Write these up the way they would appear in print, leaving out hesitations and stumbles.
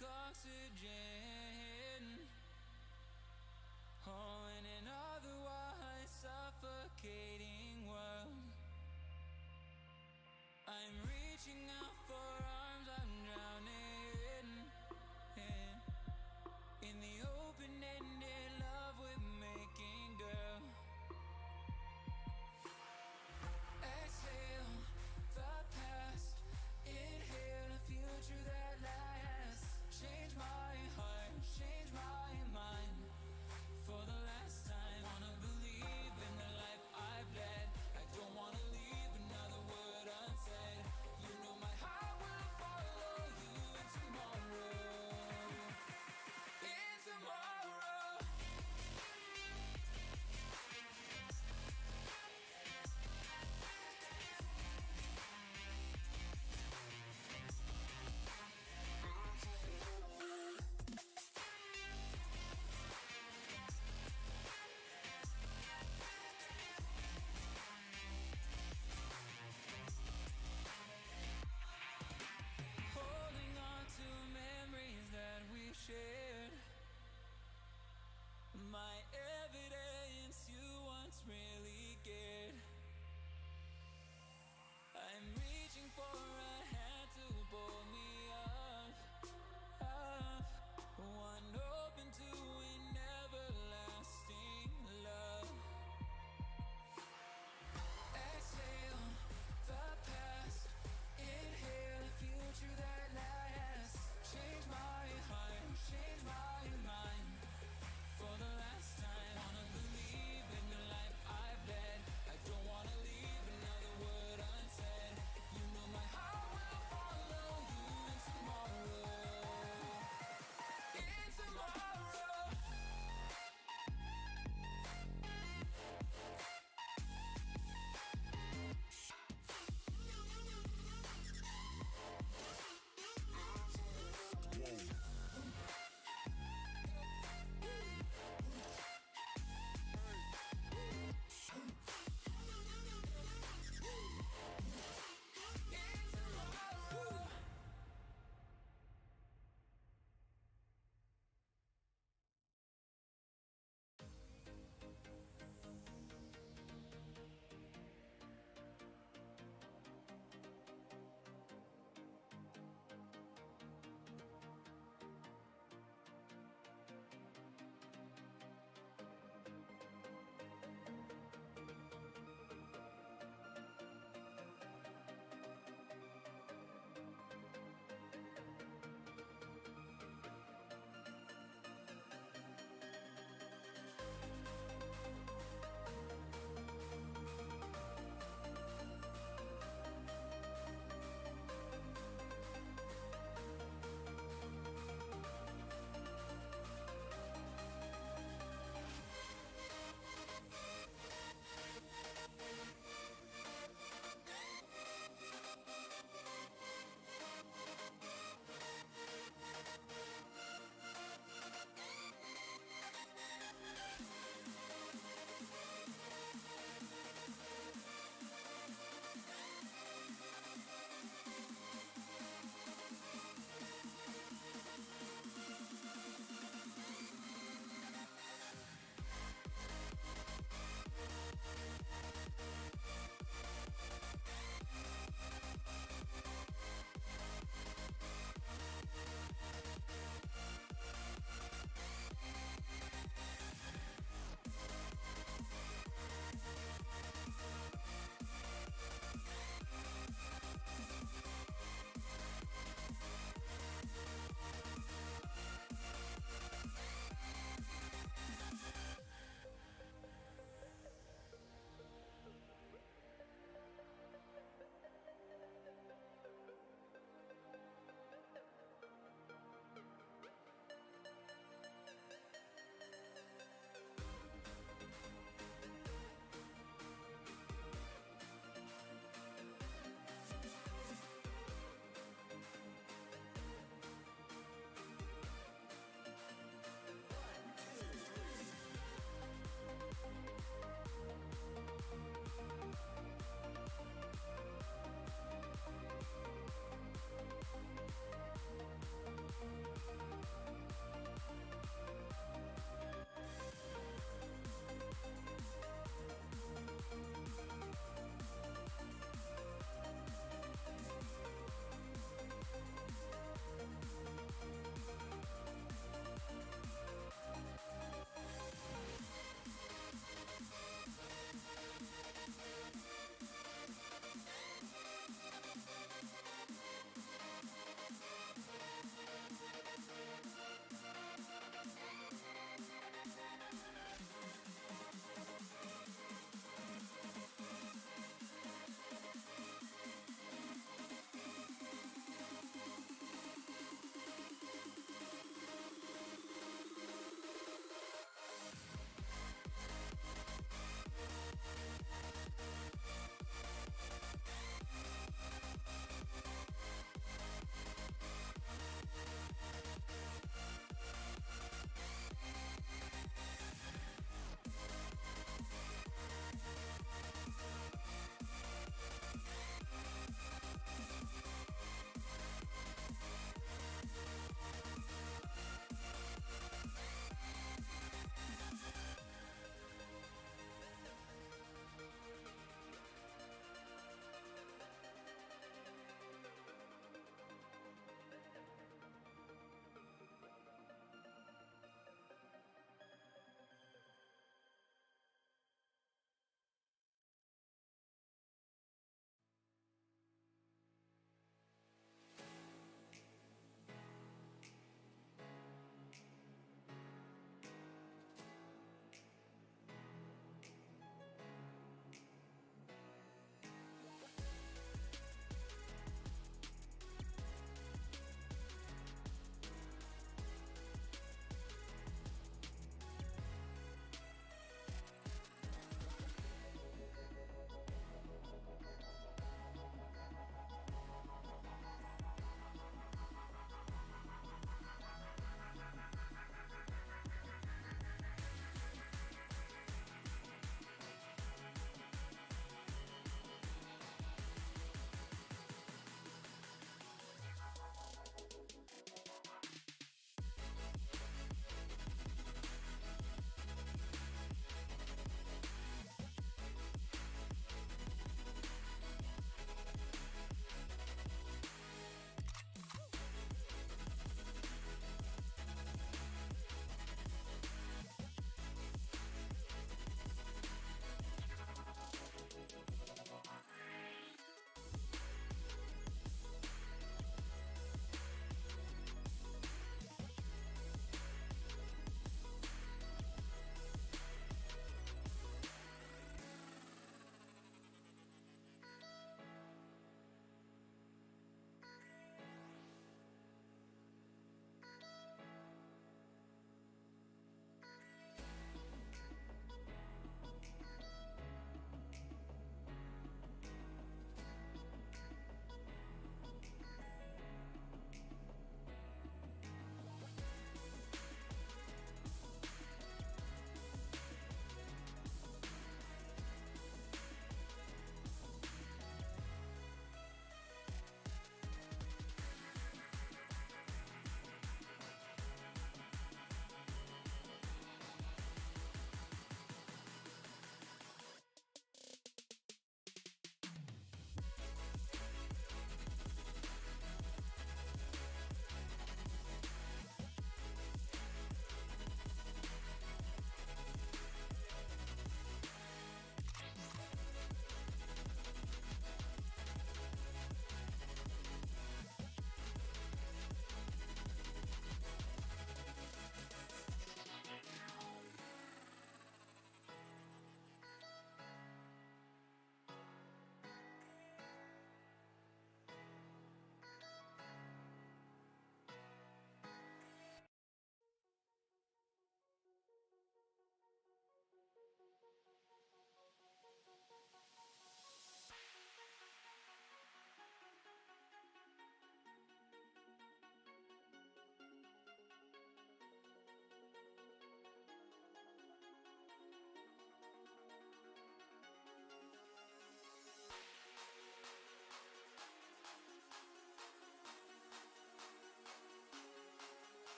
like oxygen. Oh, in an otherwise suffocating world, I'm reaching out for arms, I'm drowning in the open-ended love we're making, girl. Exhale the past, inhale a future that lasts. Change my heart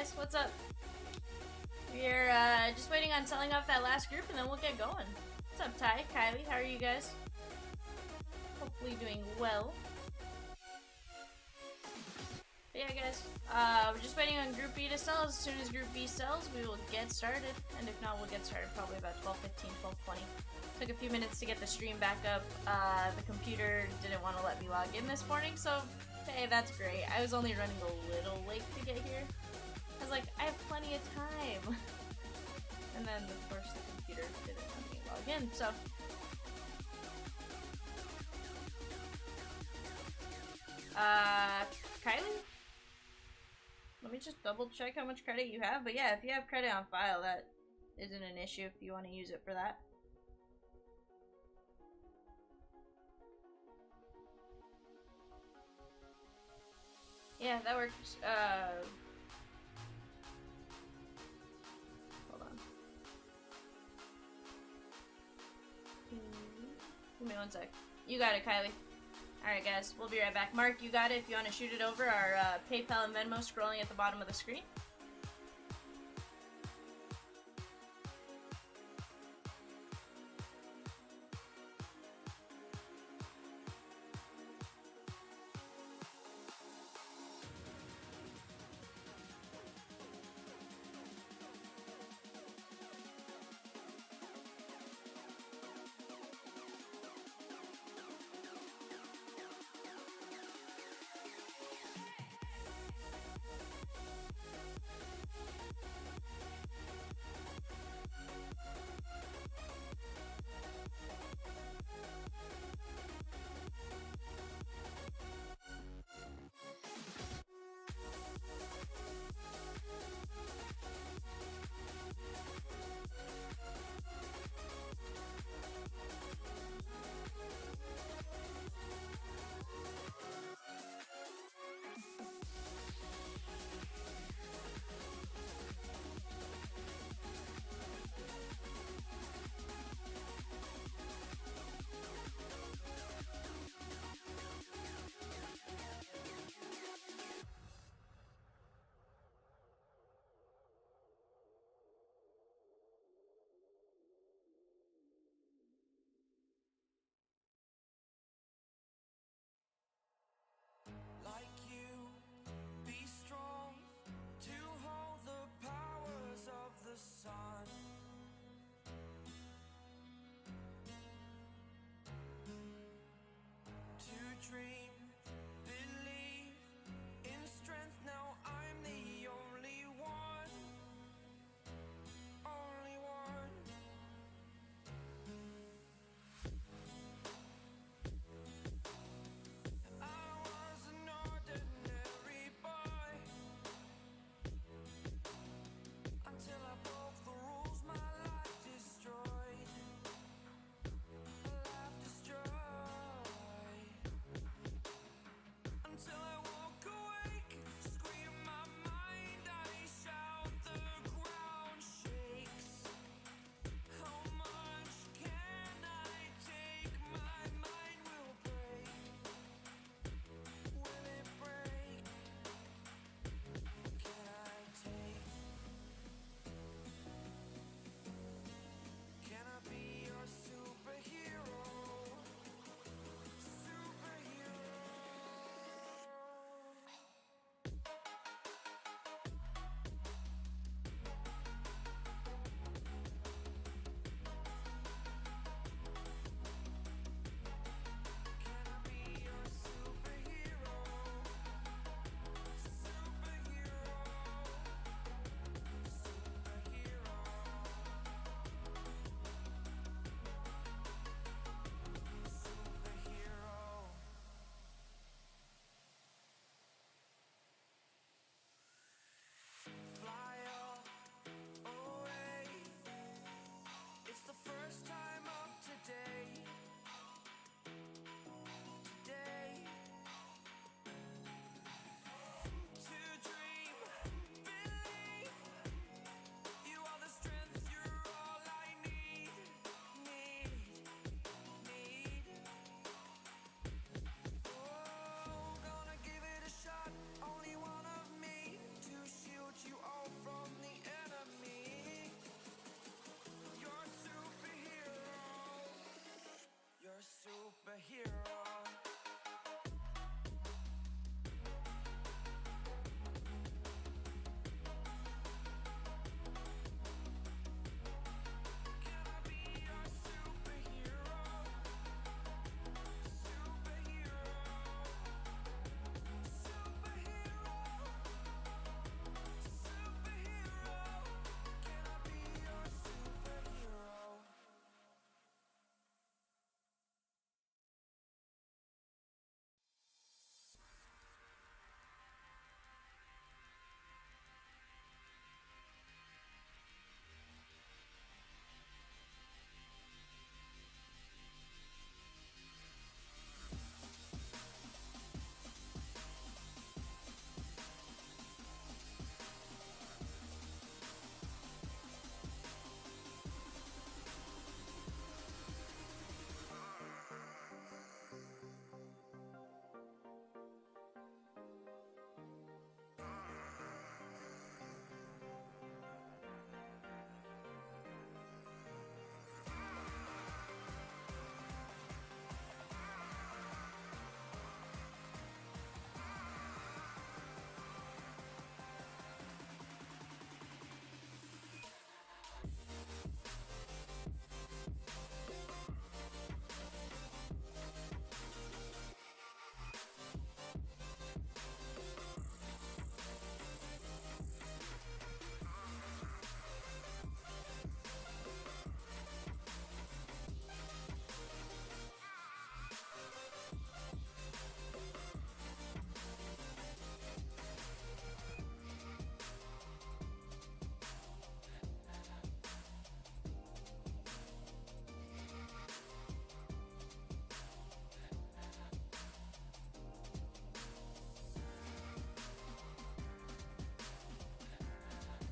guys, what's up? We're just waiting on selling off that last group and then we'll get going. What's up, Ty, Kylie? How are you guys? Hopefully doing well. But yeah, guys, we're just waiting on Group B to sell. As soon as Group B sells, we will get started. And if not, we'll get started probably about 12:15, 12:20. Took a few minutes to get the stream back up. The computer didn't want to let me log in this morning, so hey, that's great. I was only running a little late to get here. I was like, I have plenty of time. And then, of course, the computer didn't let me log in, so. Kylie? Let me just double check how much credit you have. But yeah, if you have credit on file, that isn't an issue if you want to use it for that. Yeah, that works. Hold on. Give me one sec. You got it, Kylie. Alright, guys, we'll be right back. Mark, you got it if you want to shoot it over. Our PayPal and Venmo scrolling at the bottom of the screen.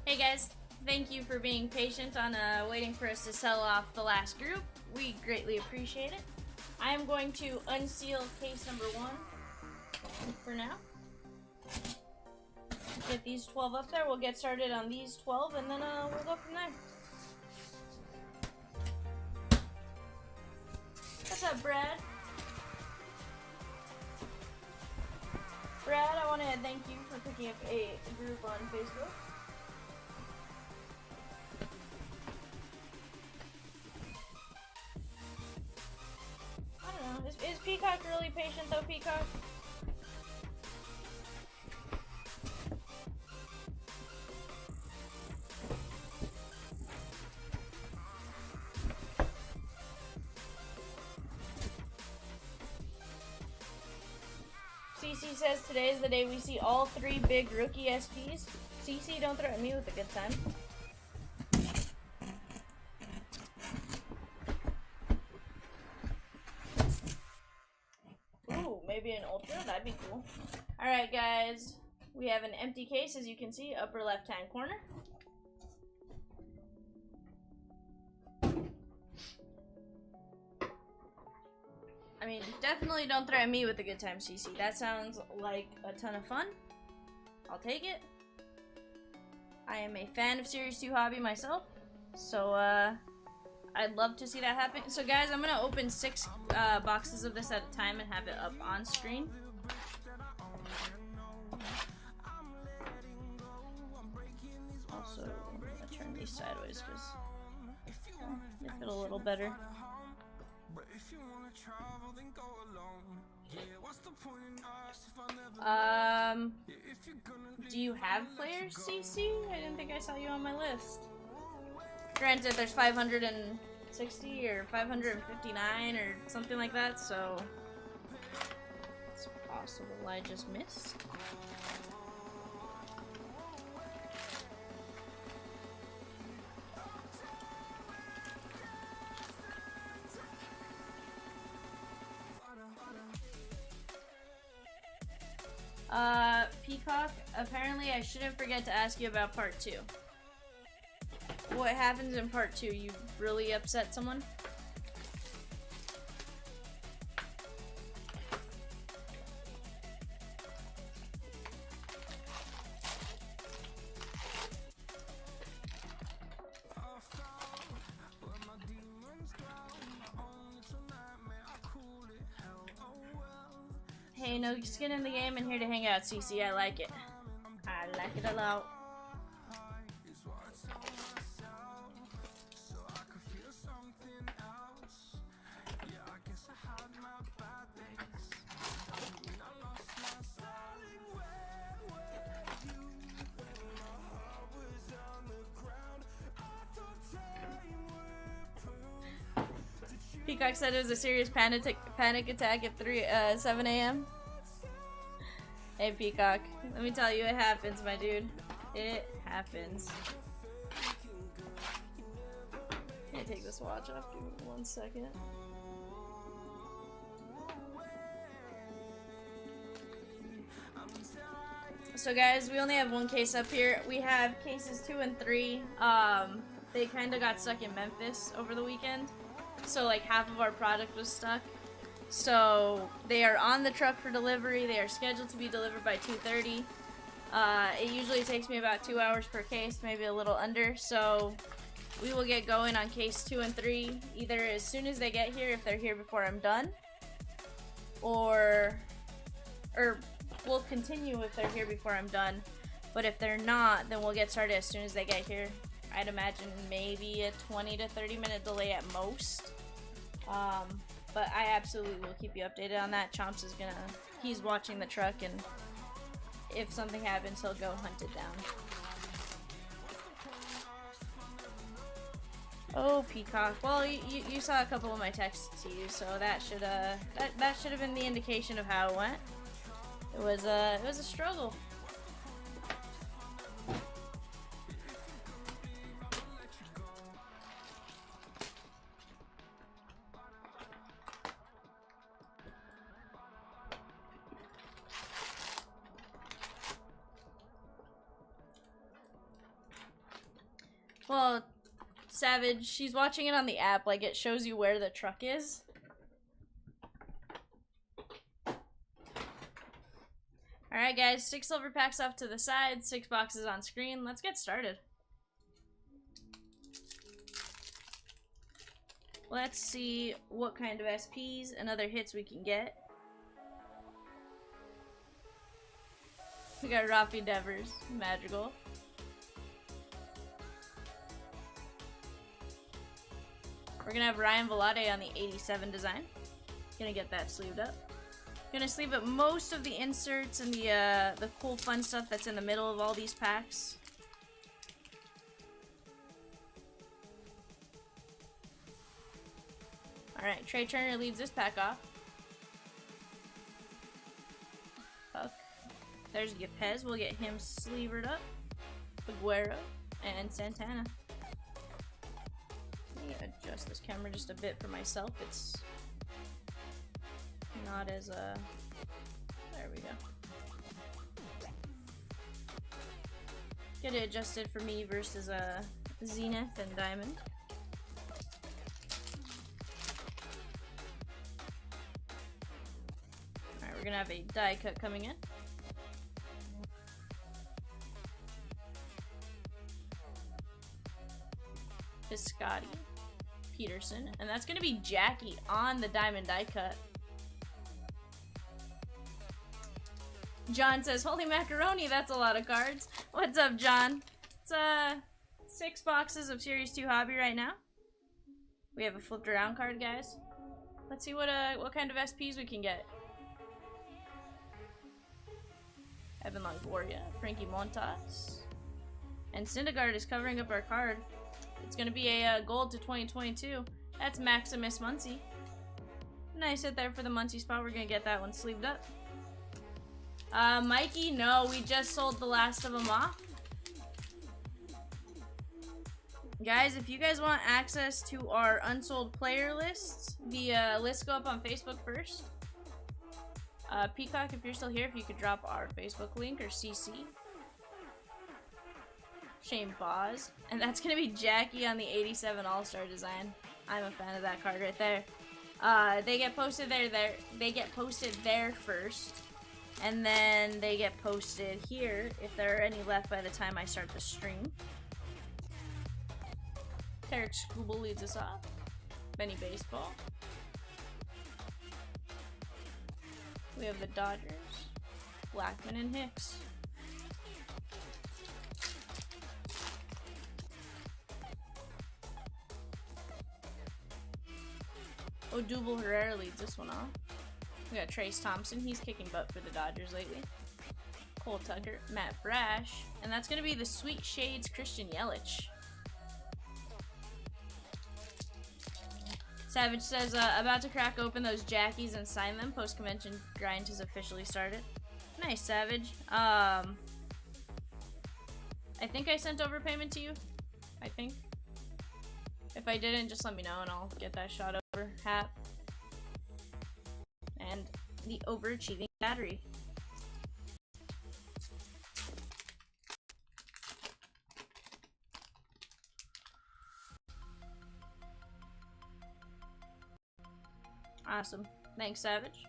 Hey guys, thank you for being patient on waiting for us to sell off the last group. We greatly appreciate it. I am going to unseal case number 1 for now. Get these 12 up there. We'll get started on these 12 and then we'll go from there. What's up, Brad? Brad, I want to thank you for picking up a group on Facebook. I don't know. Is Peacock really patient though, Peacock? CC says today is the day we see all 3 big rookie SPs. CC, don't threaten me with a good time. Ooh, maybe an ultra? That'd be cool. Alright guys, we have an empty case as you can see, upper left hand corner. I mean, definitely don't threaten me with a good time, CC. That sounds like a ton of fun. I'll take it. I am a fan of Series 2 Hobby myself, so I'd love to see that happen. So guys, I'm gonna open 6 boxes of this at a time and have it up on screen. Also, I'm gonna turn these sideways because they fit a little better. Do you have players, CC? I didn't think I saw you on my list. Granted, there's 560 or 559 or something like that, so it's possible I just missed. Peacock, apparently I shouldn't forget to ask you about part 2. What happens in part 2? You really upset someone? Hey, no skin in the game and here to hang out, CC. I like it. I like it a lot. Peacock said it was a serious panic attack at 7 a.m. Hey Peacock, let me tell you, it happens, my dude. It happens. Can I take this watch off? Give me 1 second. So guys, we only have 1 case up here. We have cases 2 and 3. They kind of got stuck in Memphis over the weekend. So like half of our product was stuck. So they are on the truck for delivery. They are scheduled to be delivered by 2:30. It usually takes me about 2 hours per case, maybe a little under. So we will get going on case 2 and 3 either as soon as they get here, if they're here before I'm done, or we'll continue if they're here before I'm done. But if they're not, then we'll get started as soon as they get here. I'd imagine maybe a 20 to 30 minute delay at most. But I absolutely will keep you updated on that. Chomps is he's watching the truck, and if something happens, he'll go hunt it down. Oh, Peacock. Well, you saw a couple of my texts to you, so that should have been the indication of how it went. It was a struggle. Well, Savage, she's watching it on the app. Like, it shows you where the truck is. Alright, guys. 6 silver packs off to the side. 6 boxes on screen. Let's get started. Let's see what kind of SPs and other hits we can get. We got Rafi Devers, Madrigal. We're gonna have Ryan Velade on the 87 design. Gonna get that sleeved up. Gonna sleeve up most of the inserts and the cool fun stuff that's in the middle of all these packs. Alright, Trey Turner leads this pack off. Puck. There's Yepez. We'll get him sleevered up. Aguero and Santana. Let me adjust this camera just a bit for myself. It's not as there we go. Get it adjusted for me versus Zenith and Diamond. Alright, we're gonna have a die cut coming in. Piscotti, Peterson, and that's gonna be Jackie on the diamond die cut. John says, "Holy macaroni, that's a lot of cards." What's up, John? It's 6 boxes of Series 2 Hobby right now. We have a flipped around card, guys. Let's see what kind of SPs we can get. Evan Longoria, Frankie Montas, and Syndergaard is covering up our card. It's gonna be a gold to 2022. That's Maximus Muncy. Nice hit there for the Muncy spot. We're gonna get that one sleeved up. Mikey, no, we just sold the last of them off. Guys, if you guys want access to our unsold player lists, the lists go up on Facebook first. Peacock, if you're still here, if you could drop our Facebook link or CC. Shane Boz. And that's going to be Jackie on the 87 All-Star design. I'm a fan of that card right there. They get posted there. They get posted there first. And then they get posted here if there are any left by the time I start the stream. Tarek Skubal leads us off. Benny Baseball. We have the Dodgers. Blackman and Hicks. Odubel Herrera leads this one off. We got Trace Thompson. He's kicking butt for the Dodgers lately. Cole Tucker. Matt Brash. And that's going to be the Sweet Shades Christian Yelich. Savage says, about to crack open those Jackies and sign them. Post-convention grind has officially started. Nice, Savage. I think I sent overpayment to you. I think. If I didn't, just let me know and I'll get that shot over. Hap. And the overachieving battery. Awesome. Thanks, Savage.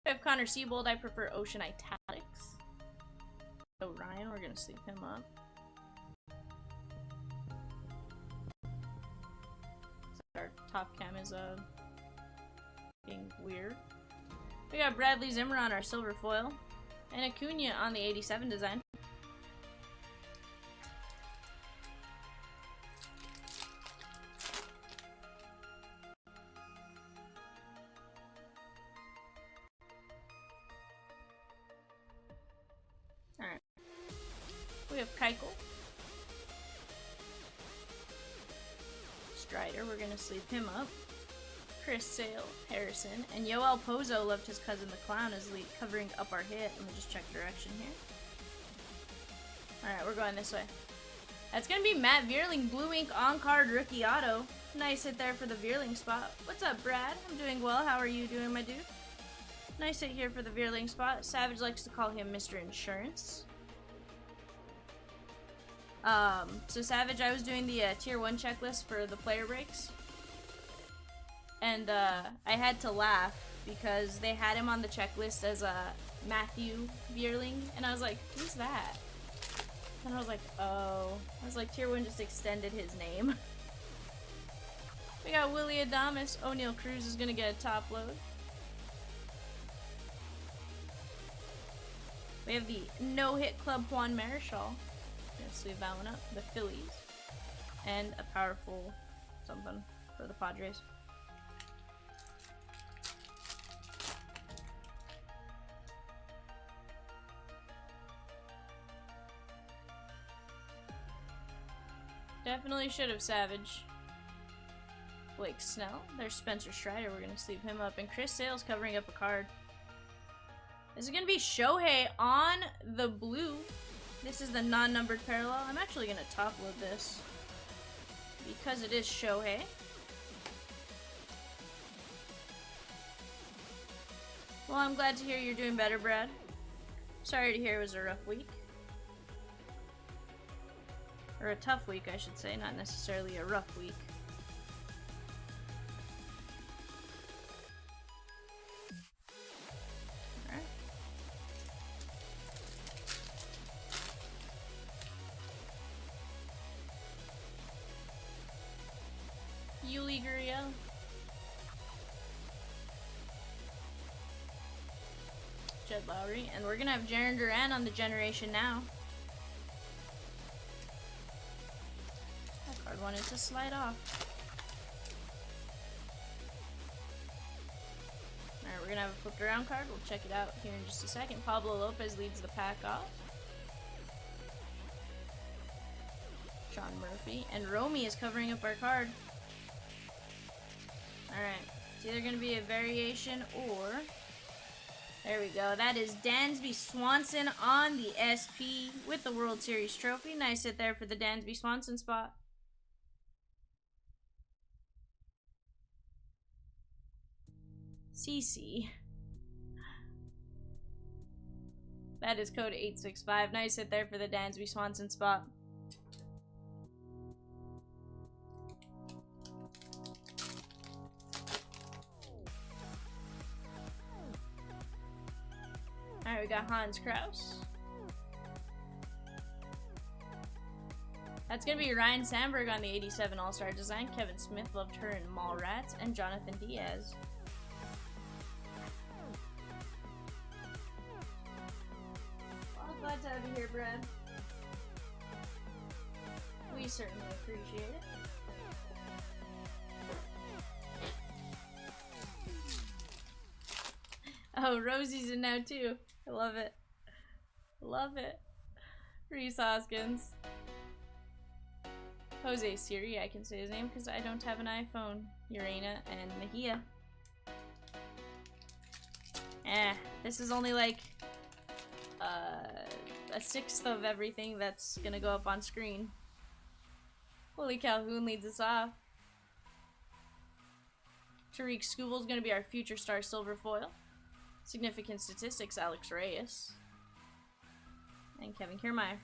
We have Connor Siebold. I prefer Ocean Italics. So Ryan, we're gonna sleep him up. Our top cam is being weird. We got Bradley Zimmer on our silver foil. And Acuna on the 87 design. Alright. We have Keuchel. Strider, we're gonna sleep him up. Chris Sale, Harrison, and Yoel Pozo loved his cousin the Clown as lead covering up our hit. Let me just check direction here. Alright, we're going this way. That's gonna be Matt Vierling, Blue Ink on-card rookie auto. Nice hit there for the Vierling spot. What's up, Brad? I'm doing well. How are you doing, my dude? Nice hit here for the Vierling spot. Savage likes to call him Mr. Insurance. So Savage, I was doing the tier 1 checklist for the player breaks. And I had to laugh because they had him on the checklist as a Matthew Bierling. And I was like, who's that? And I was like, oh. I was like, tier 1 just extended his name. We got Willie Adamas. O'Neal Cruz is gonna get a top load. We have the no-hit club Juan Marichal. Gonna sleeve that one up. The Phillies. And a powerful something for the Padres. Definitely should have Savage. Blake Snell. There's Spencer Strider. We're going to sleeve him up. And Chris Sale's covering up a card. This is going to be Shohei on the blue. This is the non-numbered parallel. I'm actually going to top load this because it is Shohei. Well, I'm glad to hear you're doing better, Brad. Sorry to hear it was a rough week. Or a tough week, I should say, not necessarily a rough week. Alright. Yuli Gurriel. Jed Lowry. And we're gonna have Jaren Duran on the generation now. That card wanted to slide off. Alright, we're gonna have a flipped around card. We'll check it out here in just a second. Pablo Lopez leads the pack off. Sean Murphy. And Romy is covering up our card. Alright. It's either gonna be a variation or... There we go. That is Dansby Swanson on the SP with the World Series trophy. Nice hit there for the Dansby Swanson spot. CC. That is code 865. Nice hit there for the Dansby Swanson spot. Alright, we got Hans Kraus. That's gonna be Ryan Sandberg on the 87 All-Star design. Kevin Smith, loved her in Mallrats, and Jonathan Diaz. Well, glad to have you here, Brad. We certainly appreciate it. Oh, Rosie's in now too. I love it. Love it. Reese Hoskins. Jose Siri, I can say his name because I don't have an iPhone. Urena and Mejia. This is only like a sixth of everything that's gonna go up on screen. Holy Calhoun leads us off. Tariq Skubel's gonna be our future star silver foil. Significant statistics, Alex Reyes. And Kevin Kiermaier.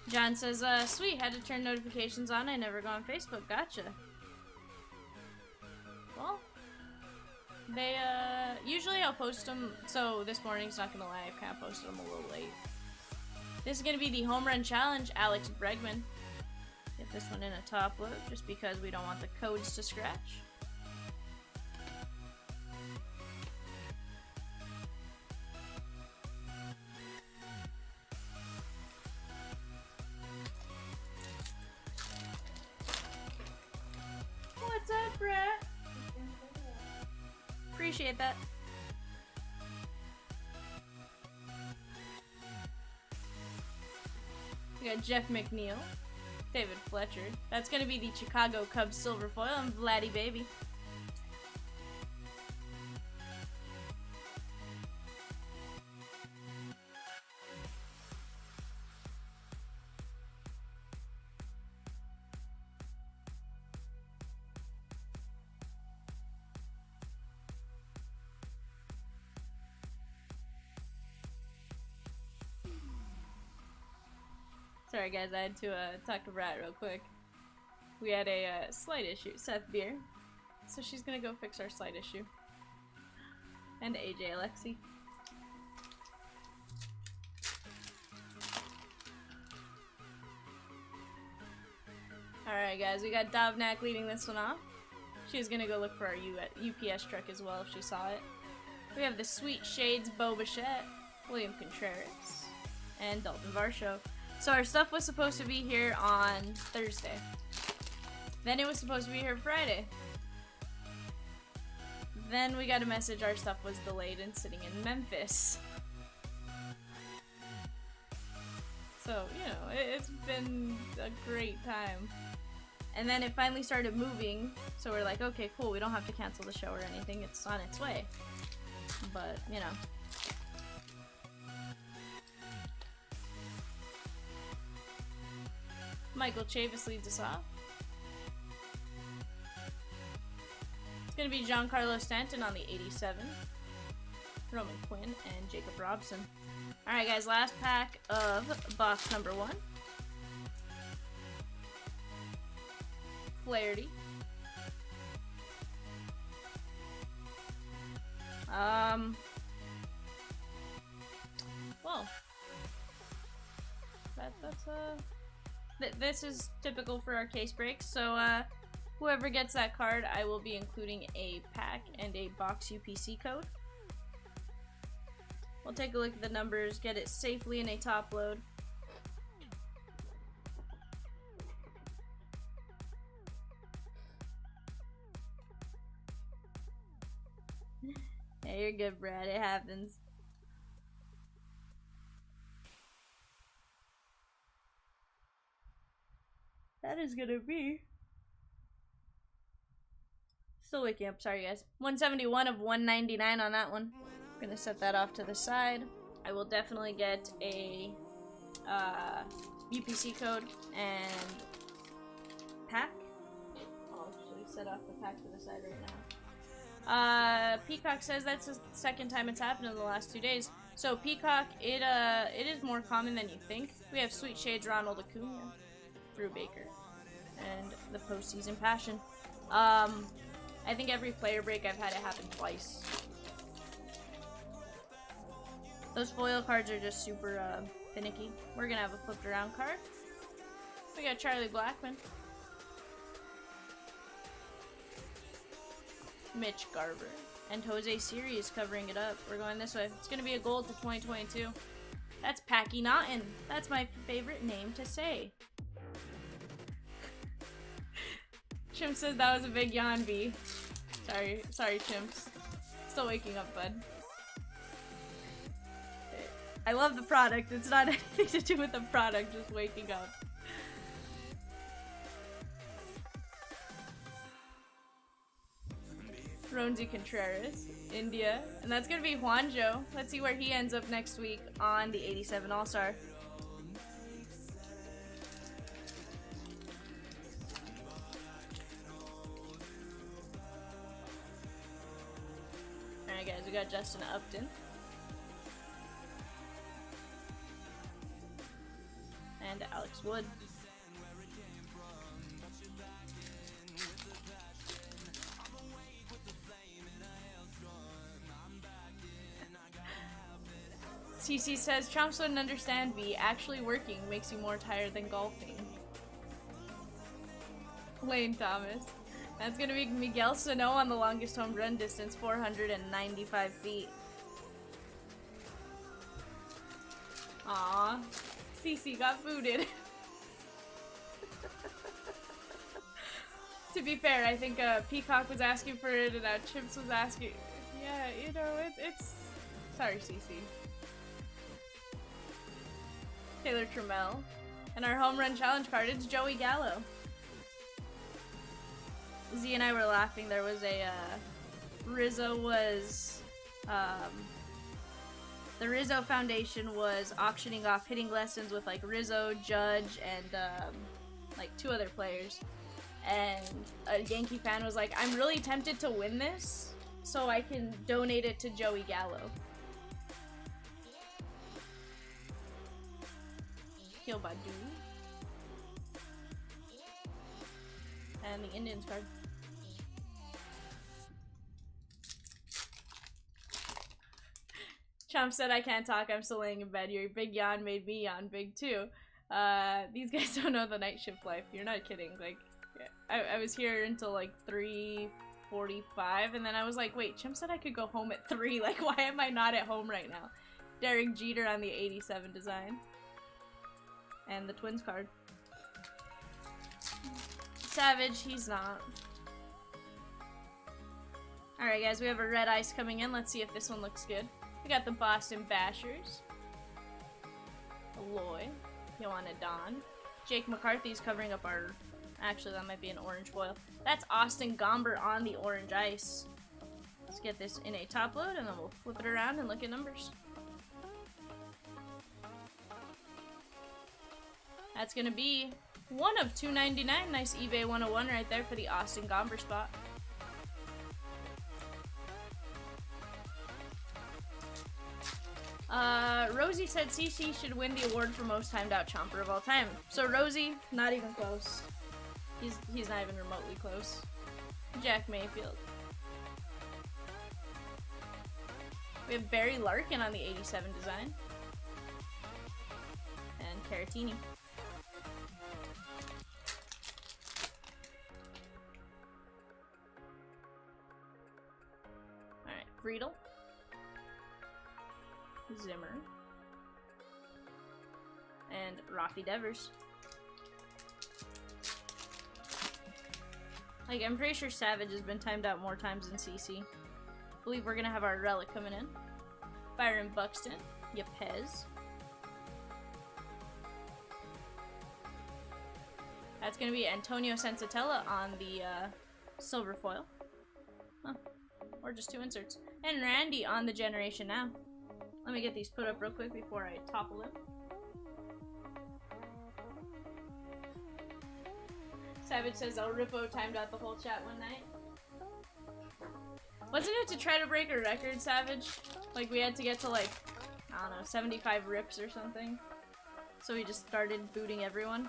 John says, sweet, had to turn notifications on. I never go on Facebook. Gotcha. Well, they, usually I'll post them. So this morning's not gonna lie, I've kind of posted them a little late. This is gonna be the home run challenge, Alex Bregman. Get this one in a top load just because we don't want the codes to scratch. What's up, Brett? Appreciate that. We got Jeff McNeil, David Fletcher. That's gonna be the Chicago Cubs silver foil and Vladdy Baby. Sorry guys, I had to talk to Brat real quick. We had a slight issue. Seth Beer. So she's gonna go fix our slight issue. And AJ Alexi. Alright guys, we got Dovnak leading this one off. She's gonna go look for our UPS truck as well if she saw it. We have the Sweet Shades Bo Bichette, William Contreras, and Dalton Varsho. So our stuff was supposed to be here on Thursday. Then it was supposed to be here Friday. Then we got a message our stuff was delayed and sitting in Memphis. So, you know, it's been a great time. And then it finally started moving, so we're like, okay, cool, we don't have to cancel the show or anything, it's on its way. But, you know. Michael Chavis leads us off. It's gonna be Giancarlo Stanton on the 87. Roman Quinn and Jacob Robson. Alright guys, last pack of box number 1. Flaherty. Well, this is typical for our case breaks, so whoever gets that card, I will be including a pack and a box UPC code. We'll take a look at the numbers, get it safely in a top load. Hey, you're good, Brad. It happens. That is gonna be... Still waking up, sorry guys. 171 of 199 on that one. I'm gonna set that off to the side. I will definitely get a UPC code and pack. I'll actually set off the pack to the side right now. Peacock says that's the second time it's happened in the last 2 days. So Peacock, it is more common than you think. We have Sweet Shades Ronald Acuna, Drew Baker, and the postseason passion. I think every player break I've had it happen twice. Those foil cards are just super finicky. We're gonna have a flipped around card. We got Charlie Blackmon, Mitch Garver, and Jose Sirius covering it up. We're going this way. It's gonna be a gold to 2022. That's Packy Naughton. That's my favorite name to say. Chimps says that was a big yawn, B. Sorry, Chimps. Still waking up, bud. I love the product. It's not anything to do with the product, just waking up. Ronzi Contreras, India. And that's gonna be Juanjo. Let's see where he ends up next week on the 87 All-Star. Alright guys, we got Justin Upton. And Alex Wood. CC says, Chomps wouldn't understand me. Actually working makes you more tired than golfing. Lane Thomas. That's gonna be Miguel Sano on the longest home run distance, 495 feet. Aww. CC got booted. To be fair, I think Peacock was asking for it and Chimps was asking. Yeah, you know, it's... Sorry, CC. Taylor Trammell. And our home run challenge card, it's Joey Gallo. Z and I were laughing. There was a Rizzo was the Rizzo Foundation was auctioning off hitting lessons with like Rizzo, Judge, and like 2 other players. And a Yankee fan was like, I'm really tempted to win this, so I can donate it to Joey Gallo. Akil Badu. And the Indians card. Chomp said, I can't talk, I'm still laying in bed. Your big yawn made me yawn big too. These guys don't know the night shift life. You're not kidding. Like, I was here until like 3:45, and then I was like, wait, Chimp said I could go home at 3. Like, why am I not at home right now? Derek Jeter on the 87 design. And the Twins card. Savage, he's not. Alright guys, we have a red ice coming in. Let's see if this one looks good. We got the Boston Bashers. Aloy. Joanna Don. Jake McCarthy's covering up our... Actually, that might be an orange foil. That's Austin Gomber on the orange ice. Let's get this in a top load, and then we'll flip it around and look at numbers. That's gonna be 1 of 299. Nice eBay 101 right there for the Austin Gomber spot. Rosie said CC should win the award for most timed out chomper of all time. So Rosie, not even close. He's not even remotely close. Jack Mayfield. We have Barry Larkin on the 87 design. And Caratini. Alright, Friedel. Zimmer. And Rafi Devers. Like, I'm pretty sure Savage has been timed out more times than CC. I believe we're gonna have our relic coming in. Byron Buxton. Yepez. That's gonna be Antonio Sensatella on the silver foil. Huh. Or just 2 inserts. And Randy on the Generation Now. Let me get these put up real quick before I topple them. Savage says El Rippo timed out the whole chat one night. Wasn't it to try to break a record, Savage? Like, we had to get to, like, I don't know, 75 rips or something. So we just started booting everyone.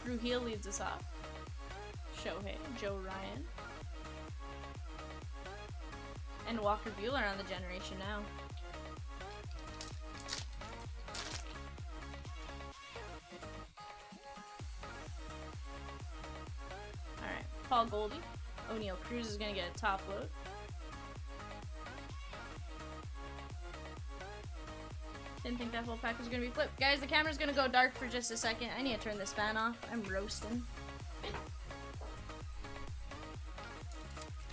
Ruhil leads us off. Shohei, Joe Ryan. And Walker Buehler on the Generation Now. Alright, Paul Goldie. O'Neal Cruz is gonna get a top load. Didn't think that whole pack was gonna be flipped. Guys, the camera's gonna go dark for just a second. I need to turn this fan off. I'm roasting.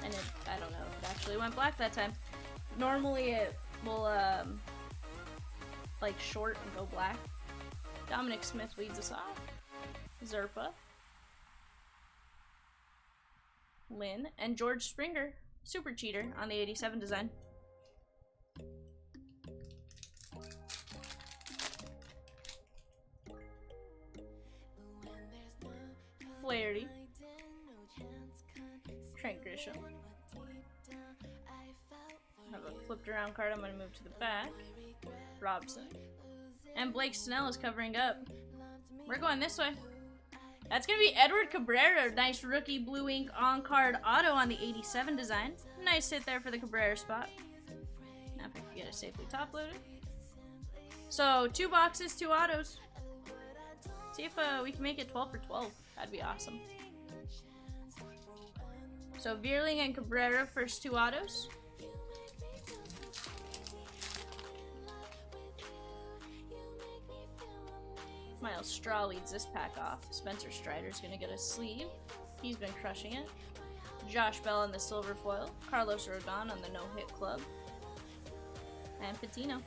And it, I don't know if it actually went black that time. Normally it will, like, short and go black. Dominic Smith leads us off. Zerpa. Lynn. And George Springer, Super Cheater, on the 87 design. Flaherty. Trent Grisham. Have a flipped around card. I'm going to move to the back. Robson. And Blake Snell is covering up. We're going this way. That's going to be Edward Cabrera. Nice rookie blue ink on card auto on the 87 design. Nice hit there for the Cabrera spot. Now if I can get it safely top loaded. So 2 boxes, 2 autos. See if we can make it 12 for 12. That'd be awesome. So Vierling and Cabrera, first 2 autos. Miles Straw leads this pack off. Spencer Strider's gonna get a sleeve. He's been crushing it. Josh Bell on the silver foil. Carlos Rodon on the no-hit club. And Patino.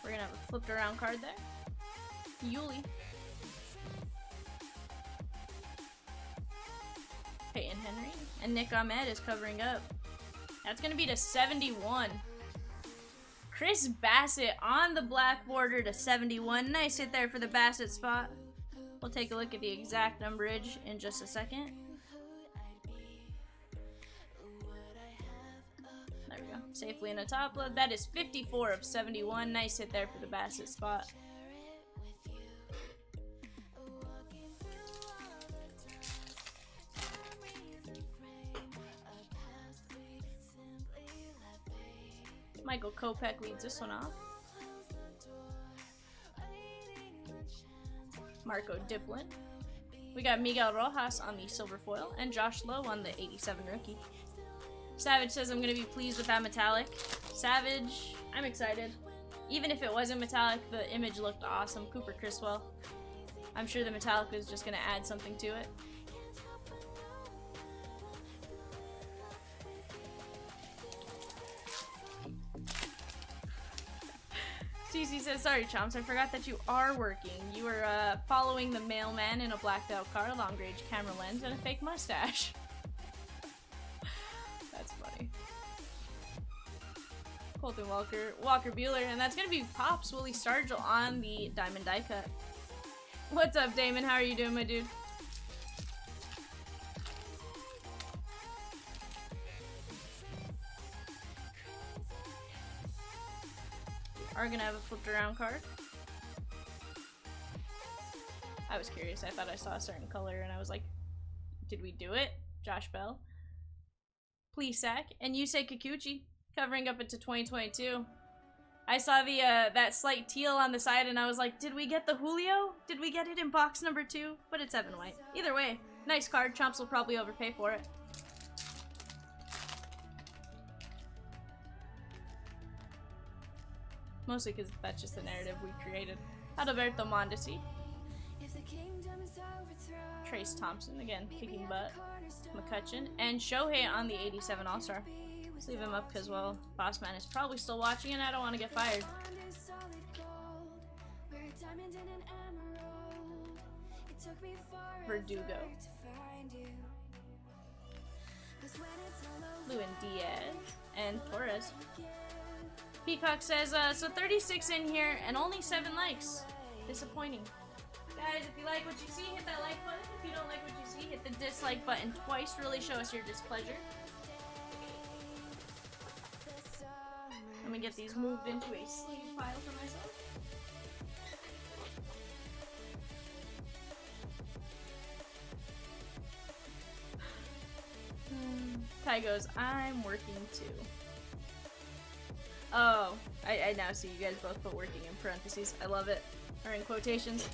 We're gonna have a flipped around card there. Yuli. Peyton Henry. And Nick Ahmed is covering up. That's going to be to 71. Chris Bassett on the black border to 71. Nice hit there for the Bassett spot. We'll take a look at the exact numberage in just a second. Safely in a top load. That is 54 of 71. Nice hit there for the Bassett spot. Michael Kopech leads this one off. Marco Diplin. We got Miguel Rojas on the silver foil and Josh Lowe on the 87 rookie. Savage says I'm going to be pleased with that metallic. Savage, I'm excited. Even if it wasn't metallic, the image looked awesome. Cooper Criswell. I'm sure the metallic is just going to add something to it. CC says, sorry Chomps, I forgot that you are working. You were following the mailman in a blacked out car, long range camera lens, and a fake mustache. That's funny. Colton Walker Bueller, and that's gonna be Pops Willie Stargell on the diamond die cut. What's up, Damon? How are you doing, my dude? Are gonna have a flipped around card. I was curious. I thought I saw a certain color and I was like, did we do it? Josh Bell. Please sack. And you say Kikuchi, covering up into 2022. I saw the that slight teal on the side and I was like, did we get the Julio? Did we get it in box number 2? But it's Evan White. Either way, nice card. Chomps will probably overpay for it. Mostly because that's just the narrative we created. Adalberto Mondesi. Trace Thompson, again, kicking butt. McCutcheon. And Shohei on the 87 All-Star. Let's leave him up because, well, Bossman is probably still watching and I don't want to get fired. Verdugo. Lewin Diaz. And Torres. Peacock says, so 36 in here and only 7 likes. Disappointing. Guys, if you like what you see, hit that like button. If you don't like what you see, hit the dislike button twice. Really show us your displeasure. I'm gonna get these moved into a sleeve pile for myself. Ty goes, I'm working too. Oh, I now see you guys both put working in parentheses. I love it. Or in quotations.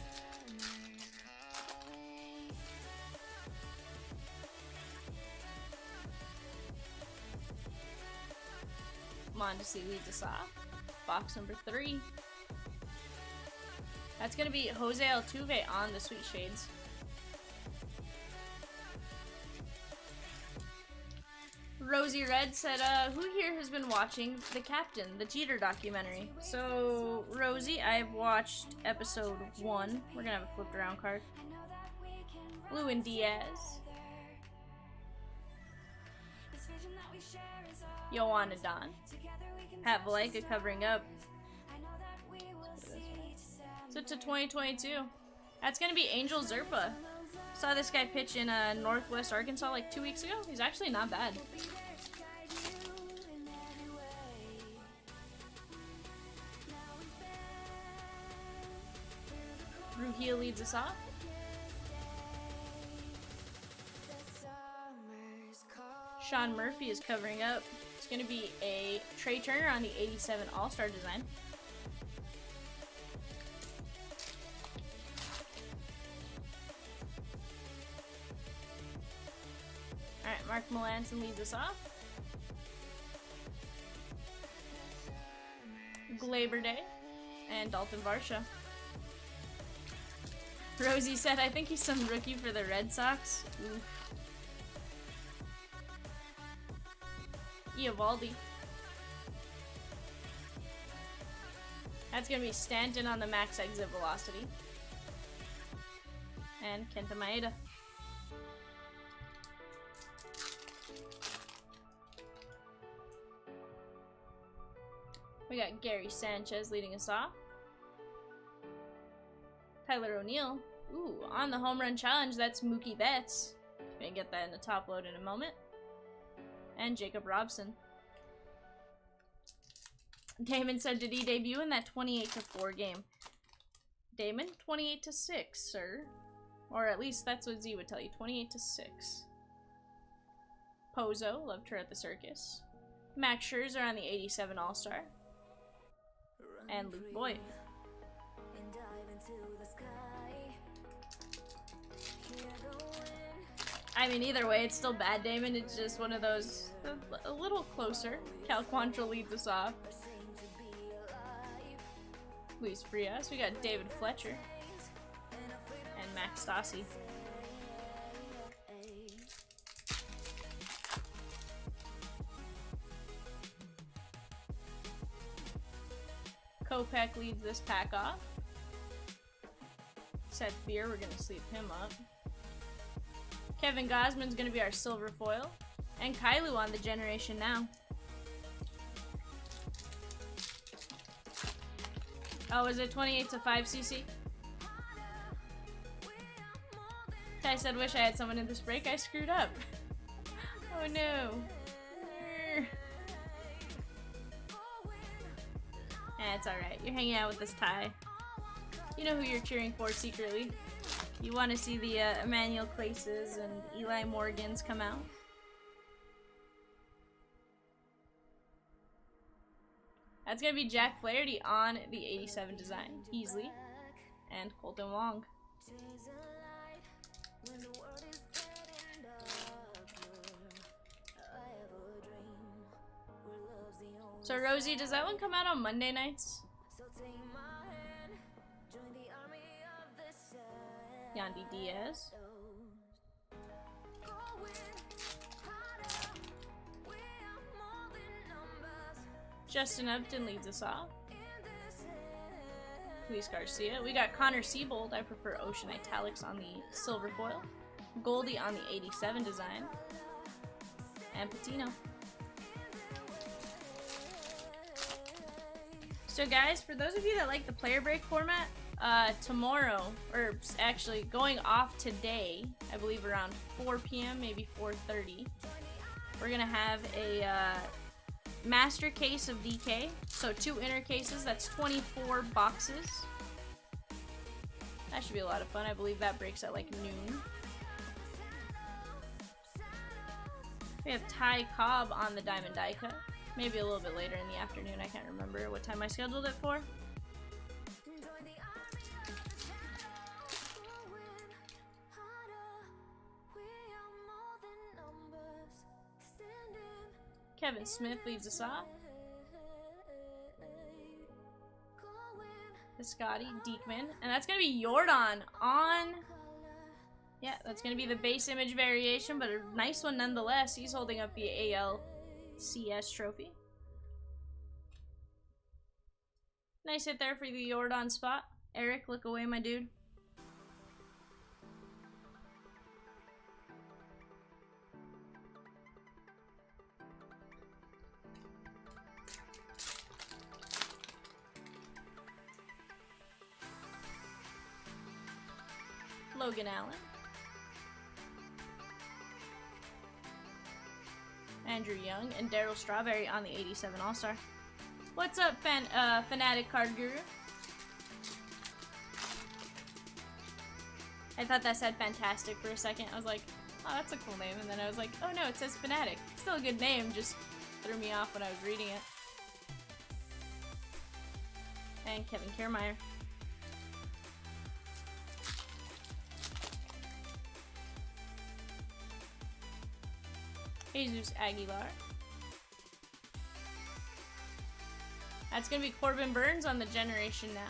Mondesi leads us off. Box number 3. That's gonna be Jose Altuve on the Sweet Shades. Rosie Red said, who here has been watching The Captain, the Jeter documentary? So, Rosie, I've watched episode 1. We're gonna have a flipped around card. Lewin Diaz. Yoanna Don. Pat Valleca covering up. So to 2022. That's gonna be Angel Zerpa. Saw this guy pitch in Northwest Arkansas like 2 weeks ago. He's actually not bad. Ruhia leads us off. Sean Murphy is covering up. It's going to be a Trey Turner on the 87 All-Star design. Alright, Mark Melanson leads us off. Glaber Day and Dalton Varsha. Rosie said, I think he's some rookie for the Red Sox. Oof. Eovaldi. That's going to be Stanton on the max exit velocity. And Kenta Maeda. We got Gary Sanchez leading us off. Tyler O'Neill. Ooh, on the home run challenge, that's Mookie Betts. Gonna get that in the top load in a moment. And Jacob Robson. Damon said, did he debut in that 28-4 game? Damon, 28-6, sir. Or at least that's what Z would tell you, 28-6. Pozo, loved her at the circus. Max Scherzer on the 87 All-Star. And Luke Boyd. I mean, either way, it's still bad, Damon. It's just one of those, a little closer. Cal Quantrill leads us off. Luis Frias. We got David Fletcher. And Max Stassi. Kopech leads this pack off. Seth Beer, we're gonna sleep him up. Kevin Gosman's gonna be our silver foil. And Kailu on the Generation Now. Oh, is it 28-5, CC? I said, wish I had someone in this break. I screwed up. Oh no. It's alright. You're hanging out with this Ty. You know who you're cheering for secretly. You want to see the Emmanuel Claces and Eli Morgans come out. That's going to be Jack Flaherty on the 87 design. Easily. And Colton Wong. So Rosie, does that one come out on Monday nights? Yandy Diaz. Justin Upton leads us off. Luis Garcia. We got Connor Siebold. I prefer Ocean Italics on the silver foil. Goldie on the 87 design. And Patino. So guys, for those of you that like the player break format, tomorrow, or actually going off today, I believe around 4 p.m., maybe 4:30, we're gonna have a master case of DK. So 2 inner cases, that's 24 boxes. That should be a lot of fun. I believe that breaks at like noon. We have Ty Cobb on the Diamond Die Cut. Maybe a little bit later in the afternoon. I can't remember what time I scheduled it for. Kevin Smith leads us off. Piscotti, Diekman. And that's going to be Jordan on... Yeah, that's going to be the base image variation, but a nice one nonetheless. He's holding up the ALCS trophy. Nice hit there for the Jordan spot. Eric, look away, my dude. Logan Allen. Andrew Young and Daryl Strawberry on the 87 All-Star. What's up, Fanatic Card Guru? I thought that said fantastic for a second. I was like, oh, that's a cool name. And then I was like, oh no, it says Fanatic. Still a good name, just threw me off when I was reading it. And Kevin Kiermaier. Jesus Aguilar. That's going to be Corbin Burns on the Generation Now.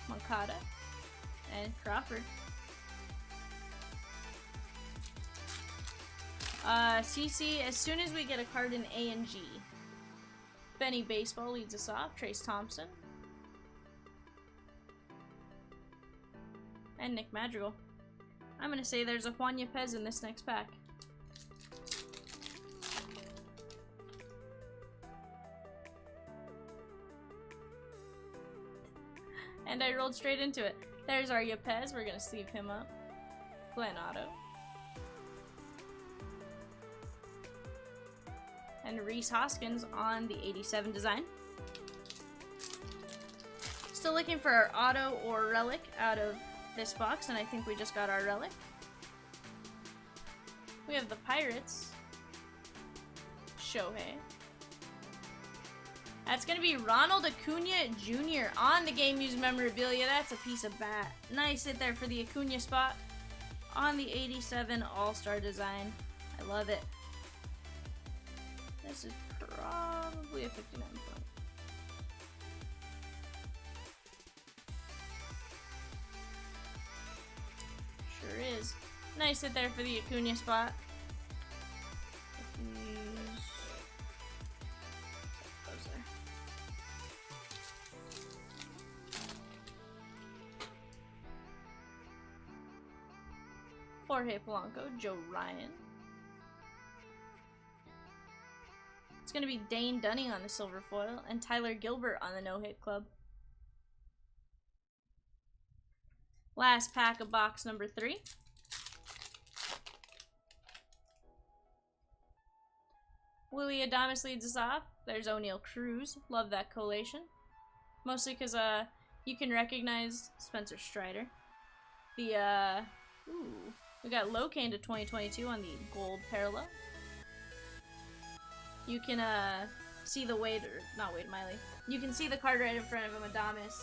Moncada. And Crawford. CC, as soon as we get a card in A and G. Benny Baseball leads us off. Trace Thompson. And Nick Madrigal. I'm going to say there's a Juan Yepez in this next pack. And I rolled straight into it. There's our Yepez. We're going to sleeve him up. Glenn Otto. And Reese Hoskins on the 87 design. Still looking for our auto or relic out of this box, and I think we just got our relic. We have the Pirates. Shohei. That's going to be Ronald Acuna Jr. on the game used memorabilia. That's a piece of bat. Nice hit there for the Acuna spot on the 87 All-Star design. I love it. This is probably a 59 point. Sure is. Nice hit there for the Acuna spot. Jorge Polanco, Joe Ryan. It's going to be Dane Dunning on the silver foil and Tyler Gilbert on the no-hit club. Last pack of box number 3. Willie Adames leads us off. There's O'Neal Cruz. Love that collation. Mostly because you can recognize Spencer Strider. The we got Locane to 2022 on the gold parallel. You can see the Wade, or not Wade Miley. You can see the card right in front of him, Adames,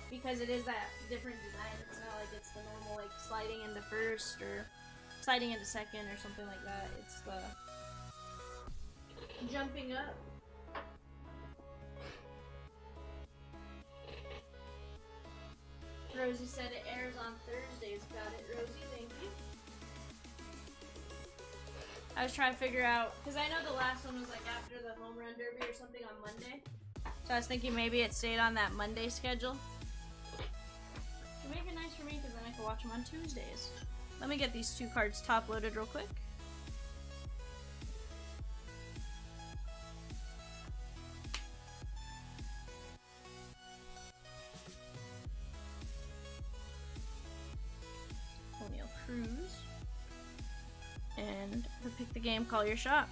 because it is that different design. It's not like it's the normal like sliding into first or sliding into second or something like that. It's the jumping up. Rosie said it airs on Thursdays. Got it, Rosie. Thank you. I was trying to figure out, because I know the last one was like after the home run derby or something on Monday. So I was thinking maybe it stayed on that Monday schedule. So make it nice for me because then I can watch them on Tuesdays. Let me get these 2 cards top loaded real quick. O'Neal Cruz. And the pick the game, call your shot.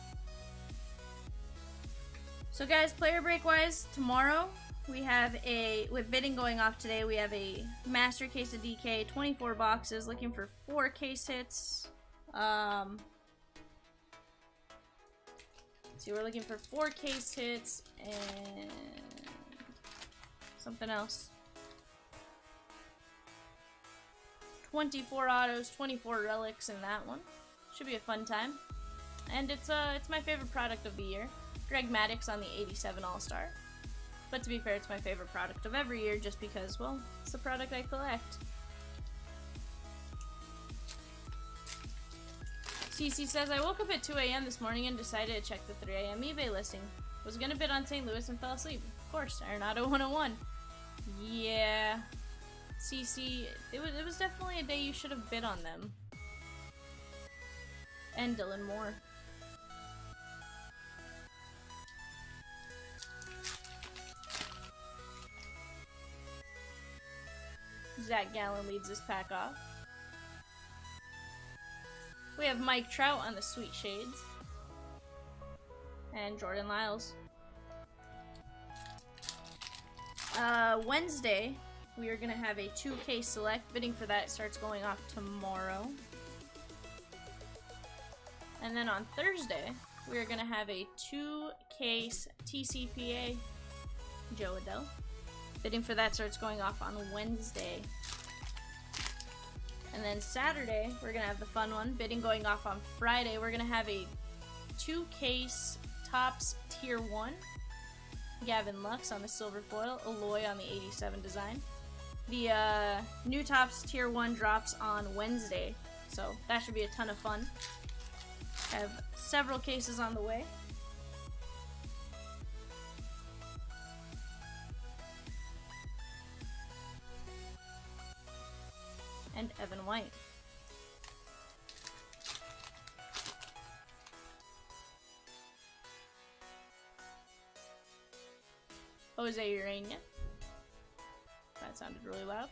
So guys, player break wise, tomorrow we have with bidding going off today, we have a master case of DK, 24 boxes, looking for 4 case hits. Let's see, we're looking for 4 case hits and something else. 24 autos, 24 relics in that one. Should be a fun time. And it's my favorite product of the year. Greg Maddux on the 87 All-Star. But to be fair, it's my favorite product of every year just because, well, it's the product I collect. CC says, I woke up at 2 a.m. this morning and decided to check the 3 a.m. eBay listing. Was gonna bid on St. Louis and fell asleep. Of course, Arenado 101. Yeah. CC, it was definitely a day you should have bid on them. And Dylan Moore. Zach Gallen leads this pack off. We have Mike Trout on the Sweet Shades. And Jordan Lyles. Wednesday, we are going to have a 2K select. Bidding for that starts going off tomorrow. And then on Thursday, we are going to have a 2-case TCPA Joe Adell. Bidding for that starts going off on Wednesday. And then Saturday, we're going to have the fun one. Bidding going off on Friday. We're going to have a 2-case Topps Tier 1. Gavin Lux on the silver foil. Eloy on the 87 design. The new Topps Tier 1 drops on Wednesday. So that should be a ton of fun. Have several cases on the way. And Evan White. Jose Urania. That sounded really loud.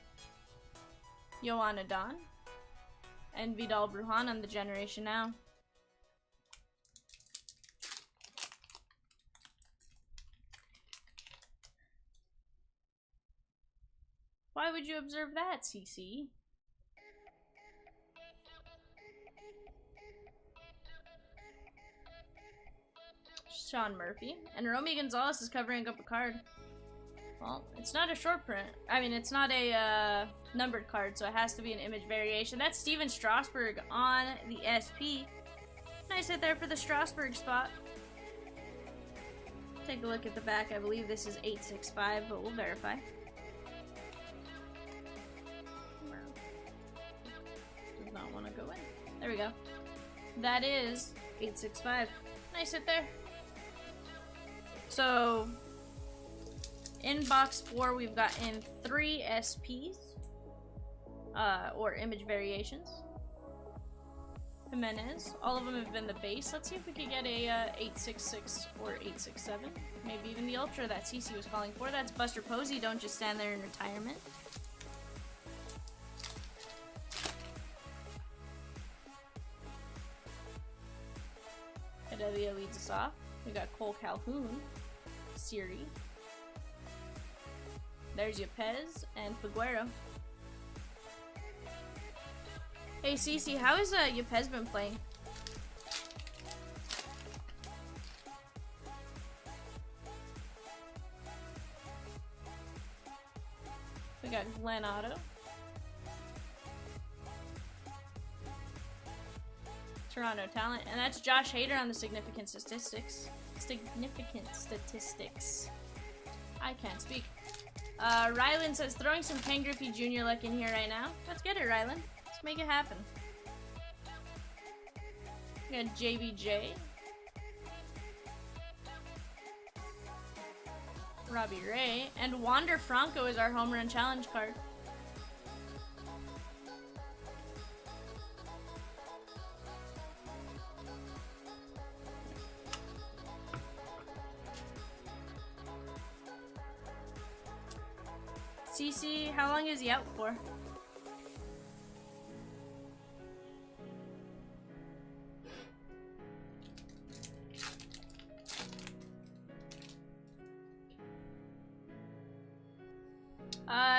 Joanna Don. And Vidal Brujan on the Generation Now. would you observe that, CC? Sean Murphy. And Romy Gonzalez is covering up a card. Well, it's not a short print. I mean, it's not a numbered card, so it has to be an image variation. That's Steven Strasburg on the SP. Nice hit there for the Strasburg spot. Take a look at the back. I believe this is 865, but we'll verify. Does not want to go in. There we go. That is 865. Nice hit there. So, in box 4, we've got in 3 SPs, or image variations. Jimenez, all of them have been the base. Let's see if we could get a 866 or 867. Maybe even the Ultra that CC was calling for. That's Buster Posey, don't just stand there in retirement. Adelia leads us off. We got Cole Calhoun, Siri. There's Yepez and Figueroa. Hey Cece, how has Yepez been playing? We got Glenn Otto. Toronto talent, and that's Josh Hader on the significant statistics. I can't speak. Rylan says throwing some Ken Griffey Jr. luck in here right now. Let's get it, Rylan. Let's make it happen. We got JBJ. Robbie Ray. And Wander Franco is our home run challenge card. CC, how long is he out for?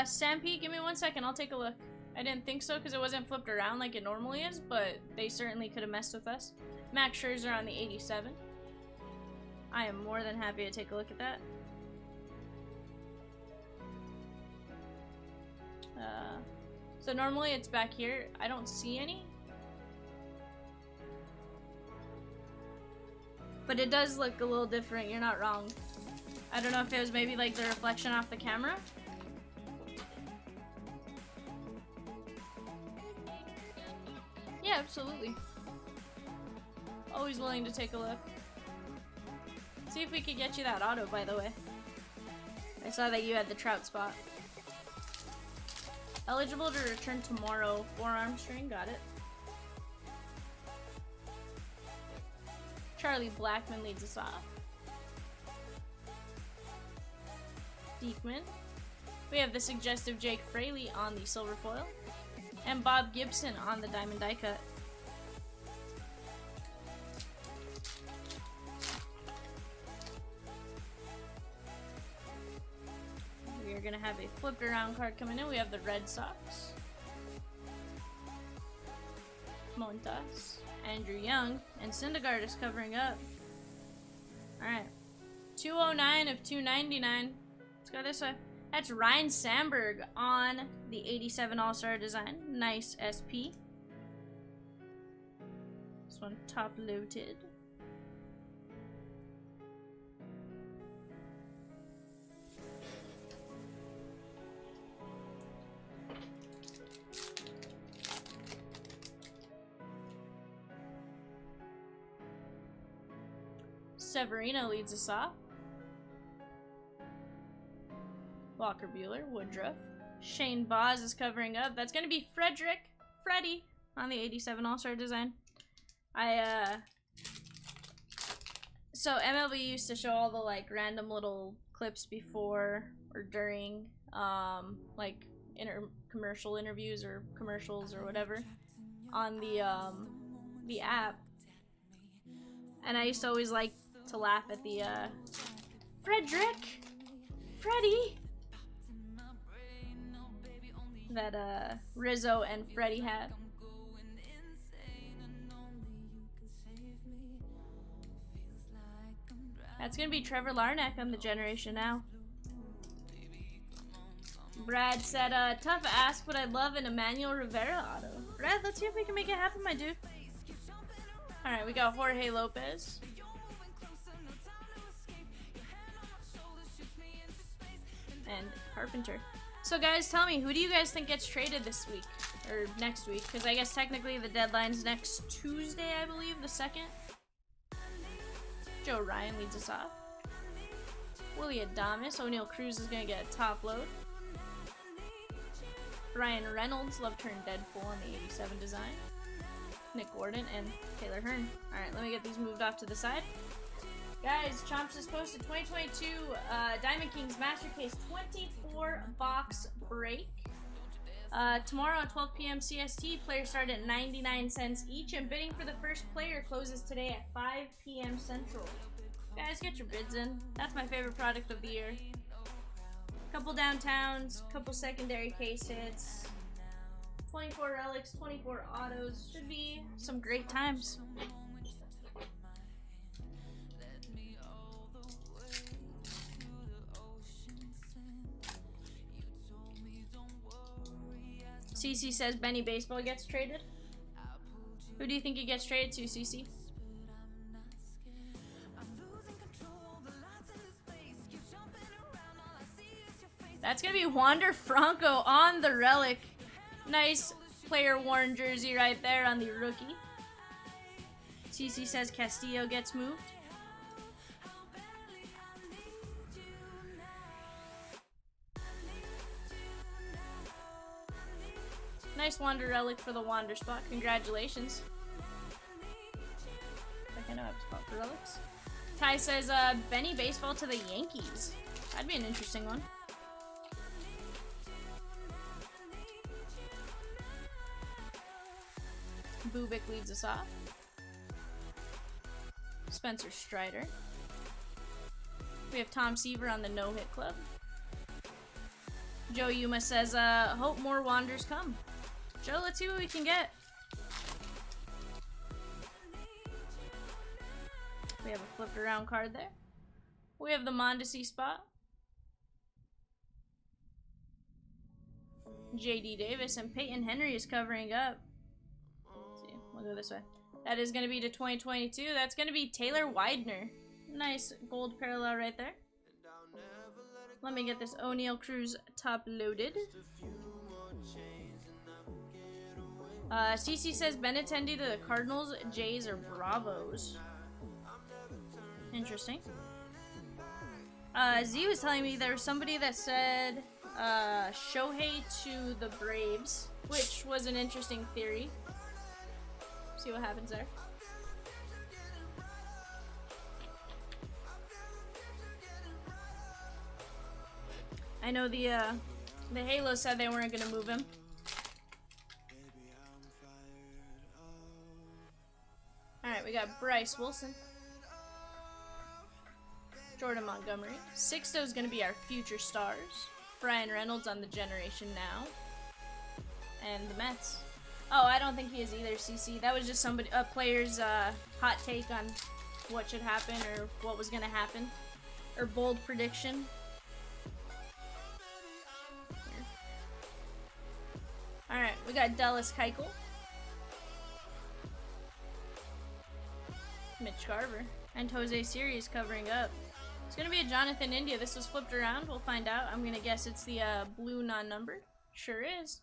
Stampede, give me 1 second, I'll take a look. I didn't think so because it wasn't flipped around like it normally is, but they certainly could have messed with us. Max Scherzer on the 87. I am more than happy to take a look at that. So normally it's back here. I don't see any. But it does look a little different, you're not wrong. I don't know if it was maybe like the reflection off the camera. Yeah, absolutely. Always willing to take a look. See if we could get you that auto, by the way. I saw that you had the Trout spot. Eligible to return tomorrow. Forearm string, got it. Charlie Blackman leads us off. Diekman. We have the suggestive Jake Fraley on the silver foil. And Bob Gibson on the diamond die cut. We are going to have a flipped around card coming in. We have the Red Sox. Montas. Andrew Young. And Syndergaard is covering up. Alright. 209 of 299. Let's go this way. That's Ryan Sandberg on the 87 All-Star design. Nice SP. This one top loaded. Severino leads us off. Walker Buehler, Woodruff. Shane Boz is covering up. That's going to be Freddie, on the 87 All-Star design. So MLB used to show all the, like, random little clips before or during, like, commercial interviews or commercials or whatever on the app. And I used to always like to laugh at the, Freddie! that Rizzo and Freddie have. That's gonna be Trevor Larnack on the Generation Now. Brad said, tough ask, but I'd love an Emmanuel Rivera auto. Brad, let's see if we can make it happen, my dude. Alright, we got Jorge Lopez. And Carpenter. So guys, tell me, who do you guys think gets traded this week? Or next week? Because I guess technically the deadline's next Tuesday, I believe, the 2nd. Joe Ryan leads us off. Willie Adames. O'Neal Cruz is going to get a top load. Ryan Reynolds, love turned Deadpool on the 87 design. Nick Gordon and Taylor Hearn. Alright, let me get these moved off to the side. Guys, Chomps has posted 2022 Diamond Kings Master Case 24 box break. Tomorrow at 12 p.m. CST, players start at 99 cents each, and bidding for the first player closes today at 5 p.m. Central. Guys, get your bids in. That's my favorite product of the year. Couple downtowns, couple secondary case hits, 24 relics, 24 autos. Should be some great times. CC says Benny Baseball gets traded. Who do you think he gets traded to, CC? That's gonna be Wander Franco on the relic. Nice player worn jersey right there on the rookie. CC says Castillo gets moved. Nice Wander relic for the Wander spot. Congratulations. I know I have a spot for relics. Ty says Benny Baseball to the Yankees. That'd be an interesting one. Bubik leads us off. Spencer Strider. We have Tom Seaver on the no-hit club. Joe Yuma says, hope more Wanders come. Joe, let's see what we can get. We have a flipped around card there. We have the Mondesi spot. JD Davis and Peyton Henry is covering up. Let's see, we'll go this way. That is going to be to 2022. That's going to be Taylor Widener. Nice gold parallel right there. Let me get this O'Neal Cruz top loaded. CC says Benintendi to the Cardinals, Jays, or Bravos. Interesting. Z was telling me there was somebody that said Shohei to the Braves, which was an interesting theory. See what happens there. I know the Halo said they weren't gonna move him. Alright, we got Bryce Wilson. Jordan Montgomery. Sixto is gonna be our future stars. Brian Reynolds on the Generation Now. And the Mets. Oh, I don't think he is either, CC. That was just somebody, a player's hot take on what should happen or what was gonna happen. Or bold prediction. Alright, we got Dallas Keuchel. Mitch Garver. And Jose Sirius covering up. It's going to be a Jonathan India. This was flipped around. We'll find out. I'm going to guess it's the blue non-numbered. Sure is.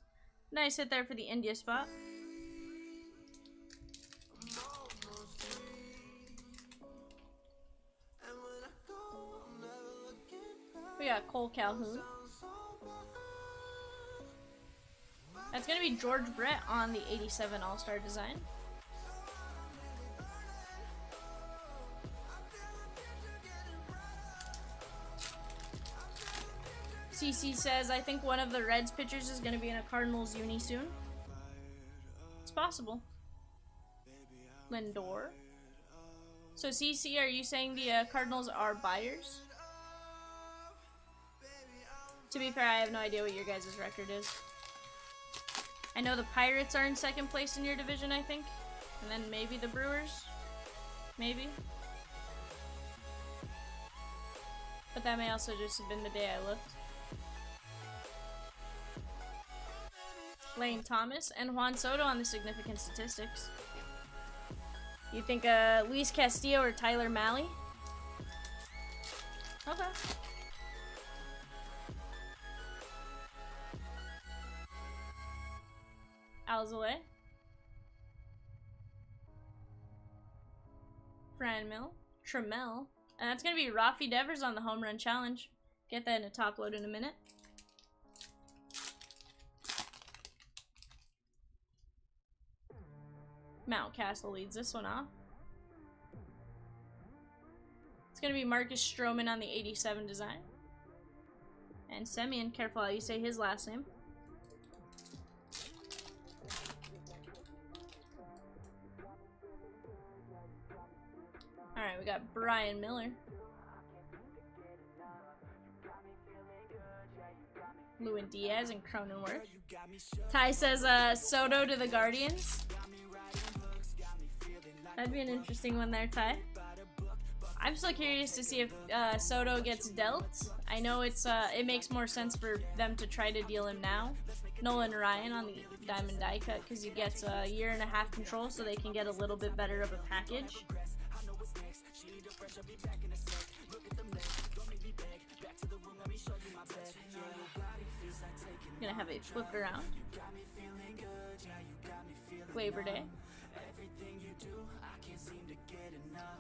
Nice hit there for the India spot. We got Cole Calhoun. That's going to be George Brett on the 87 All-Star design. CC says, I think one of the Reds pitchers is going to be in a Cardinals uni soon. It's possible. Lindor. So CC, are you saying the Cardinals are buyers? To be fair, I have no idea what your guys' record is. I know the Pirates are in second place in your division, I think. And then maybe the Brewers. Maybe. But that may also just have been the day I looked. Lane Thomas and Juan Soto on the significant statistics. You think Luis Castillo or Tyler Mahle? Okay. Alzolay. Franmil. Trammell. And that's going to be Rafi Devers on the home run challenge. Get that in a top load in a minute. Mountcastle leads this one off. It's going to be Marcus Stroman on the 87 design. And Semyon, careful how you say his last name. Alright, we got Brian Miller. Lewin Diaz and Cronenworth. Ty says Soto to the Guardians. That'd be an interesting one there, Ty. I'm still curious to see if Soto gets dealt. I know it makes more sense for them to try to deal him now. Nolan Ryan on the Diamond Die Cut because he gets a 1.5 control so they can get a little bit better of a package. I'm gonna have it flipped around. Labor Day.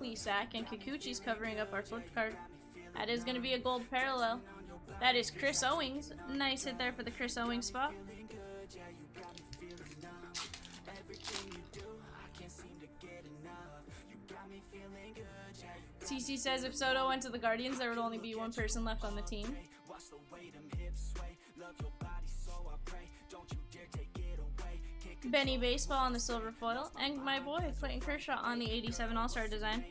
Plesac and Kikuchi's covering up our flipped card. That is gonna be a gold parallel. That is Chris Owings. Nice hit there for the Chris Owings spot. CC says if Soto went to the Guardians, there would only be one person left on the team. Benny Baseball on the silver foil, and my boy Clayton Kershaw on the 87 All-Star design.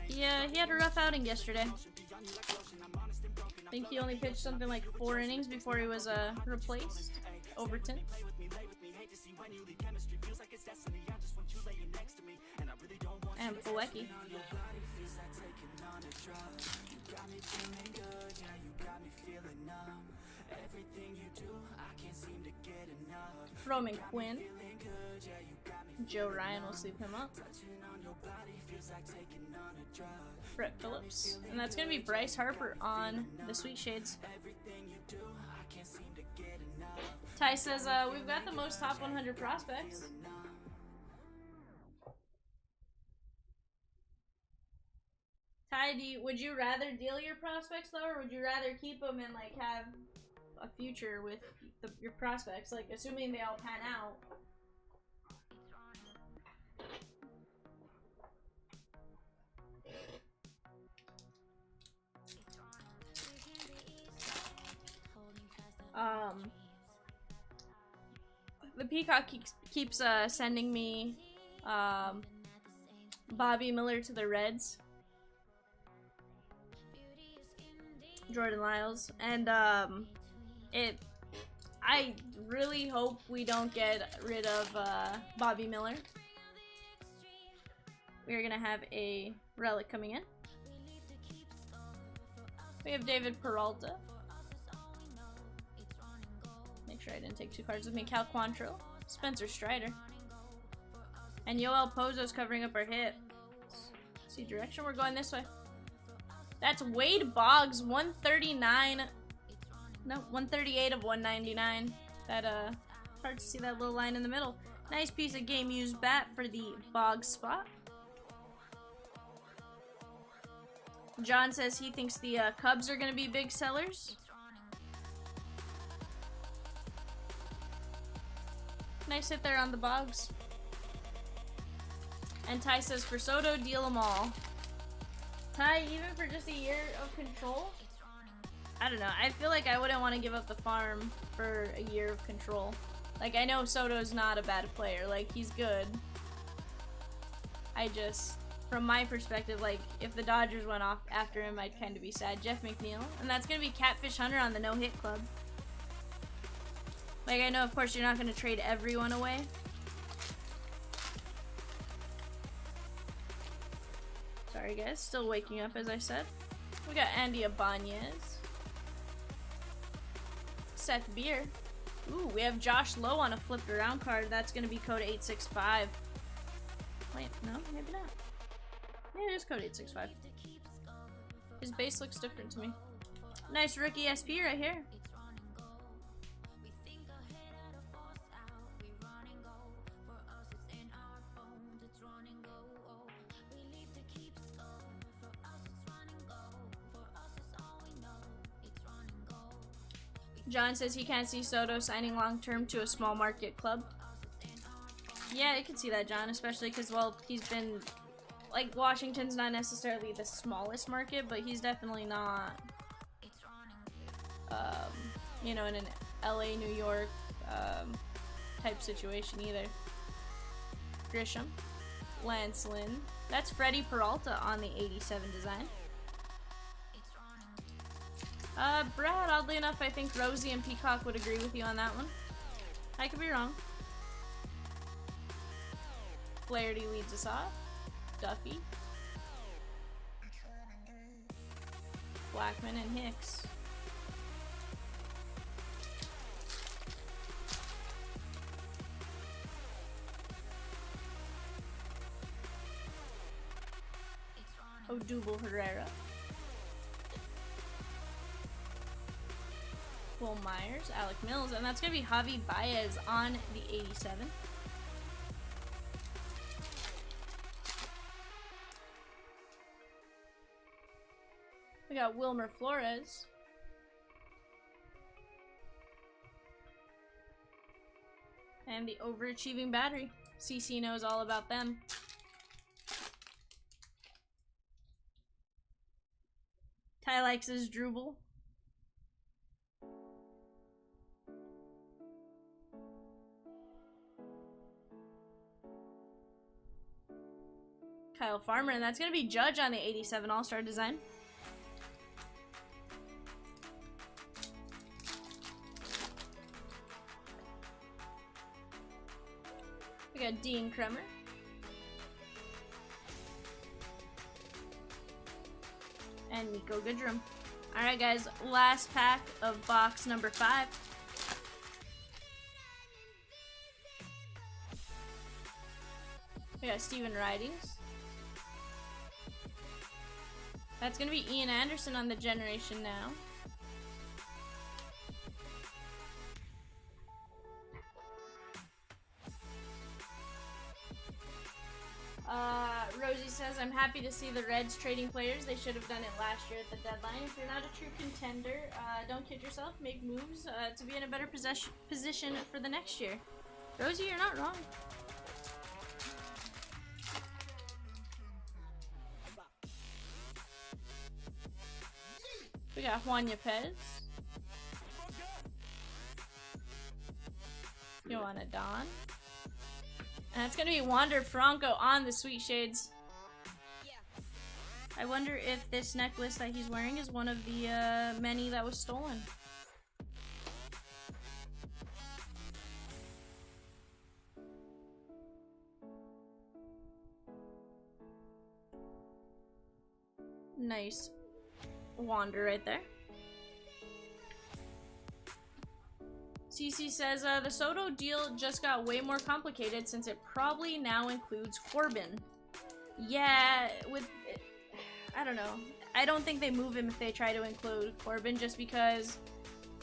Yeah, he had a rough outing yesterday. I think he only pitched something like 4 innings before he was replaced. Overton. And Fulecki. Roman Quinn. Joe Ryan will sweep him up. Brett Phillips. And that's going to be Bryce Harper on the Sweet Shades. Ty says, we've got the most top 100 prospects. Ty, would you rather deal your prospects though, or would you rather keep them and like have a future with your prospects, like assuming they all pan out? The Peacock keeps sending me Bobby Miller to the Reds. Jordan Lyles, and I really hope we don't get rid of Bobby Miller. We're gonna have a relic coming in. We have David Peralta. Make sure I didn't take 2 cards with me. Cal Quantrill, Spencer Strider, and Yoel Pozo's covering up our hit. See direction, we're going this way. That's Wade Boggs, 139. No, 138 of 199. That hard to see that little line in the middle. Nice piece of game used bat for the Boggs spot. John says he thinks the Cubs are going to be big sellers. Nice hit there on the Boggs. And Ty says for Soto, deal them all. Ty, even for just a year of control? I don't know. I feel like I wouldn't want to give up the farm for a year of control. Like, I know Soto's not a bad player. Like, he's good. I just, from my perspective, like, if the Dodgers went off after him, I'd kind of be sad. Jeff McNeil. And that's going to be Catfish Hunter on the no-hit club. Like, I know, of course, you're not going to trade everyone away. Sorry, guys. Still waking up, as I said. We got Andy Ibanez. Seth Beer. Ooh, we have Josh Lowe on a flipped around card. That's going to be code 865. Wait, no, maybe not. Yeah, it is code 865. His base looks different to me. Nice rookie SP right here. John says he can't see Soto signing long-term to a small market club. Yeah, I can see that, John, especially because, well, he's been, like, Washington's not necessarily the smallest market, but he's definitely not, you know, in an LA, New York, type situation either. Grisham. Lance Lynn. That's Freddie Peralta on the 87 design. Brad, oddly enough, I think Rosie and Peacock would agree with you on that one. I could be wrong. Flaherty leads us off. Duffy. Blackman and Hicks. Odubel Herrera. Will Myers, Alec Mills, and that's going to be Javi Baez on the 87. We got Wilmer Flores. And the overachieving battery. CC knows all about them. Ty likes his Drupal. Kyle Farmer, and that's going to be Judge on the 87 All-Star design. We got Dean Kremer. And Nico Goodrum. Alright guys, last pack of box number 5. We got Steven Ridings. That's gonna be Ian Anderson on the Generation Now. Rosie says, I'm happy to see the Reds trading players. They should have done it last year at the deadline. If you're not a true contender, don't kid yourself. Make moves to be in a better position for the next year. Rosie, you're not wrong. We got Juan Yepez. Joanna Don. And it's going to be Wander Franco on the Sweet Shades. I wonder if this necklace that he's wearing is one of the many that was stolen. Nice Wander right there. CC says, the Soto deal just got way more complicated since it probably now includes Corbin. Yeah, I don't know. I don't think they move him if they try to include Corbin, just because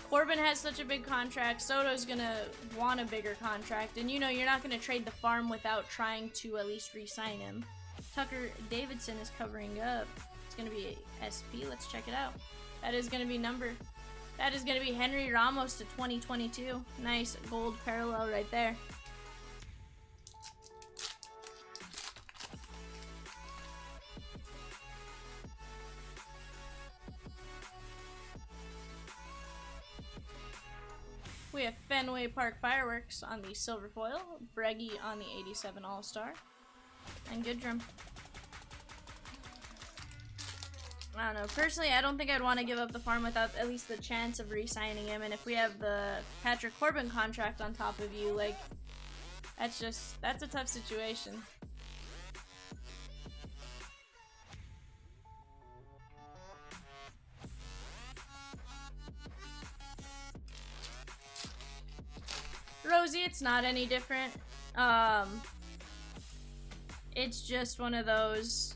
Corbin has such a big contract. Soto's gonna want a bigger contract, and you know, you're not gonna trade the farm without trying to at least re-sign him. Tucker Davidson is covering up. It's gonna be SP. Let's check it out. That is gonna be That is going to be Henry Ramos to 2022. Nice gold parallel right there. We have Fenway Park Fireworks on the silver foil, Breggy on the 87 All-Star, and Goodrum. I don't know. Personally, I don't think I'd want to give up the farm without at least the chance of re-signing him. And if we have the Patrick Corbin contract on top of you, like, that's a tough situation. Rosie, it's not any different. It's just one of those,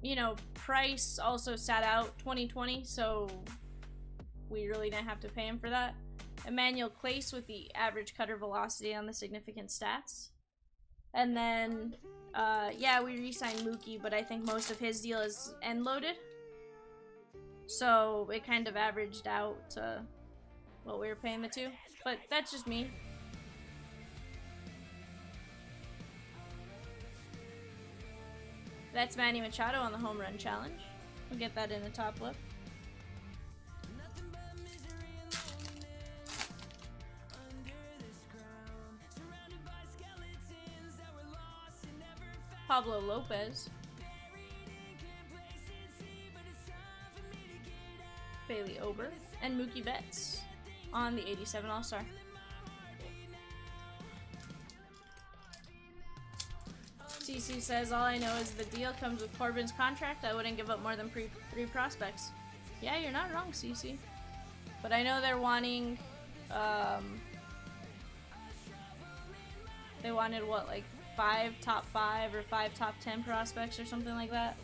you know, Price also sat out 2020, so we really didn't have to pay him for that. Emmanuel Clace with the average cutter velocity on the significant stats. And then, yeah, we re-signed Mookie, but I think most of his deal is end-loaded. So it kind of averaged out to what we were paying the two. But that's just me. That's Manny Machado on the home run challenge. We'll get that in the top left. Pablo Lopez. Bailey Ober. And Mookie Betts on the 87 All-Star. CC says, all I know is the deal comes with Corbin's contract. I wouldn't give up more than 3 prospects. Yeah, you're not wrong, CC. But I know they're wanting, they wanted what, like 5 top 5 or 5 top 10 prospects or something like that.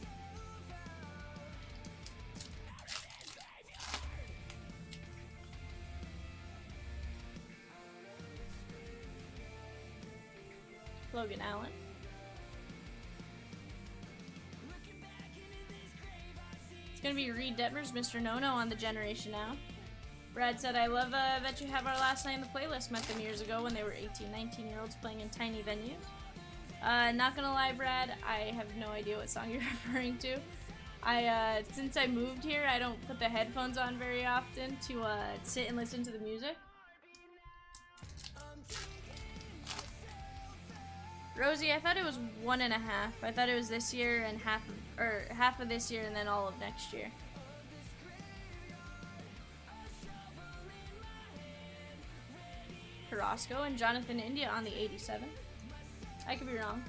Logan Allen. It's gonna be Reed Detmers, Mr. No-No on the Generation Now. Brad said, I love that you have our last night in the playlist. Met them years ago when they were 18, 19-year-olds playing in tiny venues. Not gonna lie, Brad, I have no idea what song you're referring to. Since I moved here, I don't put the headphones on very often to sit and listen to the music. Rosie, I thought it was 1.5. I thought it was this year and half of this year and then all of next year. Carrasco and Jonathan India on the 87. I could be wrong.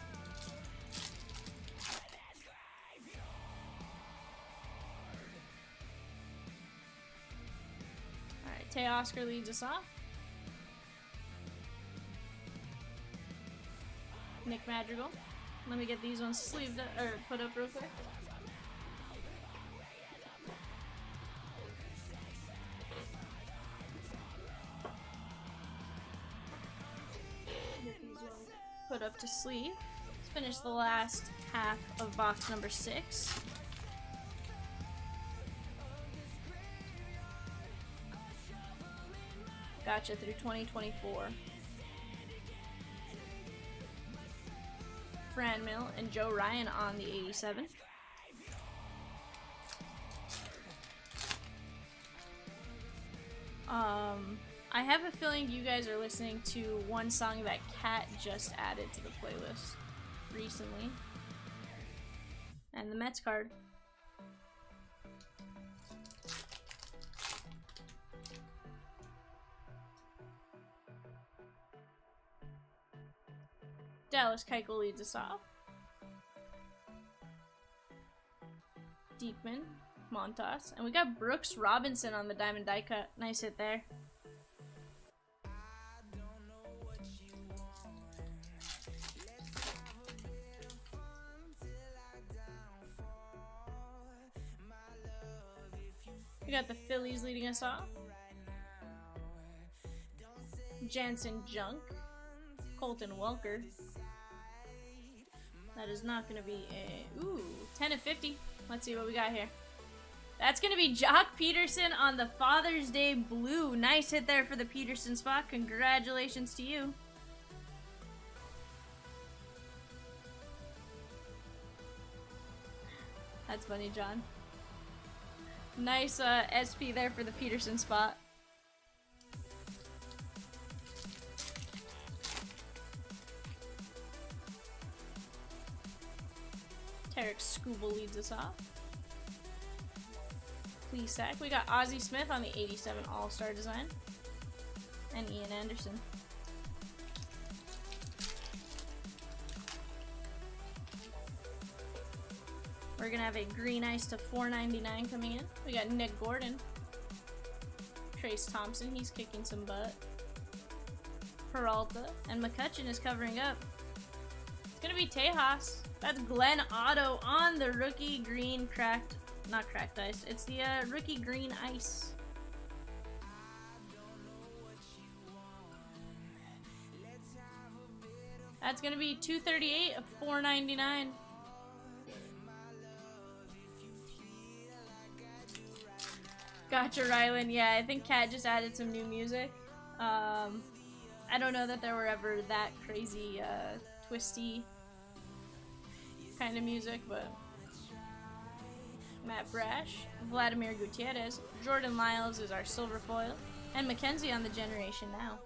Alright, Tay Oscar leads us off. Nick Madrigal. Let me get these ones sleeved up, or put up real quick. Get these ones put up to sleeve. Let's finish the last half of box number 6. Gotcha through 2024. Fran Mill and Joe Ryan on the 87. I have a feeling you guys are listening to one song that Kat just added to the playlist recently. And the Mets card. Dallas Keuchel leads us off. Diekman, Montas, and we got Brooks Robinson on the diamond die cut. Nice hit there. We got the Phillies leading us off. Jansen Junk, Colton Welker. That is not going to be a... Ooh, 10 of 50. Let's see what we got here. That's going to be Jock Peterson on the Father's Day blue. Nice hit there for the Peterson spot. Congratulations to you. That's funny, John. Nice SP there for the Peterson spot. Tarek Skubal leads us off. Plesac. We got Ozzie Smith on the 87 All-Star design. And Ian Anderson. We're gonna have a green ice to $4.99 coming in. We got Nick Gordon. Trace Thompson, he's kicking some butt. Peralta. And McCutcheon is covering up. It's gonna be Tejas. That's Glenn Otto on the rookie green cracked, not cracked ice. It's the rookie green ice. That's gonna be $238 of $4.99. Gotcha, Rylan. Yeah, I think Kat just added some new music. I don't know that there were ever that crazy, twisty kind of music, but Matt Brash, Vladimir Gutierrez, Jordan Lyles is our silver foil, and Mackenzie on the Generation Now.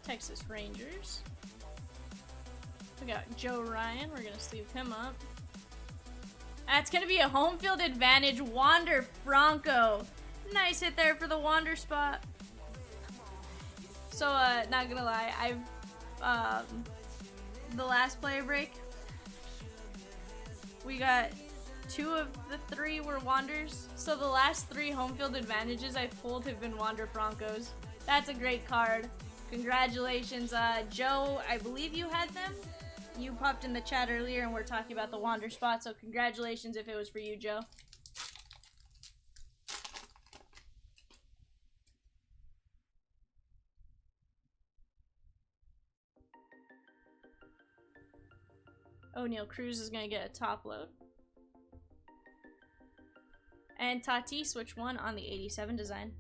Texas Rangers. We got Joe Ryan. We're gonna sleeve him up. That's gonna be a home field advantage. Wander Franco. Nice hit there for the Wander spot. So, not gonna lie, I've, the last player break, we got 2 of the 3 were Wanders. So the last 3 home field advantages I've pulled have been Wander Francos. That's a great card. Congratulations, Joe, I believe you had them. You popped in the chat earlier and we're talking about the Wander spot, so congratulations if it was for you, Joe. O'Neal Cruz is gonna get a top load. And Tatis switch 1 on the 87 design.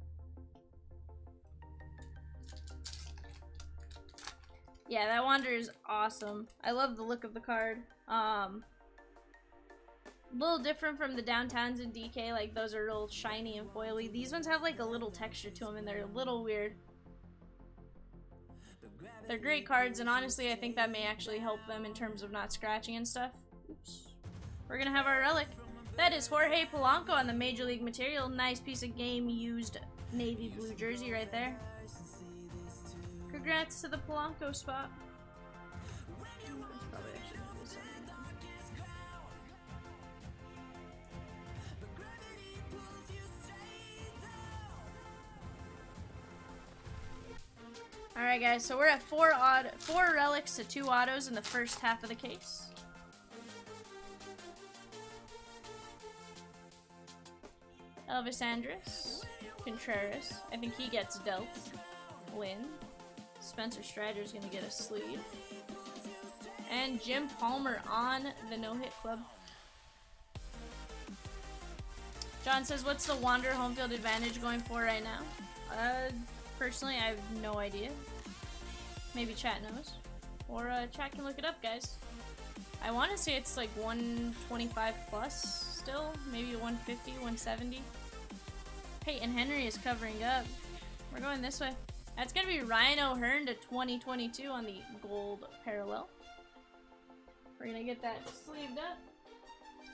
Yeah, that Wander is awesome. I love the look of the card. A little different from the Downtowns and DK, like those are real shiny and foily. These ones have like a little texture to them and they're a little weird. They're great cards, and honestly I think that may actually help them in terms of not scratching and stuff. Oops. We're gonna have our relic. That is Jorge Polanco on the Major League material. Nice piece of game used navy blue jersey right there. Congrats to the Polanco spot. Alright guys, so we're at 4 relics to 2 autos in the first half of the case. Elvis Andrus, Contreras, I think he gets dealt. Lynn. Spencer Strider's gonna get a sleeve. And Jim Palmer on the no-hit club. John says, what's the Wander home field advantage going for right now? Personally, I have no idea. Maybe chat knows. Or chat can look it up, guys. I want to say it's like 125 plus still. Maybe 150, 170. Peyton Henry is covering up. We're going this way. That's going to be Ryan O'Hearn to 2022 on the gold parallel. We're going to get that sleeved up.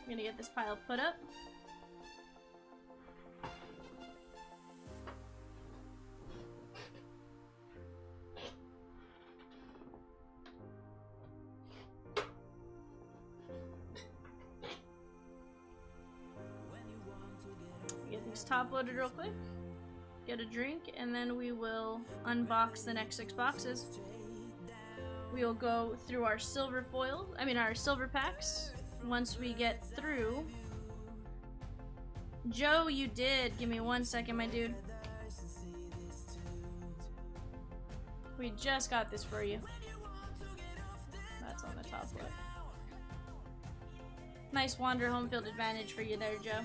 We're going to get this pile put up. Get these top loaded real quick. Get a drink, and then we will unbox the next 6 boxes. We will go through our silver foil, our silver packs. Once we get through. Joe, you did. Give me 1 second, my dude. We just got this for you. That's on the top left. Nice Wander home field advantage for you there, Joe.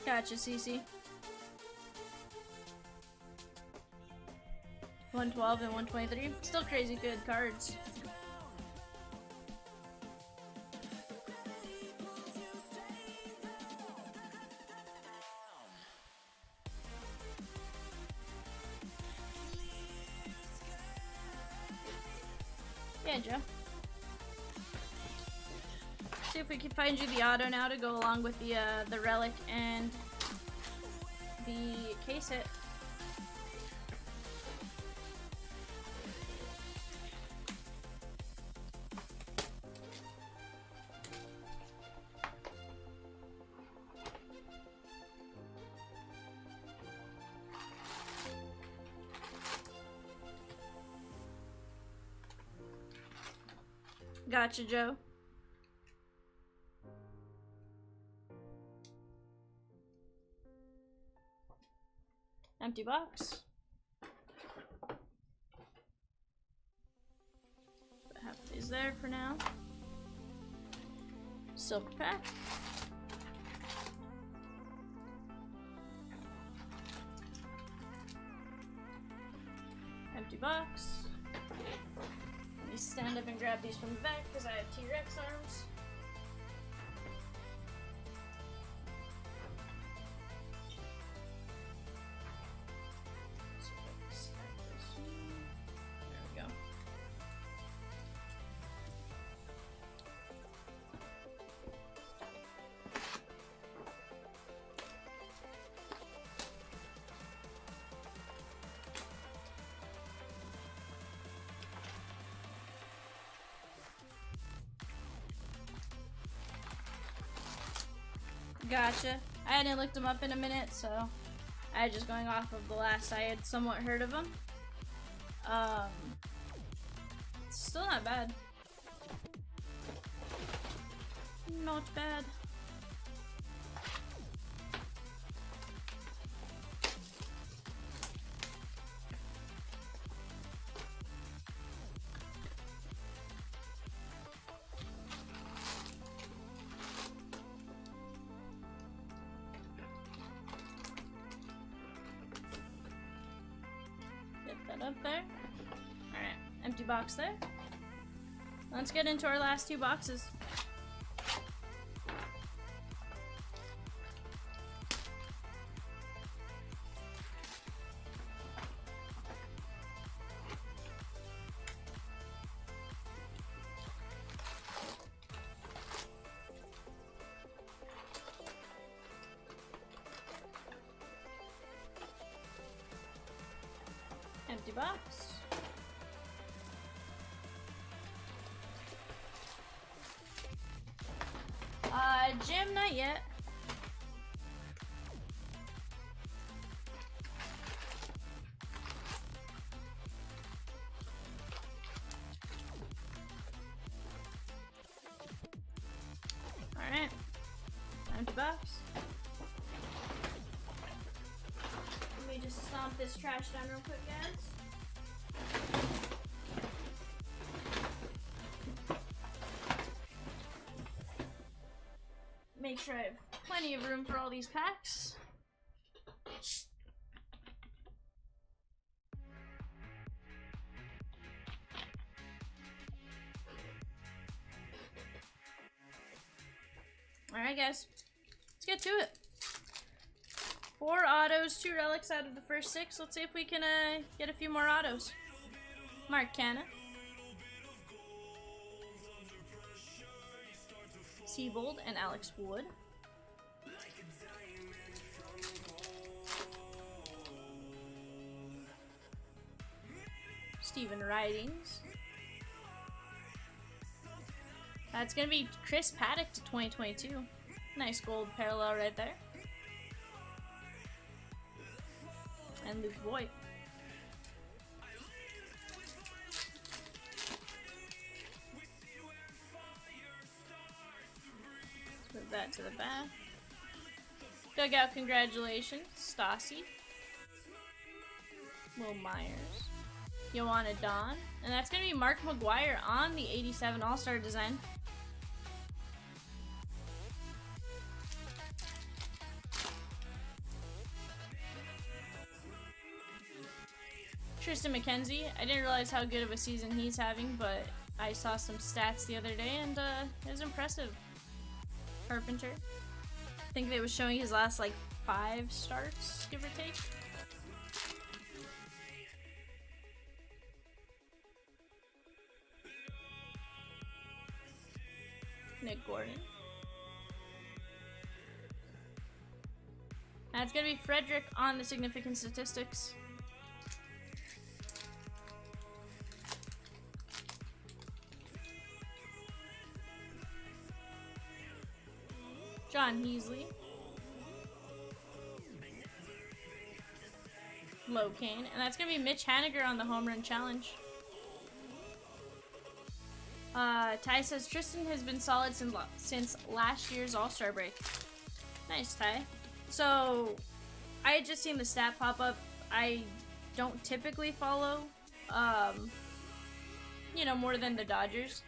Gotcha, CC. 112 and 123. Still crazy good cards. Hi, Joe. See if we can find you the auto now to go along with the relic and the case hit. Gotcha, Joe. Empty box. Half of these there for now. Silver pack. Empty box. Let me stand up and grab these from the back because I have T-Rex arms. There we go. Gotcha. I hadn't looked them up in a minute, so I was just going off of the last I had somewhat heard of them. It's still not bad. Not bad. Up there. Alright, empty box there. Let's get into our last two boxes. Empty box. Gym, not yet. Alright. Empty box. Let me just stomp this trash down real quick, guys. Make sure I have plenty of room for all these packs. Alright, guys. Let's get to it. 4 autos, 2 relics out of the first 6. Let's see if we can get a few more autos. Mark Canna. Seabold and Alex Wood. Stephen Ridings. That's gonna be Chris Paddock to 2022. Nice gold parallel right there. And Luke Voigt. Move that to the back. Dugout congratulations, Stassi. Will Myers. Joanna Dawn. And that's going to be Mark McGuire on the 87 All-Star design. Tristan McKenzie. I didn't realize how good of a season he's having, but I saw some stats the other day and it was impressive. Carpenter. I think they was showing his last like 5 starts, give or take. Gordon. And it's going to be Frederick on the significant statistics. John Heasley. Locane. And that's going to be Mitch Haniger on the home run challenge. Ty says Tristan has been solid since last year's All-Star break. Nice, Ty. So, I had just seen the stat pop up. I don't typically follow, you know, more than the Dodgers.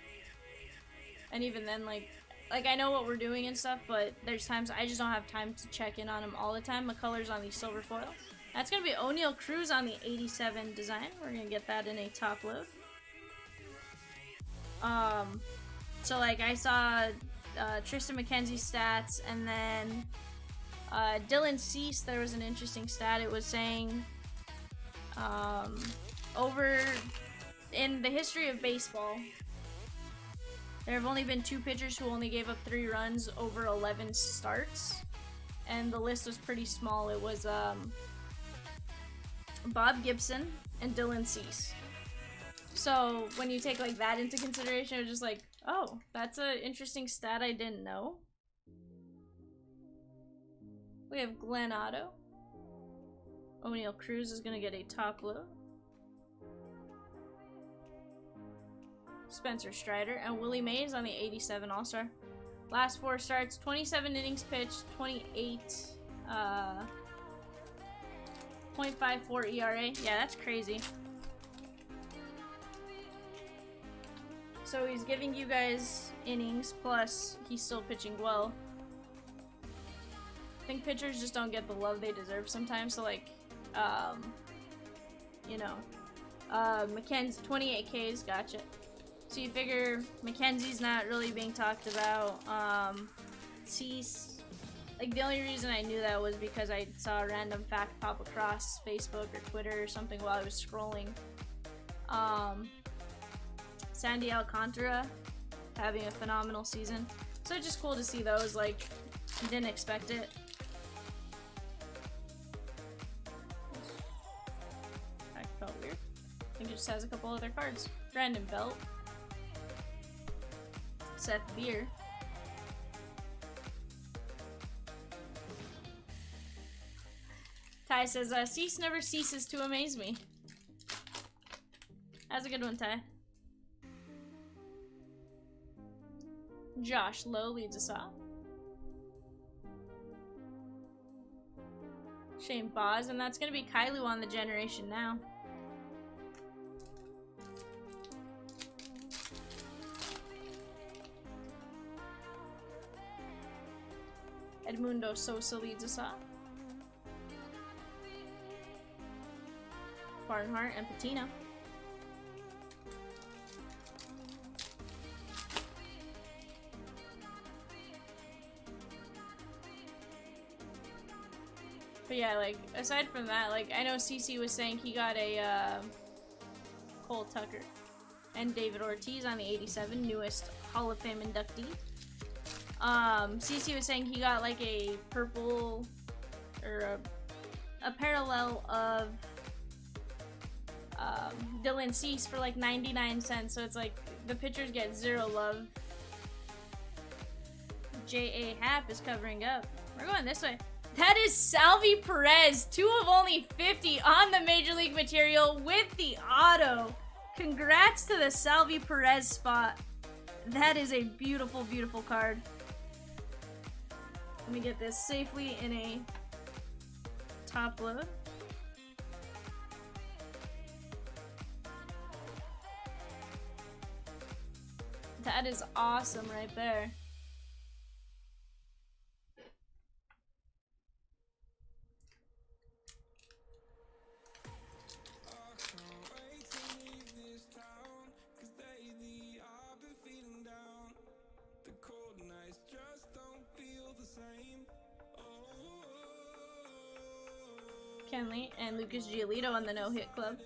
And even then, like I know what we're doing and stuff, but there's times I just don't have time to check in on them all the time. McCullers on the silver foil. That's going to be O'Neal Cruz on the 87 design. We're going to get that in a top load. So like I saw Tristan McKenzie's stats, and then Dylan Cease, there was an interesting stat. It was saying over in the history of baseball, there have only been 2 pitchers who only gave up 3 runs over 11 starts, and the list was pretty small. It was Bob Gibson and Dylan Cease. So when you take like that into consideration, it was just like, oh, that's an interesting stat I didn't know. We have Glenn Otto. O'Neal Cruz is gonna get a top load. Spencer Strider and Willie Mays on the 87 All-Star. Last 4 starts, 27 innings pitched, 28 .54 ERA. Yeah, that's crazy. So he's giving you guys innings, plus he's still pitching well. I think pitchers just don't get the love they deserve sometimes, so like, you know, McKenzie, 28 Ks, gotcha. So you figure McKenzie's not really being talked about. Cease, like the only reason I knew that was because I saw a random fact pop across Facebook or Twitter or something while I was scrolling. Sandy Alcantara having a phenomenal season. So it's just cool to see those, like, didn't expect it. That felt weird. I think it just has a couple other cards. Brandon Belt. Seth Beer. Ty says, Cease never ceases to amaze me. That's a good one, Ty. Josh Lowe leads us off. Shane Boz, and that's going to be Kailu on the generation now. Edmundo Sosa leads us off. Barnhart and Patino. But yeah, like, aside from that, like, I know CC was saying he got a, Cole Tucker and David Ortiz on the 87, newest Hall of Fame inductee. CC was saying he got, like, a purple, or a parallel of, Dylan Cease for, like, 99 cents, so it's like, the pitchers get 0 love. J.A. Happ is covering up. We're going this way. That is Salvi Perez, 2 of only 50 on the Major League material with the auto. Congrats to the Salvi Perez spot. That is a beautiful, beautiful card. Let me get this safely in a top load. That is awesome right there. Kenley and Lucas Giolito on the no-hit club.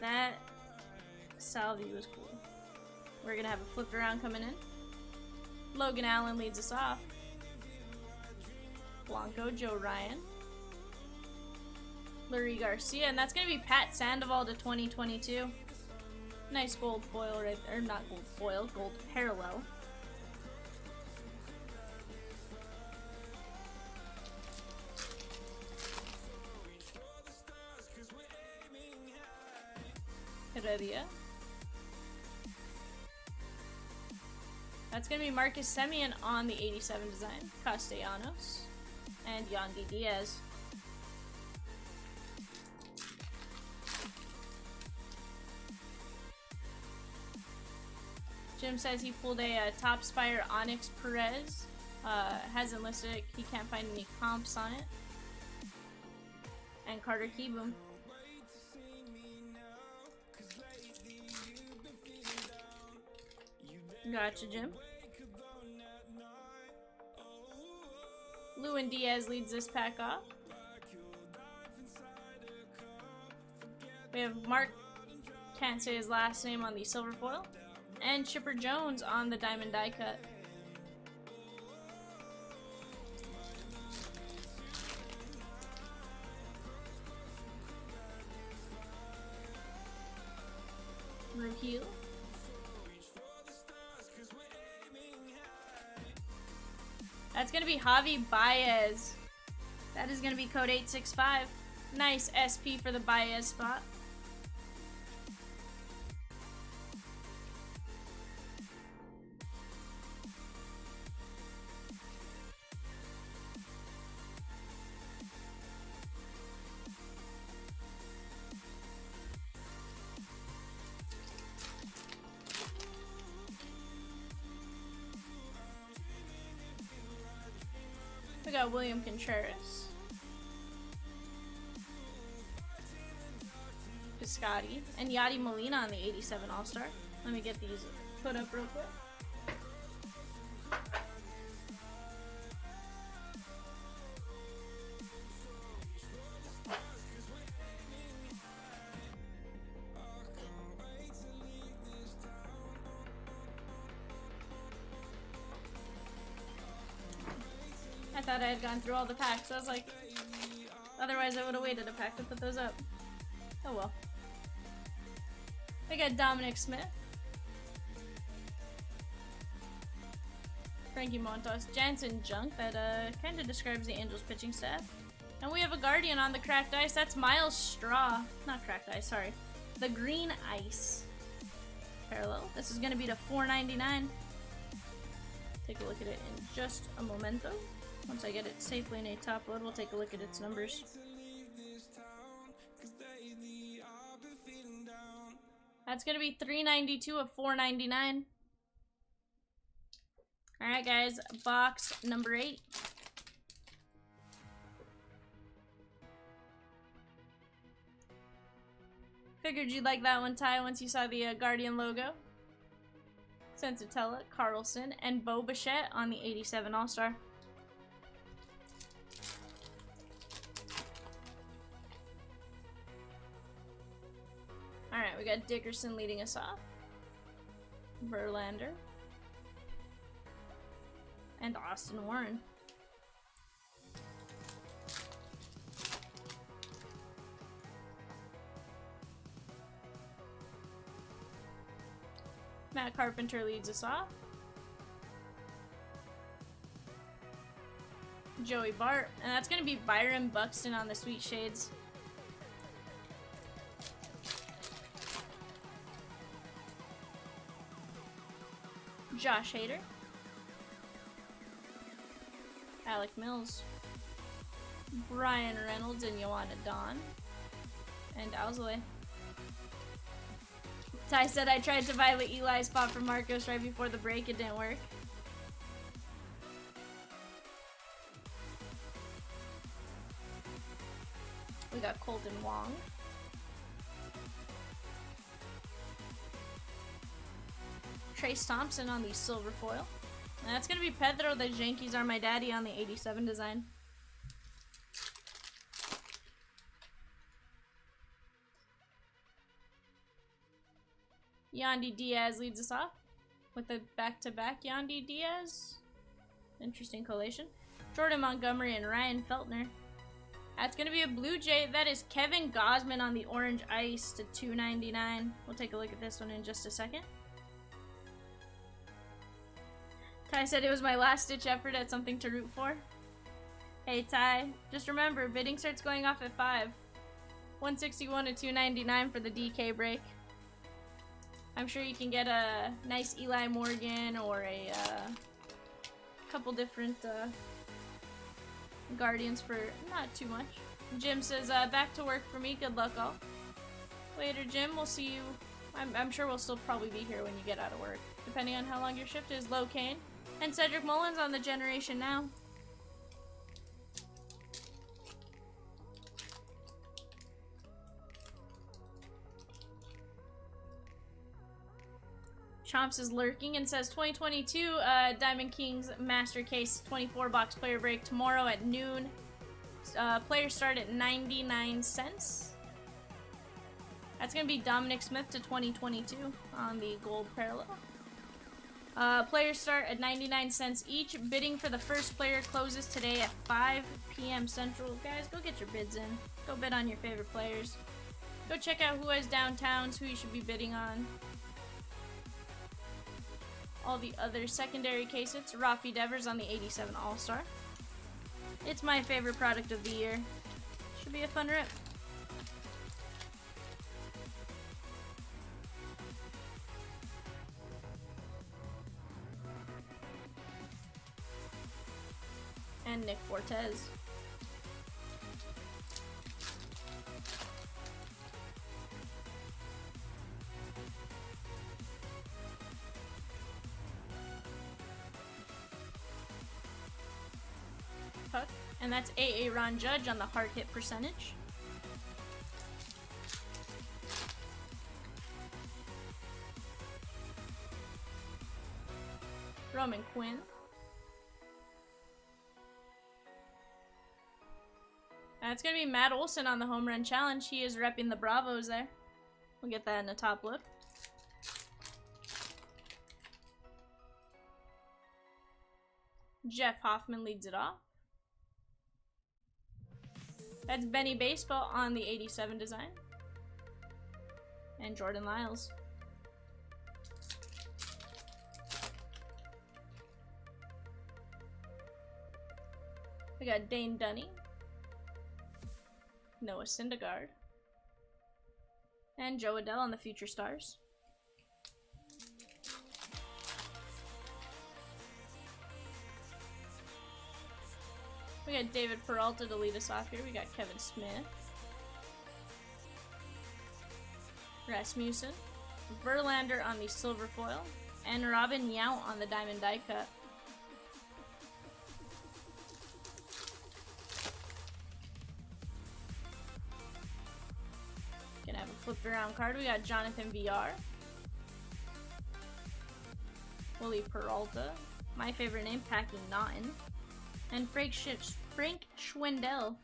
That Salvi was cool. We're gonna have a flipped around coming in. Logan Allen leads us off. Blanco, Joe Ryan. Lurie Garcia, and that's gonna be Pat Sandoval to 2022. Nice gold foil right there, not gold foil, gold parallel. Heredia. That's gonna be Marcus Semien on the 87 design. Castellanos and Yandy Diaz. Jim says he pulled a Top Spire Onyx Perez. Hasn't listed it. He can't find any comps on it. And Carter Kieboom. Gotcha, Jim. Lewin Diaz leads this pack off. We have Mark, can't say his last name, on the silver foil. And Chipper Jones on the diamond die cut. Ruhil. That's gonna be Javi Baez. That is gonna be code 865. Nice SP for the Baez spot. We got William Contreras, Piscotti, and Yadi Molina on the 87 All-Star. Let me get these put up real quick. I thought I had gone through all the packs. I was like, otherwise I would have waited a pack to put those up. Oh well. We got Dominic Smith, Frankie Montas, Jansen Junk, that kind of describes the Angels pitching staff. And we have a Guardian on the cracked ice. That's Miles Straw. Not cracked ice, sorry. The green ice. Parallel. This is going to be to $4.99. Take a look at it in just a momento. Once I get it safely in a top load, we'll take a look at its numbers. That's gonna be $3.92 of $4.99. Alright guys, box number 8. Figured you'd like that one, Ty, once you saw the Guardian logo. Sensatella, Carlson, and Bo Bichette on the 87 All-Star. Alright, we got Dickerson leading us off. Verlander. And Austin Warren. Matt Carpenter leads us off. Joey Bart. And that's going to be Byron Buxton on the Sweet Shades. Josh Hader. Alec Mills. Brian Reynolds and Joanna Dawn. And Alzolay. Ty said I tried to buy the Eli spot for Marcos right before the break. It didn't work. We got Colton Wong. Trace Thompson on the silver foil. And that's going to be Pedro. The Yankees are my daddy on the 87 design. Yandy Diaz leads us off with a back-to-back Yandy Diaz. Interesting collation. Jordan Montgomery and Ryan Feltner. That's going to be a Blue Jay. That is Kevin Gosman on the orange ice to 299. We'll take a look at this one in just a second. Ty said it was my last-ditch effort at something to root for. Hey, Ty. Just remember, bidding starts going off at 5. 161 to 299 for the DK break. I'm sure you can get a nice Eli Morgan or a couple different Guardians for not too much. Jim says, back to work for me. Good luck all. Later, Jim. We'll see you. I'm sure we'll still probably be here when you get out of work, depending on how long your shift is. Low Kane. And Cedric Mullins on the Generation Now. Chomps is lurking and says 2022 Diamond Kings Master Case 24 box player break tomorrow at noon. Players start at 99 cents. That's going to be Dominic Smith to 2022 on the gold parallel. Players start at 99 cents each. Bidding for the first player closes today at 5 p.m. Central. Guys, go get your bids in. Go bid on your favorite players. Go check out who has downtowns, who you should be bidding on. All the other secondary cases. Rafi Devers on the 87 All-Star. It's my favorite product of the year. Should be a fun rip. And Nick Fortes. And that's AA Ron Judge on the hard hit percentage. Roman Quinn. That's going to be Matt Olson on the home run challenge. He is repping the Bravos there. We'll get that in the top look. Jeff Hoffman leads it off. That's Benny Baseball on the 87 design. And Jordan Lyles. We got Dane Dunny. Noah Syndergaard. And Joe Adell on the Future Stars. We got David Peralta to lead us off here. We got Kevin Smith. Rasmussen. Verlander on the silver foil. And Robin Yount on the diamond die cut. Gonna have a flipped around card. We got Jonathan VR. Willie Peralta. My favorite name, Packing Naughton. And Frank Schwindel.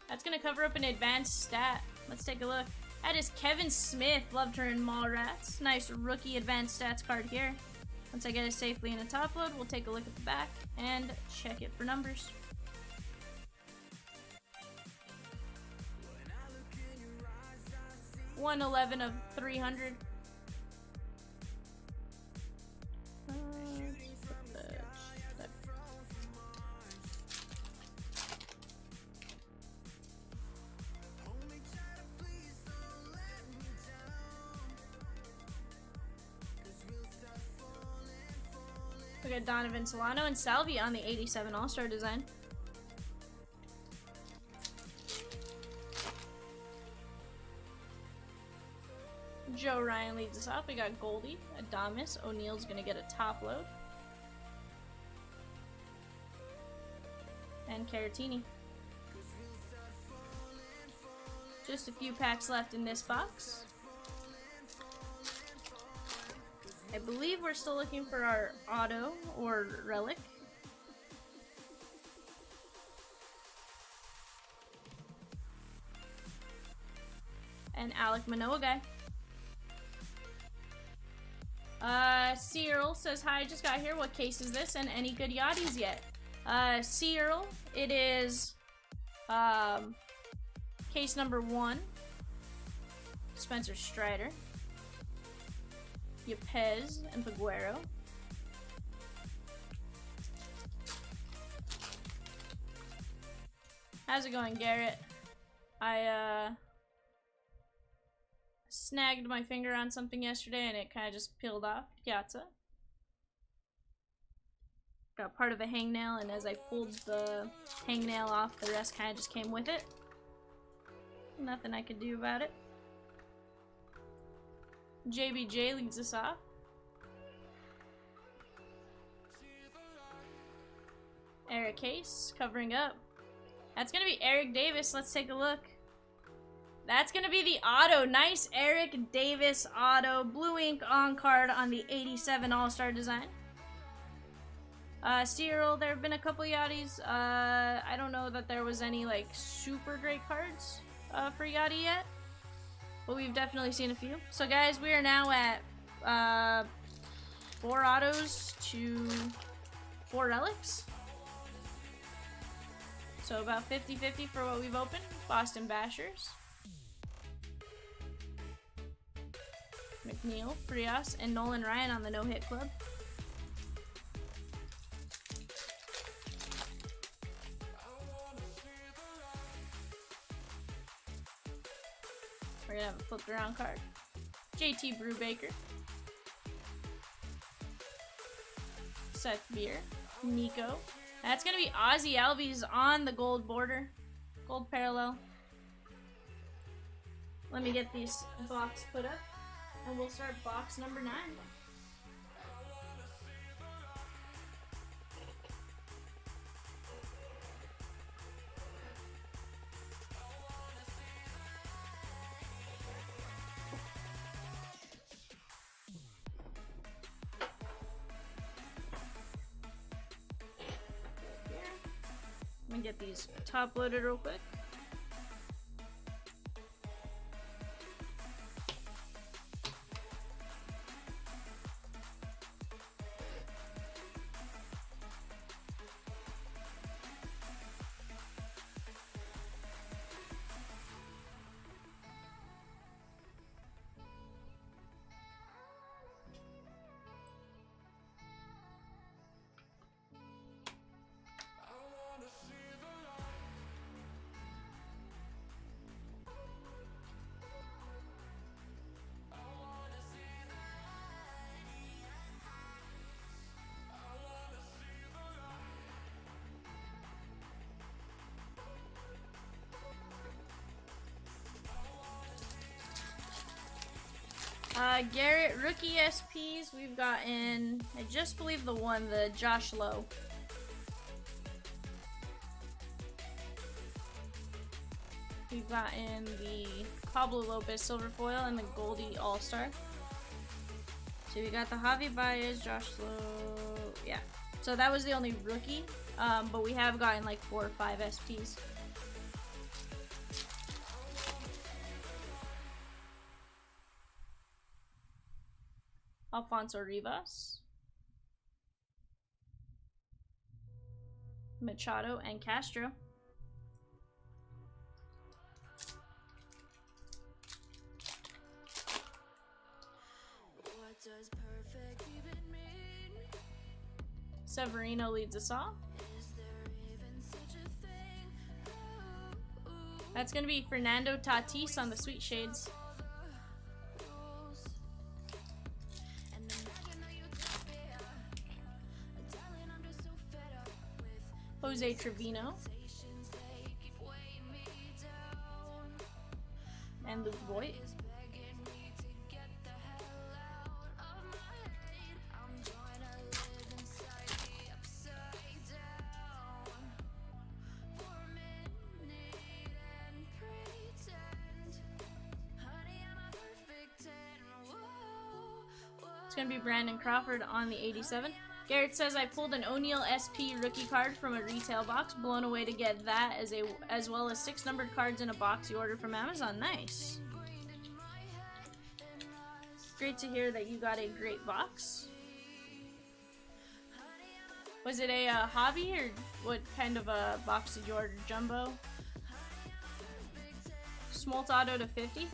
That's going to cover up an advanced stat. Let's take a look. That is Kevin Smith. Loved her in Mallrats. Nice rookie advanced stats card here. Once I get it safely in a top load, we'll take a look at the back and check it for numbers. $111 of 300. We got Donovan Solano and Salvi on the 87 All-Star design. Joe Ryan leads us off. We got Goldie, Adames. O'Neal's going to get a top load. And Caratini. Just a few packs left in this box. I believe we're still looking for our auto or relic. And Alec Manoa guy. C. Earl says, hi, just got here. What case is this? And any good yachties yet? C. Earl, it is, case number 1. Spencer Strider. Yepez and Paguero. How's it going, Garrett? I, snagged my finger on something yesterday and it kind of just peeled off. Piazza. Got part of a hangnail, and as I pulled the hangnail off, the rest kind of just came with it. Nothing I could do about it. JBJ leads us off. Eric Case covering up. That's gonna be Eric Davis. Let's take a look. That's gonna be the auto. Nice Eric Davis auto. Blue ink on card on the 87 All-Star design. Cyril, there have been a couple Yachties. I don't know that there was any like super great cards for Yachty yet, but we've definitely seen a few. So guys, we are now at 4 autos to 4 relics. So about 50-50 for what we've opened. Boston Bashers. McNeil, Frias, and Nolan Ryan on the no-hit club. We're gonna have a flipped around card. JT Brubaker. Seth Beer. Nico. That's gonna be Ozzy Albies on the gold border. Gold parallel. Let me get these box put up. And we'll start box number 9. Let me get these top loaded real quick. Garrett, rookie SPs, we've gotten, I just believe the one, the Josh Lowe. We've gotten the Pablo Lopez Silver Foil and the Goldie All-Star. So we got the Javi Baez, Josh Lowe, yeah. So that was the only rookie, but we have gotten like 4 or 5 SPs. Alfonso Rivas, Machado, and Castro. What does perfect even mean? Severino leads us off. Is there even such a thing? Ooh, That's going to be Fernando Tatis on the Sweet Shades. Jose Trevino. And Luke Voigt. It's going to be Brandon Crawford on the 87. Garrett says, I pulled an O'Neal SP rookie card from a retail box. Blown away to get that as well as 6 numbered cards in a box you ordered from Amazon. Nice. Great to hear that you got a great box. Was it a hobby, or what kind of a box did you order? Jumbo? Smolt auto to 50?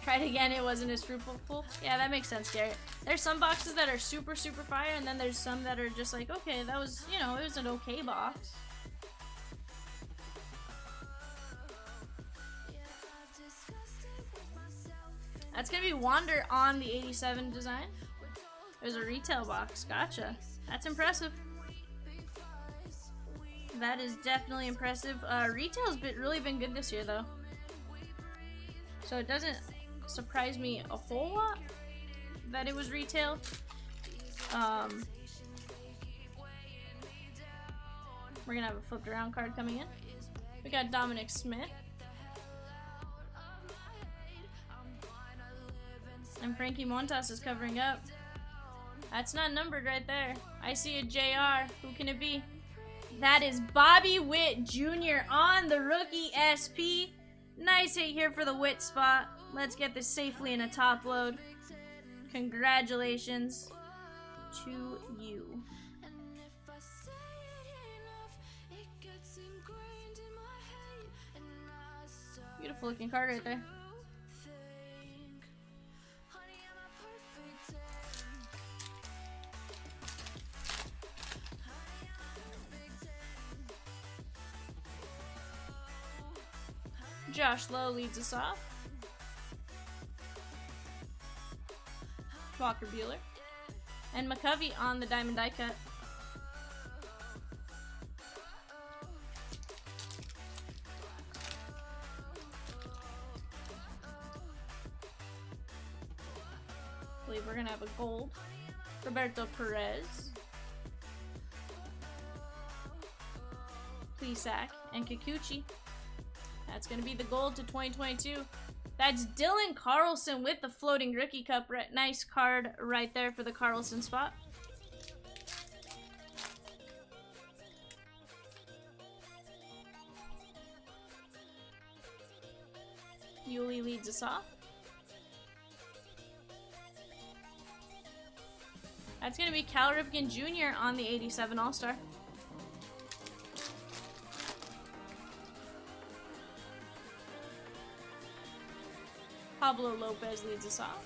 Tried again, it wasn't as fruitful. Yeah, that makes sense, Garrett. There's some boxes that are super, super fire, and then there's some that are just like, okay, that was, you know, it was an okay box. That's gonna be Wander on the 87 design. There's a retail box, gotcha. That's impressive. That is definitely impressive. Retail's really been good this year, though. So it doesn't surprise me a whole lot that it was retail. We're gonna have a flipped around card coming in. We got Dominic Smith. And Frankie Montas is covering up. That's not numbered right there. I see a JR. Who can it be? That is Bobby Witt Jr. on the rookie SP. Nice hit here for the Witt spot. Let's get this safely in a top load. Congratulations to you. Beautiful looking card right there. Josh Lowe leads us off. Walker Buehler. And McCovey on the diamond die cut. I believe we're gonna have a gold. Roberto Perez. Plesac and Kikuchi. That's going to be the gold to 2022. That's Dylan Carlson with the floating rookie cup. Nice card right there for the Carlson spot. Yuli leads us off. That's going to be Cal Ripken Jr. on the 87 All-Star. Pablo Lopez leads us off.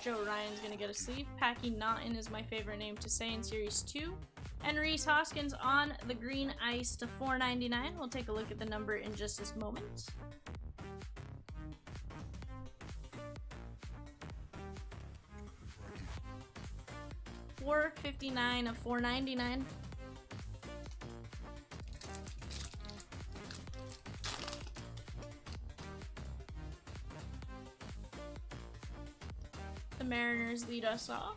Joe Ryan's gonna get a sleeve. Packy Naughton is my favorite name to say in Series 2. And Reese Hoskins on the green ice to $4.99. We'll take a look at the number in just this moment. $4.59 of $4.99. The Mariners lead us off.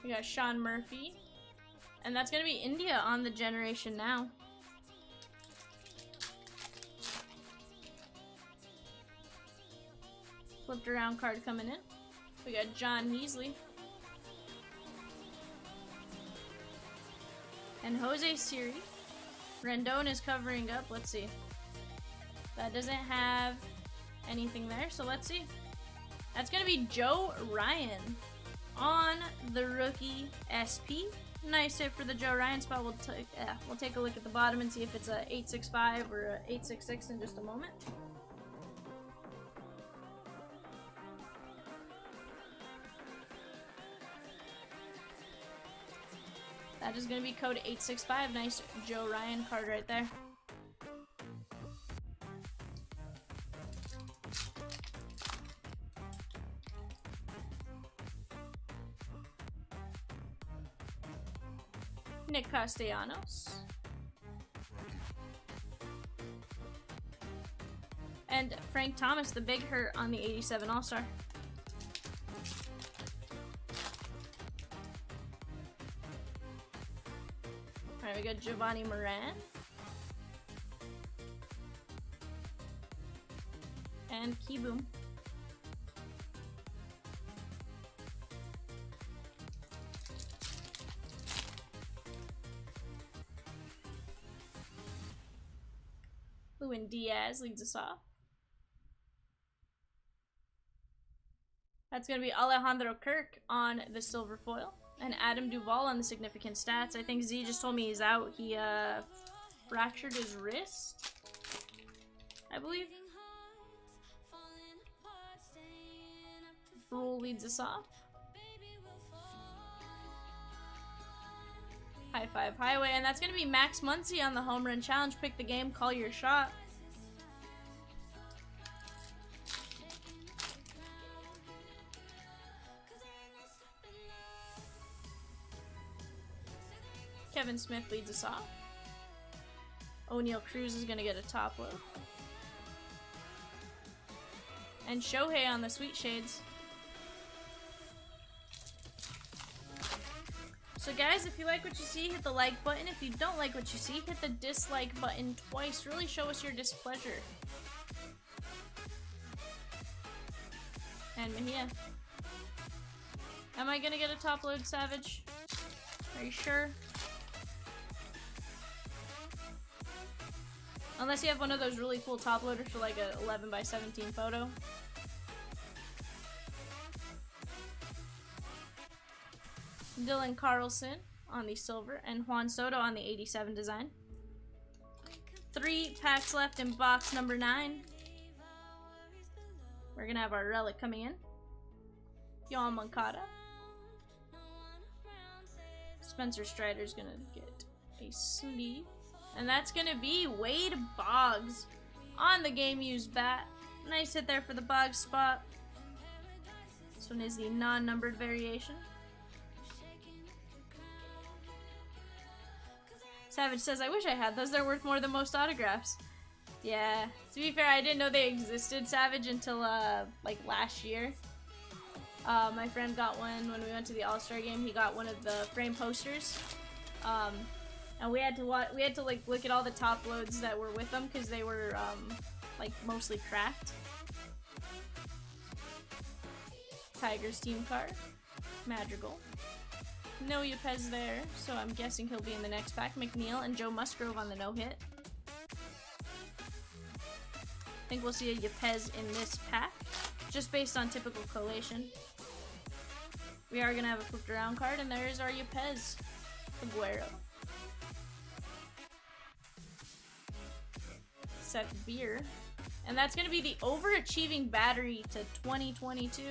We got Sean Murphy. And that's going to be India on the Generation Now. Flipped around card coming in. We got John Heasley. And Jose Siri. Rendon is covering up. Let's see. That doesn't have anything there, so let's see. That's going to be Joe Ryan on the rookie SP. Nice hit for the Joe Ryan spot. We'll take a look at the bottom and see if it's a 865 or a 866 in just a moment. That is going to be code 865. Nice Joe Ryan card right there. Nick Castellanos. And Frank Thomas, the big hurt on the 87 All-Star. Alright, we got Giovanni Moran. And Kieboom. Lewin Diaz leads us off. That's going to be Alejandro Kirk on the silver foil. And Adam Duvall on the significant stats. I think Z just told me he's out. He fractured his wrist, I believe. Rule leads us off. High Five Highway. And that's going to be Max Muncy on the home run challenge. Pick the game, call your shot. Kevin Smith leads us off. O'Neal Cruz is going to get a top load. And Shohei on the Sweet Shades. So guys, if you like what you see, hit the like button. If you don't like what you see, hit the dislike button twice. Really show us your displeasure. And Mejia. Am I going to get a top load, Savage? Are you sure? Unless you have one of those really cool top loaders for like a 11 by 17 photo. Dylan Carlson on the silver and Juan Soto on the 87 design. 3 packs left in box number 9. We're gonna have our relic coming in. Yohan Moncada. Spencer Strider's gonna get a sleeve. And that's going to be Wade Boggs on the game used bat. Nice hit there for the Boggs spot. This one is the non-numbered variation. Savage says, I wish I had those. They're worth more than most autographs. Yeah. To be fair, I didn't know they existed, Savage, until like last year. My friend got one when we went to the All-Star game. He got one of the frame posters. And we had to like look at all the top loads that were with them because they were like mostly cracked. Tigers team card, Madrigal. No Yepez there, so I'm guessing he'll be in the next pack. McNeil and Joe Musgrove on the no-hit. I think we'll see a Yepez in this pack, just based on typical collation. We are gonna have a flipped around card, and there is our Yepez, Aguero. Seth Beer. And that's going to be the overachieving battery to 2022.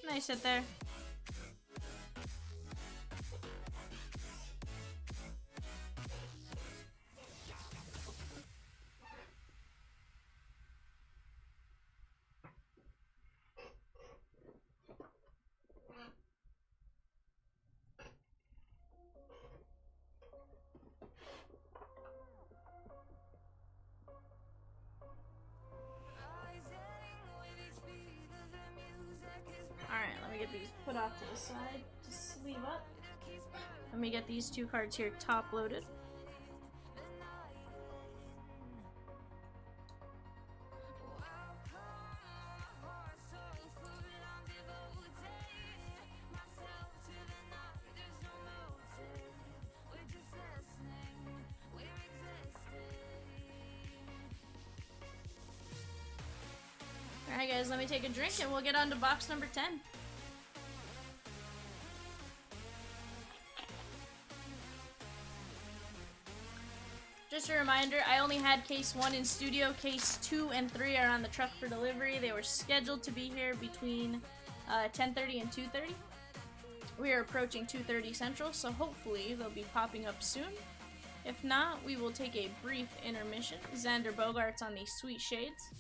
Nice hit there. Alright, let me get these put off to the side to sleeve up. Let me get these 2 cards here top loaded. Alright guys, let me take a drink and we'll get on to box number 10. Just a reminder, I only had case 1 in studio. Case 2 and 3 are on the truck for delivery. They were scheduled to be here between 10:30 and 2:30. We are approaching 2:30 Central, so hopefully they'll be popping up soon. If not, we will take a brief intermission. Xander Bogaerts on the Sweet Shades.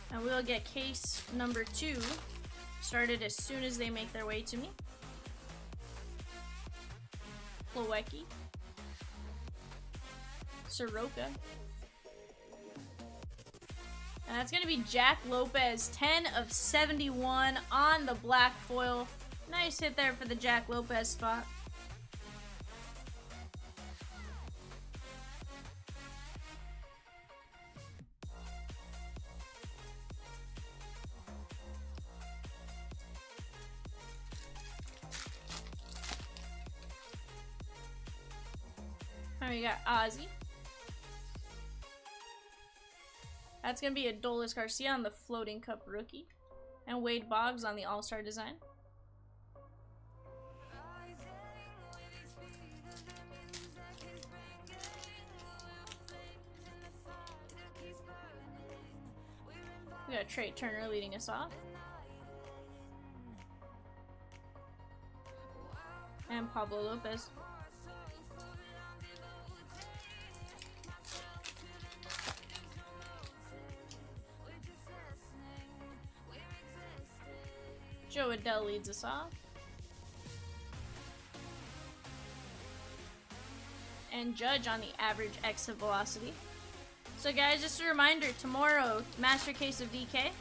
And we'll get case number 2 started as soon as they make their way to me. Plawecki. Soroka. And that's going to be Jack Lopez, 10 of 71 on the black foil. Nice hit there for the Jack Lopez spot. And we got Ozzy. That's going to be Adolis Garcia on the Floating Cup rookie. And Wade Boggs on the All-Star design. We got Trey Turner leading us off. And Pablo Lopez. Joe Adele leads us off. And Judge on the average exit velocity. So guys, just a reminder, tomorrow, Master Case of DK.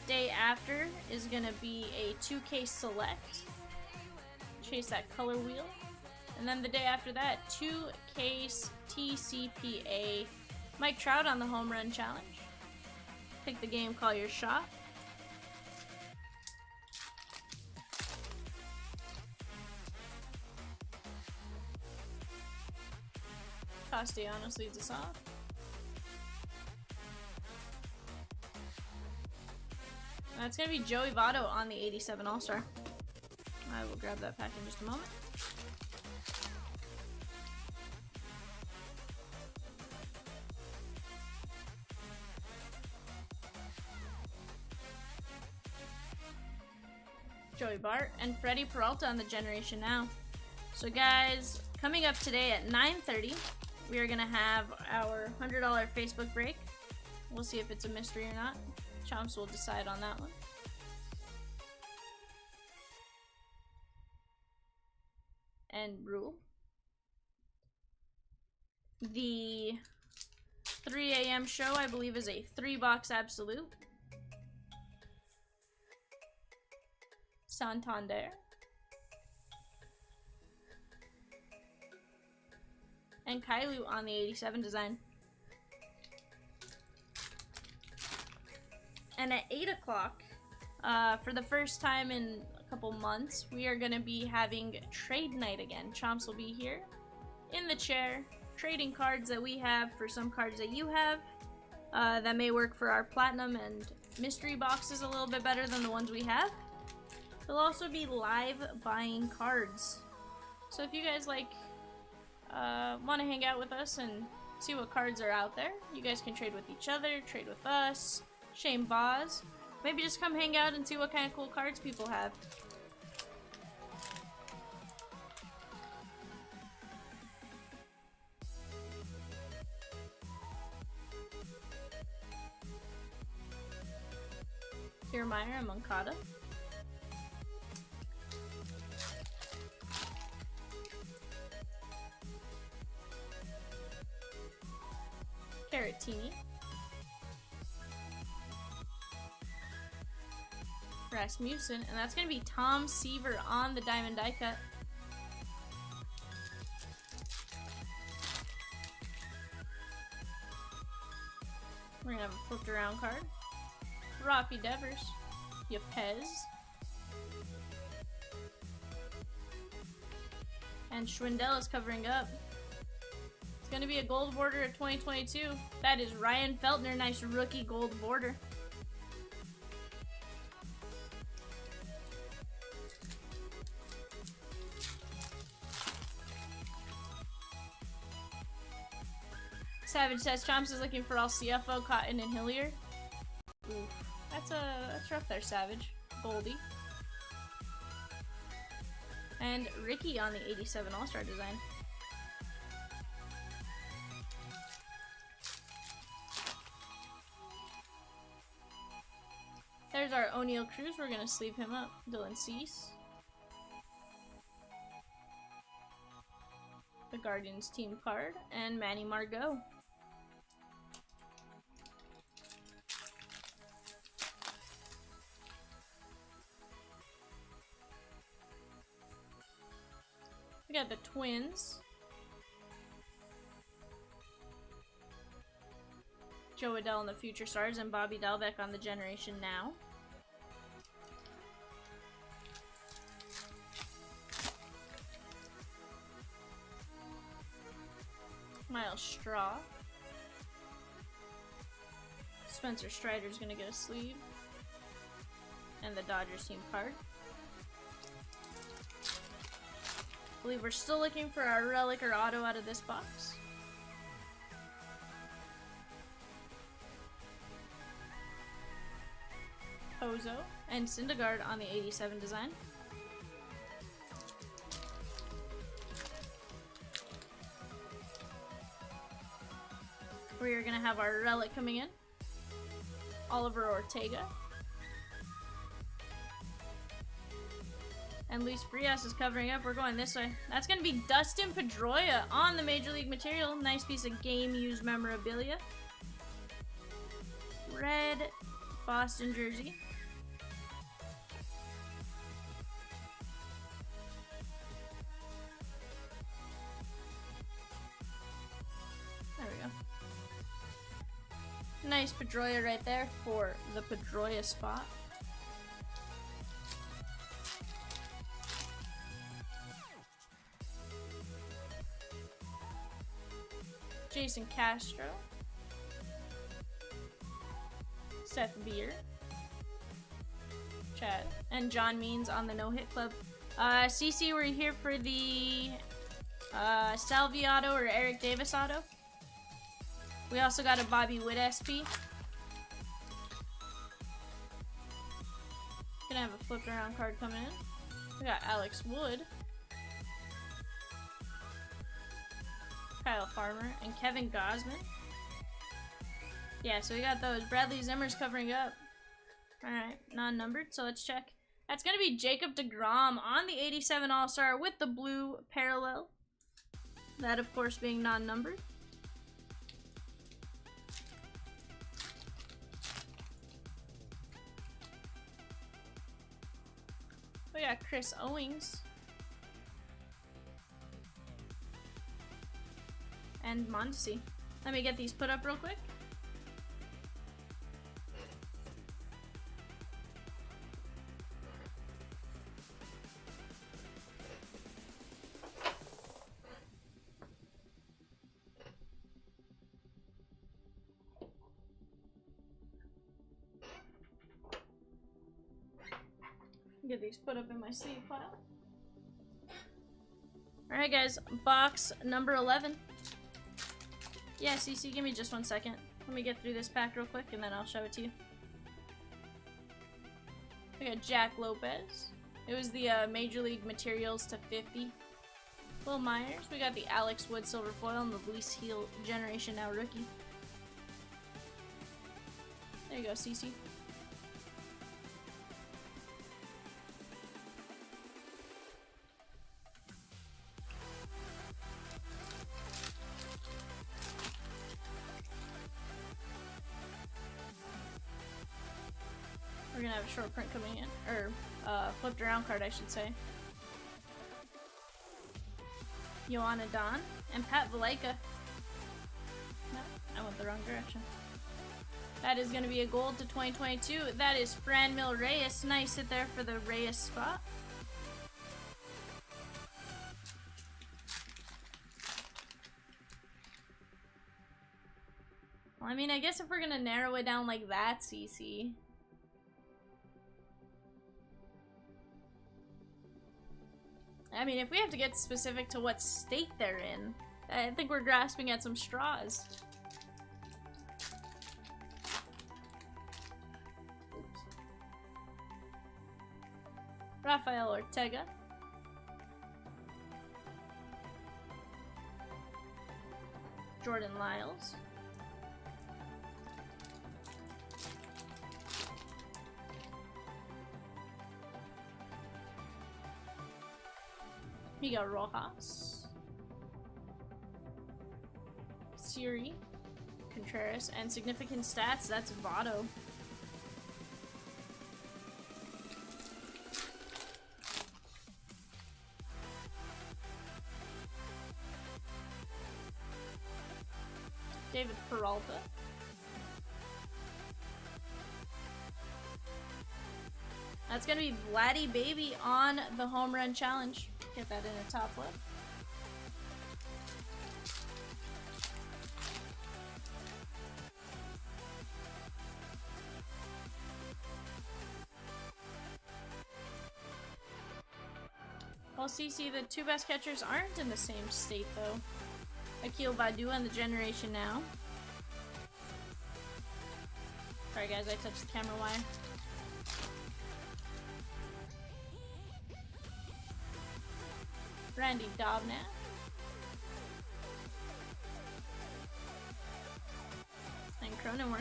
Day after is going to be a 2K Select. Chase that color wheel. And then the day after that, 2Case TCPA Mike Trout on the Home Run Challenge. Pick the game, call your shot. Castellanos leads us off. That's going to be Joey Votto on the 87 All-Star. I will grab that pack in just a moment. Joey Bart and Freddie Peralta on the Generation Now. So guys, coming up today at 9:30, we are going to have our $100 Facebook break. We'll see if it's a mystery or not. Chomps will decide on that one. And Rule. The 3 a.m. show, I believe, is a 3-box absolute. Santander. And Kailu on the 87 design. And at 8 o'clock, for the first time in a couple months, we are going to be having trade night again. Chomps will be here in the chair, trading cards that we have for some cards that you have. That may work for our platinum and mystery boxes a little bit better than the ones we have. There'll also be live buying cards. So if you guys like want to hang out with us and see what cards are out there, you guys can trade with each other, trade with us, Shane Boz. Maybe just come hang out and see what kind of cool cards people have. Kiermaier and Moncada. Caratini. Rasmussen, and that's going to be Tom Seaver on the Diamond Die Cut. We're going to have a flipped around card. Rafi Devers. Yepez. And Schwindel is covering up. It's going to be a gold border at 2022. That is Ryan Feltner. Nice rookie gold border. Savage says Chomps is looking for all CFO, Cotton, and Hillier. Ooh, that's rough there, Savage. Goldie. And Ricky on the 87 All-Star design. There's our O'Neal Cruz. We're gonna sleeve him up. Dylan Cease. The Guardians team card. And Manny Margot. We got the Twins. Joe Adele on the Future Stars and Bobby Dalbec on the Generation Now. Miles Straw. Spencer Strider's gonna get a sleeve. And the Dodgers team card. I believe we're still looking for our relic or auto out of this box. Pozo and Syndergaard on the 87 design. We're gonna have our relic coming in. Oliver Ortega. And Luis Frias is covering up. We're going this way. That's gonna be Dustin Pedroia on the Major League material. Nice piece of game-used memorabilia. Red Boston jersey. There we go. Nice Pedroia right there for the Pedroia spot. Jason Castro. Seth Beer. Chad. And John Means on the no-hit club. CC, we're here for the Salvi auto or Eric Davis auto. We also got a Bobby Witt SP. Gonna have a flipped around card coming in. We got Alex Wood. Kyle Farmer and Kevin Gosman. Yeah, so we got those. Bradley Zimmer's covering up. Alright, non-numbered, so let's check. That's going to be Jacob deGrom on the 87 All-Star with the blue parallel. That, of course, being non-numbered. We got Chris Owings. And Mondesi. Let me get these put up real quick. Get these put up in my sleeve pile. Alright guys, box number 11. Yeah, CC, give me just 1 second. Let me get through this pack real quick and then I'll show it to you. We got Jack Lopez. It was the Major League Materials to 50. Will Myers. We got the Alex Wood Silver Foil and the Luis Heel Generation Now Rookie. There you go, CC. We're gonna have a short print coming in, or flipped around card, I should say. Joanna Don and Pat Valaika. No, I went the wrong direction. That is gonna be a gold to 2022. That is Franmil Reyes. Nice hit there for the Reyes spot. Well, I mean, I guess if we're gonna narrow it down like that, CC. I mean, if we have to get specific to what state they're in, I think we're grasping at some straws. Oops. Rafael Ortega. Jordan Lyles. Miguel Rojas, Siri, Contreras, and significant stats, that's Votto. David Peralta. That's gonna be Vladdy Baby on the home run challenge. Get that in a top left. Well, CC, the two best catchers aren't in the same state, though. Akil Badu on the Generation Now. Sorry, guys, I touched the camera wire. Randy Dobnat. And Cronenworth.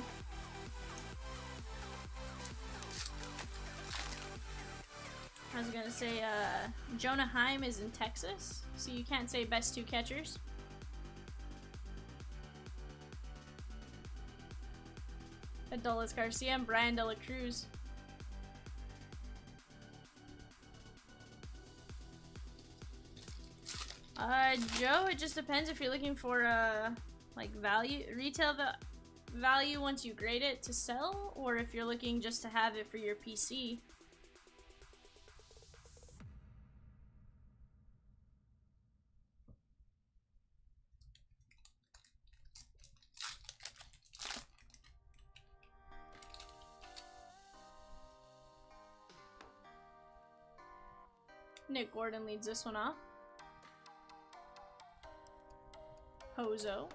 I was gonna say, Jonah Heim is in Texas, so you can't say best two catchers. Adolis Garcia and Brian De La Cruz. Joe, it just depends if you're looking for, like value, retail value once you grade it to sell, or if you're looking just to have it for your PC. Nick Gordon leads this one off. Hozo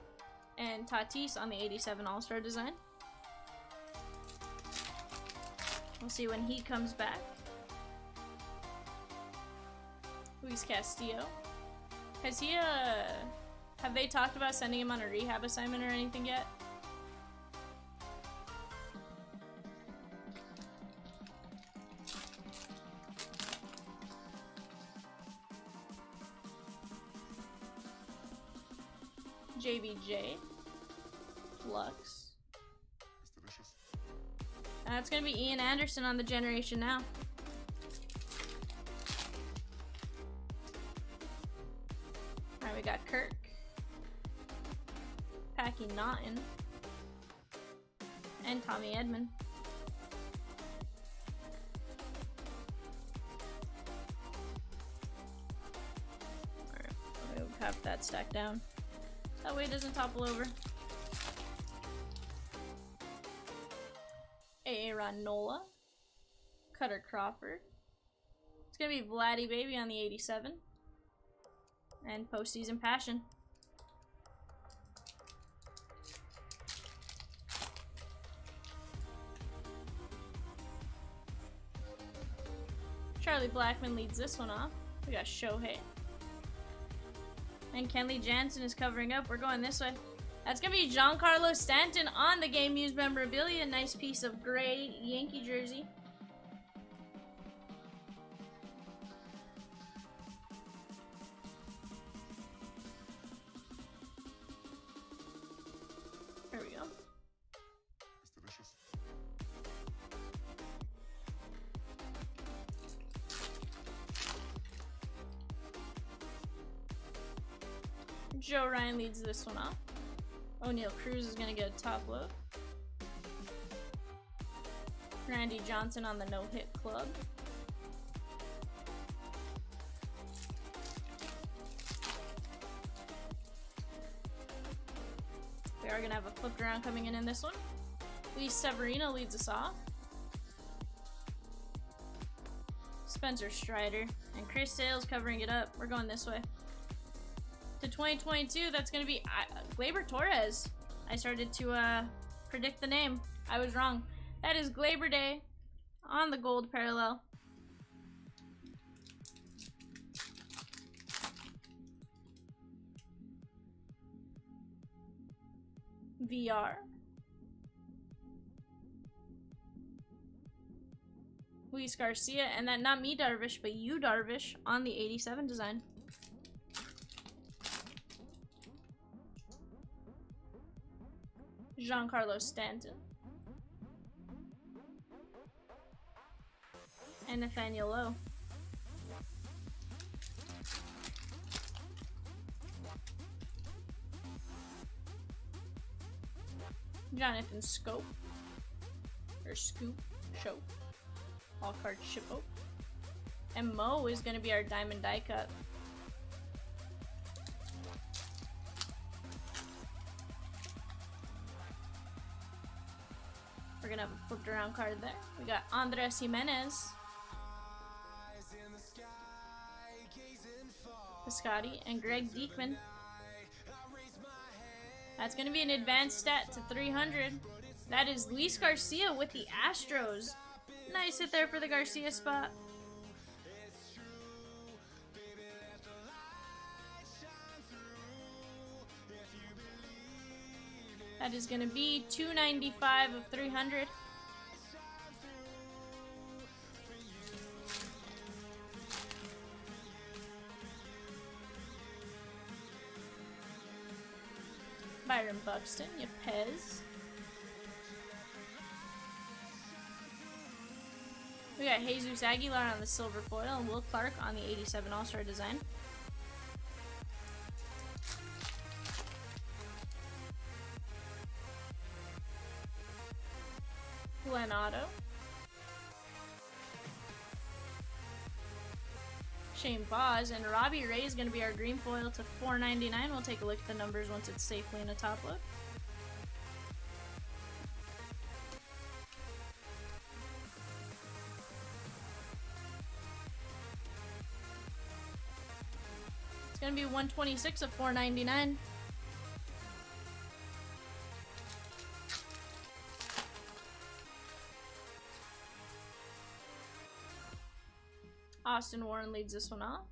and Tatis on the 87 All-Star design. We'll see when he comes back. Luis Castillo. Has he, have they talked about sending him on a rehab assignment or anything yet? JBJ, Flux. And that's gonna be Ian Anderson on the Generation Now. Alright, we got Kirk, Packy Naughton, and Tommy Edman. Alright, we'll have that stacked down. That way it doesn't topple over. Aaron Nola. Cutter Crawford. It's gonna be Vladdy Baby on the 87. And Postseason Passion. Charlie Blackmon leads this one off. We got Shohei. And Kenley Jansen is covering up. We're going this way. That's going to be Giancarlo Stanton on the Game Used memorabilia. Nice piece of gray Yankee jersey. There we go. Joe Ryan leads this one off. O'Neal Cruz is going to get a top load. Randy Johnson on the no-hit club. We are going to have a flipped around coming in this one. Luis Severino leads us off. Spencer Strider and Chris Sales covering it up. We're going this way. To 2022, that's going to be Gleyber Torres. I started to predict the name. I was wrong. That is Gleyber Day on the gold parallel. VR. Luis Garcia, and that not me Darvish, but you Darvish on the 87 design. Giancarlo Stanton. And Nathaniel Lowe. Jonathan Scope. Or Scoop. Show. All card shippo. And Mo is going to be our Diamond Die Cut. We're gonna have a flipped around card there. We got Andres Jimenez. Piscotti, and Greg Diekman. That's going to be an advanced stat to 300. That is Luis Garcia with the Astros. Nice hit there for the Garcia spot. That is going to be 295 of 300. Byron Buxton, Yepez. We got Jesus Aguilar on the silver foil and Will Clark on the 87 All-Star design. Glenn Otto. Shane Boz, and Robbie Ray is going to be our green foil to 499. We'll take a look at the numbers once it's safely in a top load. It's going to be 126 of 499. Austin Warren leads this one off.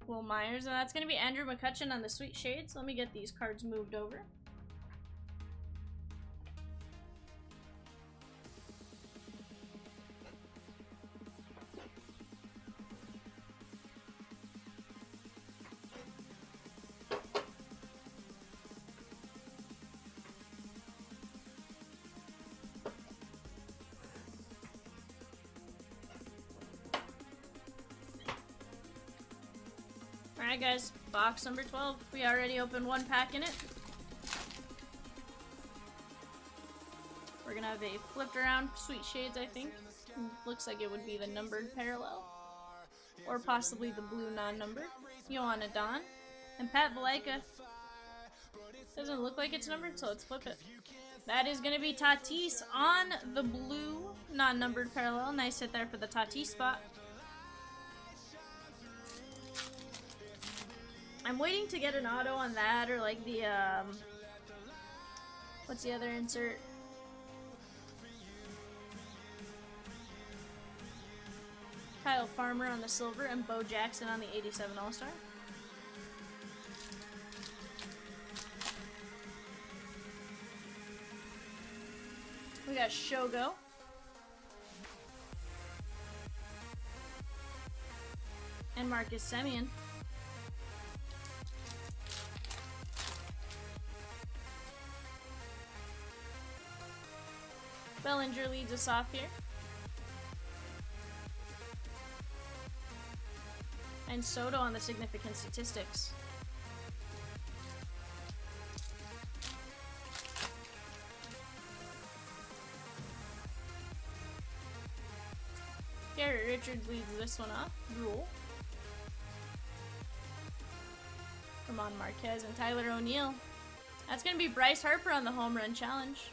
Will Myers, and that's going to be Andrew McCutcheon on the Sweet Shades. Let me get these cards moved over. Alright guys, box number 12. We already opened one pack in it. We're gonna have a flipped around Sweet Shades, I think. Looks like it would be the numbered parallel. Or possibly the blue non-numbered. Joanna Don. And Pat Valaika. Doesn't look like it's numbered, so let's flip it. That is gonna be Tatis on the blue non-numbered parallel. Nice hit there for the Tatis spot. I'm waiting to get an auto on that, or like the, what's the other insert? Kyle Farmer on the silver, and Bo Jackson on the 87 All-Star. We got Shogo. And Marcus Semien. Bellinger leads us off here. And Soto on the significant statistics. Garrett Richards leads this one off. Rule. Ramon Marquez and Tyler O'Neill. That's going to be Bryce Harper on the home run challenge.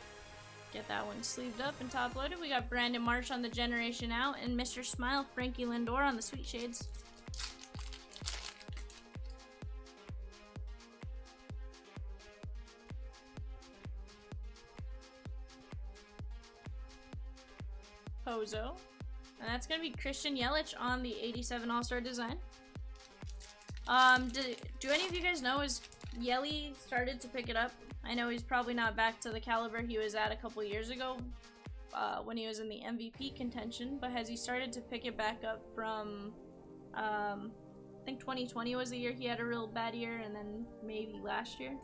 Get that one sleeved up and top loaded. We got Brandon Marsh on the Generation Out and Mr. Smile, Frankie Lindor on the Sweet Shades. Pozo. And that's going to be Christian Yelich on the 87 All-Star design. Do any of you guys know, is Yelly started to pick it up? I know he's probably not back to the caliber he was at a couple years ago when he was in the MVP contention, but has he started to pick it back up from, I think 2020 was the year he had a real bad year, and then maybe last year?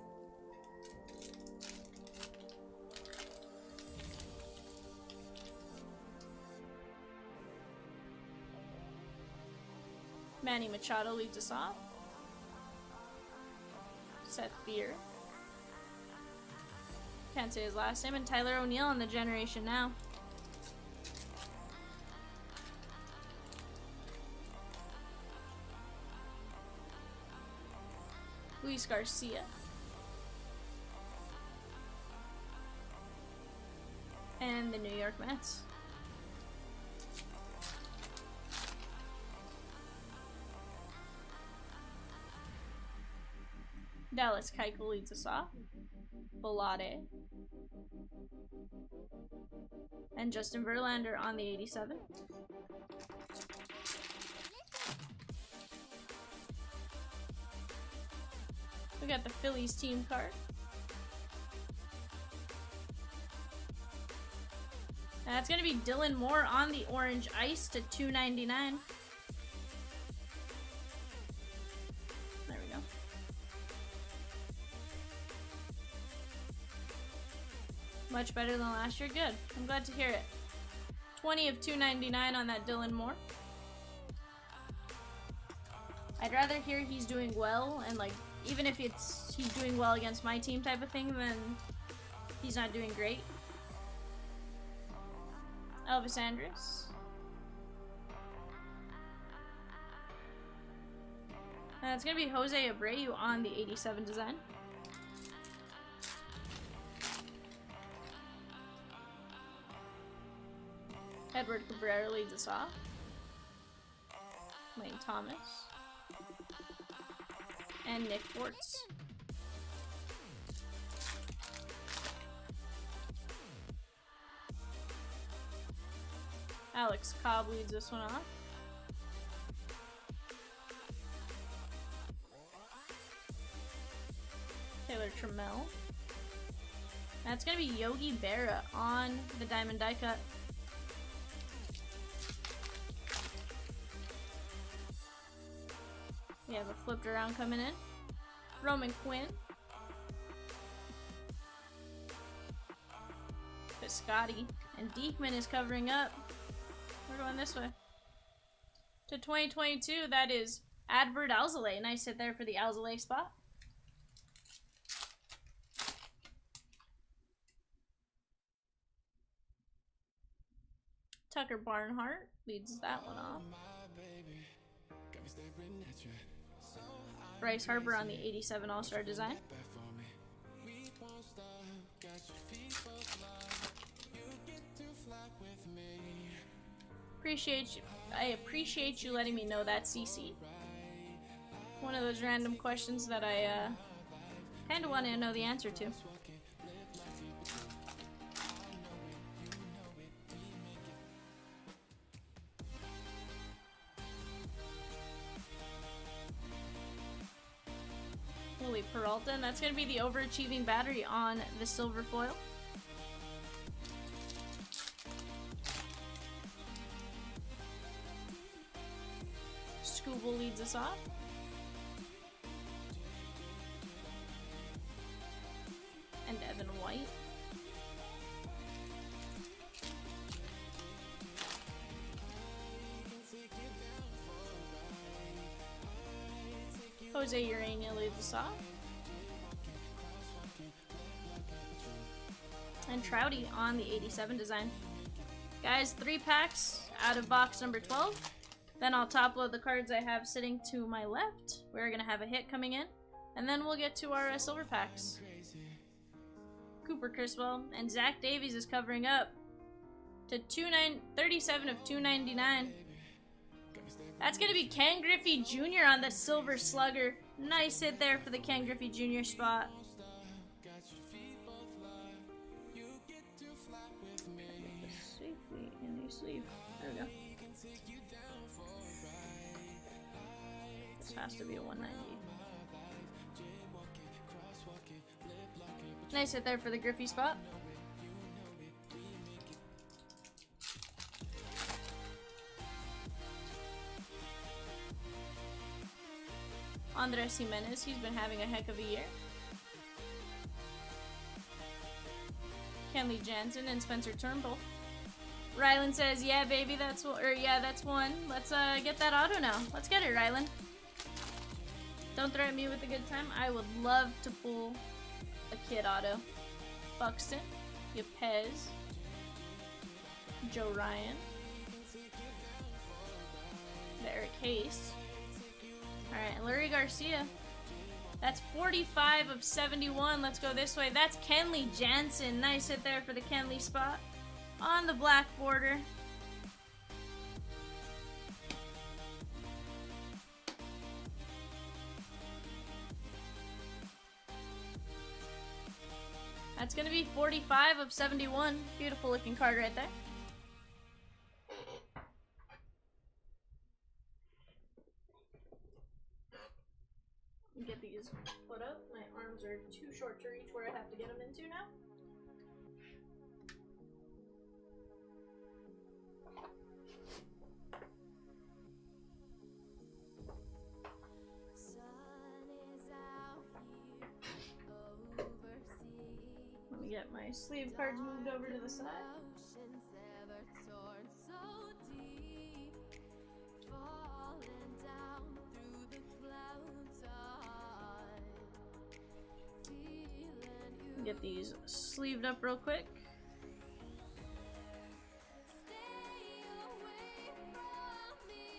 Manny Machado leads us off. Seth Beer. Can't say his last name. And Tyler O'Neill on the Generation Now. Luis Garcia. And the New York Mets. Dallas Keuchel leads us off. Belade. And Justin Verlander on the 87. We got the Phillies team card. That's going to be Dylan Moore on the orange ice to $2.99. There we go. Much better than last year. Good. I'm glad to hear it. 20 of $2.99 on that Dylan Moore. I'd rather hear he's doing well and, like, even if he's doing well against my team type of thing, then he's not doing great. Elvis Andrus. It's going to be Jose Abreu on the 87 design. Edward Cabrera leads us off. Wayne Thomas. And Nick Fortz. Alex Cobb leads this one off. Taylor Trammell. That's going to be Yogi Berra on the Diamond Die Cut. We have a flipped around coming in. Roman Quinn. Piscotty. And Diekman is covering up. We're going this way. To 2022, that is Advert Alzolay. Nice hit there for the Alzolay spot. Tucker Barnhart leads that one off. Bryce Harper on the 87 All-Star design. I appreciate you letting me know that, CC. One of those random questions that I kind of want to know the answer to. Willie Peralta, and that's going to be the overachieving battery on the silver foil. Scooble leads us off. And Evan White. Jose Urania leads us off. And Trouty on the 87 design. Guys, 3 packs out of box number 12. Then I'll top load the cards I have sitting to my left. We're going to have a hit coming in. And then we'll get to our silver packs. Cooper Criswell and Zach Davies is covering up to 37 of 299. That's going to be Ken Griffey Jr. on the Silver Slugger. Nice hit there for the Ken Griffey Jr. spot. Safely in the sleeve. There we go. This has to be a 190. Nice hit there for the Griffey spot. Andres Jimenez, he's been having a heck of a year. Kenley Jansen and Spencer Turnbull. Rylan says, yeah, baby, that's one. Or yeah, that's one. Let's get that auto now. Let's get it, Rylan. Don't threaten me with a good time. I would love to pull a kid auto. Buxton, Yepez, Joe Ryan, the Eric Hayes. Alright, Larry Garcia. That's 45 of 71. Let's go this way. That's Kenley Jansen. Nice hit there for the Kenley spot. On the black border. That's gonna be 45 of 71. Beautiful looking card right there. Get these put up. My arms are too short to reach where I have to get them into now. Let me get my sleeve cards moved over to the side. Get these sleeved up real quick.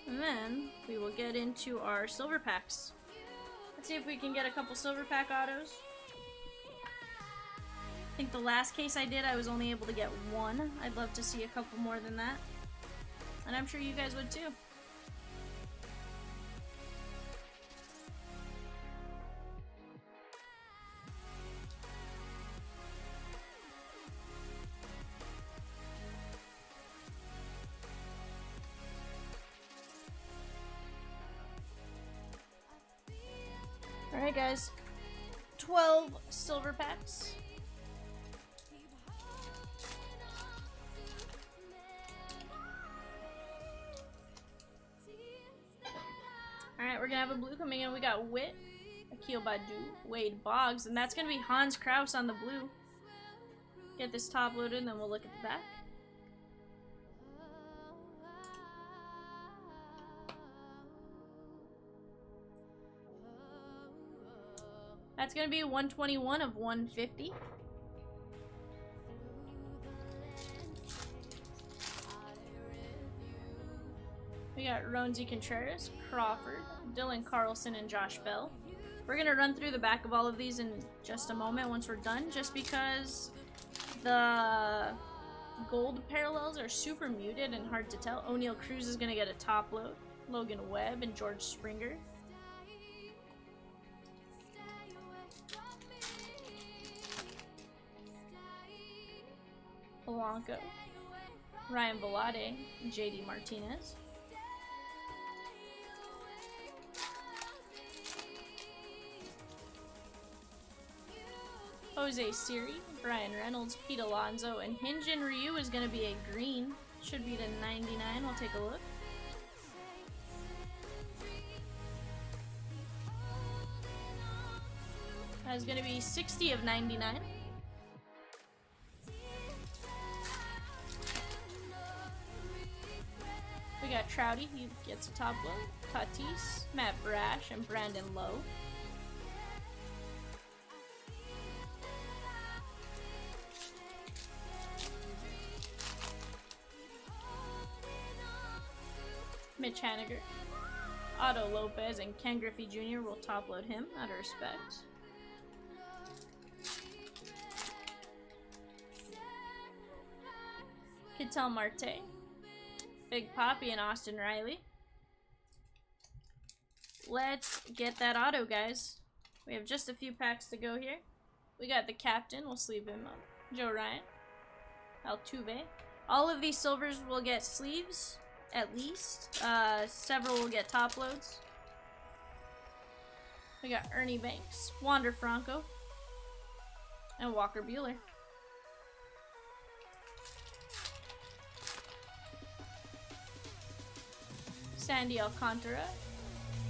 And then we will get into our silver packs. Let's see if we can get a couple silver pack autos. I think the last case I did, I was only able to get one. I'd love to see a couple more than that. And I'm sure you guys would too. Alright guys, 12 silver packs. Alright, we're gonna have a blue coming in. We got Wit, Akil Badu, Wade Boggs, and that's gonna be Hans Kraus on the blue. Get this top loaded and then we'll look at the back. That's going to be 121 of 150. We got Ronzi Contreras, Crawford, Dylan Carlson, and Josh Bell. We're going to run through the back of all of these in just a moment once we're done, just because the gold parallels are super muted and hard to tell. O'Neal Cruz is going to get a top load, Logan Webb, and George Springer. Polanco, Ryan Velarde, JD Martinez. Jose Siri, Brian Reynolds, Pete Alonso, and Hyunjin Ryu is going to be a green. Should be to 99. We'll take a look. That's going to be 60 of 99. We got Trouty, he gets a top load. Tatis, Matt Brash, and Brandon Lowe. Mitch Haniger, Otto Lopez, and Ken Griffey Jr. will top load him out of respect. Ketel Marte, Big Poppy, and Austin Riley. Let's get that auto, guys. We have just a few packs to go here. We got the captain. We'll sleeve him up. Joe Ryan. Altuve. All of these silvers will get sleeves, at least. Several will get top loads. We got Ernie Banks, Wander Franco, and Walker Buehler. Sandy Alcantara,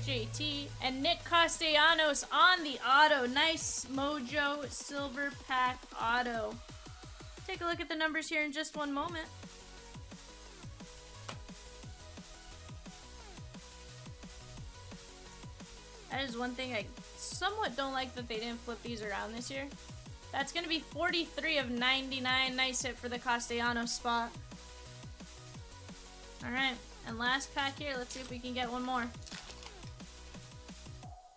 JT, and Nick Castellanos on the auto. Nice Mojo Silver Pack auto. Take a look at the numbers here in just one moment. That is one thing I somewhat don't like, that they didn't flip these around this year. That's going to be 43 of 99. Nice hit for the Castellanos spot. Alright. And last pack here, let's see if we can get one more.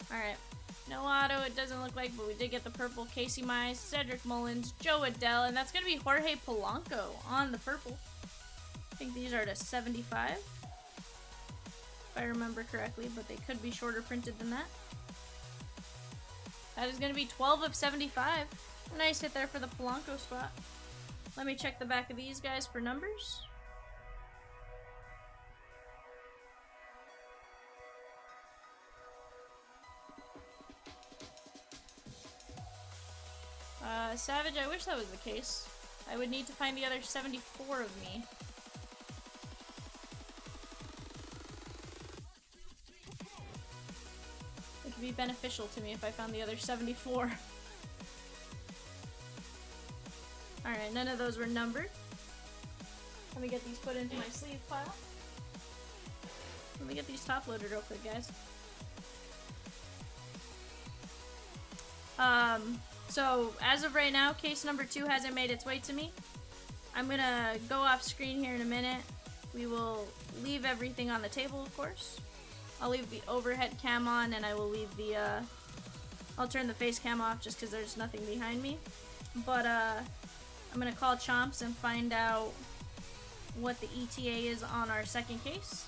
Alright. No auto, it doesn't look like, but we did get the purple. Casey Mize, Cedric Mullins, Joe Adell, and that's going to be Jorge Polanco on the purple. I think these are to 75, if I remember correctly, but they could be shorter printed than that. That is going to be 12 of 75. Nice hit there for the Polanco spot. Let me check the back of these guys for numbers. Savage, I wish that was the case. I would need to find the other 74 of me. It could be beneficial to me if I found the other 74. Alright, none of those were numbered. Let me get these put into my sleeve pile. Let me get these top loaded real quick, guys. So, as of right now, case number 2 hasn't made its way to me. I'm gonna go off screen here in a minute. We will leave everything on the table, of course. I'll leave the overhead cam on, and I will leave the, I'll turn the face cam off just because there's nothing behind me. But, I'm gonna call Chomps and find out what the ETA is on our second case.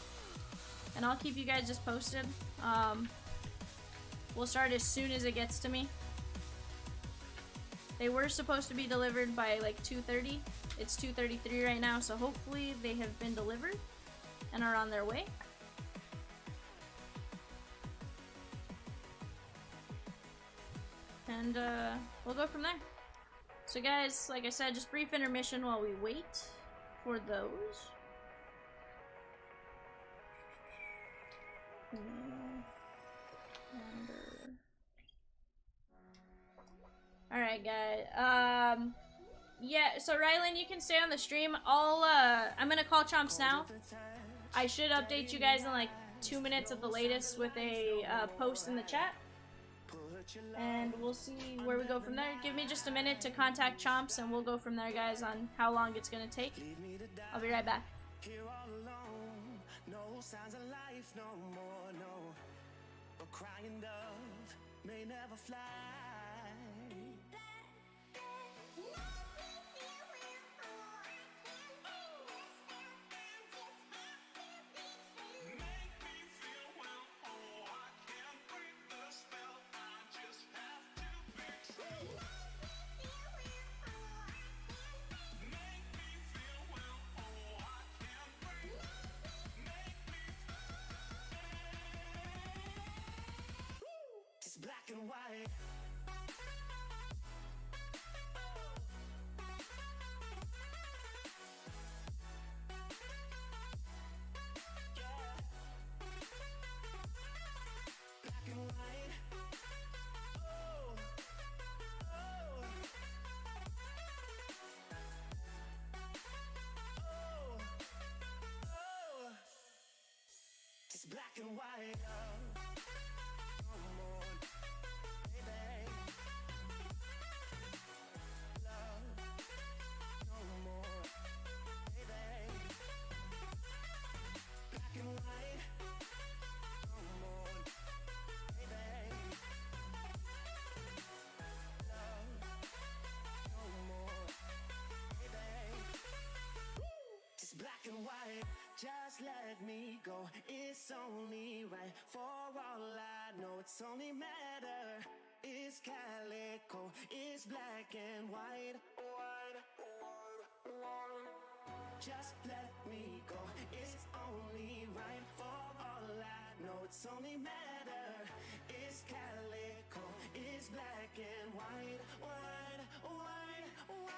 And I'll keep you guys just posted. We'll start as soon as it gets to me. They were supposed to be delivered by like 2:30. It's 2:33 right now, so hopefully they have been delivered and are on their way. And we'll go from there. So guys, like I said, just brief intermission while we wait for those. Alright, guys. Yeah, so Rylan, you can stay on the stream. I'm gonna call Chomps now. I should update you guys in like 2 minutes at the latest with a post in the chat. And we'll see where we go from there. Give me just a minute to contact Chomps and we'll go from there, guys, on how long it's gonna take. I'll be right back. Here all alone, no signs of life no more, no. But crying dove may never fly. Black and white. Black and white. Oh, oh, oh, oh. Just black and white. Black and white, just let me go. It's only right. For all I know, it's only matter. It's calico, it's black and white. White, white, white. Just let me go. It's only right. For all I know, it's only matter. It's calico, it's black and white. White, white, white.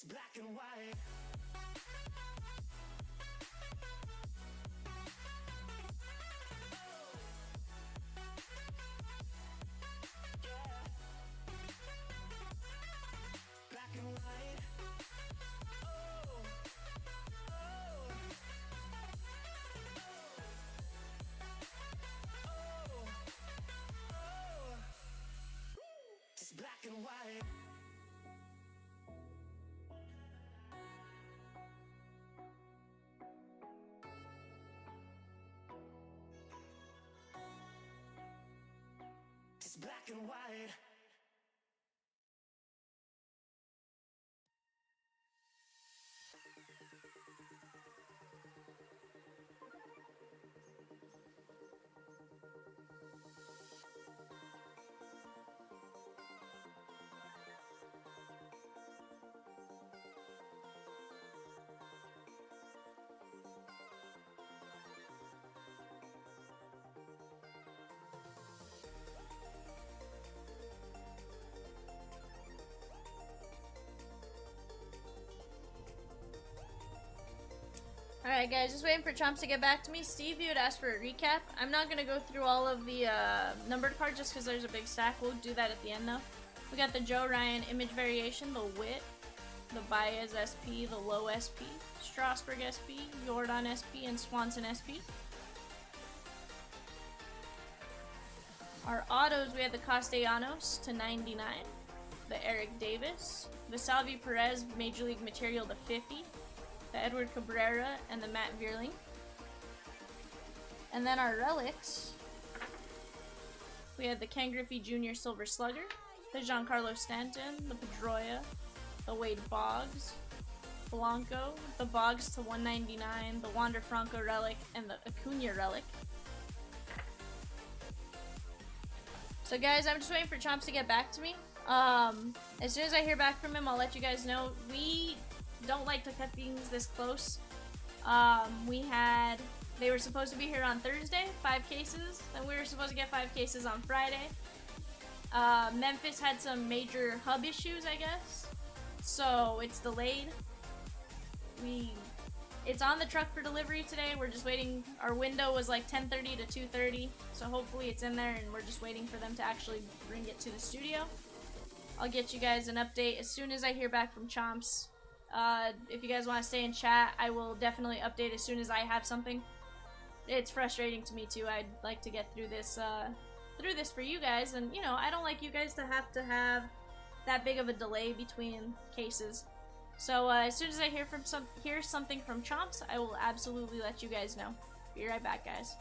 Black and white. Yeah. Black and white. Oh, oh, oh, oh. Just black and white. and white. Alright guys, just waiting for Chomps to get back to me. Steve, you had asked for a recap. I'm not going to go through all of the numbered cards just because there's a big stack. We'll do that at the end though. We got the Joe Ryan Image Variation, the Wit, the Baez SP, the Low SP, Strasburg SP, Jordan SP, and Swanson SP. Our autos, we had the Castellanos to 99, the Eric Davis, the Salvi Perez Major League Material to 50, the Edward Cabrera, and the Matt Vierling. And then our relics, we had the Ken Griffey Jr. Silver Slugger, the Giancarlo Stanton, the Pedroia, the Wade Boggs, Blanco, the Boggs to 199, the Wander Franco relic, and the Acuna relic. So guys, I'm just waiting for Chomps to get back to me. As soon as I hear back from him, I'll let you guys know. We don't like to cut things this close. They were supposed to be here on Thursday, 5 cases, and we were supposed to get 5 cases on Friday. Memphis had some major hub issues, I guess, so it's delayed. It's on the truck for delivery today. We're just waiting. Our window was like 10:30 to 2:30, so hopefully it's in there, and we're just waiting for them to actually bring it to the studio. I'll get you guys an update as soon as I hear back from Chomps. If you guys want to stay in chat, I will definitely update as soon as I have something. It's frustrating to me too. I'd like to get through this for you guys, and you know, I don't like you guys to have that big of a delay between cases. So as soon as I hear something from Chomps, I will absolutely let you guys know. Be right back, guys.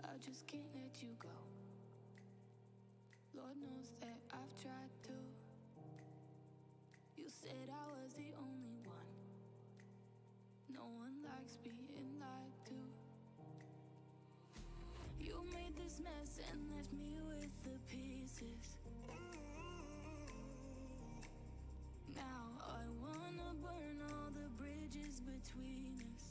I just can't let you go. Lord knows that I've tried to. You said I was the only one. No one likes being lied to. You made this mess and left me with the pieces. Now I wanna burn all the bridges between us.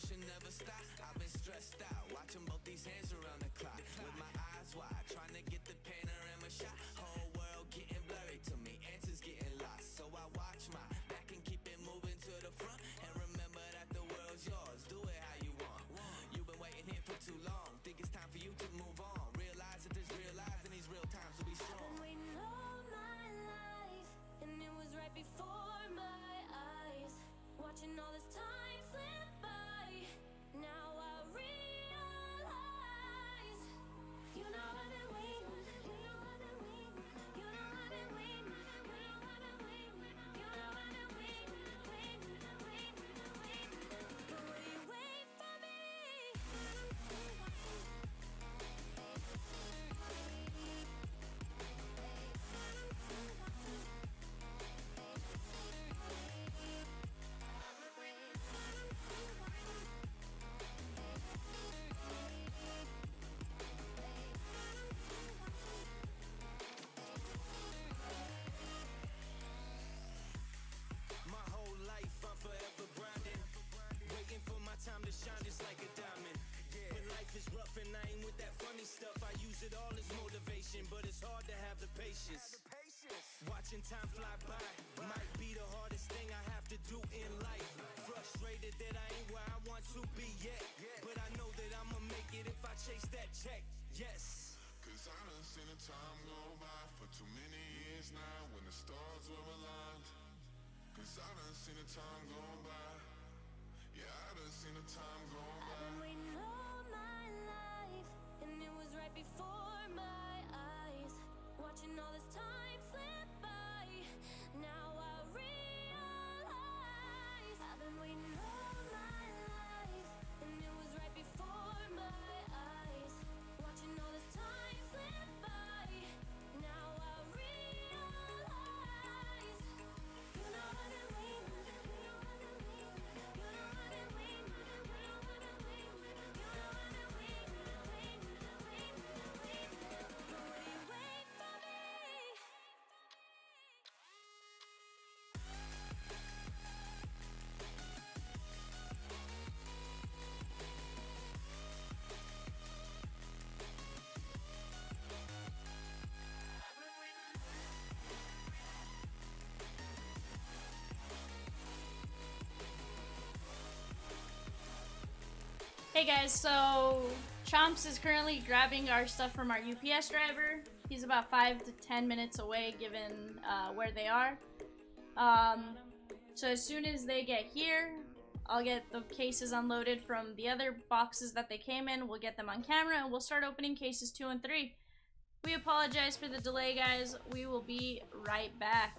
should never stop. I've been stressed out, watching both these hands around the clock. With my eyes wide, trying to get the panorama shot. Whole world getting blurry to me, answers getting lost. So I watch my back and keep it moving to the front. And remember that the world's yours, do it how you want. You've been waiting here for too long, think it's time for you to move on. Realize that there's real lives in these real times to be strong. I've been waiting all my life, and it was right before my eyes. Watching all this time slip by, now I realize. You know I've been waiting, you know I've been waiting, you know I've been waiting, you know I've been waiting, you know I've been waiting, waiting. But will you wait for me? My whole life I'm forever grinding, waiting for my time to shine just like a diamond. When life is rough and I ain't with that funny stuff, I use it all as motivation, but it's hard to have the patience. Watching time fly by might be the hardest thing I have to do in life. Frustrated that I ain't where I want to be yet, but I know that I'ma make it if I chase that check. Yes. Cause I done seen the time go by for too many years now when the stars were aligned. Cause I done seen the time go by. Yeah, I done seen the time go I've by. been waiting all my life, and it was right before my eyes. Watching all this time slip by, now I realize. I've been waiting all my life, and it was right before my eyes. Watching all this time slip by, now I realize. You know I've been waiting, you know I've been waiting, you know I've been waiting, you know I've been waiting, you know I've been waiting. But will you wait for me? Hey guys, so Chomps is currently grabbing our stuff from our UPS driver. He's about 5 to 10 minutes away given where they are. So as soon as they get here, I'll get the cases unloaded from the other boxes that they came in. We'll get them on camera and we'll start opening cases 2 and 3. We apologize for the delay, guys. We will be right back.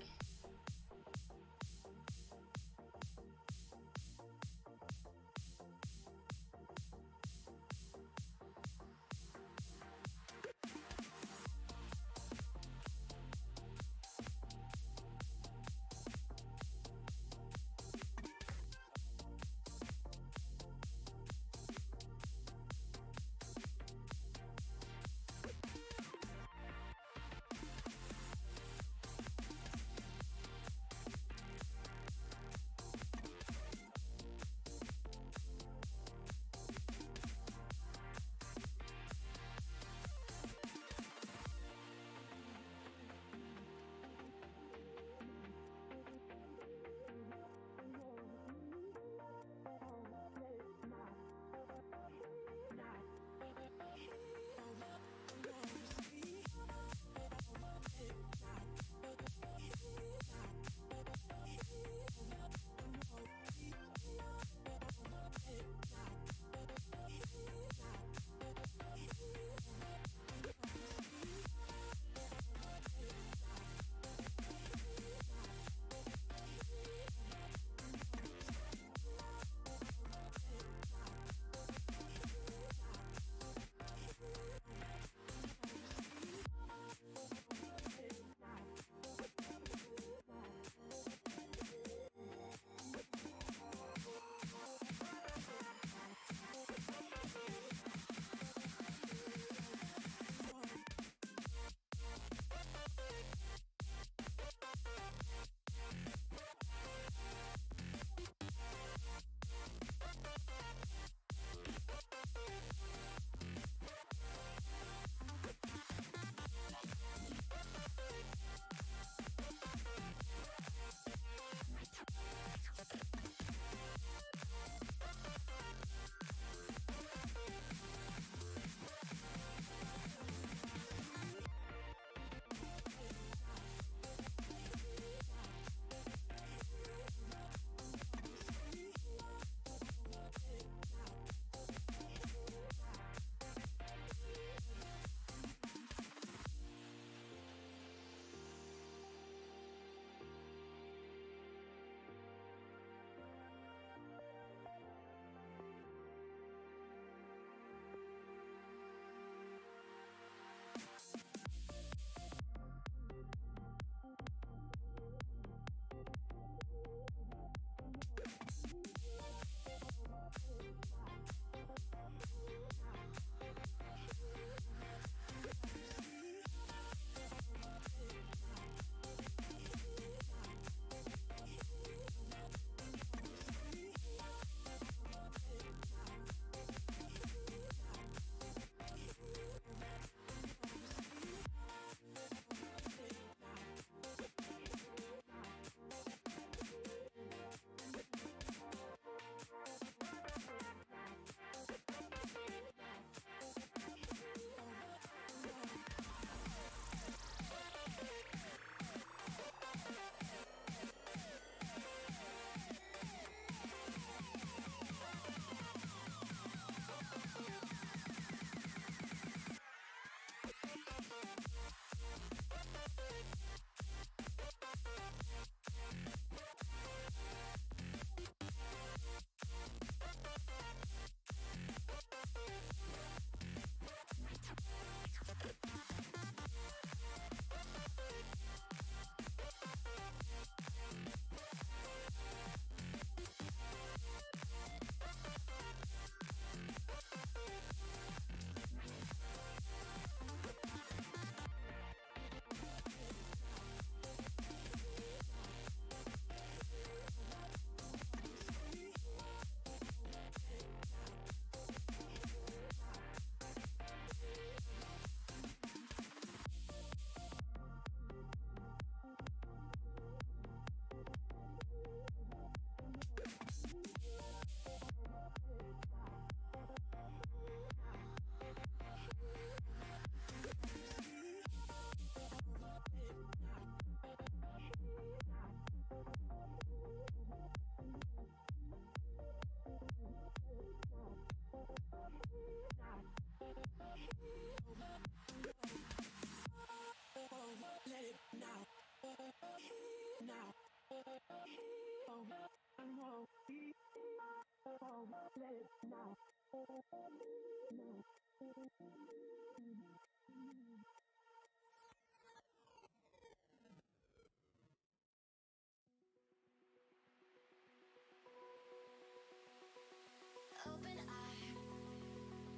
Open eye,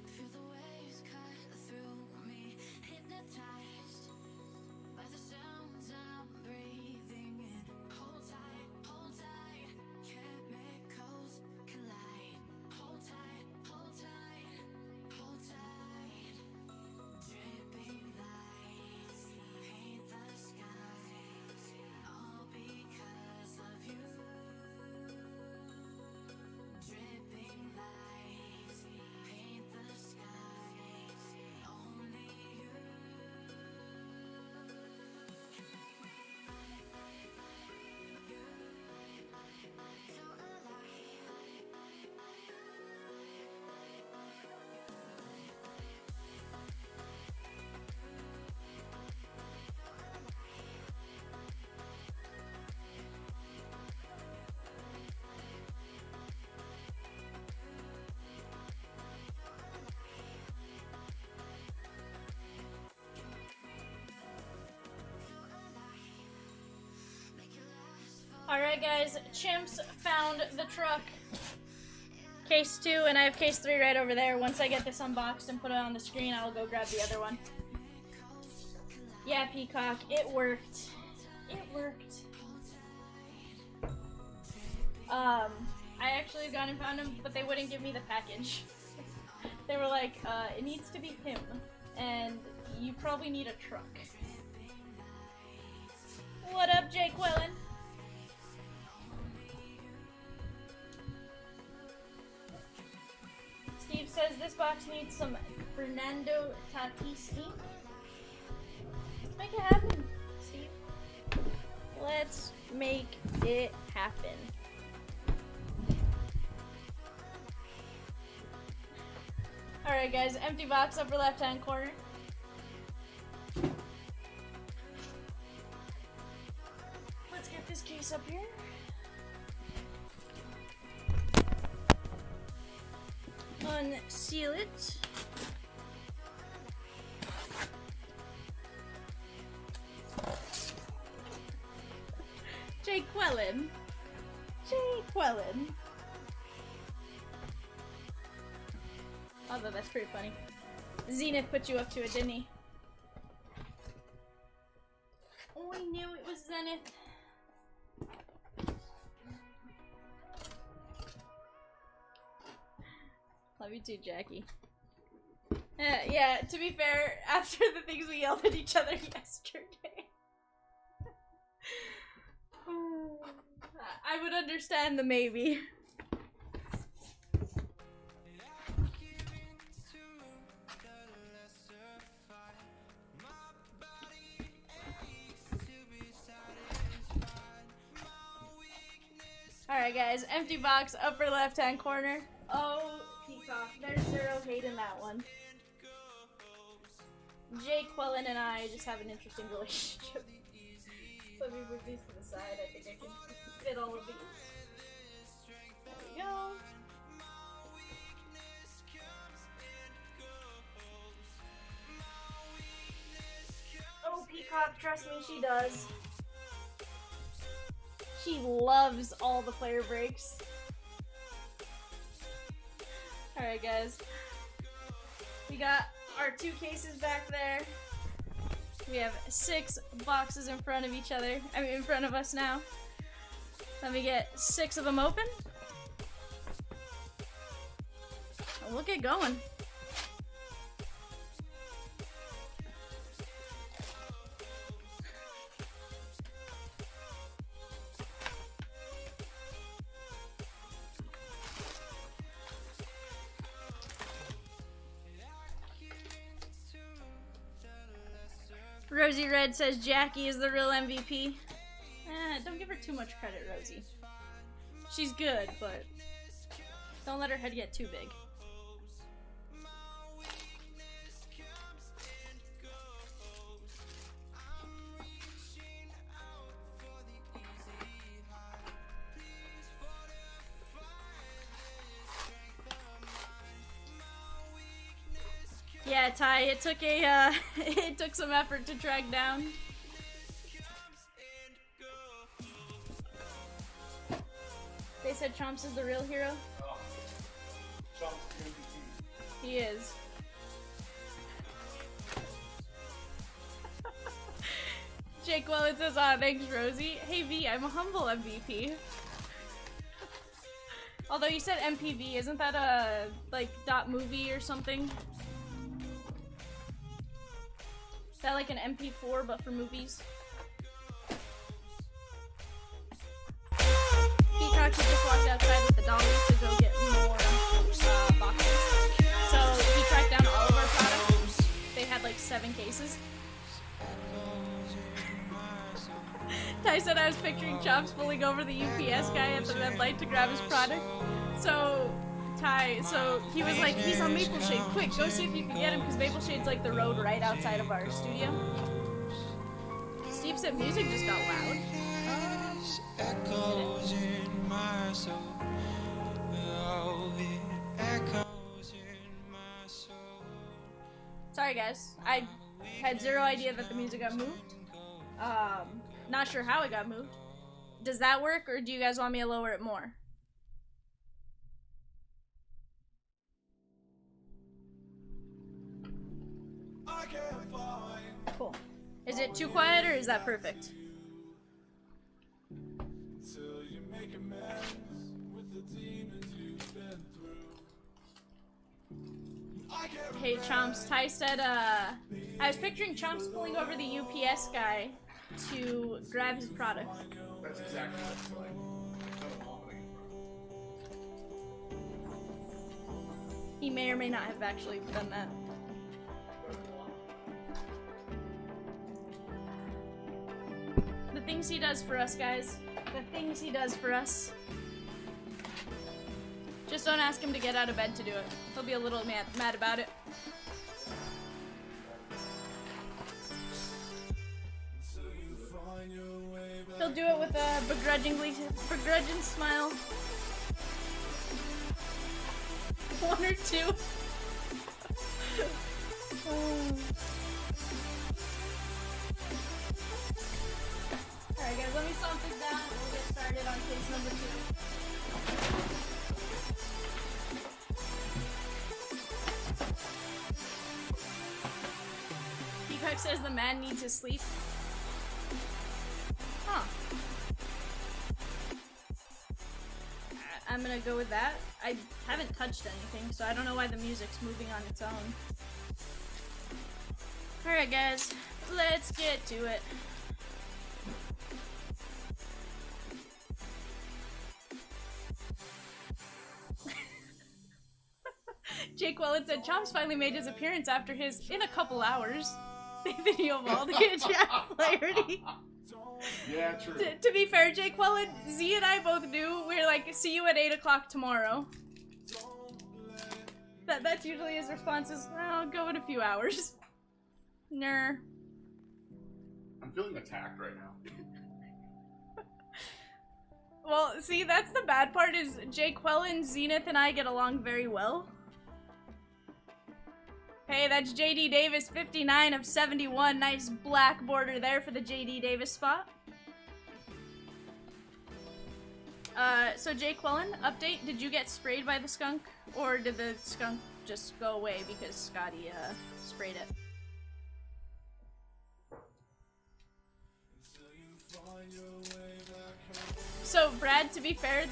feel the waves cut through me, hypnotized by the sounds I'm breathing in. Hold tight, chemicals collide. Hold tight, hold tight, hold tight. Dripping lights paint the skies, all because of you. Dripping lights paint the skies, only you can make me so Alright guys, Chimps found the truck. Case 2, and I have case 3 right over there. Once I get this unboxed and put it on the screen, I'll go grab the other one. Yeah, Peacock, it worked. It worked. I actually gone and found him, but they wouldn't give me the package. They were like, it needs to be him, and you probably need a truck. What up, Jake Wellen? Steve says this box needs some Fernando Tatis ink. Let's make it happen, Steve. Let's make it happen. Alright guys, empty box, upper left hand corner. Let's get this case up here. Unseal it. Jake Wellen. Jake Wellen. Although that's pretty funny. Zenith put you up to it, didn't he? Oh, I knew it was Zenith. Love you too, Jackie. Yeah, to be fair, after the things we yelled at each other yesterday, I would understand the maybe. Alright guys, empty box, upper left hand corner. Oh, Peacock, there's zero hate in that one. Jake Quellen and I just have an interesting relationship. Let me move these to the side, I think I can fit all of these. There we go. Oh, Peacock, trust me, she does. She loves all the player breaks. Alright guys, we got our 2 cases back there. We have 6 boxes in front of each other, I mean in front of us now. Let me get 6 of them open. And we'll get going. Rosie Red says Jackie is the real MVP. Don't give her too much credit, Rosie. She's good, but don't let her head get too big. Yeah, Ty, it took it took some effort to track down. They said Chomps is the real hero. Oh, Chomps MVP. He is. Jake Welland says, thanks, Rosie. Hey, V, I'm a humble MVP. Although you said MPV, isn't that a, like, dot movie or something? Is that like an MP4 but for movies? Peacock just walked outside with the dollies to go get more boxes. So he tracked down all of our products. They had like 7 cases. Ty said I was picturing Chomps pulling over the UPS guy at the red light to grab his product. So, Ty, he was like, he's on Maple Shade. Quick, go see if you can get him, because Maple Shade's like the road right outside of our studio. Steve said music just got loud. Echoes in my soul. Oh, it echoes in my soul. Sorry guys, I had zero idea that the music got moved. Not sure how it got moved. Does that work, or do you guys want me to lower it more? Cool. Is it too quiet, or is that perfect? Hey Chomps, Ty said, I was picturing Chomps pulling over the UPS guy to grab his product. That's exactly what it's like. He may or may not have actually done that. The things he does for us, guys. The things he does for us. Just don't ask him to get out of bed to do it. He'll be a little mad about it. He'll do it with a begrudging smile. 1 or 2. Alright guys, let me stomp this down and we'll get started on case number 2. Peacock says the man needs his sleep. Huh. I'm gonna go with that. I haven't touched anything, so I don't know why the music's moving on its own. Alright guys, let's get to it. Jake Welland said Chomps finally made his appearance after his in a couple hours video of all the chat clarity. Yeah, true. To be fair, Jake Welland, Z and I both knew. We were like, see you at 8 o'clock tomorrow. That's usually his response is, I'll go in a few hours. Ner. I'm feeling attacked right now. Well, see, that's the bad part is Jake Welland, Zenith, and I get along very well. Hey, that's JD Davis, 59 of 71. Nice black border there for the JD Davis spot. So Jake Welland, update, did you get sprayed by the skunk? Or did the skunk just go away because Scotty, sprayed it? So, Brad, to be fair,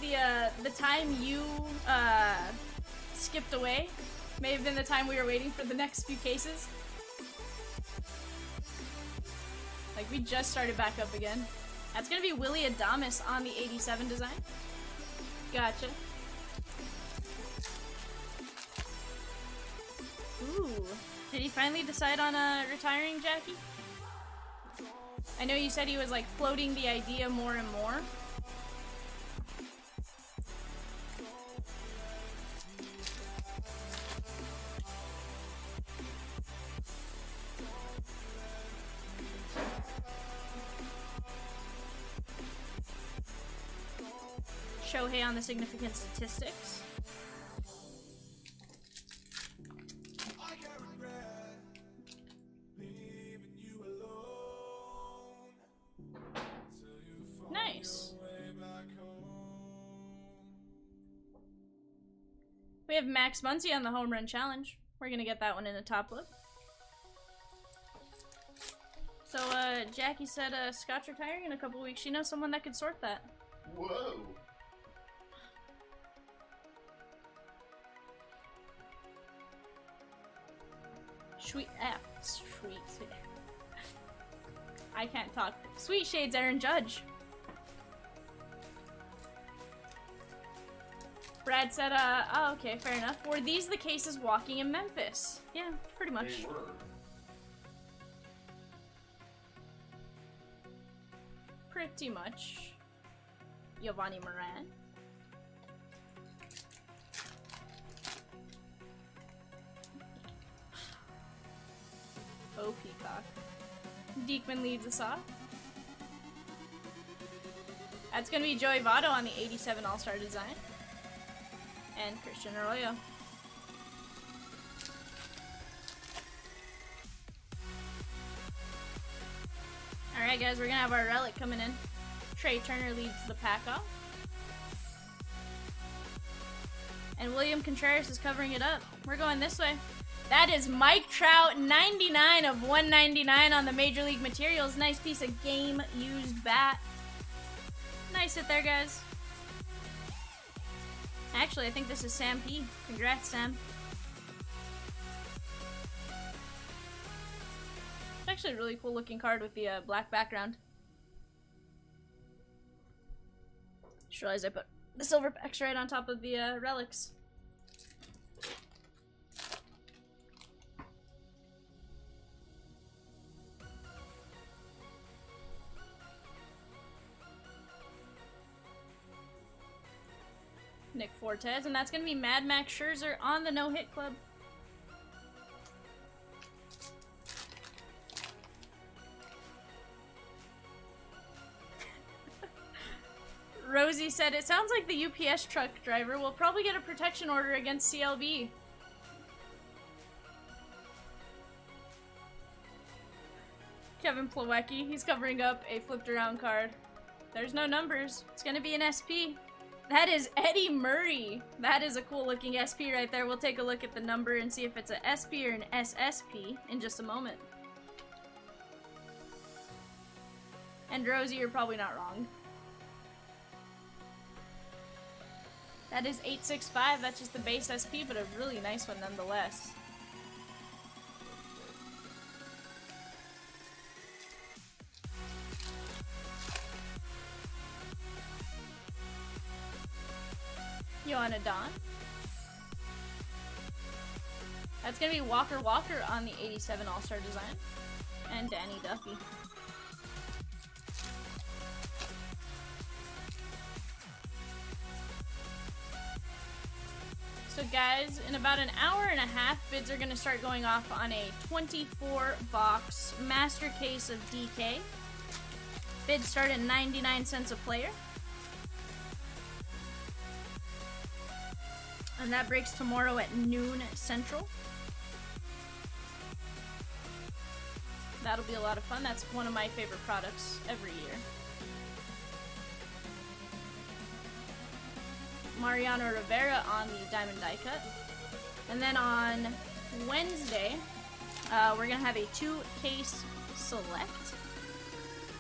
the time you, skipped away may have been the time we were waiting for the next few cases. Like, we just started back up again. That's gonna be Willie Adamas on the 87 design. Gotcha. Ooh. Did he finally decide on, retiring, Jackie? I know you said he was, like, floating the idea more and more. Shohei on the significant statistics. We have Max Muncy on the home run challenge. We're gonna get that one in a top load. So, Jackie said, Scott's retiring in a couple weeks. She knows someone that could sort that. Whoa. Sweet, sweet. I can't talk. Sweet shades, Aaron Judge. Brad said, oh, okay, fair enough. Were these the cases walking in Memphis? Yeah, pretty much. They were. Pretty much. Giovanni Moran. Oh, Peacock. Deekman leads us off. That's gonna be Joey Votto on the 87 All-Star design. And Christian Arroyo. Alright guys, we're gonna have our relic coming in. Trey Turner leads the pack off. And William Contreras is covering it up. We're going this way. That is Mike Trout, 99 of 199 on the Major League Materials. Nice piece of game-used bat. Nice hit there, guys. Actually, I think this is Sam P. Congrats, Sam. It's actually a really cool looking card with the black background. Just realized I put the silver packs right on top of the relics. Nick Fortes, and that's going to be Mad Max Scherzer on the no-hit club. Rosie said, it sounds like the UPS truck driver will probably get a protection order against CLB. Kevin Plawecki, he's covering up a flipped around card. There's no numbers. It's going to be an SP. That is Eddie Murray. That is a cool looking SP right there. We'll take a look at the number and see if it's an SP or an SSP in just a moment. And Rosie, you're probably not wrong. That is 865. That's just the base SP, but a really nice one nonetheless. Joanna Don. That's gonna be Walker Walker on the 87 All-Star design. And Danny Duffy. So guys, in about an hour and a half, bids are gonna start going off on a 24-box master case of DK. Bids start at 99 cents a player. And that breaks tomorrow at noon Central. That'll be a lot of fun. That's one of my favorite products every year. Mariano Rivera on the Diamond Die Cut. And then on Wednesday, we're going to have a 2-case select.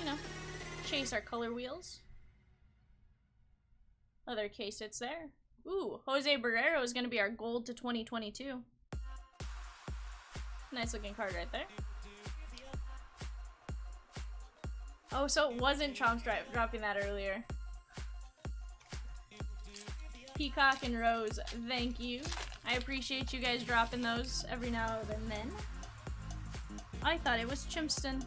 You know, chase our color wheels. Other case hits there. Ooh, Jose Barrero is going to be our gold to 2022. Nice looking card right there. Oh, so it wasn't Chomps dropping that earlier. Peacock and Rose, thank you. I appreciate you guys dropping those every now and then. I thought it was Chimpston.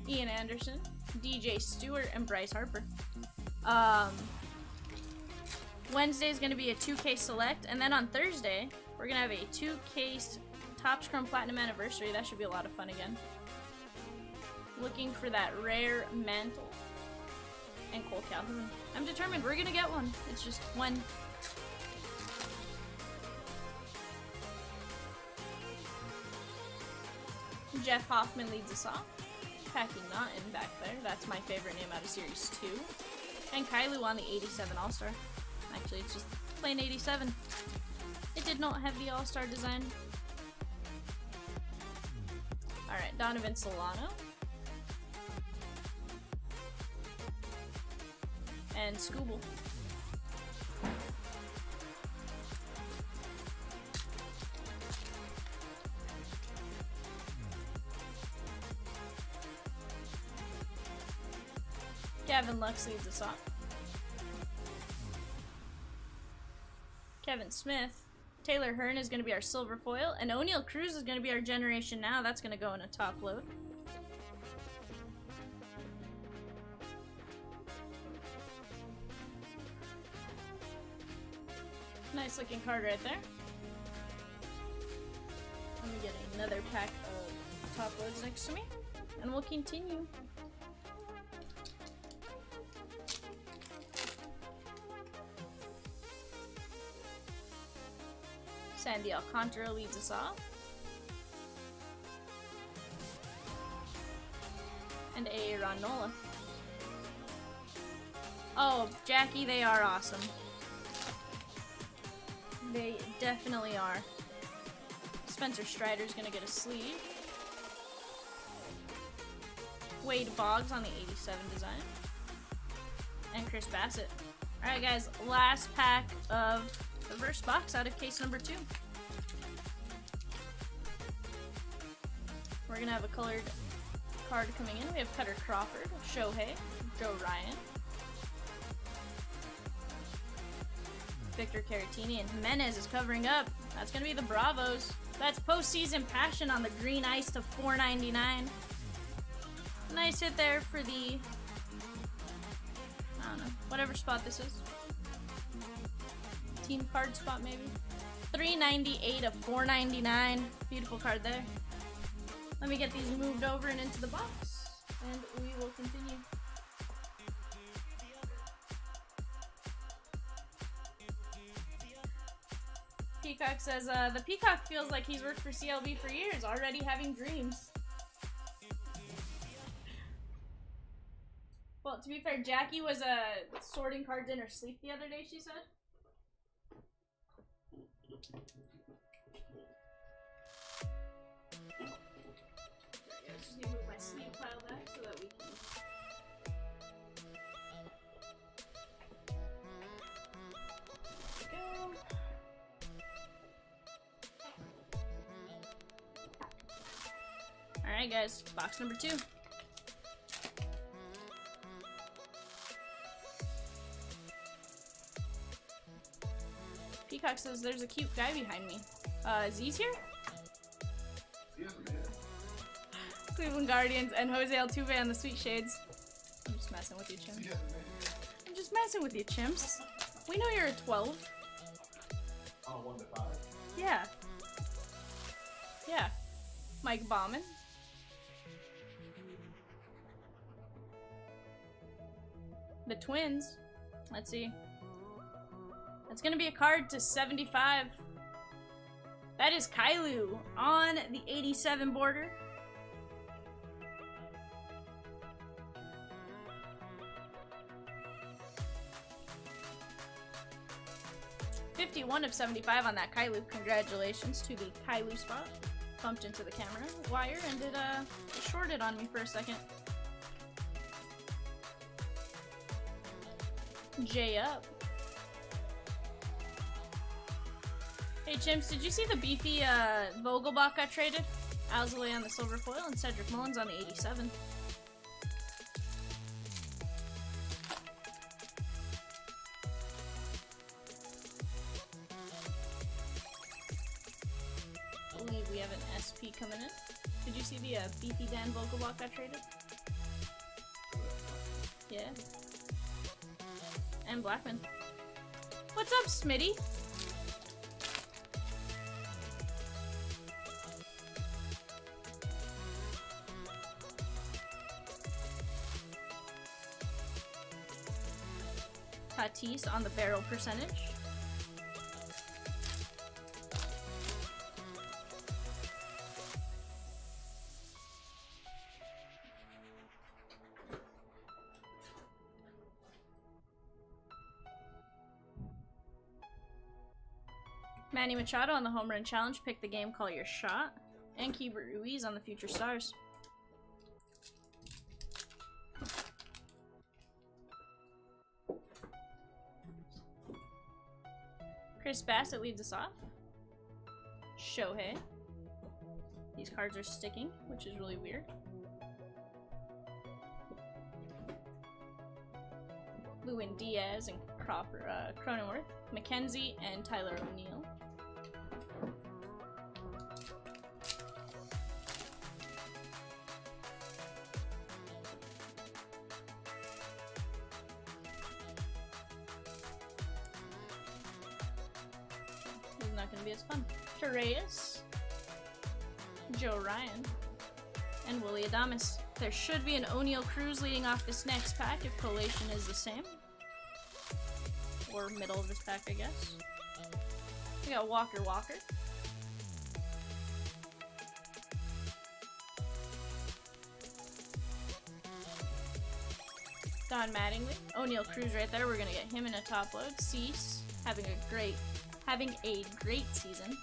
Ian Anderson, DJ Stewart, and Bryce Harper. Wednesday is going to be a 2-case select, and then on Thursday, we're going to have a 2-case Topps Chrome Platinum Anniversary. That should be a lot of fun again. Looking for that rare mantle. And Cole Calhoun. I'm determined we're going to get one. It's just one. Jeff Hoffman leads us off. Packy Naughton back there. That's my favorite name out of Series 2. And Kailu on the 87 All-Star. Actually, it's just plain 87. It did not have the All-Star design. Alright, Donovan Solano. And Scooble. Gavin Lux leads us off. Kevin Smith. Taylor Hearn is going to be our silver foil. And O'Neal Cruz is going to be our Generation Now. That's going to go in a top load. Nice looking card right there. Let me get another pack of top loads next to me. And we'll continue. Sandy Alcantara leads us off. And Aaron Nola. Oh, Jackie, they are awesome. They definitely are. Spencer Strider's gonna get a sleeve. Wade Boggs on the 87 design. And Chris Bassett. Alright guys, last pack of the first box out of case number 2. We're gonna have a colored card coming in. We have Cutter Crawford, Shohei, Joe Ryan, Victor Caratini, and Jimenez is covering up. That's gonna be the Bravos. That's postseason passion on the green ice to $4.99. Nice hit there for the, I don't know, whatever spot this is. Team card spot maybe. $3.98 of $4.99. Beautiful card there. Let me get these moved over and into the box, and we will continue. Peacock says, the Peacock feels like he's worked for CLB for years, already having dreams. Well, to be fair, Jackie was sorting cards in her sleep the other day, she said. I just need to move my sleeve pile back so that we can... There we go. Alright guys, box number 2. Peacock says there's a cute guy behind me. Z's here? Cleveland Guardians and Jose Altuve on the Sweet Shades. I'm just messing with you, Chimps. I'm just messing with you, Chimps. We know you're a 12. Oh, 1 to 5. Yeah. Yeah. Mike Bauman. The Twins. Let's see. That's gonna be a card to 75. That is Kailu on the 87 border. $51 of 75 on that Kailu. Congratulations to the Kailu spot. Bumped into the camera wire and it shorted on me for a second. J up. Hey Chimps, did you see the beefy Vogelbach got traded? Alzolay on the silver foil and Cedric Mullins on the 87. I believe we have an SP coming in. Did you see the beefy Dan Vogelbach got traded? Yeah. And Blackman. What's up, Smitty? Tatis on the barrel percentage. Manny Machado on the home run challenge. Pick the game, call your shot. And Keibert Ruiz on the future stars. Chris Bassett leads us off. Shohei. These cards are sticking, which is really weird. Lewin Diaz and Cronenworth. McKenzie and Tyler O'Neill. This is not going to be as fun. Torreyes, Joe Ryan, and Willie Adames. There should be an O'Neill Cruz leading off this next pack if collation is the same. Or middle of this pack, I guess. We got Walker. Don Mattingly. O'Neill Cruz right there. We're gonna get him in a top load. Cease having a great season.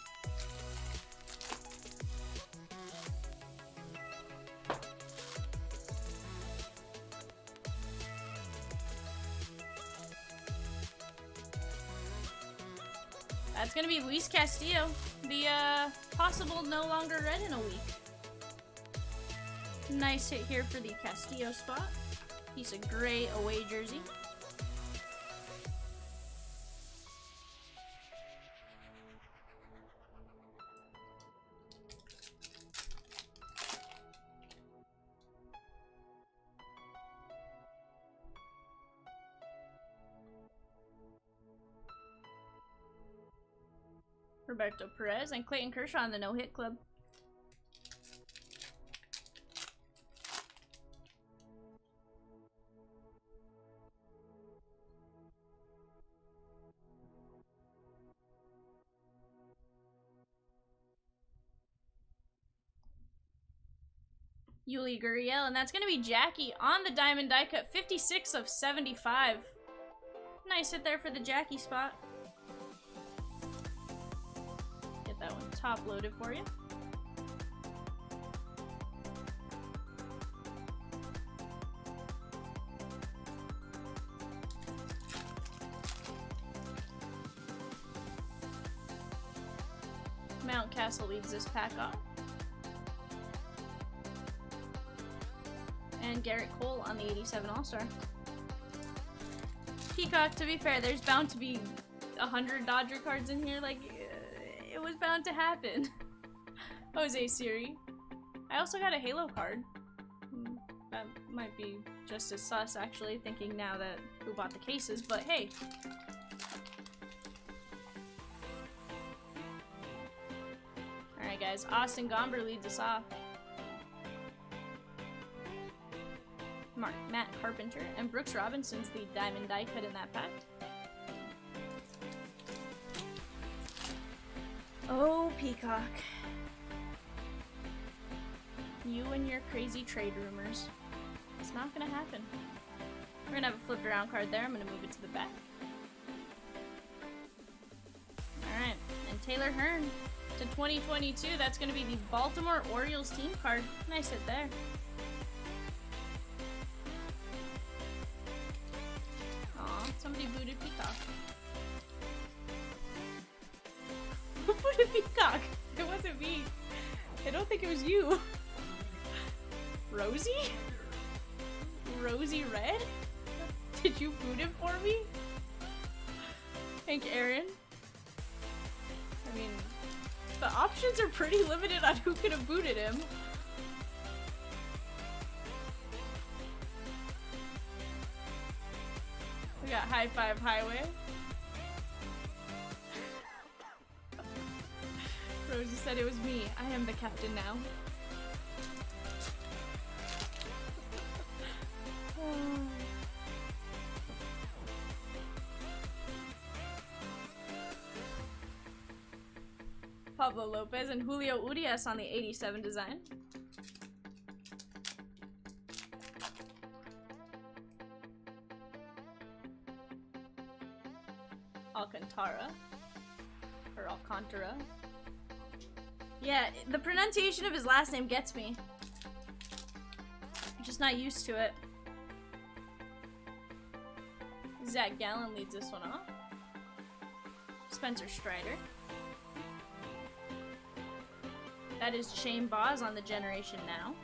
That's gonna be Luis Castillo, the possible no longer red in a week. Nice hit here for the Castillo spot. Piece of gray away jersey. Roberto Perez and Clayton Kershaw on the no-hit club. Yuli Gurriel, and that's going to be Jackie on the diamond die cut, 56 of 75. Nice hit there for the Jackie spot. Get that one top loaded for you. Mountcastle leads this pack off. And Garrett Cole on the 87 All-Star. Peacock, to be fair, there's bound to be 100 Dodger cards in here. Like, it was bound to happen. Jose Siri. I also got a Halo card. That might be just as sus, actually, thinking now that who bought the cases, but hey. Alright guys, Austin Gomber leads us off. Matt Carpenter and Brooks Robinson's the diamond die cut in that pack. Oh, Peacock. You and your crazy trade rumors. It's not gonna happen. We're gonna have a flipped around card there. I'm gonna move it to the back. Alright, and Taylor Hearn to 2022. That's gonna be the Baltimore Orioles team card. Nice hit there. Somebody booted Peacock. Who booted Peacock? It wasn't me. I don't think it was you. Rosie? Rosie Red? Did you boot him for me? Thank Aaron. I mean, the options are pretty limited on who could have booted him. We got High Five Highway. Rosie said it was me. I am the captain now. Pablo Lopez and Julio Urias on the 87 design. Alcantara, for Alcantara. Yeah, the pronunciation of his last name gets me. I'm just not used to it. Zach Gallen leads this one off. Spencer Strider. That is Shane Boz on the Generation Now.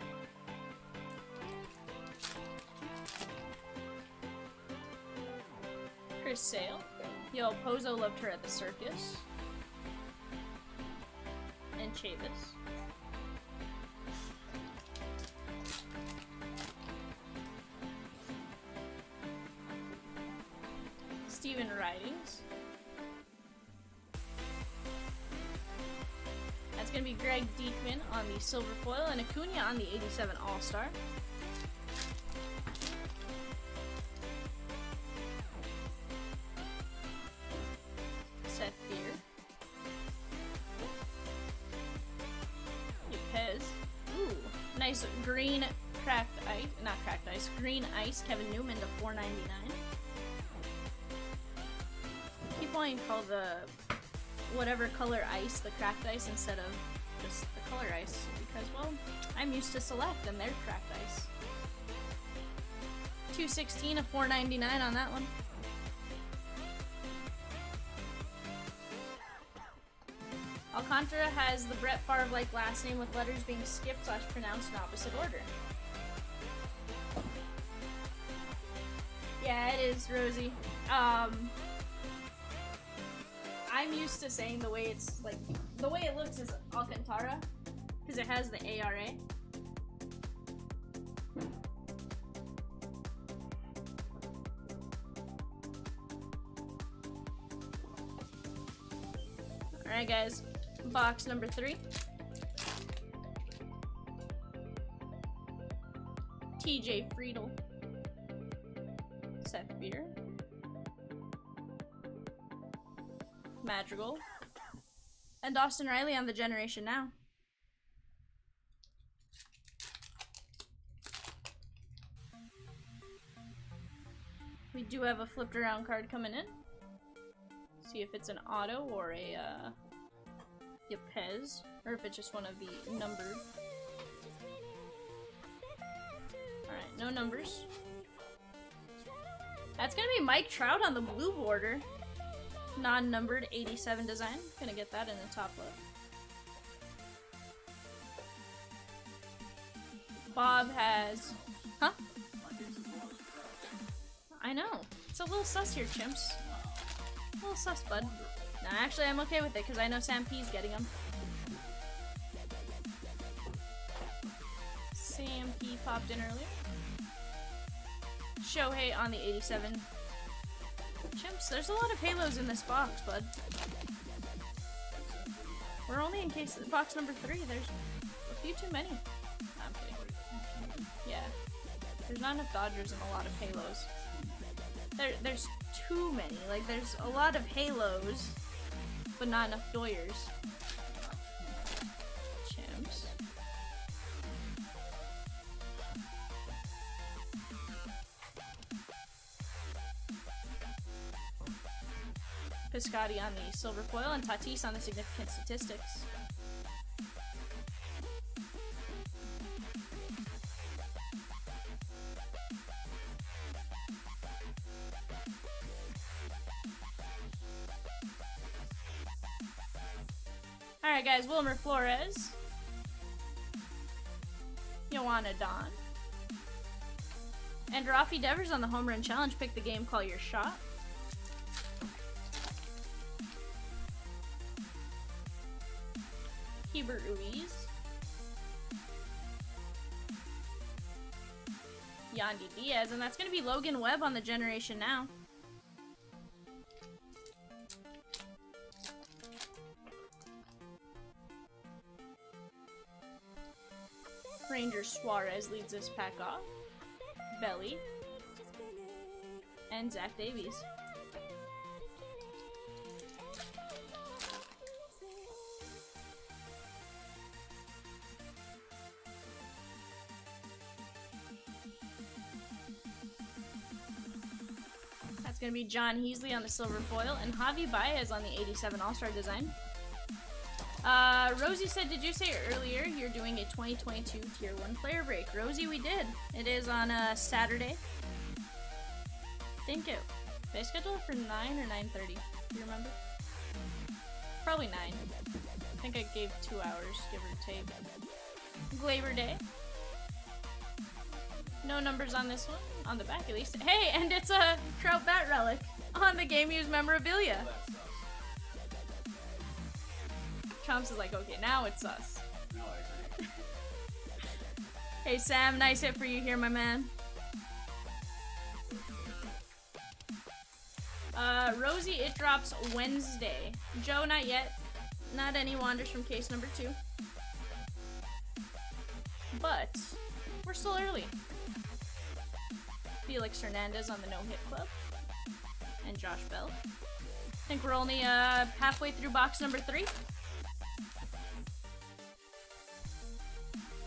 Chris Sale. Yo, Pozo loved her at the circus. And Chavis. Steven Ridings. That's gonna be Greg Diekman on the silver foil and Acuna on the 87 All-Star. Seth Beer. Yepez. Ooh, nice green cracked ice, not cracked ice, green ice, Kevin Newman to 499. Keep wanting to call the whatever color ice the cracked ice instead of just the color ice because, well, I'm used to Select and they're cracked ice. 216 of 499 on that one. Alcantara has the Brett Favre-like last name with letters being skipped / pronounced in opposite order. Yeah, it is, Rosie. I'm used to saying the way it's like the way it looks is Alcantara because it has the ARA. Alright guys, box number 3. TJ Friedel. Seth Beer. Madrigal. And Austin Riley on the Generation Now. We do have a flipped around card coming in. See if it's an auto or a Yepez, or if it's just one of the numbered. Alright, no numbers. That's gonna be Mike Trout on the blue border. Non-numbered 87 design. Gonna get that in the top left. Bob has... Huh? I know. It's a little sus here, chimps. A little sus, bud. Nah, actually, I'm okay with it, because I know Sam P's getting them. Sam P popped in earlier. Shohei on the 87. Chimps, there's a lot of halos in this box, bud. We're only in case box number 3. There's a few too many. No, I'm kidding. Yeah. There's not enough Dodgers and a lot of halos. There's too many. Like, there's a lot of halos, but not enough Doyers. Chimps. Piscotti on the silver foil and Tatis on the significant statistics. Alright guys, Wilmer Flores. Joanna Don. And Rafi Devers on the home run challenge. Pick the game, call your shot. Hebert Ruiz. Yandy Diaz, and that's going to be Logan Webb on the Generation Now. Ranger Suarez leads this pack off. Belly. And Zach Davies. That's going to be John Heasley on the silver foil and Javi Baez on the 87 All-Star design. Rosie said, did you say earlier you're doing a 2022 Tier 1 player break? Rosie, we did. It is on a Saturday. Did I schedule it for 9 or 9:30? Do you remember? Probably 9. I think I gave 2 hours, give or take. Labor Day. No numbers on this one. On the back, at least. Hey, and it's a Trout Bat Relic on the Game Used memorabilia. Chomps is like, okay, now it's us. No, I agree. Hey, Sam, nice hit for you here, my man. Rosie, it drops Wednesday. Joe, not yet. Not any wanders from case number 2. But we're still early. Felix Hernandez on the no-hit club. And Josh Bell. I think we're only halfway through box number 3.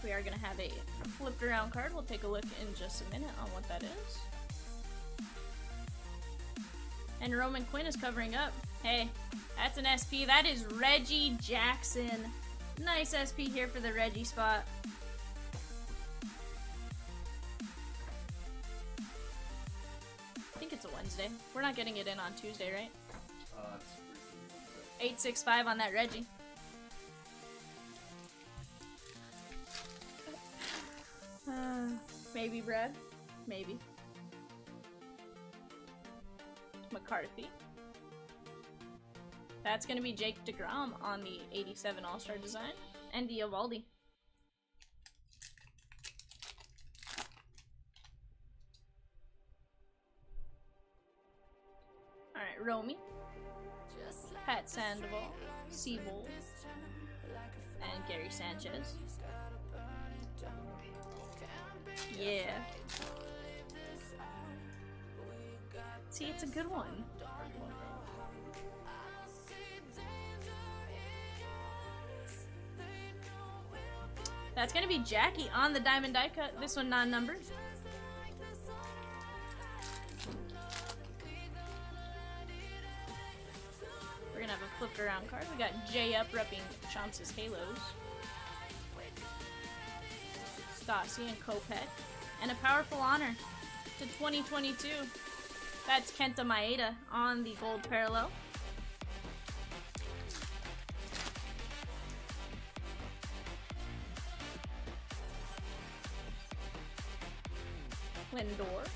We are gonna have a flipped around card. We'll take a look in just a minute on what that is. And Roman Quinn is covering up. Hey, that's an SP. That is Reggie Jackson. Nice SP here for the Reggie spot. I think it's a Wednesday. We're not getting it in on Tuesday, right? It's 865 on that Reggie. Maybe, Brad. Maybe. McCarthy. That's gonna be Jake DeGrom on the 87 All-Star design. And Eovaldi. Alright, Romy. Pat Sandoval. Seabold. And Gary Sanchez. Yeah. See, it's a good one. That's gonna be Jackie on the diamond die cut. This one non-numbered. We're gonna have a flipped around card. We got Jay up repping Chomps' Halos. Stassi and Kopech. And a powerful honor to 2022. That's Kenta Maeda on the gold parallel. Lindor.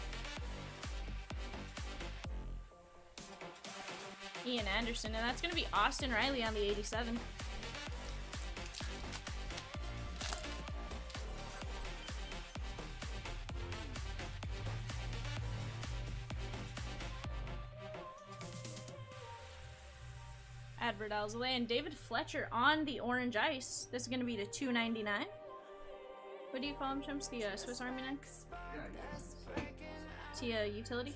Ian Anderson, and that's going to be Austin Riley on the 87. Advert Alzolay and David Fletcher on the orange ice. This is going to be the 299. What do you call him, Chumps? The Swiss Army knife? Is he a utility?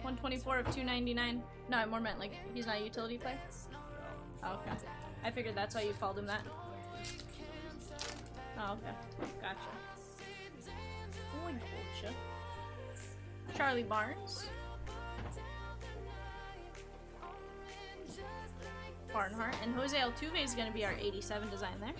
124 of 299. No, I more meant like he's not a utility player. Oh, okay. I figured that's why you called him that. Oh, okay. Gotcha. Oh, I gotcha. Charlie Barnes. Barnhart. And Jose Altuve is going to be our 87 design there.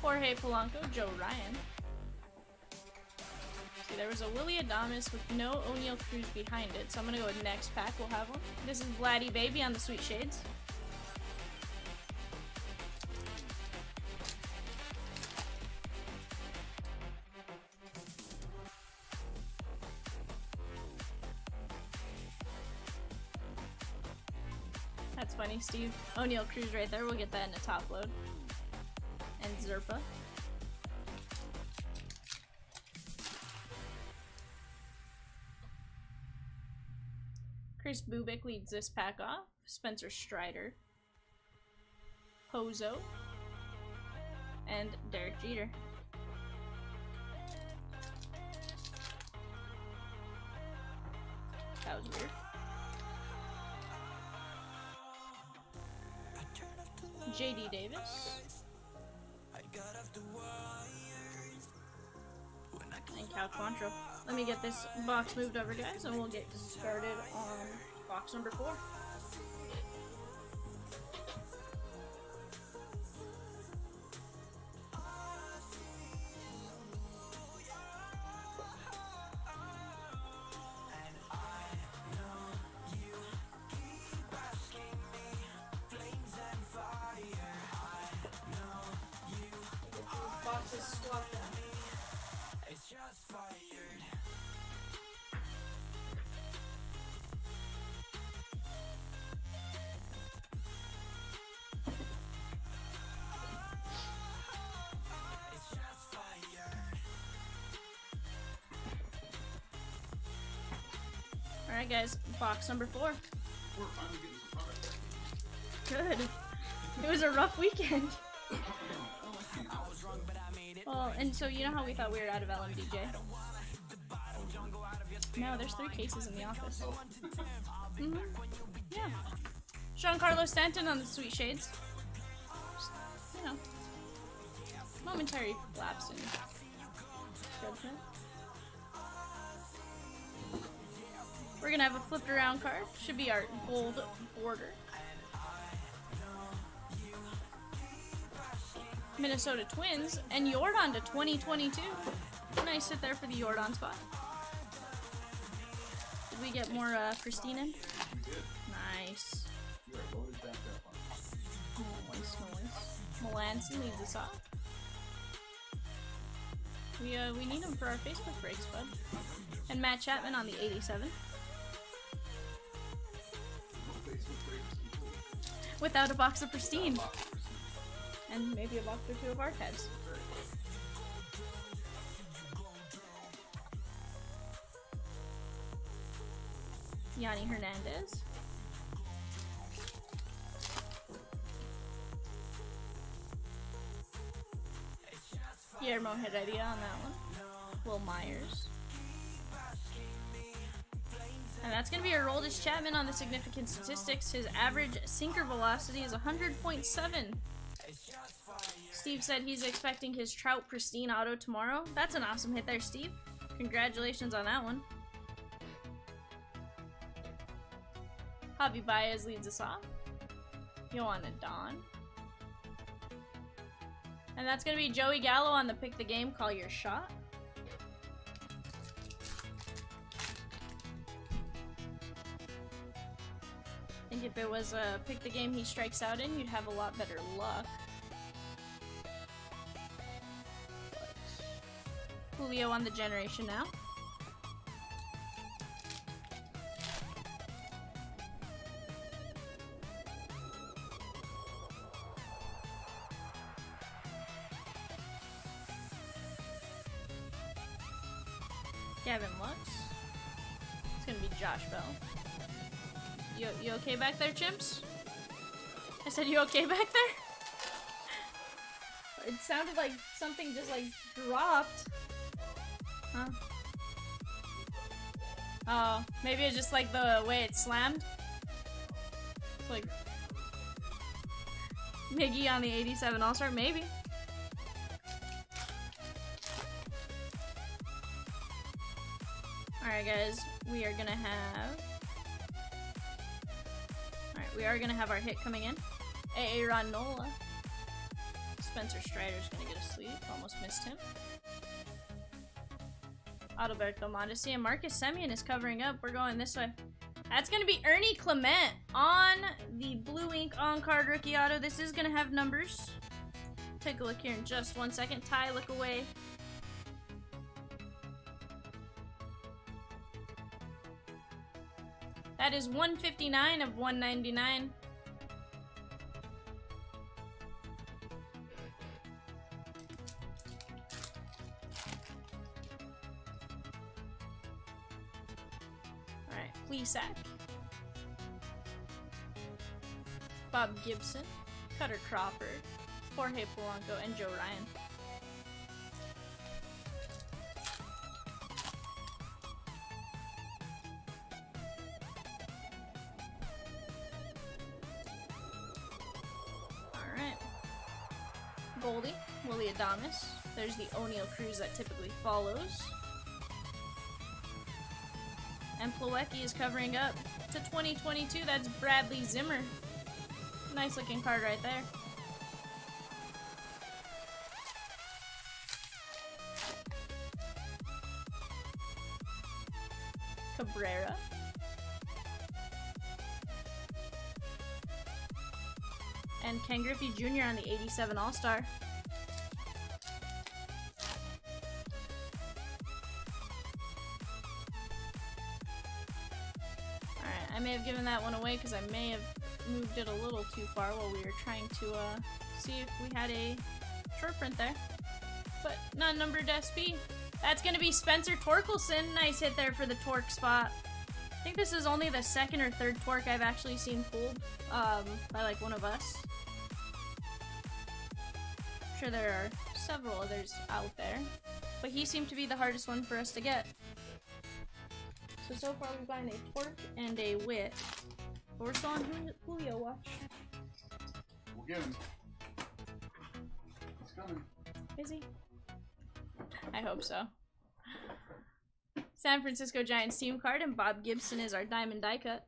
Jorge Polanco, Joe Ryan. See, there was a Willie Adames with no O'Neal Cruz behind it, so I'm gonna go with next pack. We'll have one. This is Vladdy Baby on the Sweet Shades. That's funny, Steve. O'Neal Cruz right there. We'll get that in a top load. And Zerpa. Chris Bubik leads this pack off. Spencer Strider. Pozo. and Derek Jeter. That was weird. JD Davis. And Cal Quantrill. Let me get this box moved over, guys, and we'll get started on box number 4. Boxes swapped out. Alright guys, box number 4. We're finally getting some product. Good. It was a rough weekend. Well, and so you know how we thought we were out of LMDJ? No, there's 3 cases in the office. Mm-hmm. Yeah. Giancarlo Stanton on the Sweet Shades. Just, you know, momentary lapse in judgment. We're gonna have a flipped around card. Should be our gold border. Minnesota Twins and Jordan to 2022. Nice hit there for the Jordan spot. Did we get more Christine in? We did. Nice. We are loaded back up on it. Nice. Melanson leads us off. We need him for our Facebook breaks, bud. And Matt Chapman on the 87. No Facebook breaks. Without a box of Pristine. And maybe a box or 2 of archives. Yanni Hernandez. Guillermo Heredia on that one. Will Myers. And that's going to be a Roldis Chapman on the significant statistics. His average sinker velocity is 100.7. Steve said he's expecting his Trout Pristine auto tomorrow. That's an awesome hit there, Steve. Congratulations on that one. Javi Baez leads us off. Yoanna Dawn. And that's going to be Joey Gallo on the Pick the Game, Call Your Shot. I think if it was a Pick the Game he strikes out in, you'd have a lot better luck. Julio on the generation now. Gavin Lux. It's gonna be Josh Bell. You okay back there, Chimps? I said, you okay back there? It sounded like something just like dropped. Huh? Oh, maybe it's just like the way it slammed. It's like Miggy on the 87 All-Star, maybe. Alright guys, we are gonna have... Alright, we are gonna have our hit coming in. A.A. Ron Nola. Spencer Strider's gonna get a sleep, almost missed him. Adalberto Mondesi and Marcus Semien is covering up. We're going this way. That's gonna be Ernie Clement on the Blue Ink on-card rookie auto. This is gonna have numbers. Take a look here in just 1 second. Ty, look away. That is 159 of 199. Alright, Plesac. Bob Gibson. Cutter Crawford. Jorge Polanco, and Joe Ryan. Alright. Goldie, Willie Adames. There's the O'Neal Cruz that typically follows. And Plawecki is covering up to 2022. That's Bradley Zimmer. Nice looking card right there. Cabrera. And Ken Griffey Jr. on the 87 All-Star. Alright, I may have given that one away because I may have moved it a little too far while we were trying to see if we had a short print there. But not numbered SP. That's gonna be Spencer Torkelson. Nice hit there for the torque spot. I think this is only the second or third torque I've actually seen pulled by like one of us. I'm sure there are several others out there, but he seemed to be the hardest one for us to get. So far we've gotten a torque and a wit, but we're still on Julio watch. We'll get him. He's coming. Is he? I hope so. San Francisco Giants team card, and Bob Gibson is our diamond die cut.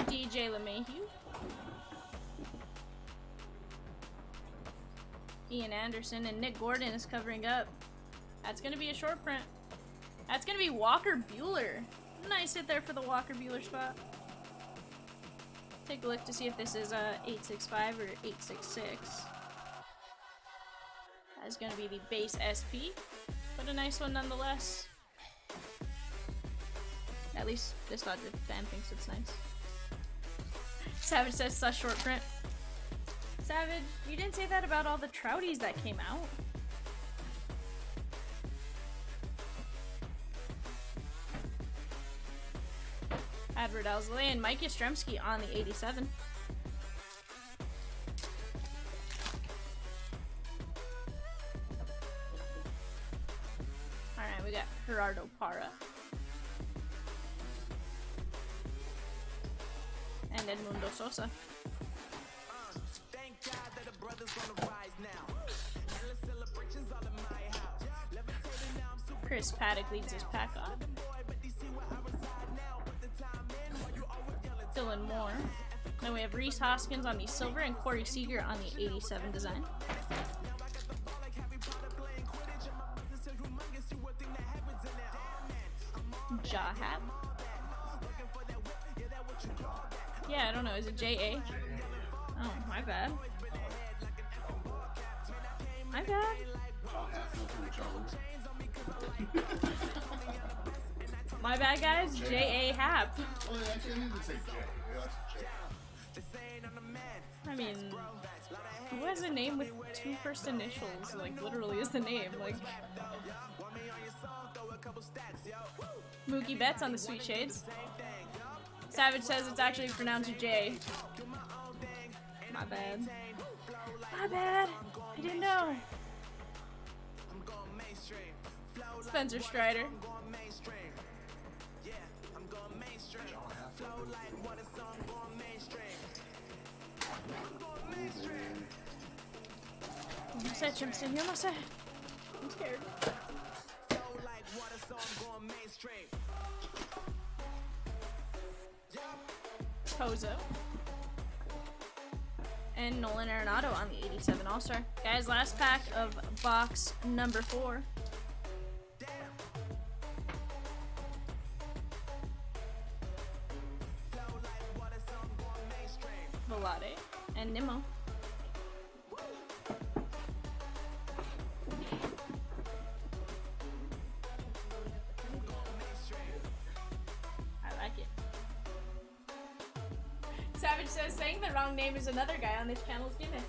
DJ LeMahieu. Ian Anderson, and Nick Gordon is covering up. That's going to be a short print. That's going to be Walker Buehler. Nice hit there for the Walker Buehler spot. Take a look to see if this is 865 or 866. That's going to be the base SP, but a nice one nonetheless. At least this Dodger fan thinks it's nice. Savage says sus short print. Savage, you didn't say that about all the Trouties that came out. Advert Alzolay and Mike Yastrzemski on the 87. Alright, we got Gerardo Parra. And Edmundo Sosa. Chris Paddock leads his pack off. Dylan Moore. Then we have Reese Hoskins on the silver and Corey Seager on the 87 design. Jahab. Yeah, I don't know. Is it J.A.? Oh, my bad. My bad. My bad, guys. J.A. Hap. Oh, yeah, actually, I need to say J. Yeah, that's J. I mean, who has a name with two first initials? Like, literally is the name. Like, Mookie Betts on the Sweet Shades. Savage says it's actually pronounced J. My bad. My bad. I didn't know. Spencer Strider. No sé, Chomps, yo no sé. I'm scared. Pozo. And Nolan Arenado on the 87 All-Star. Guys, last pack of box number 4. Velade and Nimmo. I like it. Savage says saying the wrong name is another guy on this channel's gimmick.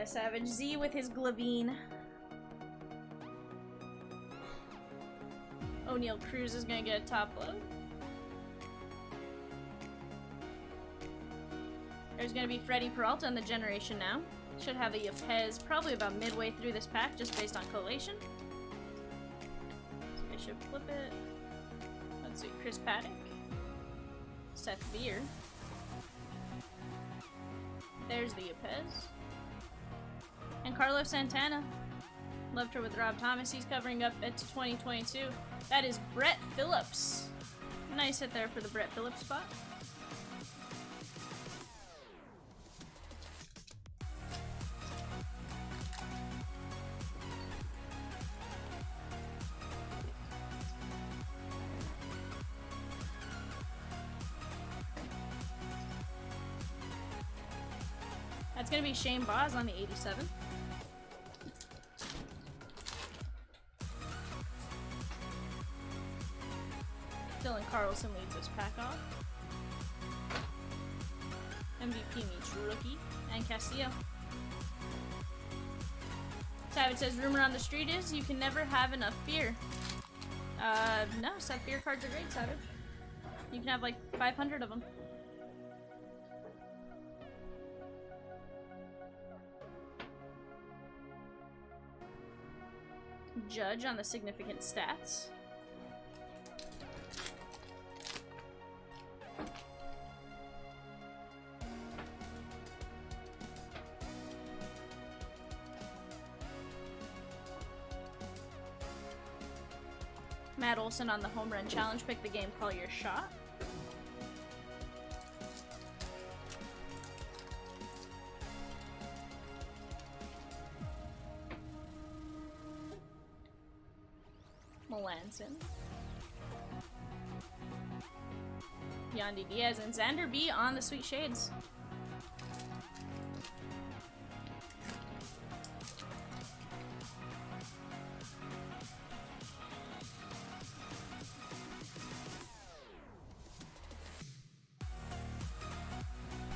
Yeah, Savage. Z with his Glavine. O'Neal Cruz is gonna get a top load. There's gonna be Freddie Peralta in the Generation Now. Should have a Yepez probably about midway through this pack, just based on collation. So I should flip it. Let's see, Chris Paddock. Seth Beer. There's the Yepez. And Carlos Santana. Left her with Rob Thomas. He's covering up it to 2022. That is Brett Phillips. Nice hit there for the Brett Phillips spot. That's gonna be Shane Boz on the 87. Dylan Carlson leads this pack off. MVP meets Rookie and Castillo. Savage says, rumor on the street is you can never have enough beer. No, Seth beer cards are great, Savage. You can have like 500 of them. Judge on the significant stats. Matt Olson on the home run challenge. Pick the game, call your shot. Melanson. Yandy Diaz and Xander B on the Sweet Shades.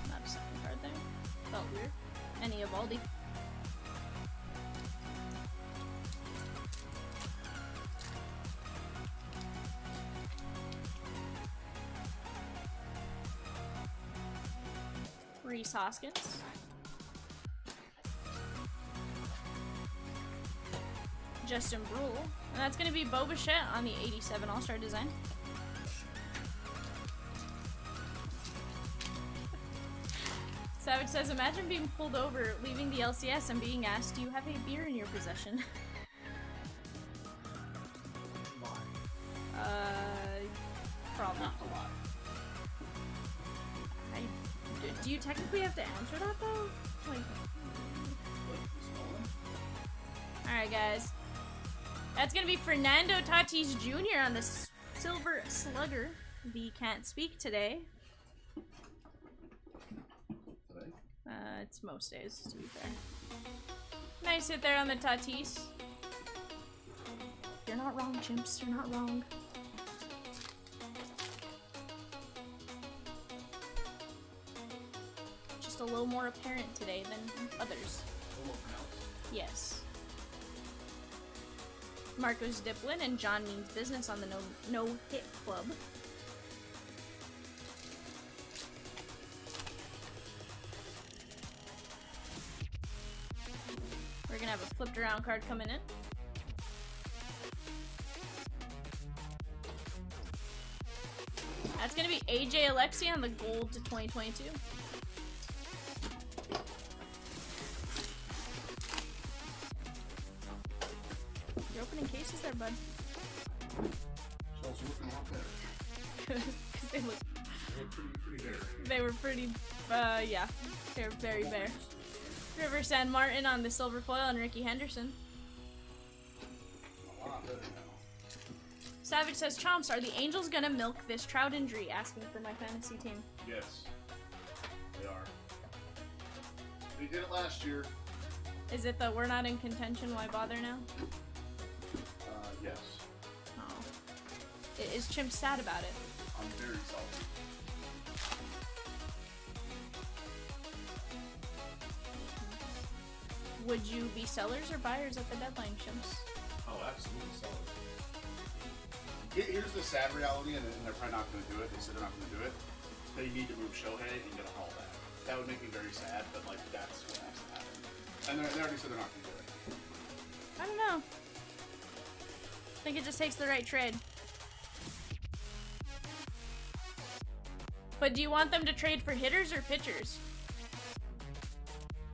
Not a second card there. Felt weird. And Eovaldi. Reese Hoskins. Justin Brule. And that's going to be Bo Bichette on the 87 All-Star design. Savage says, imagine being pulled over, leaving the LCS, and being asked, do you have a beer in your possession? Probably. Not a lot. Do you technically have to answer that though? Like, alright guys. That's gonna be Fernando Tatis Jr. on the Silver Slugger. The can't speak today. It's most days, to be fair. Nice hit there on the Tatis. You're not wrong, chimps. You're not wrong. A little more apparent today than others. Yes. Marcos Diplin and John Means Business on the No Hit Club. We're gonna have a flipped around card coming in. That's gonna be AJ Alexi on the gold to 2022. You're opening cases there, bud. Shells looking a lot better. Because they look. They were pretty bare. They were pretty. Yeah, they're very bare. River San Martin on the silver foil and Ricky Henderson. A lot better now. Savage says, Chomps, are the Angels gonna milk this Trout injury? Asking for my fantasy team. Yes. They are. They did it last year. Is it that we're not in contention? Why bother now? Yes. Oh. Is Chimp sad about it? I'm very salty. would you be sellers or buyers at the deadline, Chimps? Oh, absolutely solid. Here's the sad reality, and they're probably not going to do it. They said they're not going to do it. They need to move Shohei and get a haul back. That would make me very sad, but like that's what has to happen. And they already said they're not going to do it. I don't know. I think it just takes the right trade. But do you want them to trade for hitters or pitchers?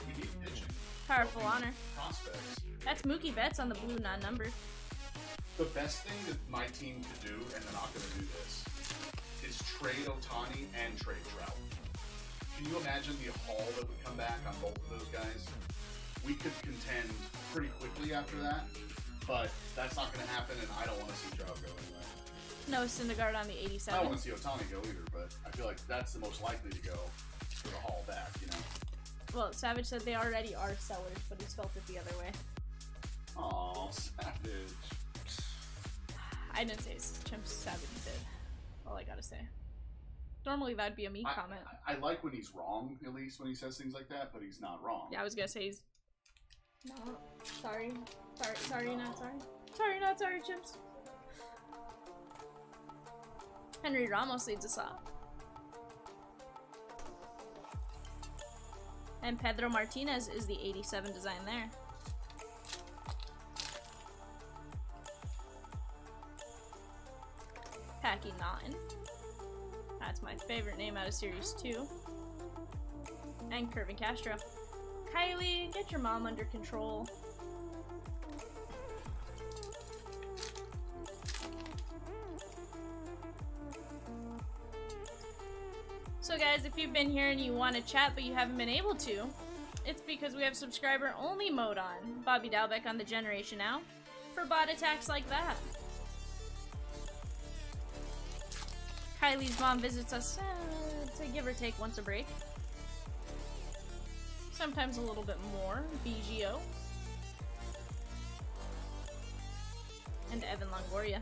We need pitching. Powerful honor. Prospects. That's Mookie Betts on the blue, not numbered. The best thing that my team could do, and they're not going to do this, is trade Ohtani and trade Trout. Can you imagine the haul that would come back on both of those guys? We could contend pretty quickly after that, but that's not going to happen, and I don't want to see Trout go anyway. No Syndergaard on the I 87. don't want to see Ohtani go either, but I feel like that's the most likely to go for the haul back, you know? Well, Savage said they already are sellers, but he's felt it the other way. Aw, Savage. I didn't say Chimps, Savage did. All I gotta say. Normally that'd be a me comment. I like when he's wrong, at least when he says things like that, but he's not wrong. Yeah, I was gonna say he's... No. Sorry. Sorry, not sorry. Sorry, not sorry, Chimps. Henry Ramos leads us off. And Pedro Martinez is the 87 design there. Packy Naughton. That's my favorite name out of Series 2. And Kervin Castro. Kylie, get your mom under control. So guys, if you've been here and you want to chat but you haven't been able to, it's because we have subscriber only mode on. Bobby Dalbeck on the Generation Now for bot attacks like that. Kylie's mom visits us, to give or take once a break. Sometimes a little bit more. BGO. And Evan Longoria.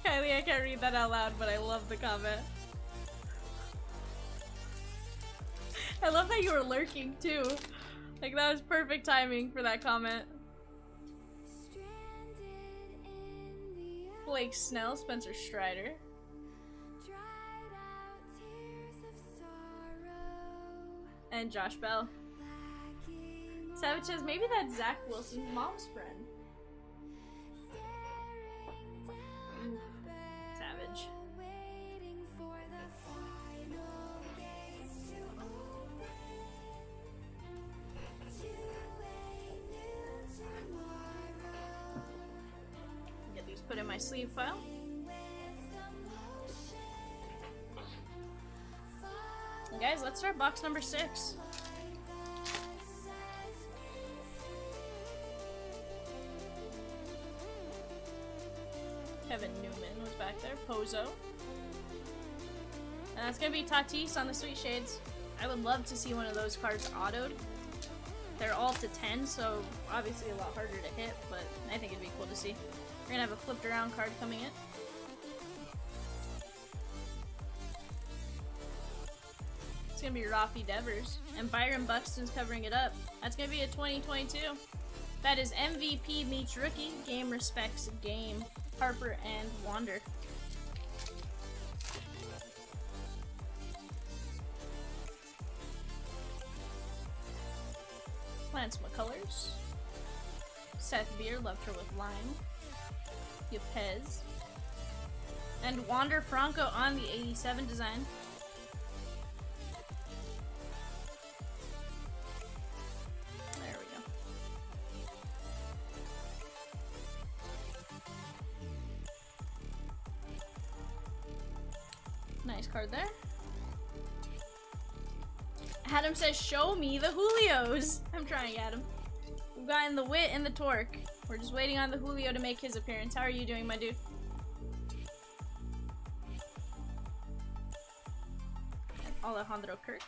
Kylie, I can't read that out loud, but I love the comment. I love that you were lurking too. Like, that was perfect timing for that comment. Blake Snell, Spencer Strider. And Josh Bell. Savage says, maybe that's Zach Wilson's mom's friend. Ooh, Savage. Get these put in my sleeve file. And guys, let's start box number 6. Kevin Newman was back there. Pozo. And that's gonna be Tatis on the Sweet Shades. I would love to see one of those cards autoed. They're all to 10, so obviously a lot harder to hit, but I think it'd be cool to see. We're gonna have a flipped around card coming in. It's gonna be Rafi Devers. And Byron Buxton's covering it up. That's gonna be a 2022. That is MVP meets rookie. Game respects game. Harper and Wander. Lance McCullers. Seth Beer, loved her with Lime. Yepez. And Wander Franco on the 87 design. There we go. Nice card there. Adam says, show me the Julios. I'm trying, Adam. We've gotten the Wit and the Torque. We're just waiting on the Julio to make his appearance. How are you doing, my dude? And Alejandro Kirk.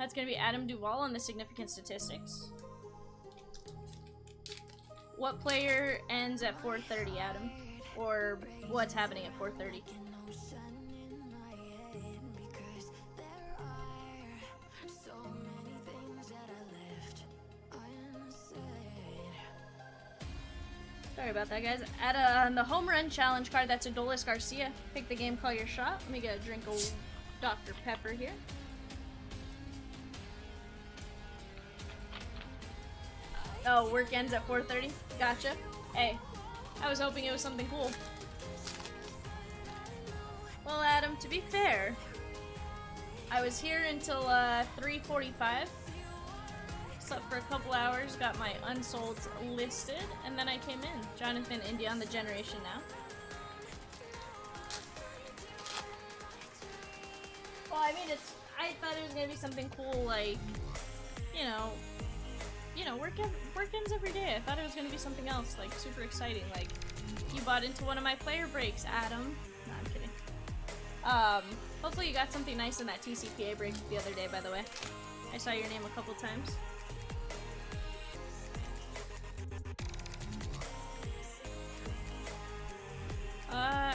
That's gonna be Adam Duvall on the significant statistics. What player ends at 4:30, Adam? Or what's happening at 4:30? Sorry about that, guys. At the home run challenge card, that's Adolis Garcia. Pick the game, call your shot. Let me get a drink of Dr. Pepper here. Oh, work ends at 4:30? Gotcha. Hey, I was hoping it was something cool. Well, Adam, to be fair, I was here until 3:45. Slept for a couple hours, got my unsold listed, and then I came in. Jonathan India on the Generation Now. Well, I mean, I thought it was gonna be something cool, like, you know, work ends every day. I thought it was gonna be something else, like, super exciting. Like, you bought into one of my player breaks, Adam. No, I'm kidding. Hopefully you got something nice in that TCPA break the other day, by the way. I saw your name a couple times.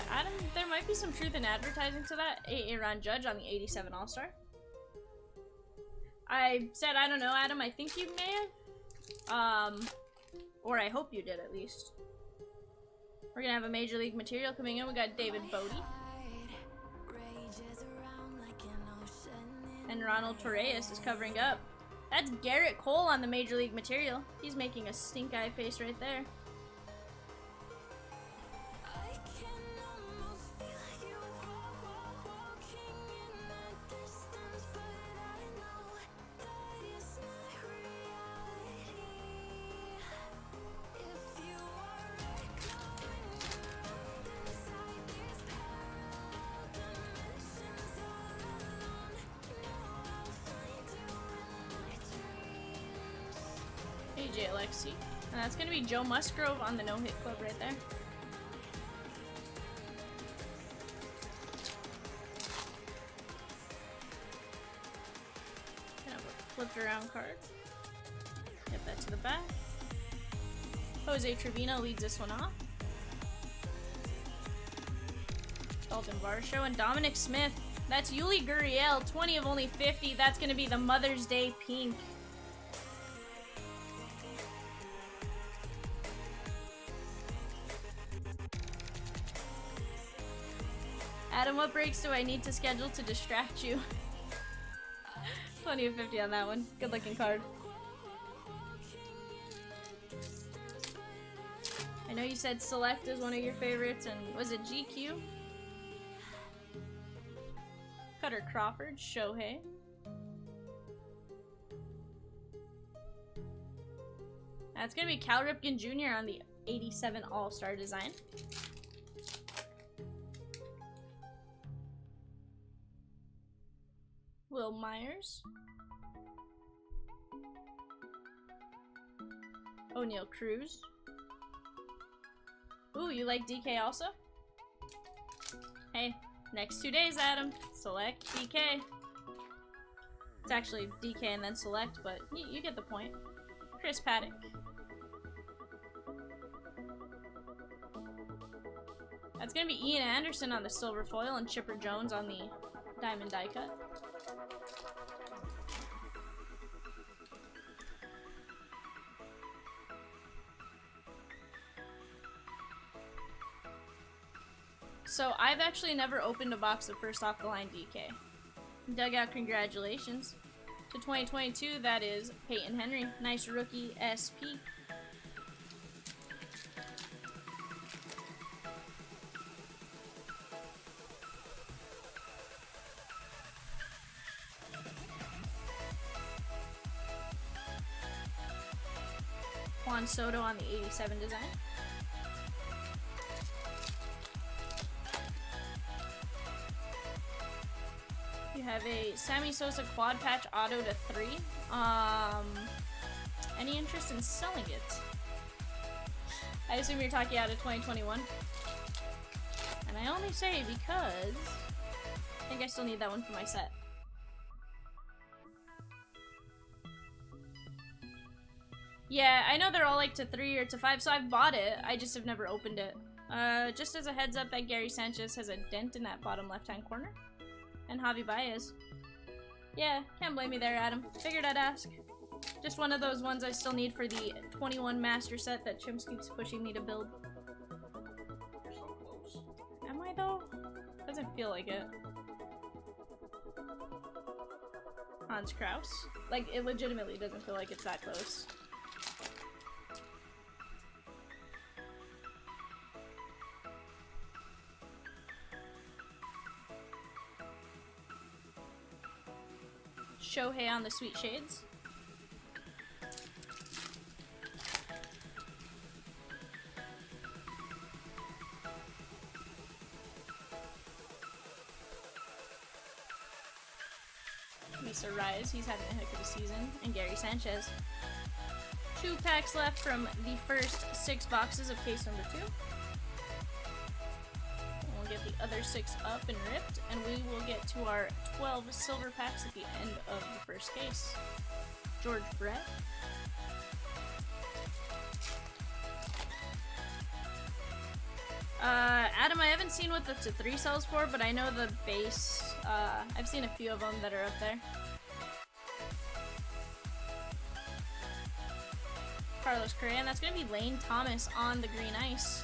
Adam, there might be some truth in advertising to that. Aaron Judge on the 87 All-Star. I said, I don't know, Adam, I think you may have. Or I hope you did, at least. We're gonna have a Major League material coming in. We got David Bodie. And Ronald Torres is covering up. That's Garrett Cole on the Major League material. He's making a stink-eye face right there. AJ Alexi. And that's gonna be Joe Musgrove on the no-hit club right there. Kind of a flipped around card. Get that to the back. Jose Trevino leads this one off. Dalton Varsho and Dominic Smith. That's Yuli Gurriel, 20 of only 50. That's gonna be the Mother's Day pink. Adam, what breaks do I need to schedule to distract you? 20 of 50 on that one. Good looking card. I know you said Select is one of your favorites, and was it GQ? Cutter Crawford, Shohei. That's gonna be Cal Ripken Jr. on the 87 All-Star design. Will Myers. O'Neal Cruz. Ooh, you like DK also? Hey, next 2 days, Adam. Select DK. It's actually DK and then Select, but you get the point. Chris Paddock. That's gonna be Ian Anderson on the silver foil and Chipper Jones on the diamond die cut. So I've actually never opened a box of first off the line DK. Dugout, congratulations. To 2022, that is Peyton Henry. Nice rookie SP. Juan Soto on the 87 design. You have a Sammy Sosa quad patch auto to 3. Any interest in selling it? I assume you're talking out of 2021. And I only say because I think I still need that one for my set. Yeah, I know they're all like to 3 or to 5, so I've bought it. I just have never opened it. Just as a heads up that Gary Sanchez has a dent in that bottom left-hand corner. And Javi Baez. Yeah, can't blame me there, Adam. Figured I'd ask. Just one of those ones I still need for the 21 master set that Chimps keeps pushing me to build. You're so close. Am I though? Doesn't feel like it. Hans Kraus. Like, it legitimately doesn't feel like it's that close. Shohei on the Sweet Shades. Misa Rise, he's having a heck of a season. And Gary Sanchez. 2 packs left from the first 6 boxes of case number 2. We'll get the other 6 up and ripped, and we will get to our 12 silver packs at the end of the first case. George Brett. Adam, I haven't seen what the to 3 sells for, but I know the base. I've seen a few of them that are up there. Carlos Correa, and that's going to be Lane Thomas on the green ice.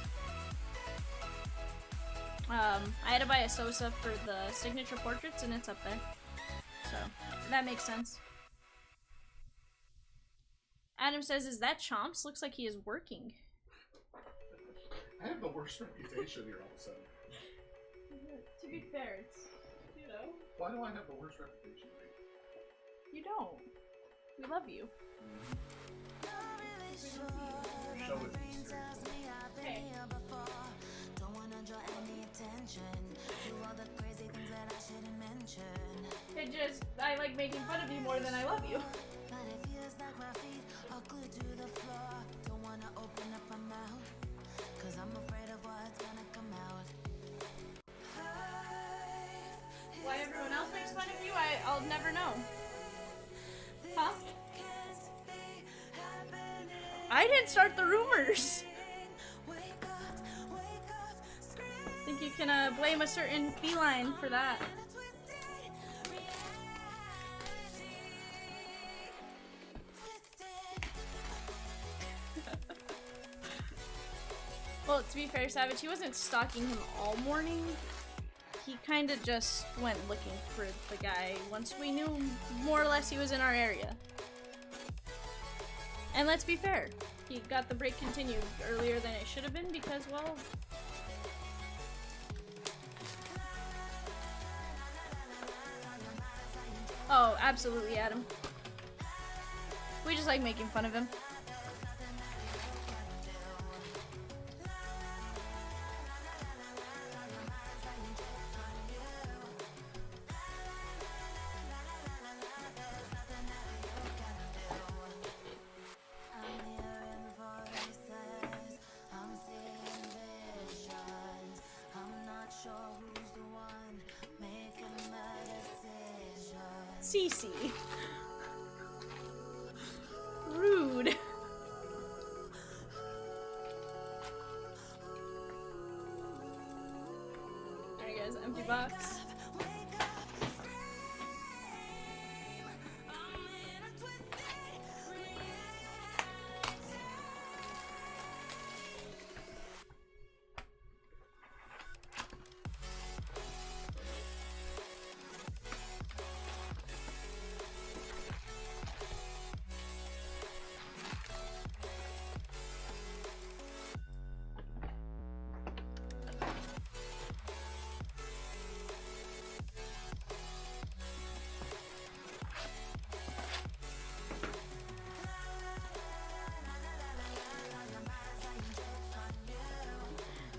I had to buy a Sosa for the signature portraits, and it's up there. So, that makes sense. Adam says, is that Chomps? Looks like he is working. I have the worst reputation here all of a sudden. To be fair, it's, you know. Why do I have the worst reputation? You don't. We love you. Show it to me. Okay. It just, I like making fun of you more than I love you. Why everyone else makes fun of you, I'll never know. Huh? I didn't start the rumors. Think you can blame a certain feline for that. Well, to be fair, Savage, he wasn't stalking him all morning. He kind of just went looking for the guy once we knew more or less he was in our area. And let's be fair, he got the break continued earlier than it should have been because, well... Oh, absolutely, Adam. We just like making fun of him. CC. Rude. Alright guys, empty box.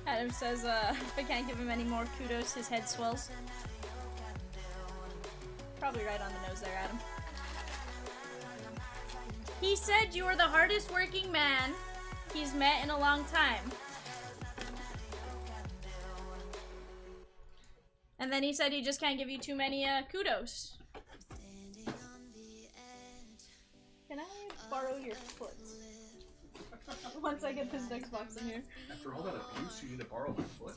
Adam says, if I can't give him any more kudos, his head swells. Probably right on the nose there, Adam. He said you are the hardest working man he's met in a long time. And then he said he just can't give you too many kudos. Can I borrow borrow your foot. Once I get this next box in here. After all that abuse, you need to borrow my foot.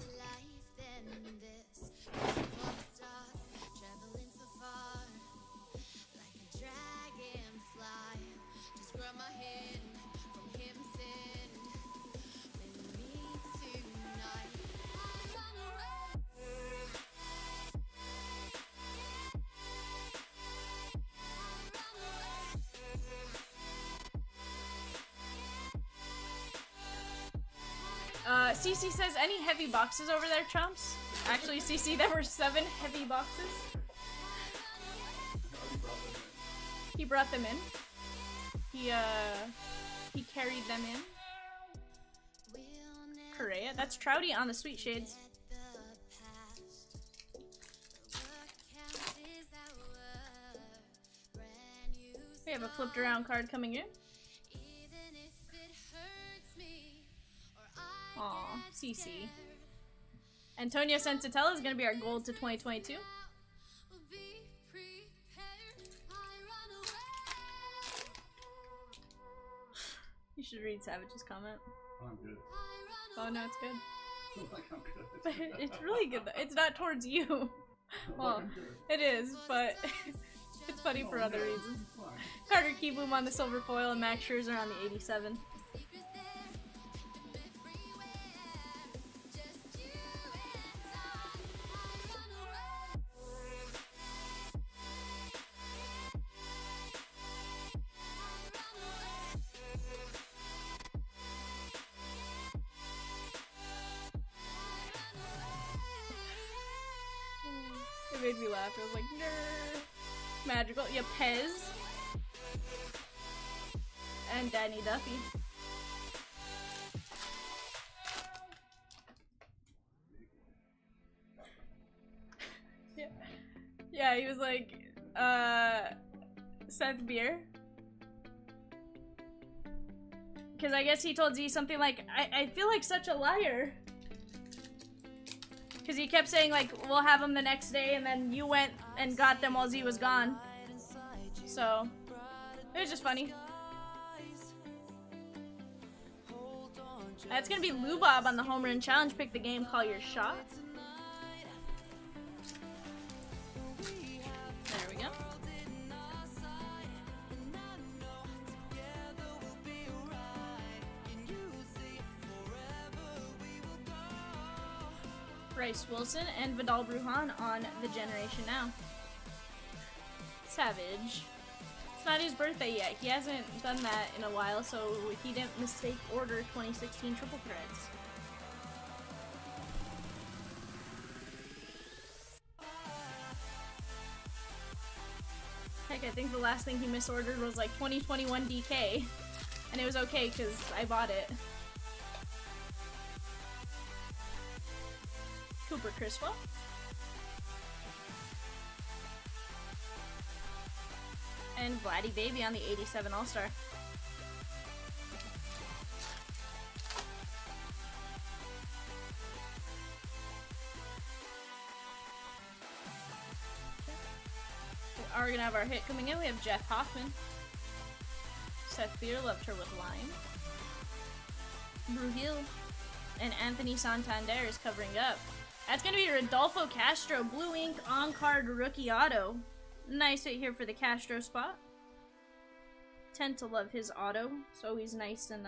CC says, any heavy boxes over there, Chomps? Actually, CC, there were 7 heavy boxes. He brought them in. He carried them in. Correa. That's Trouty on the Sweet Shades. We have a flipped around card coming in. Aw, CC. Antonio Sensatella is going to be our gold to 2022. You should read Savage's comment. Oh, I'm good. Oh no, it's good. Like, I'm good. But it's really good though. It's not towards you. Well, I'm good. it is, but it's funny for other reasons. Carter Keyboom on the silver foil and Max Scherzer on the 87. It made me laugh. I was like, nerd. Magical. Yeah, Pez. And Danny Duffy. Yeah. Yeah, he was like, Seth Beer. Because I guess he told Z something like, I feel like such a liar. Because he kept saying, like, we'll have them the next day, and then you went and got them while Z was gone. So, it was just funny. That's gonna be Lubob on the home run challenge. Pick the game, call your shot. There we go. Bryce Wilson and Vidal Brujan on the Generation Now. Savage. It's not his birthday yet. He hasn't done that in a while, so he didn't mistake order 2016 Triple Threads. Heck, I think the last thing he misordered was like 2021 DK. And it was okay because I bought it. Cooper Criswell. And Vladdy Baby on the 87 All-Star. We are gonna have our hit coming in. We have Jeff Hoffman. Seth Beer, loved her with lime. Brew Hill. And Anthony Santander is covering up. That's gonna be Rodolfo Castro, Blue Ink on-card rookie auto. Nice hit here for the Castro spot. Tend to love his auto. It's always nice and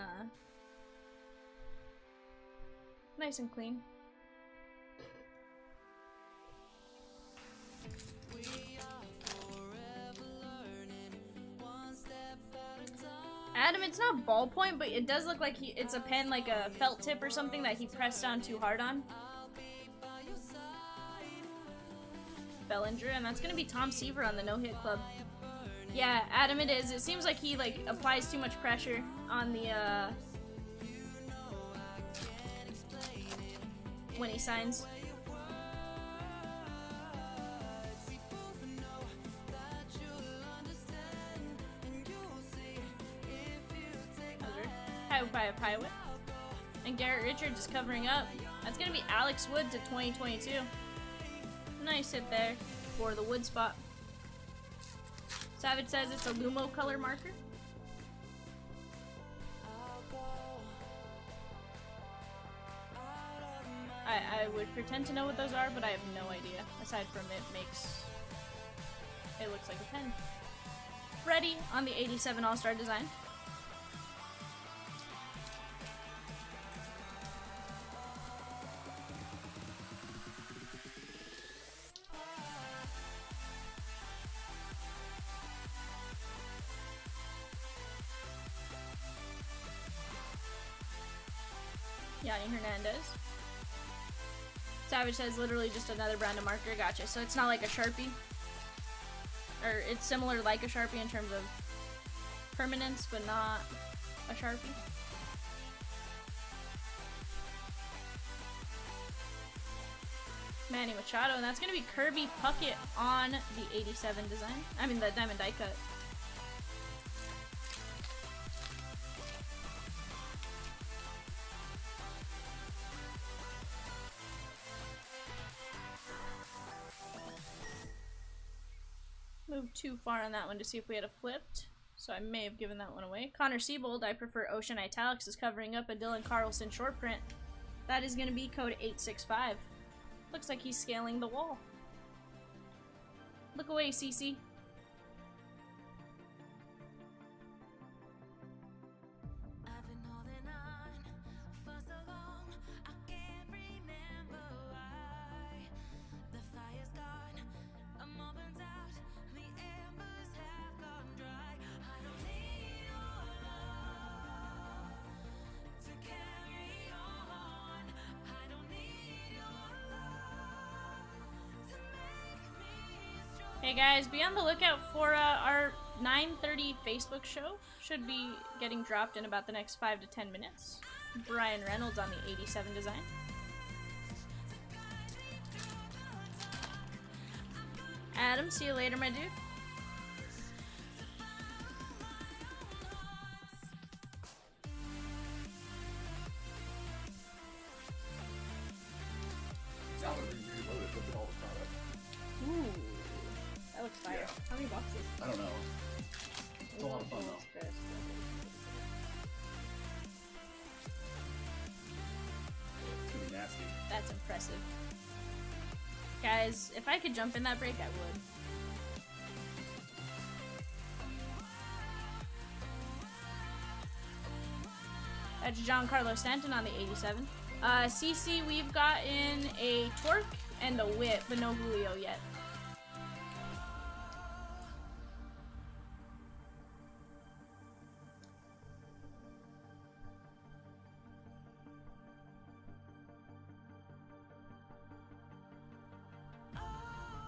clean. Adam, it's not ballpoint, but it does look like it's a pen, like a felt tip or something that he pressed down too hard on. Bellinger, and that's gonna be Tom Seaver on the no-hit club. Yeah, Adam, it is. It seems like he like applies too much pressure on the when he signs. By a pilot. And Garrett Richards is covering up. That's gonna be Alex Wood to 2022. Nice hit there for the wood spot. Savage says it's a Lumo color marker. I would pretend to know what those are, but I have no idea. Aside from it looks like a pen. Freddy on the 87 All-Star design. Yanni Hernandez. Savage says literally just another brand of marker. Gotcha. So it's not like a Sharpie. Or it's similar like a Sharpie in terms of permanence, but not a Sharpie. Manny Machado, and that's going to be Kirby Puckett on the 87 design. I mean the Diamond Die Cut. Moved too far on that one to see if we had a flipped, so I may have given that one away. Connor Siebold, I prefer Ocean Italics, is covering up a Dylan Carlson short print. That is going to be code 865. Looks like he's scaling the wall. Look away, CC. I've been holding on for so long, I can't remember why. The fire's gone, a moment's out, the embers have gone dry. I don't need your love to carry on. I don't need your love to make me strong. Hey guys, be on the lookout for our 9:30 Facebook show. Should be getting dropped in about the next 5 to 10 minutes. Brian Reynolds on the 87 design. Adam, see you later, my dude. Now that we reloaded, look at all the product. Ooh, that looks fire. Yeah. How many boxes? I don't know. It's a lot of fun though. It's gonna be nasty. That's impressive. Guys, if I could jump in that break, I would. That's Giancarlo Stanton on the 87. CC, we've gotten a Torque and a Whip, but no Julio yet.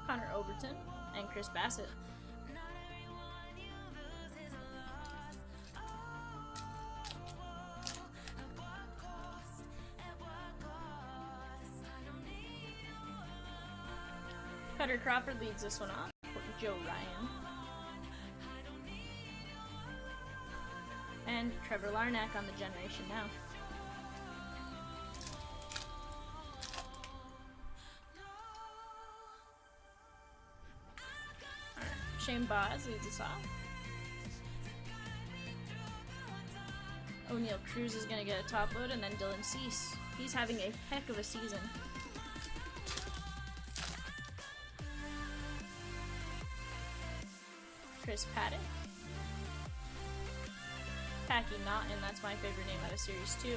Connor Overton and Chris Bassett. Not everyone you lose is lost. At what cost? At what cost? I don't need your love. Cutter Crawford leads this one off. Joe Ryan. And Trevor Larnack on the Generation Now. Shane Boz leads us off. O'Neal Cruz is going to get a top load, and then Dylan Cease. He's having a heck of a season. Chris Paddock. Packy Naughton, that's my favorite name out of Series 2.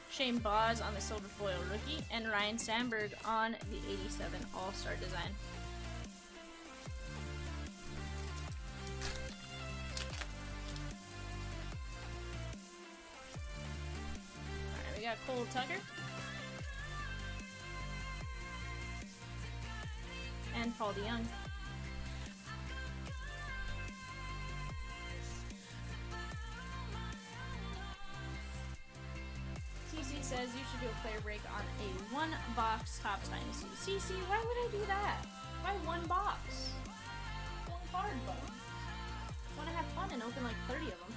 Shane Boz on the Silver Foil Rookie, and Ryan Sandberg on the 87 All-Star design. We got Cole Tucker and Paul DeYoung. CC says you should do a player break on a one-box Topps Dynasty. CC, why would I do that? Why one box? It's only hard, but I want to have fun and open like 30 of them.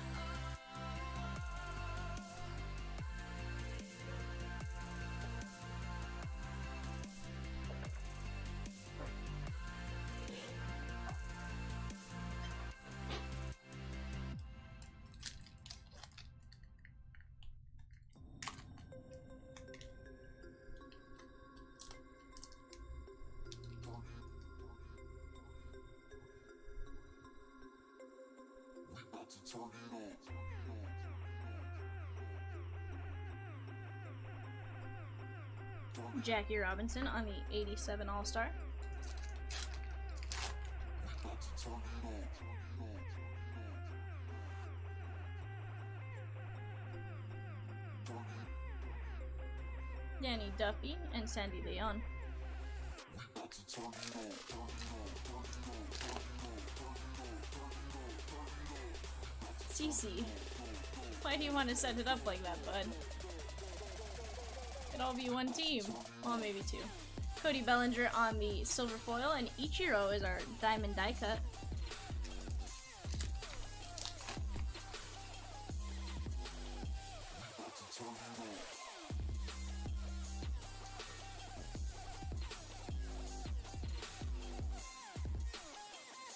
Jackie Robinson on the 87 All-Star. Danny Duffy and Sandy Leon. CC, why do you want to set it up like that, bud? Could all be one team. Well, maybe two. Cody Bellinger on the silver foil, and Ichiro is our diamond die cut.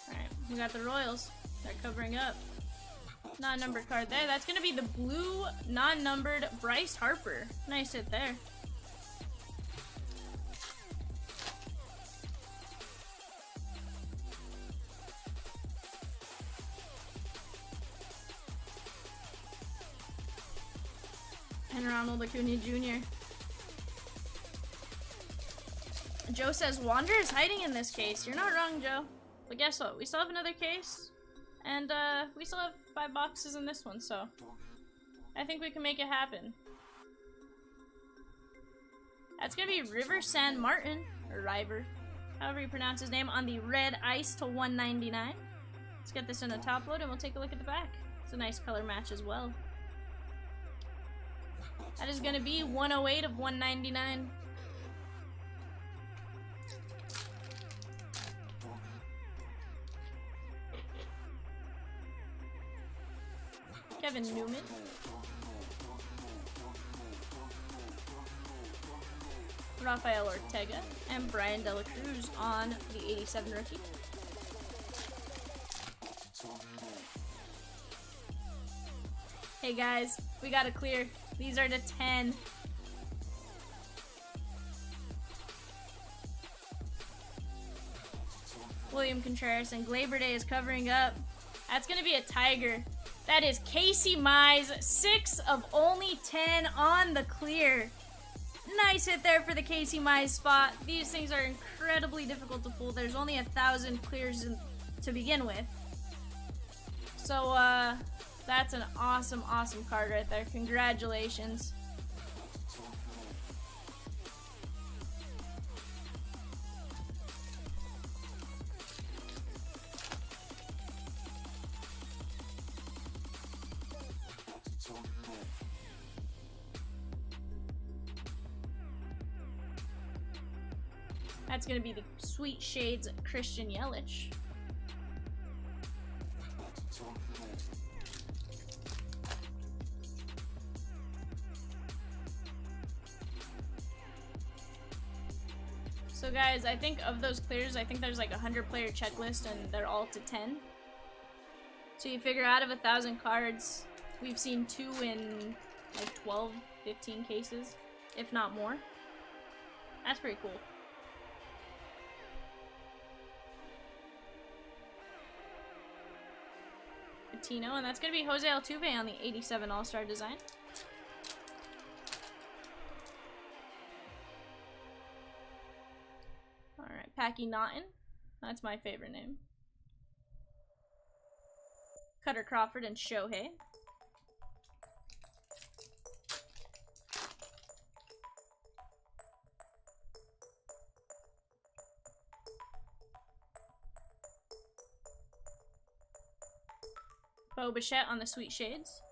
Alright, we got the Royals. They're covering up. Non-numbered card there. That's gonna be the blue non-numbered Bryce Harper. Nice hit there. And Ronald Acuna Jr. Joe says Wander is hiding in this case. You're not wrong, Joe. But guess what? We still have another case. And we still have 5 boxes in this one, so I think we can make it happen. That's gonna be River San Martin, or River, however you pronounce his name, on the red ice to 199. Let's get this in a top load and we'll take a look at the back. It's a nice color match as well. That is gonna be 108 of 199. Kevin Newman. Rafael Ortega and Brian De La Cruz on the 87 rookie. Hey guys, we got to clear. These are the 10. William Contreras and Glaber Day is covering up. That's going to be a Tiger. That is Casey Mize, 6 of only 10 on the clear. Nice hit there for the Casey Mize spot. These things are incredibly difficult to pull. There's only 1,000 clears to begin with. So, that's an awesome, awesome card right there. Congratulations. That's going to be the Sweet Shades Christian Yelich. So guys, I think of those clears, I think there's like a 100-player checklist and they're all to 10. So you figure out of 1,000 cards, we've seen 2 in like 12, 15 cases, if not more. That's pretty cool. Patino, and that's going to be Jose Altuve on the 87 All-Star design. Alright, Packy Naughton. That's my favorite name. Cutter Crawford and Shohei. Bo Bichette on the Sweet Shades.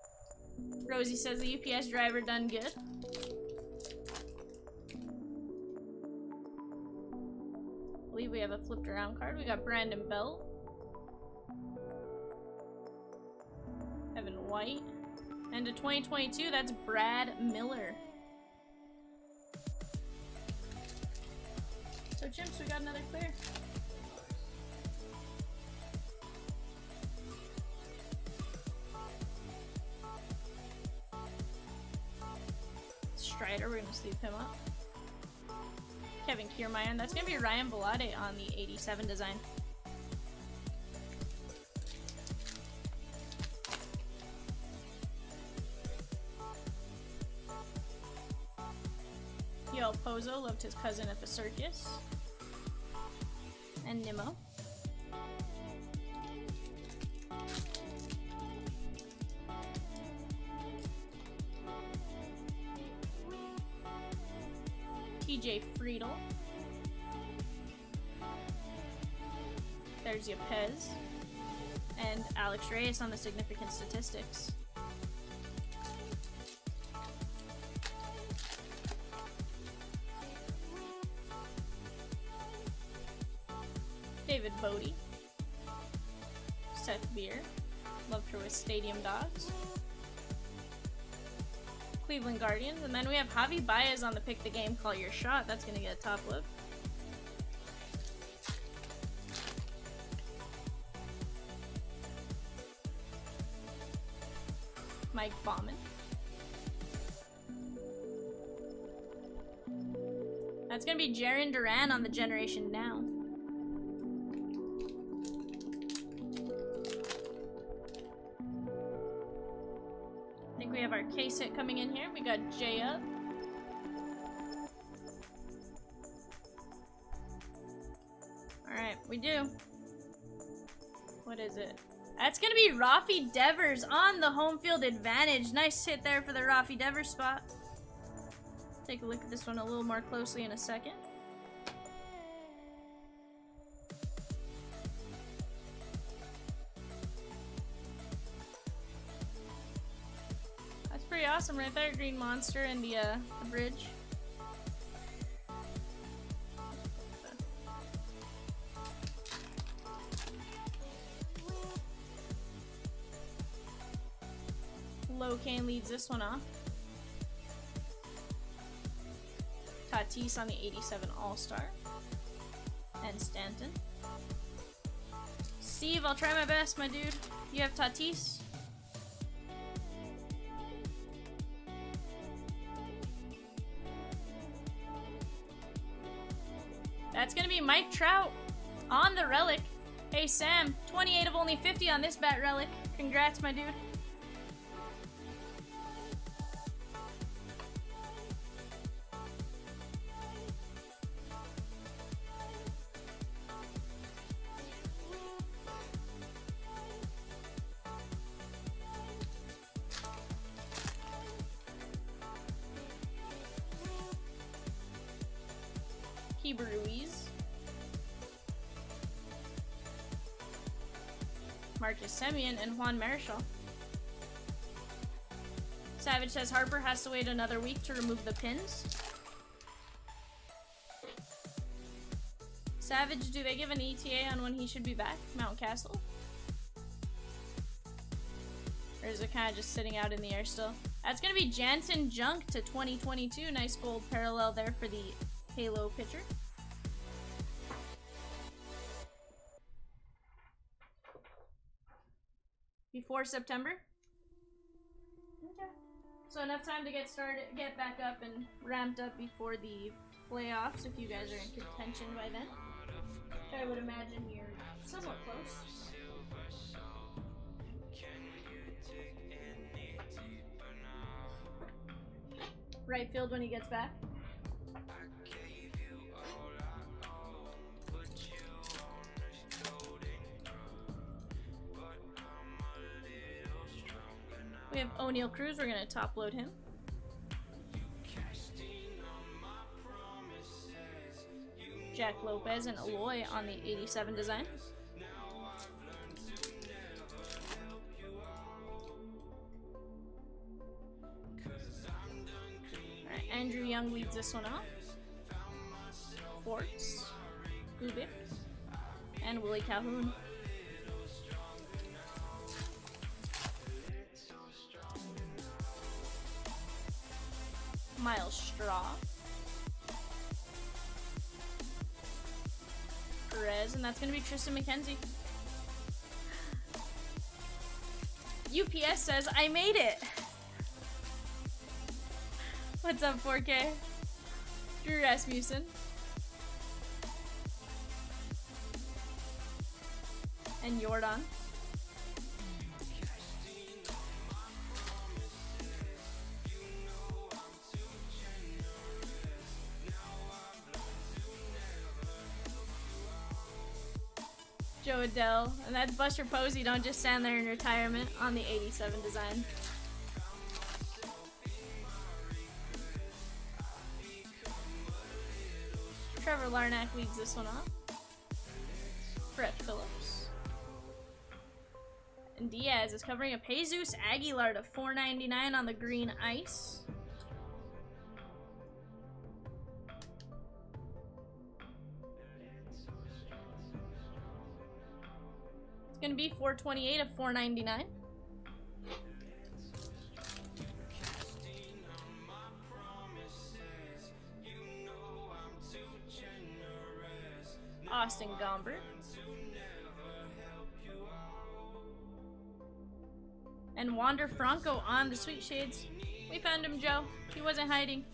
Rosie says the UPS driver done good. I believe we have a flipped around card. We got Brandon Bell. Evan White. And to 2022, that's Brad Miller. So Chimps, we got another clear. Strider, we're gonna sleeve him up. Kevin Kiermaier, and that's gonna be Ryan Belade on the 87 design. Miguel Pozo loved his cousin at the circus. And Nimmo. TJ Friedel. There's Yepez. And Alex Reyes on the significant statistics. David Bodie. Seth Beer. Loved her with Stadium Dogs. Cleveland Guardians. And then we have Javi Baez on the Pick the Game, Call Your Shot. That's going to get a top look. Mike Bauman. That's going to be Jarren Duran on the Generation Now. I think we have our case hit coming in here. We got Jay up. Alright, we do. What is it? That's gonna be Rafi Devers on the home field advantage. Nice hit there for the Rafi Devers spot. Take a look at this one a little more closely in a second. That's pretty awesome right there. Green Monster and the bridge. Locane leads this one off. Tatis on the 87 All-Star. And Stanton. Steve, I'll try my best, my dude. You have Tatis? That's gonna be Mike Trout on the relic. Hey Sam, 28 of only 50 on this bat relic. Congrats, my dude. Ruiz, Marcus Semien, and Juan Marichal. Savage says Harper has to wait another week to remove the pins. Savage, do they give an ETA on when he should be back? Mount Castle? Or is it kind of just sitting out in the air still? That's going to be Jansen Junk to 2022. Nice gold parallel there for the Halo pitcher. Before September. Okay. So enough time to get started, get back up and ramped up before the playoffs if you guys are in contention by then. I would imagine you're somewhat close. Right field when he gets back. We have O'Neal Cruz. We're going to top load him. Jack Lopez and Eloy on the 87 design. Alright, Andrew Young leads this one off. Forts, Ubik, and Willie Calhoun. Miles Straw. Perez, and that's going to be Tristan McKenzie. UPS says, I made it! What's up, 4K? Drew Rasmussen. And Jordan. Joe Adele. And that's Buster Posey. Don't just stand there in retirement on the 87 design. Trevor Larnack leads this one off. Brett Phillips. And Diaz is covering a Jesus Aguilar to $4.99 on the green ice. It's gonna be $4.28 of $4.99. Austin Gombert. And Wander Franco on the Sweet Shades. We found him, Joe. He wasn't hiding.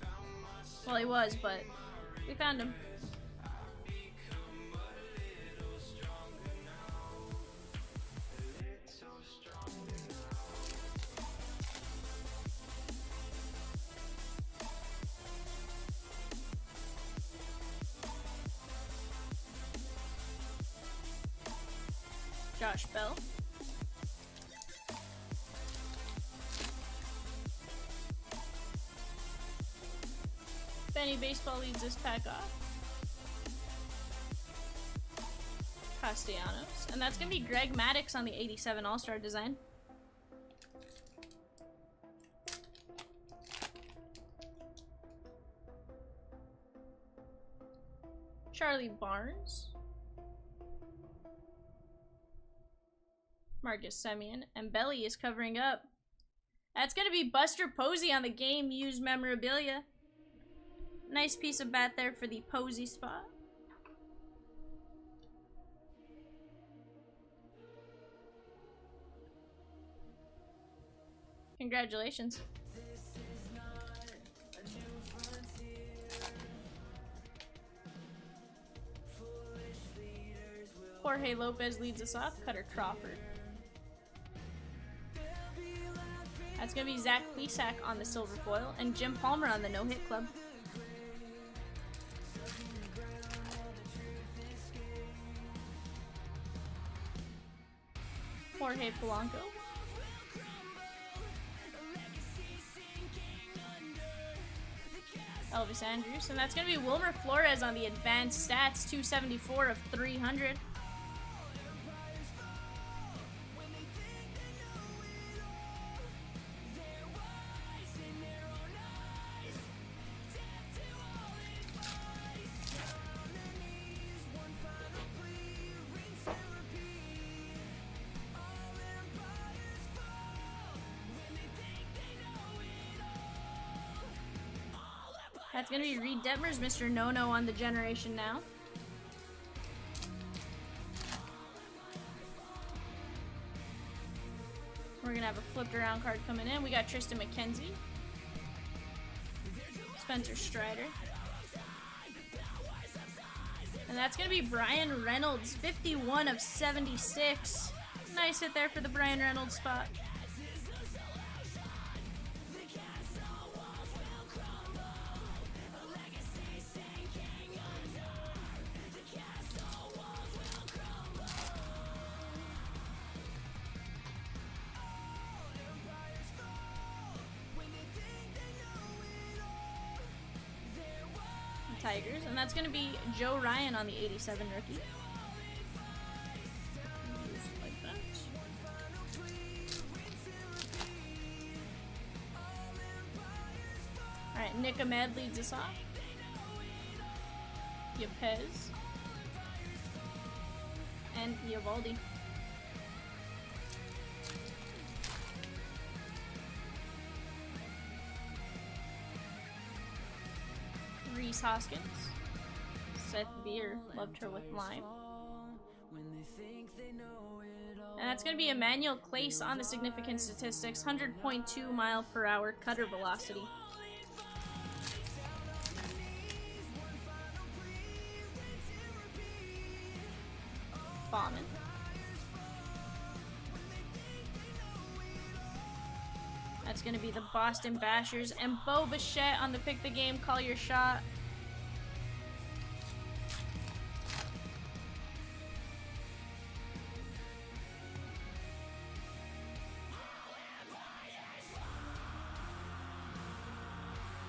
Well, he was, but we found him. Josh Bell. Benny Baseball leads this pack off. Castellanos. And that's going to be Greg Maddux on the 87 All-Star design. Charlie Barnes. Marcus Semien. And Belly is covering up. That's going to be Buster Posey on the game used memorabilia. Nice piece of bat there for the Posey spot. Congratulations. Jorge Lopez leads us off. Cutter Crawford. That's going to be Zach Plesac on the silver foil and Jim Palmer on the no-hit club. Jorge Polanco. Elvis Andrews. And that's going to be Wilmer Flores on the advanced stats. 274 of 300. That's going to be Reed Detmers, Mr. No-No on the Generation Now. We're going to have a flipped around card coming in. We got Tristan McKenzie. Spencer Strider. And that's going to be Brian Reynolds, 51 of 76. Nice hit there for the Brian Reynolds spot. Tigers, and that's going to be Joe Ryan on the 87 rookie. Like that. Alright, Nick Ahmed leads us off. Yepez. And Eovaldi. Reese Hoskins. Seth Beer, loved her with lime. And that's going to be Emmanuel Clace on the significant statistics. 100.2 mile per hour cutter velocity. Bauman. That's going to be the Boston Bashers. And Bo Bichette on the Pick the Game, Call Your Shot.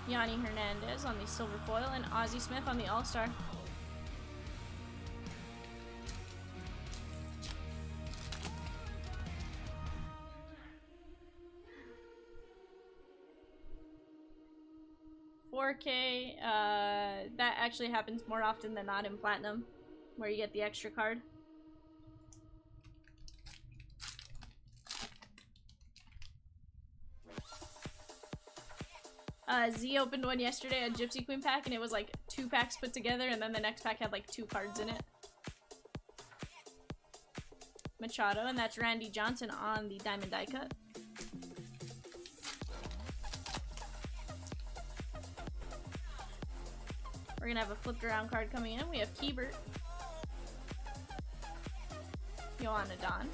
Yanni Hernandez on the silver foil, and Ozzie Smith on the All-Star. $4K, that actually happens more often than not in Platinum, where you get the extra card. Z opened one yesterday, a Gypsy Queen pack, and it was like 2 packs put together, and then the next pack had like 2 cards in it. Machado, and that's Randy Johnson on the Diamond Die Cut. We're gonna have a flipped around card coming in. We have Keibert, Joanna Don,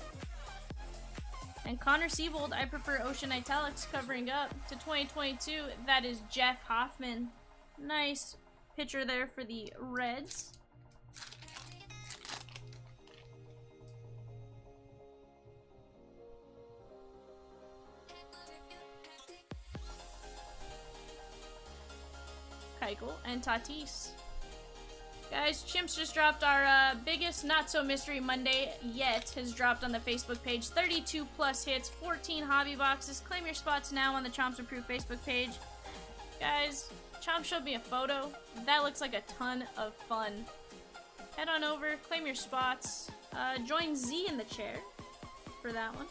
and Connor Siebold. I prefer Ocean Italics covering up to 2022. That is Jeff Hoffman. Nice pitcher there for the Reds. Keuchel and Tatis. Guys, Chimps just dropped our biggest Not So Mystery Monday yet. Has dropped on the Facebook page. 32 plus hits, 14 hobby boxes. Claim your spots now on the Chomps Approved Facebook page. Guys, Chomp showed me a photo. That looks like a ton of fun. Head on over, claim your spots. Join Z in the chair for that one.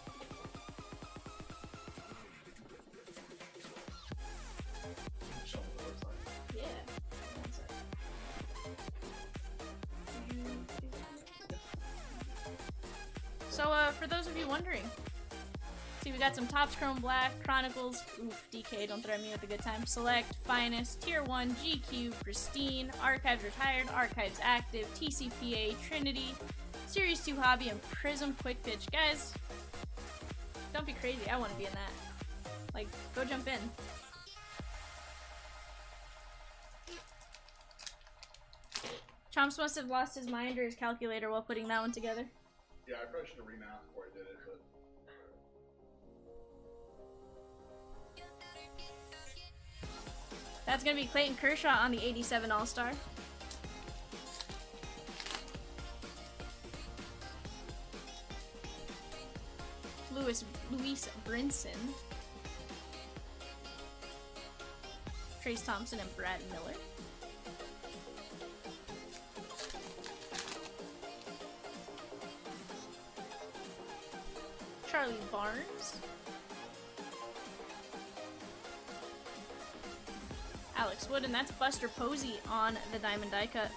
Show me what it looks like. Yeah. One sec. So, for those of you wondering, see, we got some Topps Chrome Black, Chronicles, oof, DK, don't throw me with a good time, Select, Finest, Tier 1, GQ, Pristine, Archives Retired, Archives Active, TCPA, Trinity, Series 2 Hobby, and Prism Quick Pitch. Guys, don't be crazy, I want to be in that. Like, go jump in. Chomps must have lost his mind or his calculator while putting that one together. Yeah, I probably should have remapped before I did it, but... That's gonna be Clayton Kershaw on the 87 All-Star. Luis Brinson. Trace Thompson and Brad Miller. Charlie Barnes. Alex Wood, and that's Buster Posey on the Diamond Die Cut.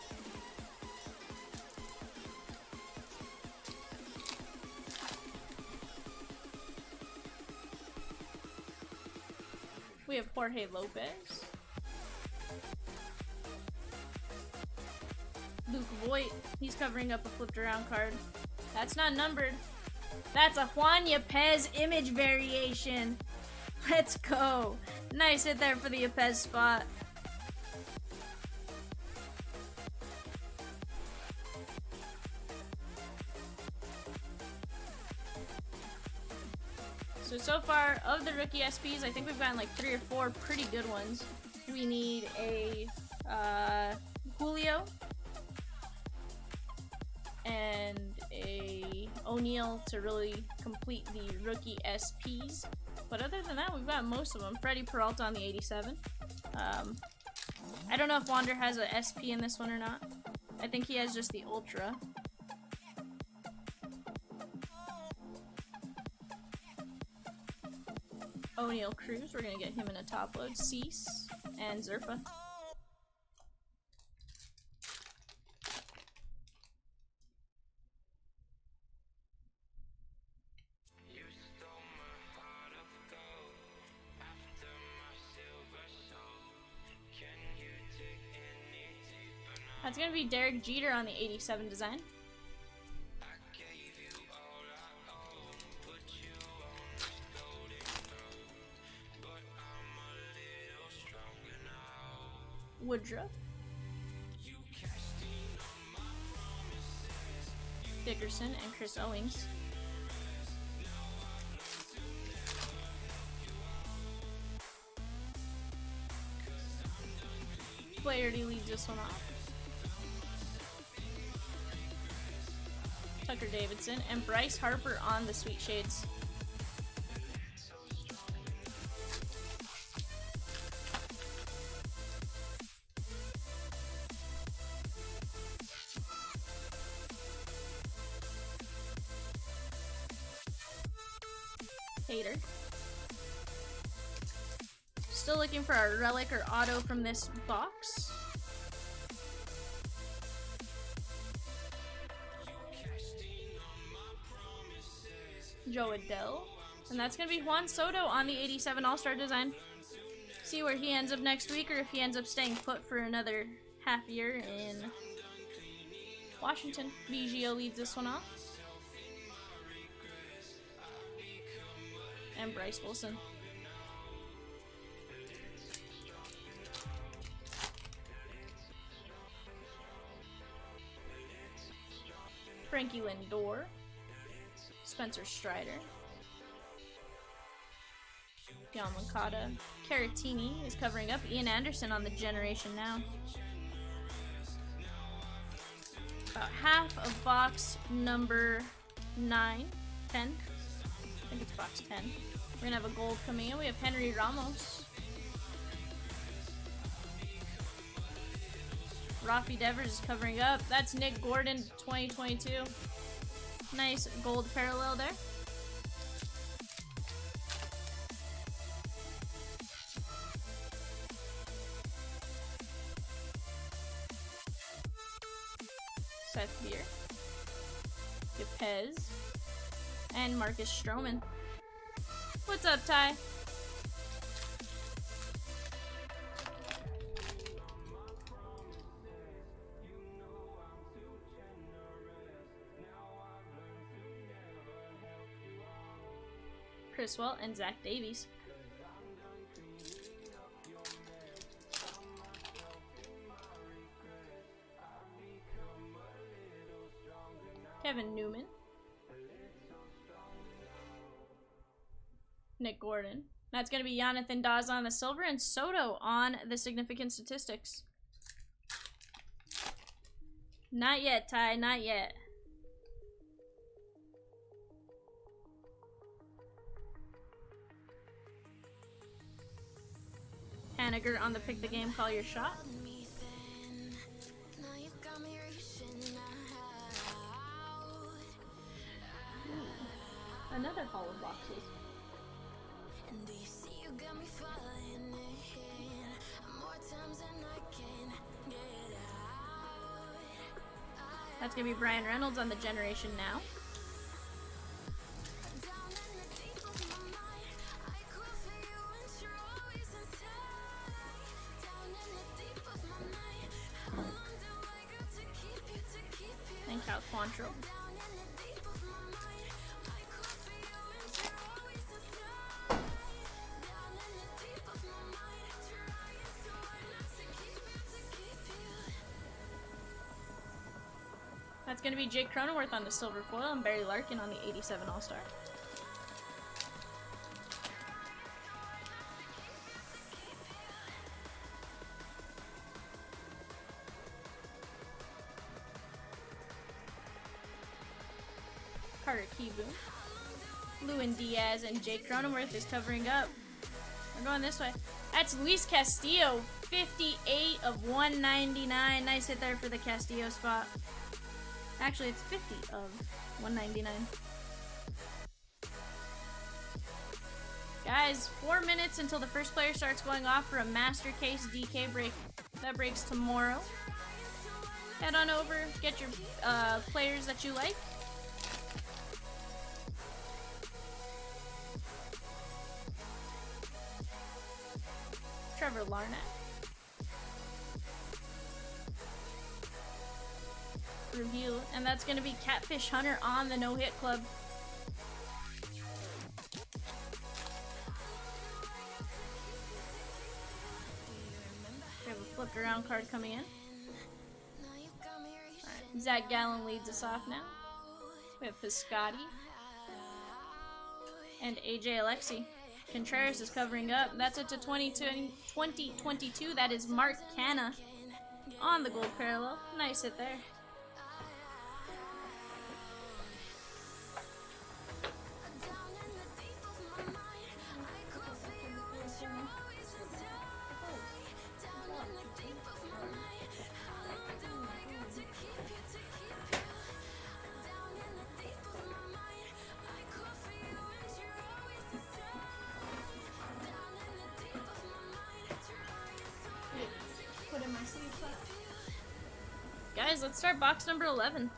We have Jorge Lopez. Luke Voigt, he's covering up a flipped around card. That's not numbered. That's a Juan Yepez image variation. Let's go. Nice hit there for the Yepez spot. So far, of the rookie SPs, I think we've gotten like 3 or 4 pretty good ones. We need a Julio and a O'Neal to really complete the rookie SPs. But other than that, we've got most of them. Freddie Peralta on the 87. I don't know if Wander has a SP in this one or not. I think he has just the Ultra. O'Neal Cruz, we're gonna get him in a top load. Cease and Zerpa. That's gonna be Derek Jeter on the 87 design. Woodruff. Dickerson and Chris Owings. Flaherty leads this one off. Tucker Davidson and Bryce Harper on the Sweet Shades. Hater. Still looking for a relic or auto from this box. Joe Adele. And that's going to be Juan Soto on the 87 All-Star design. See where he ends up next week or if he ends up staying put for another half year in Washington. BGO leads this one off. And Bryce Wilson. Frankie Lindor. Spencer Strider. Yamamoto. Caratini is covering up. Ian Anderson on the Generation Now. About half of box number 9, 10. I think it's box 10. We're gonna have a gold coming in. We have Henry Ramos. Rafi Devers is covering up. That's Nick Gordon 2022. Nice gold parallel there. Seth Beer. Yepez. And Marcus Stroman. What's up, Ty? Criswell and Zach Davies. Kevin Newman. Nick Gordon. That's going to be Jonathan Dawes on the silver and Soto on the significant statistics. Not yet, Ty. Not yet. Haniger on the pick the game, call your shot. Another haul of boxes. That's gonna be Brian Reynolds on the Generation Now. And Cal Quantrill. That's going to be Jake Cronenworth on the silver foil and Barry Larkin on the 87 All-Star. Carter Kieboom. Lewin Diaz and Jake Cronenworth is covering up. We're going this way. That's Luis Castillo, 58 of 199. Nice hit there for the Castillo spot. Actually, it's 50 of 199. Guys, 4 minutes until the first player starts going off for a Master Case DK break. That breaks tomorrow. Head on over, get your players that you like. Trevor Larnach. Review, and that's going to be Catfish Hunter on the No Hit Club. We have a flipped around card coming in. Alright, Zach Gallen leads us off now. We have Piscotti and AJ Alexi. Contreras is covering up. That's it to 2022. That is Mark Canha on the gold parallel. Nice hit there. Put in my sleeve flap. Guys, let's start box number 11.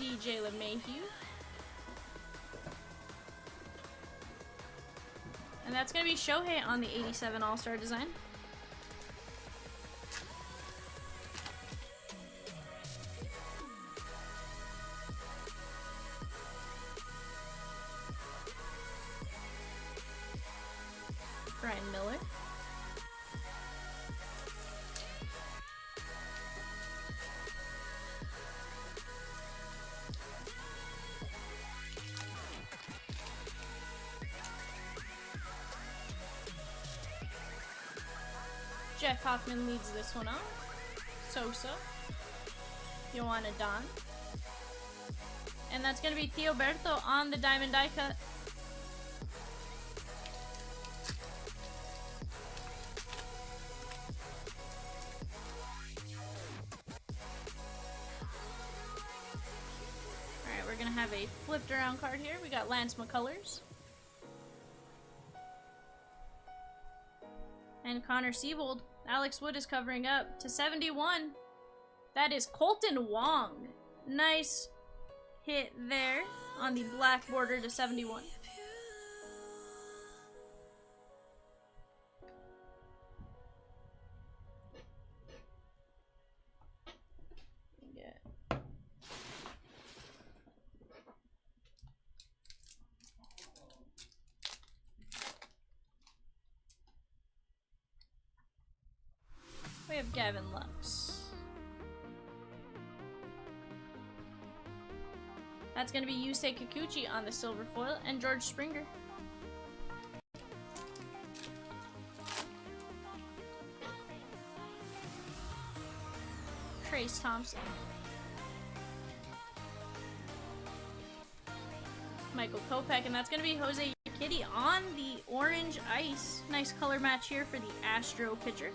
DJ LeMahieu. And that's going to be Shohei on the 87 All-Star design. Brian Miller. Jeff Hoffman leads this one off. Sosa. Joanna Don. And that's going to be Theoberto on the diamond die cut. Alright, we're going to have a flipped around card here. We got Lance McCullers. And Connor Siebold. Alex Wood is covering up to 71. That is Colton Wong. Nice hit there on the black border to 71. We have Gavin Lux. That's going to be Yusei Kikuchi on the silver foil and George Springer. Trace Thompson. Michael Kopech, and that's going to be Jose Kitty on the orange ice. Nice color match here for the Astro pitcher.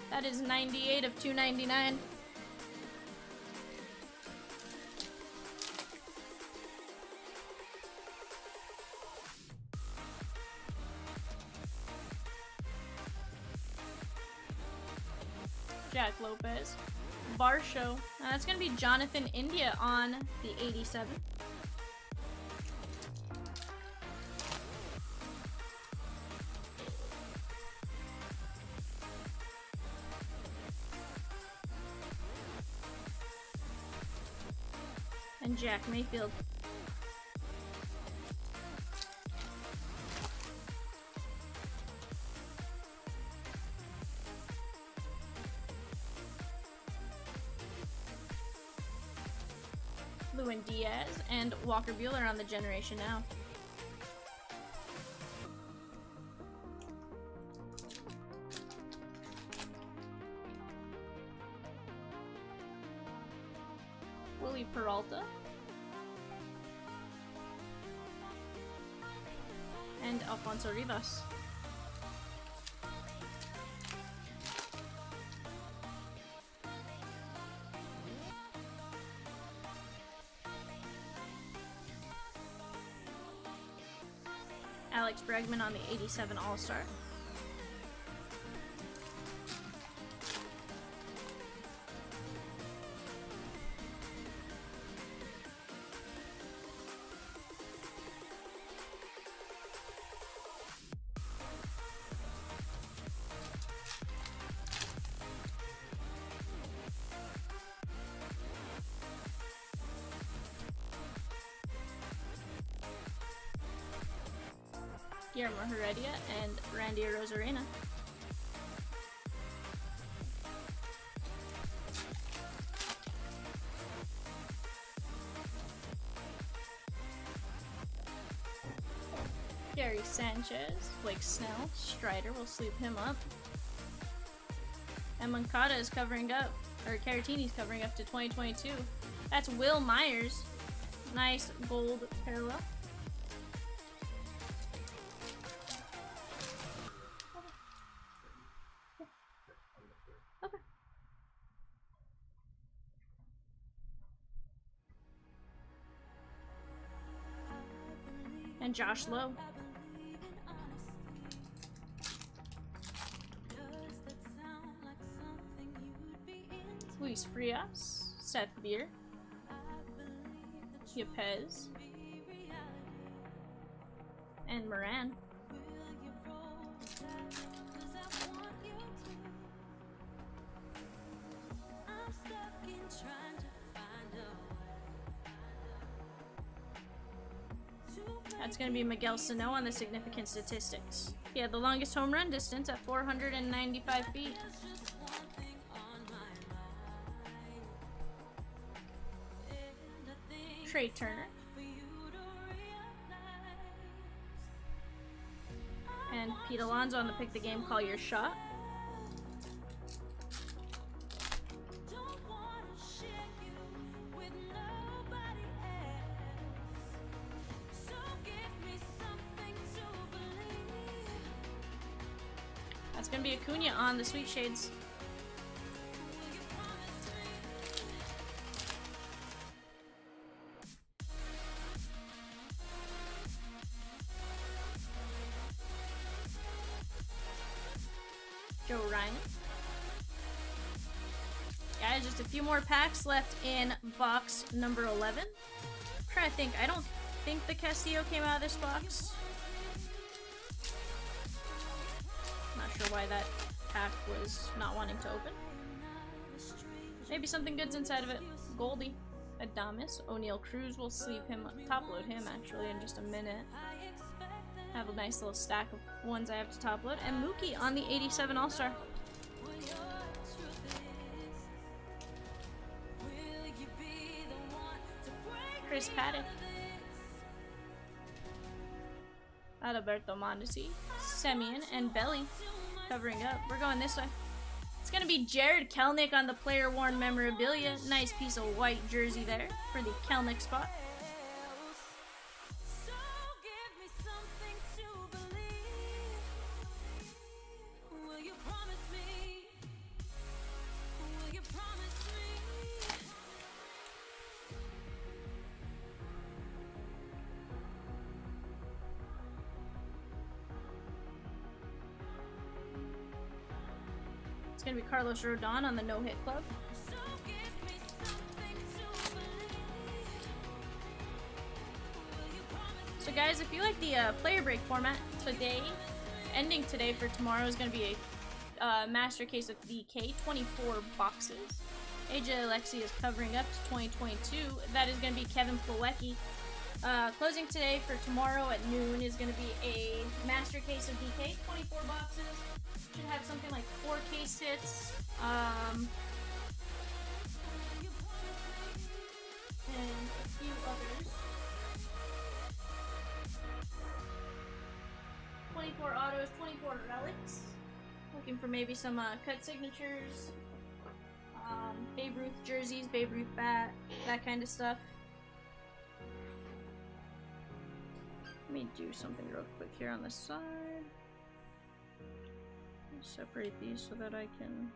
That is 98 of 299. Jack Lopez. Barshow. Now that's going to be Jonathan India on the 87. And Jack Mayfield. Lewin Diaz and Walker Buehler on the Generation Now. Willie Peralta. And Alfonso Rivas. Alex Bregman on the 87 All-Star. Guillermo Heredia and Randy Rosarena. Gary Sanchez, Blake Snell, Strider will sweep him up. And Moncada is covering up, or Caratini's covering up to 2022. That's Will Myers. Nice gold parallel. Okay. And Josh Lowe. Luis Frias, Seth Beer, Yepes, and Moran. That's going to be Miguel Sano on the significant statistics. He had the longest home run distance at 495 feet. Trey Turner. And Pete Alonso on the Pick the Game, Call Your Shot. That's gonna be Acuna on the Sweet Shades. Joe Ryan. Guys, just a few more packs left in box number 11. I'm trying to think. I don't think the Castillo came out of this box. Not sure why that pack was not wanting to open. Maybe something good's inside of it. Goldie, Adames, O'Neal Cruz. We'll sleeve him, top load him actually in just a minute. Have a nice little stack of ones I have to top load. And Mookie on the 87 All-Star. Chris Paddock. Adalberto Mondesi, Semien, and Belly covering up. We're going this way. It's going to be Jared Kelnick on the player worn memorabilia. Nice piece of white jersey there for the Kelnick spot. It's going to be Carlos Rodon on the no-hit club. So guys, if you like the player break format, today, ending today for tomorrow is going to be a master case of DK, 24 boxes. AJ Alexi is covering up to 2022. That is going to be Kevin Plawecki. Closing today for tomorrow at noon is going to be a master case of DK, 24 boxes. Should have something like 4 case hits, and a few others. 24 autos, 24 relics. Looking for maybe some cut signatures, Babe Ruth jerseys, Babe Ruth bat, that kind of stuff. Let me do something real quick here on the side. Separate these so that I can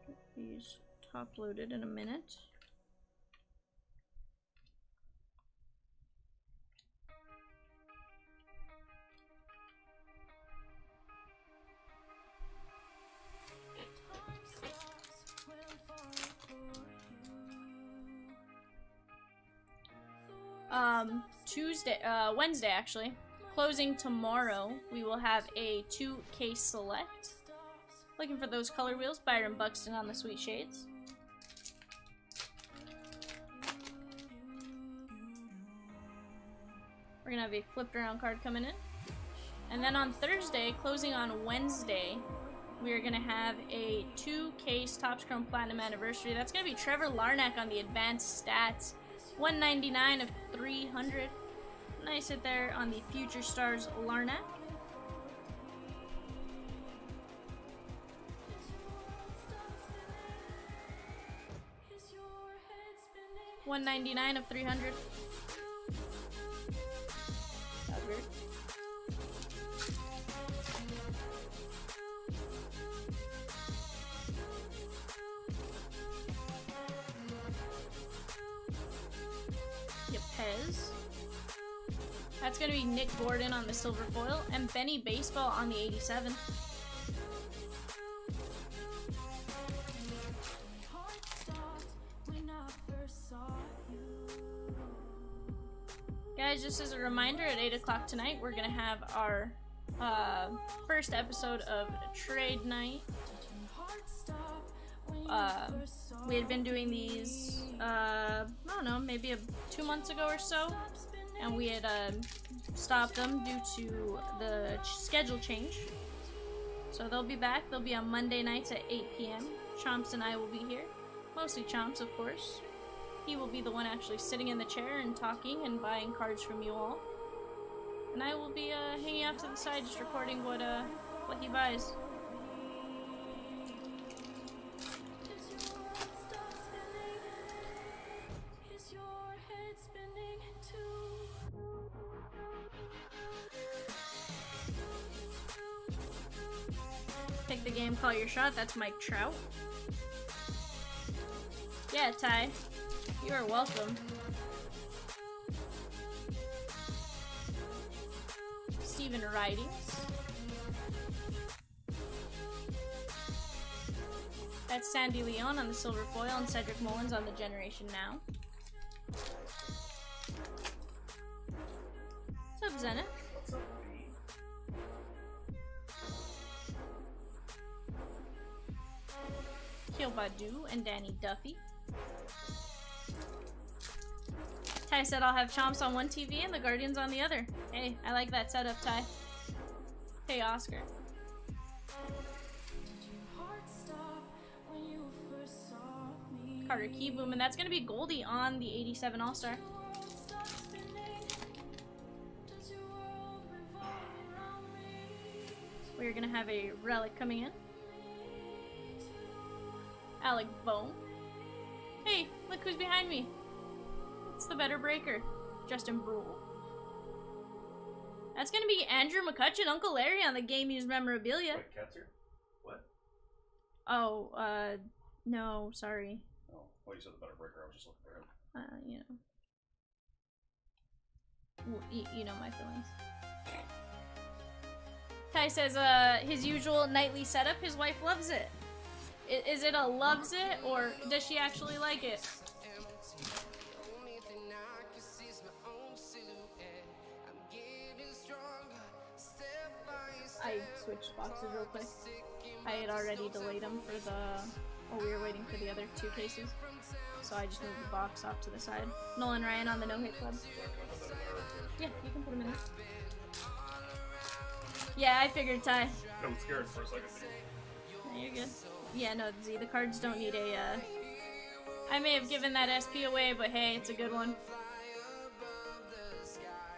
get these top loaded in a minute. Wednesday actually. Closing tomorrow, we will have a 2-case select. Looking for those color wheels. Byron Buxton on the Sweet Shades. We're gonna have a flipped around card coming in. And then on Thursday, closing on Wednesday, we are gonna have a 2-case Topps Chrome Platinum Anniversary. That's gonna be Trevor Larnach on the Advanced Stats. 199 of 300. Nice hit there on the Future Stars Larnak. $199 of 300. That was weird. Pez. That's gonna be Nick Gordon on the silver foil and Benny Baseball on the 87. Guys, just as a reminder, at 8 o'clock tonight, we're gonna have our first episode of Trade Night. We had been doing these, I don't know, maybe 2 months ago or so, and we had stopped them due to the schedule change. So they'll be back. They'll be on Monday nights at 8 p.m. Chomps and I will be here. Mostly Chomps, of course. He will be the one actually sitting in the chair and talking and buying cards from you all. And I will be hanging out to the side just recording what he buys. Pick the game, call your shot. That's Mike Trout. Yeah, Ty. You are welcome. Steven Ridings. That's Sandy Leon on the silver foil and Cedric Mullins on the Generation Now. What's up, Zenith? What's up, Keel Badu and Danny Duffy. Ty said I'll have Chomps on one TV and the Guardians on the other. Hey, I like that setup, Ty. Hey, Oscar. Carter Keyboom, and that's gonna be Goldie on the 87 All-Star. We're gonna have a relic coming in. Alec Bohm. Hey, look who's behind me. It's the better breaker. Justin Brule. That's gonna be Andrew McCutcheon, Uncle Larry on the Game Used Memorabilia. Wait, Ketzer? What? Oh, no, sorry. Oh, well, you said the better breaker. I was just looking for him. You know. Well, you know my feelings. Ty says, his usual nightly setup, his wife loves it. Is it a loves it, or does she actually like it? I switched boxes real quick. I had already delayed them for we were waiting for the other 2 cases. So I just moved the box off to the side. Nolan Ryan on the No Hit Club. Yeah, you can put him in there. Yeah, I figured, Ty. I was scared for a second. No, you're good. Yeah, no, Z, the cards don't need a, I may have given that SP away, but hey, it's a good one.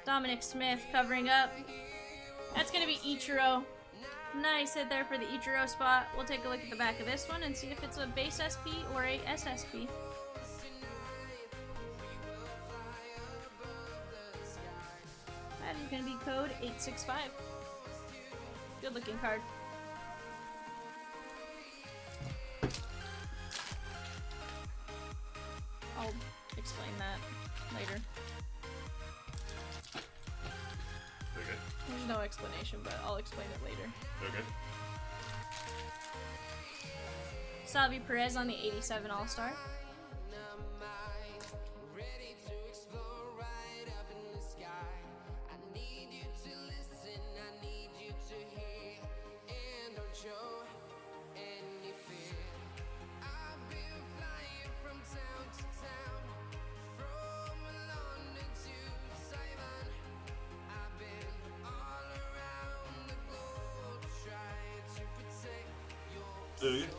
Dominic Smith covering up. That's gonna be Ichiro. Nice hit there for the Ichiro spot. We'll take a look at the back of this one and see if it's a base SP or a SSP. That is gonna be code 865. Good looking card. I'll explain that later. Okay. There's no explanation, but I'll explain it later. Okay. Salvi Perez on the 87 All-Star.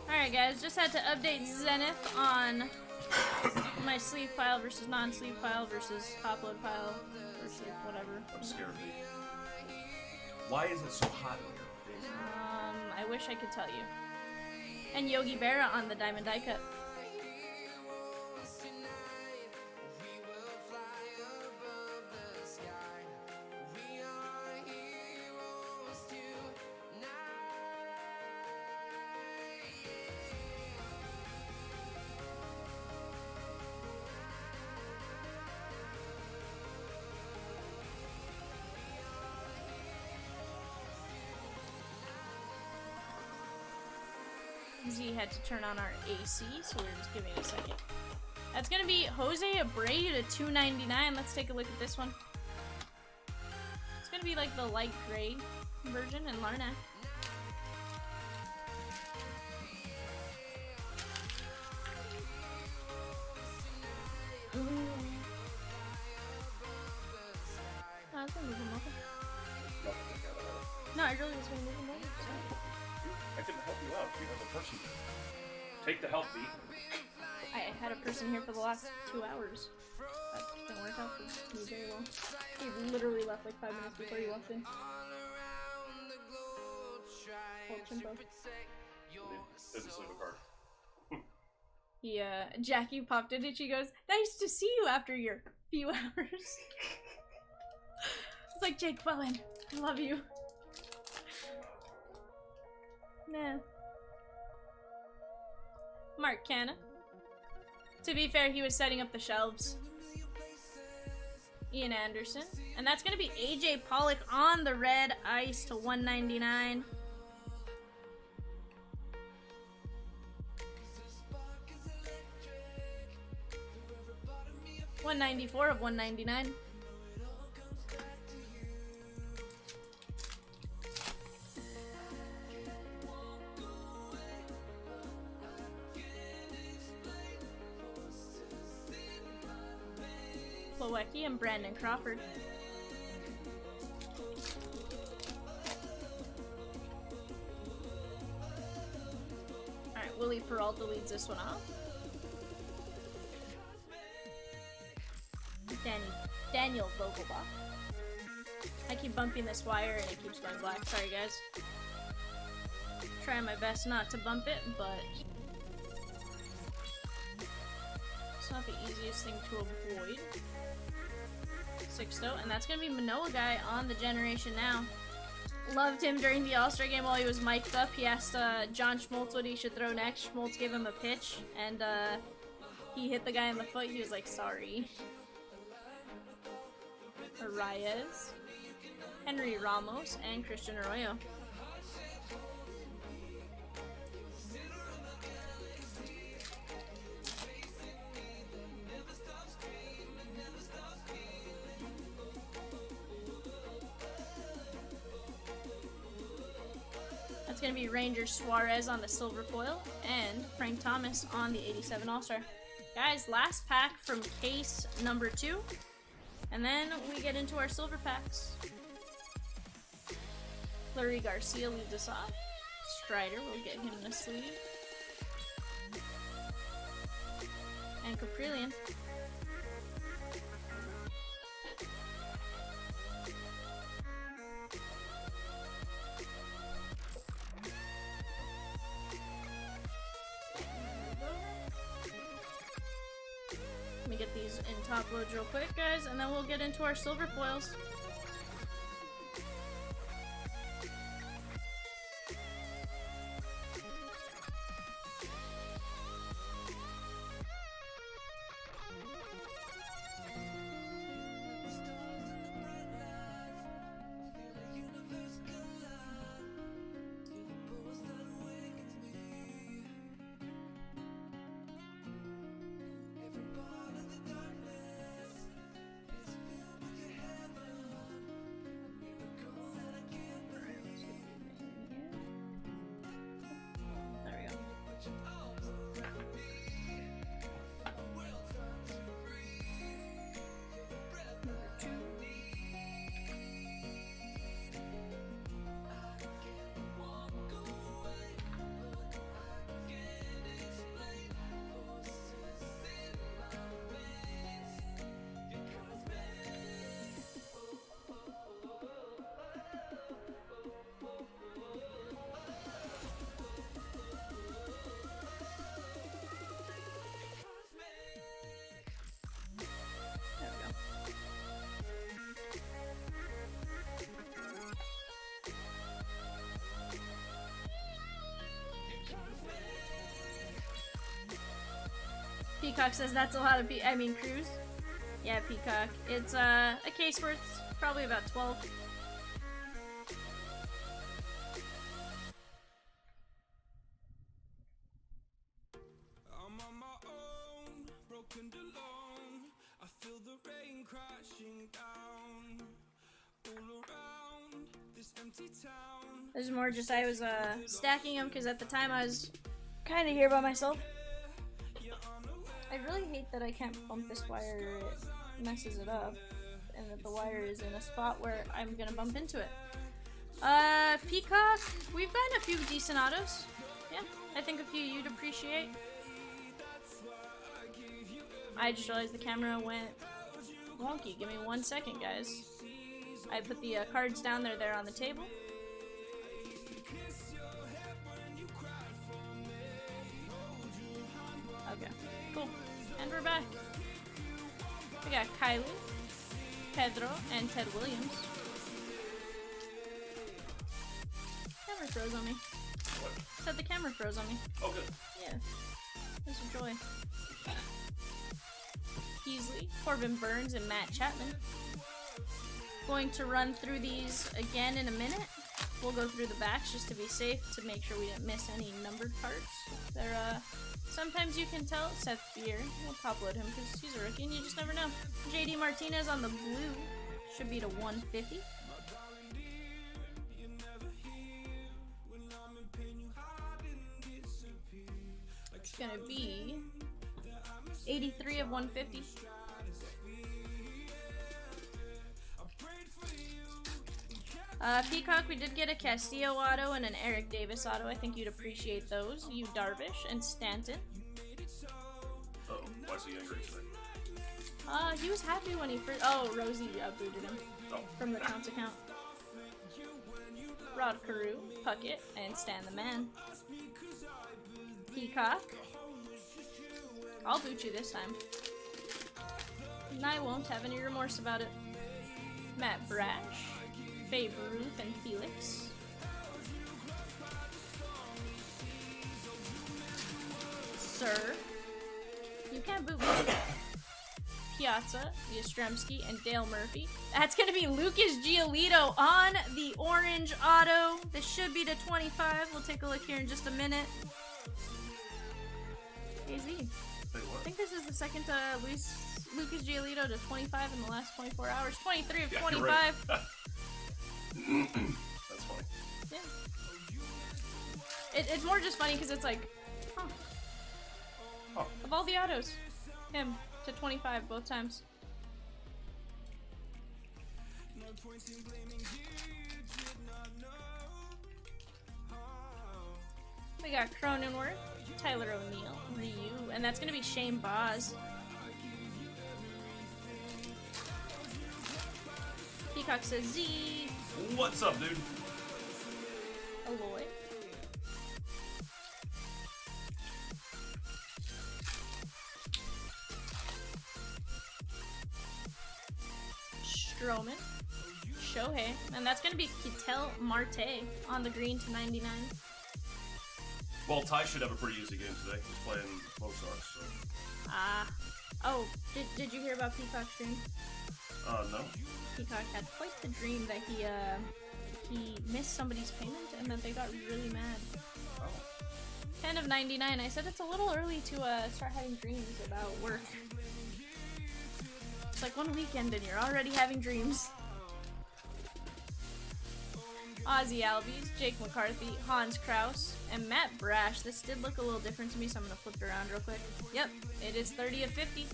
Alright guys, just had to update Zenith on my sleeve pile versus non-sleeve pile versus top load pile versus like, whatever. Obscure V. Why is it so hot in here? I wish I could tell you. And Yogi Berra on the Diamond Die Cut. Z had to turn on our AC, so we're just giving it a second. That's gonna be Jose Abreu to $2.99. Let's take a look at this one. It's gonna be like the light gray version in Larnac. Oh, I was gonna move him over. No, I really was gonna move him over. Sorry. I can help you out. You have a person. Take the help, V. I had a person here for the last 2 hours. That didn't work out for me very well. He literally left like 5 minutes before you walked in. Old Chimpo. Didn't sleep a card. Jackie popped in and she goes, "Nice to see you after your few hours." It's like, Jake Bowen, I love you. Nah. Mark Canna. To be fair, he was setting up the shelves. Ian Anderson. And that's gonna be AJ Pollock on the red ice to $1.99. $1.94 of $1.99. Plawecki and Brandon Crawford. Alright, Willie Peralta leads this one off. Daniel Vogelbach. I keep bumping this wire and it keeps going black. Sorry, guys. Trying my best not to bump it, but it's not the easiest thing to avoid. Sixto, and that's gonna be Manoa guy on the Generation Now. Loved him during the All-Star game while he was mic'd up. He asked John Schmaltz what he should throw next. Schmaltz gave him a pitch, and he hit the guy in the foot. He was like, sorry. Arias, Henry Ramos, and Christian Arroyo. That's going to be Ranger Suarez on the silver foil and Frank Thomas on the 87 All-Star. Guys, last pack from case number 2. And then we get into our silver packs. Fleury Garcia leads us off. Strider, we'll get him in a sleeve. And Caprillion. Let me get these in top loads real quick, guys, and then we'll get into our silver foils. Peacock says that's a lot of Cruz. Yeah, Peacock. It's a case worth probably about 12. I'm on my own, broken alone. I feel the rain crashing down all around this empty town. There's more just I was stacking them because at the time I was kind of here by myself. I really hate that I can't bump this wire, it messes it up, and that the wire is in a spot where I'm gonna bump into it. Peacock, we've gotten a few decent autos. Yeah, I think a few you'd appreciate. I just realized the camera went wonky. Give me 1 second, guys. I put the cards down there on the table. Okay, cool. And we're back. We got Kylie, Pedro, and Ted Williams. Camera froze on me. What? Said the camera froze on me. Oh, good. Yeah. There's some joy. Peasley, Corbin Burns, and Matt Chapman. Going to run through these again in a minute. We'll go through the backs just to be safe, to make sure we didn't miss any numbered cards. They're, sometimes you can tell. Seth Beer, we'll top load him because he's a rookie and you just never know. JD Martinez on the blue, should be to 150. It's gonna be 83 of 150. Peacock, we did get a Castillo auto and an Eric Davis auto. I think you'd appreciate those. You Darvish and Stanton. Oh, why is he angry today? He was happy when he first. Oh, Rosie booted him Oh. from the Chomps account. Rod Carew, Puckett, and Stan the Man. Peacock. I'll boot you this time. And I won't have any remorse about it. Matt Brash, Fabe Ruth, and Felix. Sir. You can't boot me. Piazza, Yastrzemski, and Dale Murphy. That's gonna be Lucas Giolito on the orange auto. This should be to 25. We'll take a look here in just a minute. AZ. Say I what? think this is the second Lucas Giolito to 25 in the last 24 hours. 23 of Yeah, 25. you're right. That's funny. Yeah. It's more just funny because it's like, huh. Oh. Of all the autos, him to 25 both times. We got Cronenworth, Tyler O'Neill, Ryu, and that's gonna be Shane Boz. Peacock says Z. What's up, dude? Aloy. Stroman. Shohei. And that's gonna be Ketel Marte on the green to 99. Well, Ty should have a pretty easy game today. He's playing Mozart, so. Oh, did you hear about Peacock's dream? No. Peacock had quite the dream that he missed somebody's payment and that they got really mad. Oh. 10 of 99. I said it's a little early to start having dreams about work. It's like one weekend and you're already having dreams. Ozzy Albies, Jake McCarthy, Hans Kraus, and Matt Brash. This did look a little different to me, so I'm gonna flip it around real quick. Yep, it is 30 of 50.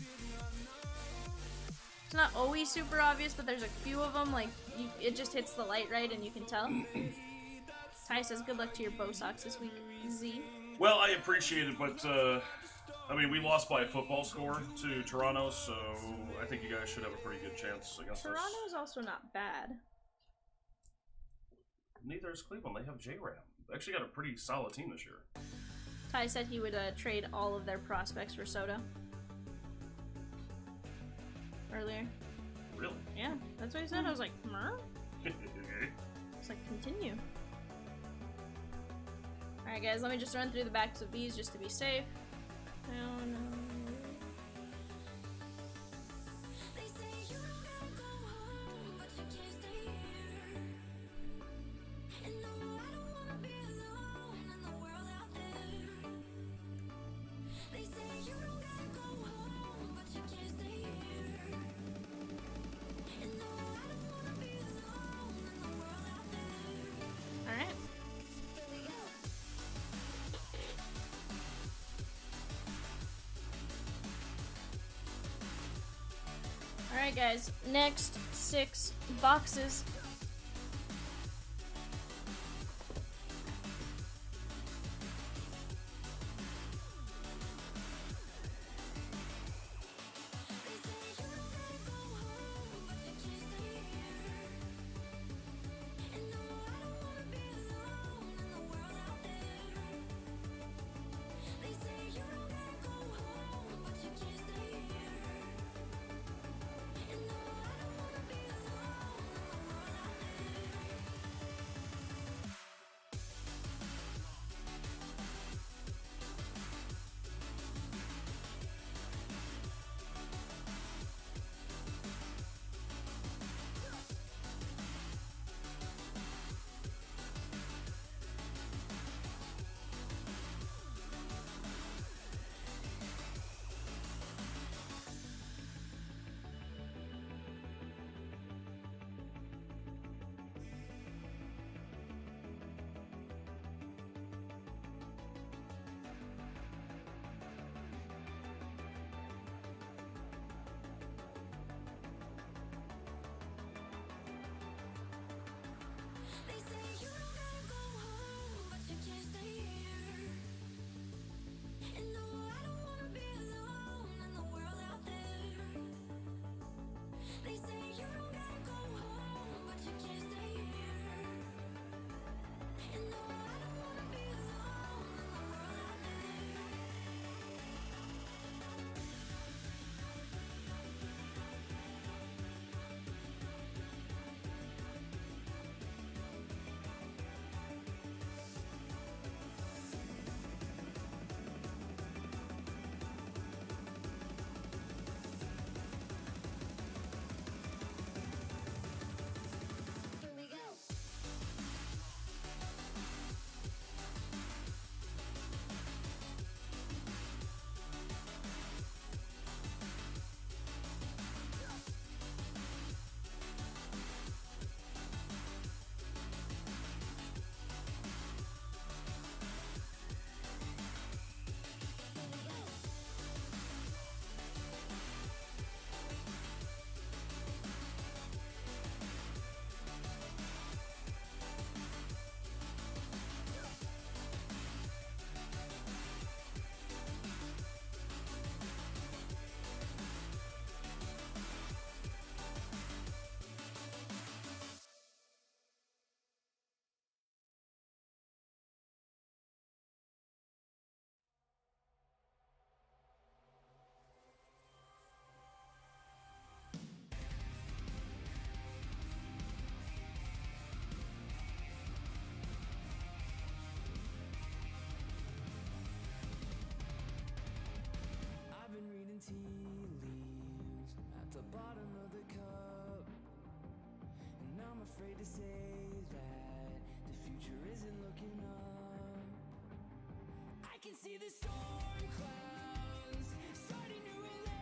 It's not always super obvious, but there's a few of them, like, it just hits the light right and you can tell. Ty says good luck to your Bo Sox this week, Z. Well, I appreciate it, but, I mean, we lost by a football score to Toronto, so I think you guys should have a pretty good chance against us. Toronto's also not bad. Neither is Cleveland. They have J-Ram. They actually got a pretty solid team this year. Ty said he would trade all of their prospects for Soda. Earlier. Really? Yeah, that's what he said. I was like, huh? It's like, continue. Alright guys, let me just run through the backs of these just to be safe. No. Alright, guys. Next 6 boxes. I've been reading tea leaves at the bottom of the cup, and I'm afraid to say that the future isn't looking up. I can see the storm clouds starting to roll in.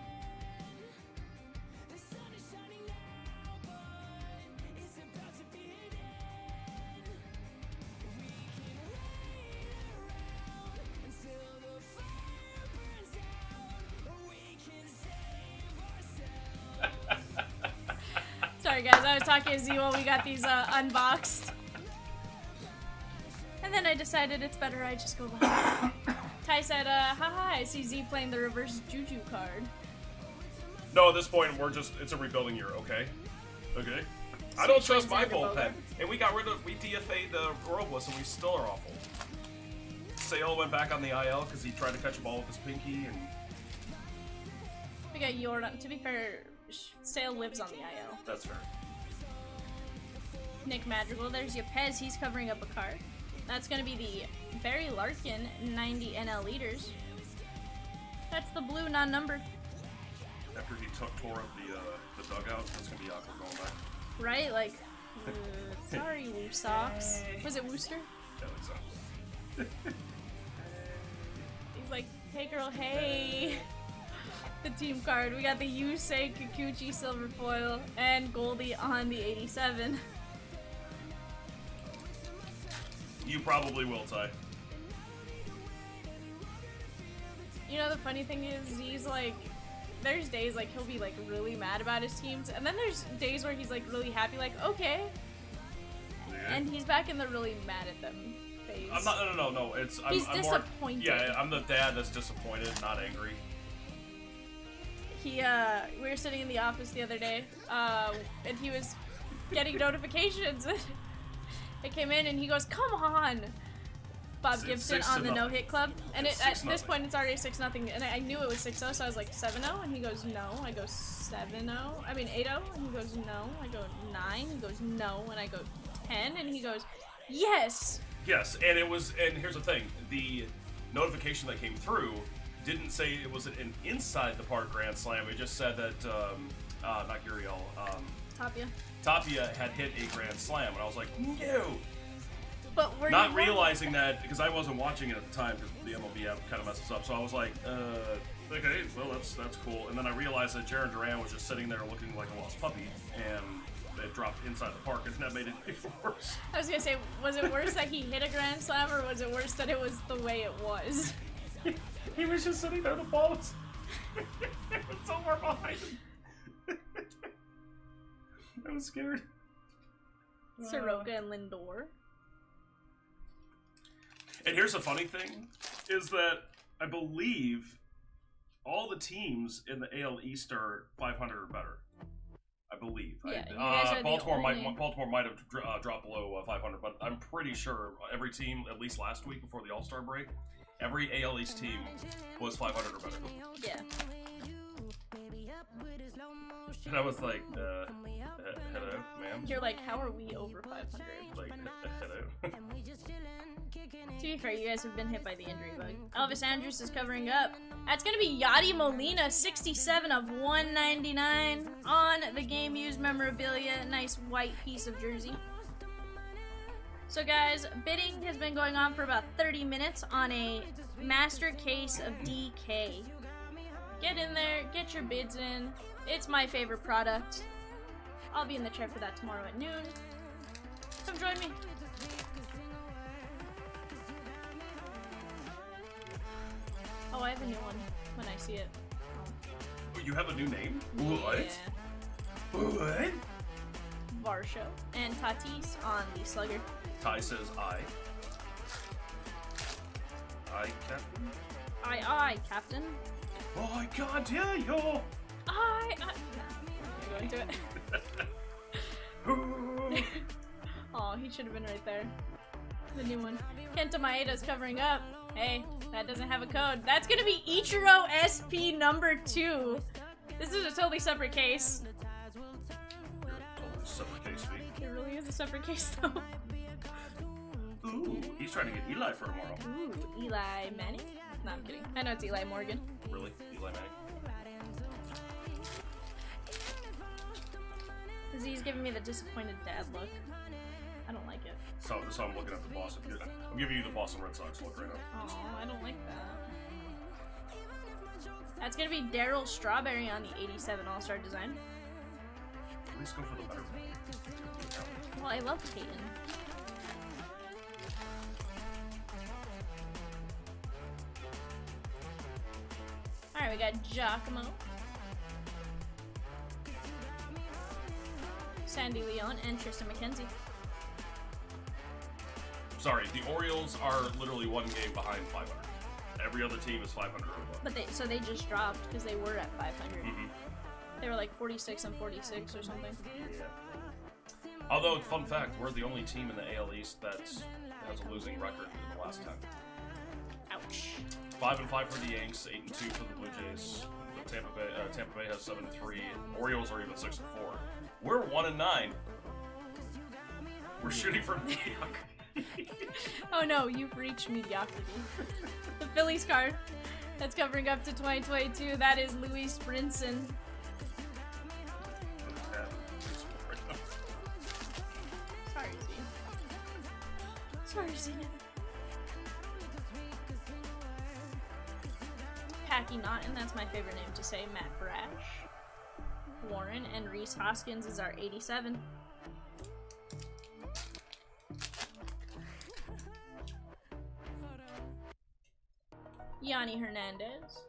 The sun is shining now, but it's about to be hidden. We can wait around until the fire burns out, or we can save ourselves. Sorry, guys. I was talking to Z while we got these unboxed. And then I decided it's better I just go live. Ty said, haha, I see Z playing the reverse Juju card. No, at this point, it's a rebuilding year, okay? Okay? I don't trust my bullpen. And we DFA'd Robles, and we still are awful. Sale went back on the IL because he tried to catch a ball with his pinky, and... We got Jordan. To be fair, Sale lives on the IL. That's fair. Nick Madrigal, there's your Pez. He's covering up a card. That's going to be the Barry Larkin 90 NL leaders. That's the blue non-numbered. After he tore up the dugout, that's going to be awkward going back. Right? Like, sorry, Woo Socks. Was it Wooster? Yeah, I think so. He's like, hey girl, hey. The team card. We got the Yusei Kikuchi silver foil and Goldie on the 87. You probably will, Ty. You know, the funny thing is, he's like, there's days like he'll be like really mad about his teams, and then there's days where he's like really happy, like okay, and he's back in the really mad at them phase. I'm not. No. It's He's I'm disappointed. More, yeah, I'm the dad that's disappointed, not angry. We were sitting in the office the other day, and he was getting notifications. It came in, and he goes, "Come on." Bob Gibson on the no-hit club, and at this point it's already 6-0, and I knew it was 6-0, so I was like 7-0, and he goes no. I go 7-0. I mean 8-0, and he goes no. I go 9. He goes no, and I go 10, and he goes yes. Yes, and it was. And here's the thing: the notification that came through didn't say it was an inside the park grand slam. It just said that not Guriel, Tapia had hit a grand slam, and I was like, no. But we're not realizing that because I wasn't watching it at the time because the MLB app kind of messes up. So I was like, okay, well that's cool. And then I realized that Jaron Duran was just sitting there looking like a lost puppy, and it dropped inside the park, and that made it even worse. I was gonna say, was it worse that he hit a grand slam, or was it worse that it was the way it was? He was just sitting there. The ball was so far behind him. I was scared. Soroka and Lindor. And here's the funny thing, is that I believe all the teams in the AL East are 500 or better. I believe. Yeah, you guys are Baltimore the only... Baltimore might have dropped below 500, but I'm pretty sure every team, at least last week before the All-Star break, every AL East team was 500 or better. Yeah. And I was like, hello, ma'am? You're like, how are we over 500? Like, hello? To be fair, you guys have been hit by the injury bug. Elvis Andrews is covering up. That's gonna be Yadi Molina, 67 of 199 on the game used memorabilia. Nice white piece of jersey. So guys, bidding has been going on for about 30 minutes on a master case of DK. Get in there, get your bids in. It's my favorite product. I'll be in the chair for that tomorrow at noon. Come join me. Oh, I have a new one when I see it. Oh, you have a new name? Yeah. What? Varsho and Tatis on the slugger. Ty says I. Captain? I, Captain. Oh my god, yeah, yo! I. Go into it. Oh, he should have been right there. The new one. Kenta Maeda's covering up. Hey, that doesn't have a code. That's gonna be Ichiro SP number 2. This is a totally separate case. Totally separate case, It really is a separate case, though. Ooh, he's trying to get Eli for tomorrow. Ooh, Eli Manning? No, I'm kidding. I know it's Eli Morgan. Really? Eli Manning? Z's giving me the disappointed dad look. I don't like it. So I'm looking at the Boston. I'm giving you the Boston Red Sox look right now. Oh, I don't like that. That's gonna be Daryl Strawberry on the 87 All-Star design. At least go for the better one. Well, I love Peyton. Alright, we got Giacomo. Sandy Leon and Tristan McKenzie. Sorry, the Orioles are literally one game behind 500. Every other team is 500 or above. But they just dropped because they were at 500. Mm-hmm. They were like 46 and 46 or something. Yeah. Although, fun fact, we're the only team in the AL East that has a losing record in the last 10. Ouch. 5-5 for the Yanks, 8-2 for the Blue Jays. The Tampa Bay has 7-3. Orioles are even 6-4. We're 1-9. We're shooting for mediocrity. Oh no, you've reached mediocrity. The Phillies card that's covering up to 2022, that is Luis Brinson. Sorry, Z. Sorry, Z. Packy Naughton, that's my favorite name to say. Matt Brash. Warren and Reese Hoskins is our 87. Yanni Hernandez.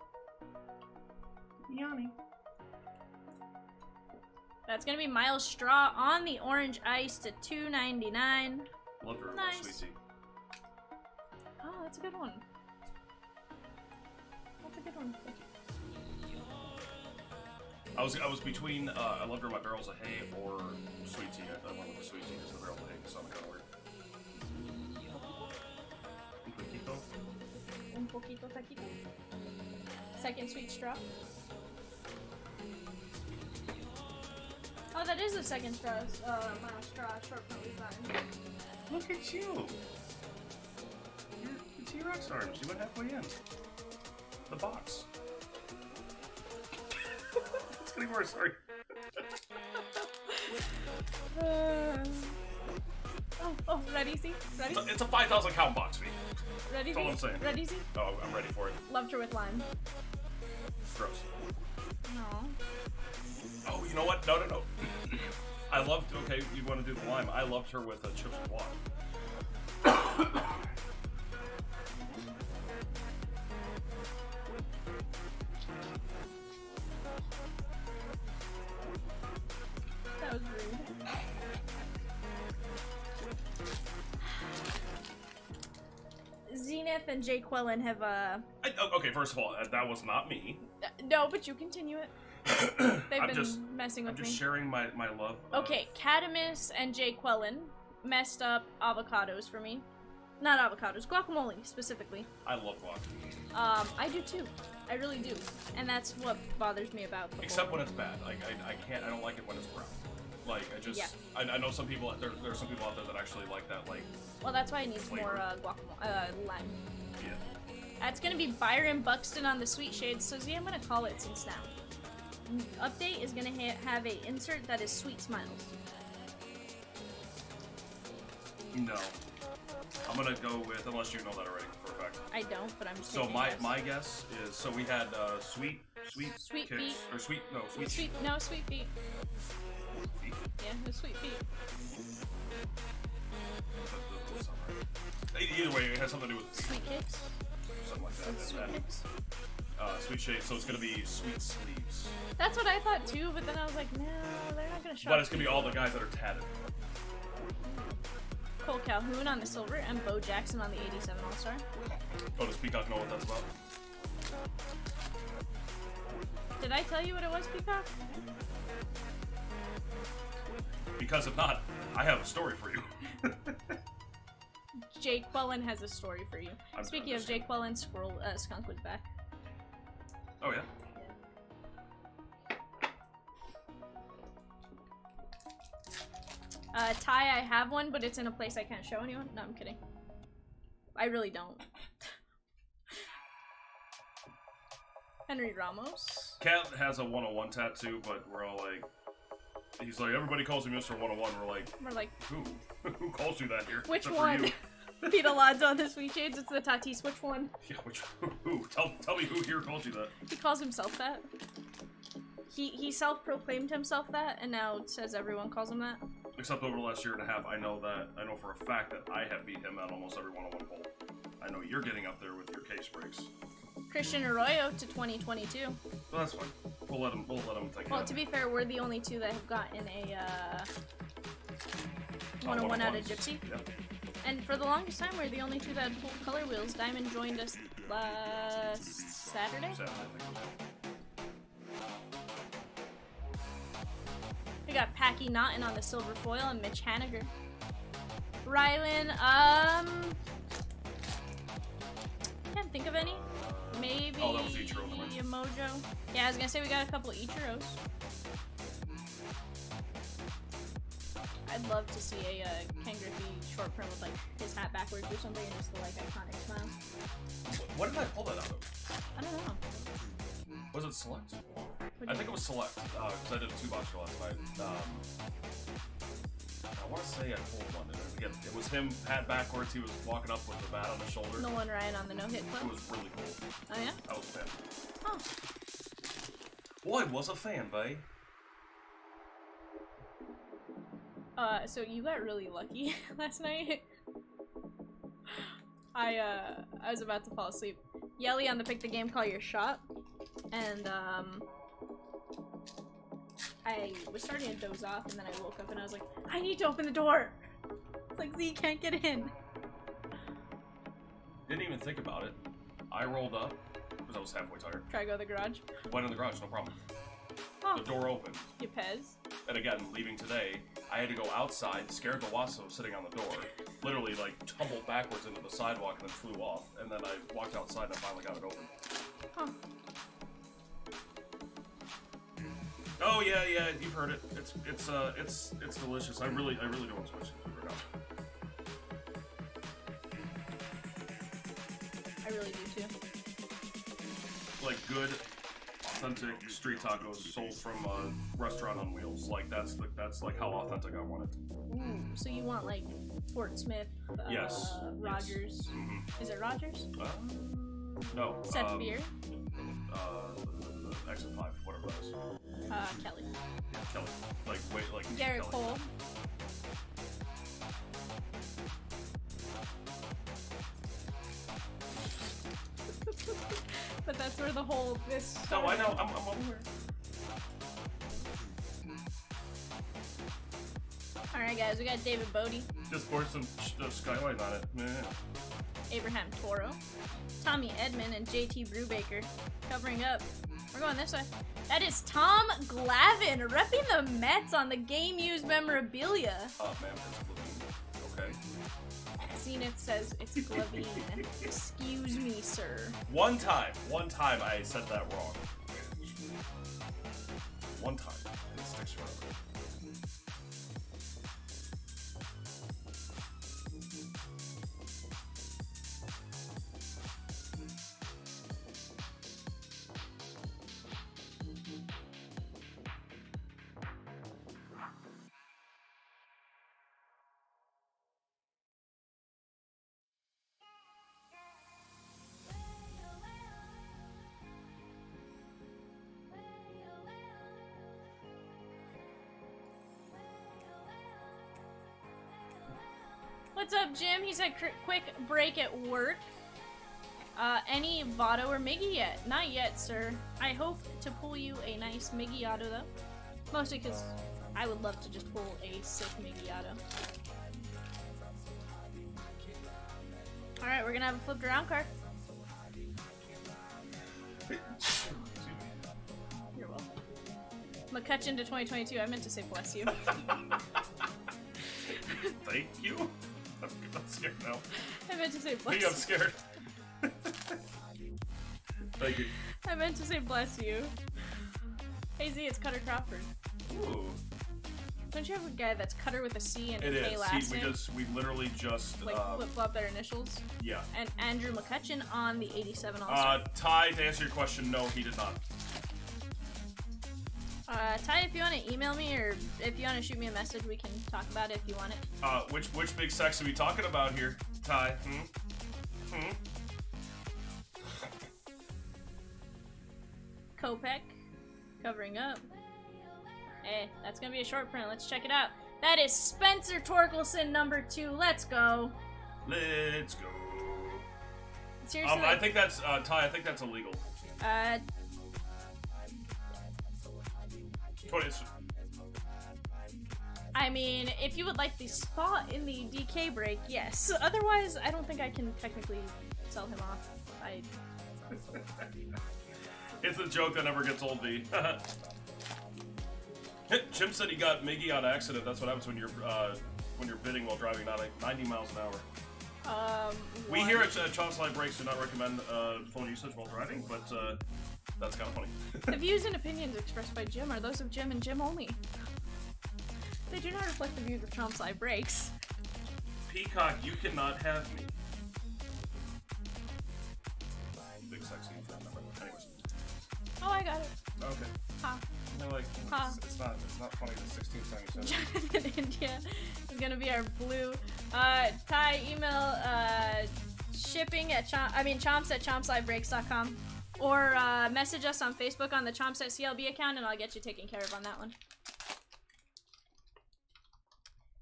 Yanni. That's gonna be Miles Straw on the orange ice to $2.99. Love her Nice. sweet tea. Oh, that's a good one. That's a good one. I was between I loved her my barrels of hay or sweet tea. I went with the sweet tea because the barrels of hay sounded kind of weird. Un poquito taquito. Second sweet straw. Oh, that is the second straw. Miles Straw, short from design. Look at you. You're the T-Rex arms. You went halfway in. The box. It's getting worse. Sorry. Oh, ready, see? Ready? It's a 5,000 count box fee. Ready, That's all I'm saying. Ready, see? Oh, I'm ready for it. Loved her with lime. Gross. No. Oh, you know what? No. I loved. Okay, you want to do the lime? I loved her with chips and water. That was rude. Zenith and Jay Quellen have Okay, first of all, that was not me. no, but you continue it. They've been messing with I'm just me. sharing my love. Okay, Catamus and Jay Quellen messed up avocados for me. Not avocados, guacamole specifically. I love guac. I do too. I really do. And that's what bothers me about the Except whole- when it's bad. Like I can't. I don't like it when it's brown. Like I just. Yeah. I know some people. There's some people out there that actually like that. Like. Well, that's why it needs Flavor. more guacamole, lime. Yeah. That's gonna be Byron Buxton on the Sweet Shades. So Z, I'm gonna call it since now. Update is gonna have a insert that is Sweet Smiles. No. I'm gonna go with, unless you know that already for a fact. I don't, but I'm just So taking a my guess. guess is, so we had sweet Sweet kicks, feet. or sweet Sweet feet. feet. Yeah, the Sweet Feet. Either way, it has something to do with Sweet Kicks. something like that. With Sweet And then Kicks. sweet shade, so it's gonna be sweet sleeves. That's what I thought too, but then I was like, no, they're not gonna show But it's gonna be all the guys that are tatted. Cole Calhoun on the silver and Bo Jackson on the 87 All-Star. Oh, does Peacock know what that's about? Did I tell you what it was, Peacock? Because if not, I have a story for you. Jake Quellen has a story for you. I'm Speaking of just- Jake Quellen, Skunk was back. Oh yeah. Ty, I have one, but it's in a place I can't show anyone. No, I'm kidding. I really don't. Henry Ramos. Cat has a 101 tattoo, but we're all like, he's like, everybody calls me Mr. 101. We're like, We're like, who? Who calls you that here? which Except for one? you. Peter Lads on the Sweet Shades. It's the Tatis. Which one? Yeah, which who? Tell me who here calls you that? He calls himself that. He self-proclaimed himself that, and now says everyone calls him that. Except over the last year and a half, I know for a fact that I have beat him at almost every 101 poll. I know you're getting up there with your case breaks. Christian Arroyo to 2022. Well, that's fine. We'll let him take Well, it. to be fair, we're the only two that have gotten a 101 out of 101s. Gypsy. Yeah. And for the longest time, we're the only two that pulled color wheels. Diamond joined us last Saturday. Sad, I think. We got Packy Naughton on the silver foil and Mitch Haniger. Rylan, can't think of any. Maybe Oh, that was Ichiro, right? a Mojo. Yeah, I was gonna say we got a couple Ichiros. I'd love to see a Ken Griffey short print with like his hat backwards or something and just the like iconic smile. What did I pull that out of? I don't know. Was it Select? What'd I you think it was Select, because I did a 2-boxer last night. I want to say I pulled one. And again, it was him, hat backwards. He was walking up with the bat on his shoulder. Nolan Ryan on the no-hit It club. was really cool. Oh yeah? I was a fan. Oh. Boy, was a fan, bae. So you got really lucky last night. I was about to fall asleep. Yelly on the pick the game, call your shot. And I was starting to doze off, and then I woke up and I was like, I need to open the door! It's like, Z can't get in. Didn't even think about it. I rolled up, because I was halfway tired. Try to go to the garage. Went in the garage, no problem. Oh, The door opened. you pez. And again, leaving today, I had to go outside, scared the wasp sitting on the door. Literally, like, tumbled backwards into the sidewalk and then flew off. And then I walked outside and I finally got it open. Huh. Oh yeah, you've heard it. It's delicious. I really do want to switch to food right now. I really do too. Like good, authentic street tacos sold from a restaurant on wheels. Like that's like how authentic I want it. Ooh, so you want like Fort Smith, Yes. Rogers. Yes. Mm-hmm. Is it Rogers? No. Set Beer? The Exit 5, whatever it is. Kelly. Kelly. Like Garrett Kelly. Cole. But that's where the whole this. No, I know. I'm over. Alright, guys, we got David Bodie, Just poured some skylight on it. Meh. Abraham Toro, Tommy Edmond, and JT Brubaker covering up. We're going this way. That is Tom Glavine repping the Mets on the game used memorabilia. Oh man, it's Levine. Okay. Zenith says it's Glavine. Excuse me, sir. One time I said that wrong. One time. It sticks forever. What's up, Jim? He said quick break at work. Any Votto or Miggy yet? Not yet, sir. I hope to pull you a nice Miggy auto, though. Mostly because I would love to just pull a sick Miggy auto. Alright, we're gonna have a flipped around card. You're welcome. McCutcheon to 2022. I meant to say bless you. Thank you. I'm scared now. I meant to say bless Me, you. I'm scared. Thank you. I meant to say bless you. Hey Z, it's Cutter Crawford. Ooh. Don't you have a guy that's Cutter with a C and It a K is. last name? We literally just Like flip-flop their initials? yeah. And Andrew McCutcheon on the 87 also. Ty, to answer your question, no, he did not. Ty, if you want to email me or if you want to shoot me a message, we can talk about it if you want it. Which big sex are we talking about here, Ty? Kopech, covering up. Hey, that's gonna be a short print. Let's check it out. That is Spencer Torkelson, number 2. Let's go. Let's go. Seriously, I think that's Ty. I think that's illegal. 20. I mean, if you would like the spot in the DK break, yes. Otherwise, I don't think I can technically sell him off. It's a joke that never gets old, V. Chimp said he got Miggy on accident. That's what happens when you're bidding while driving 90 miles an hour. We here at Chompslivebreaks do not recommend phone usage while driving, but that's kind of funny. The views and opinions expressed by Jim are those of Jim and Jim only. They do not reflect the views of Chompslivebreaks. Peacock, you cannot have me. Big sexy friend number. Anyways. Oh, I got it. Okay. Ha. No, like, Ha. it's not funny the 16th time you said it. Jonathan India is gonna be our blue. Ty, email shipping at chomps at chompslivebreaks.com or message us on Facebook on the Chomps at CLB account and I'll get you taken care of on that one.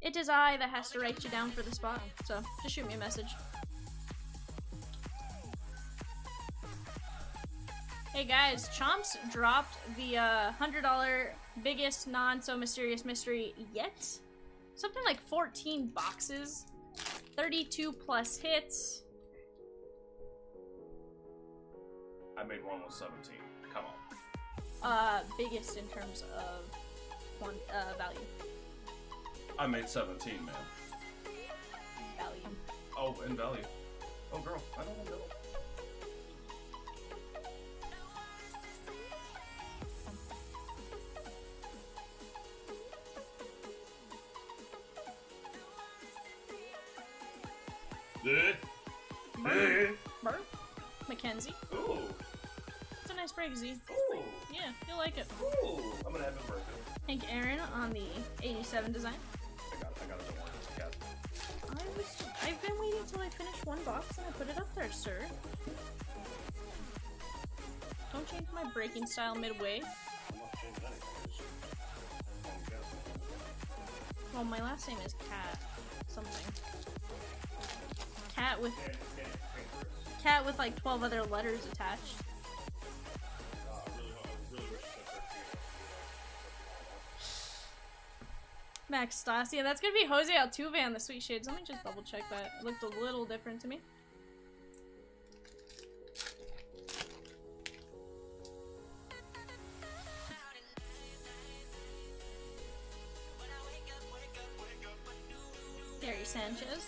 It is I that has to write you down for the spot, so just shoot me a message. Hey guys, Chomps dropped the $100 biggest non-so-mysterious mystery yet. Something like 14 boxes, 32 plus hits. I made one with 17. Come on. Biggest in terms of value. I made 17, man. Value. Oh, and value. Oh, girl. I don't know. Burp. Mackenzie. Ooh. It's a nice break, Z. Ooh. Yeah, you'll like it. Ooh. I'm gonna have it work. Hank Aaron on the 87 design. I got it. Don't worry. It's a cat. I've been waiting till I finish one box and I put it up there, sir. Don't change my breaking style midway. I'm not changing anything. Well, my last name is Cat something. Cat with like 12 other letters attached. Max Stas. Yeah, that's gonna be Jose Altuve on the Sweet Shades. Let me just double check that. It looked a little different to me. Gary Sanchez.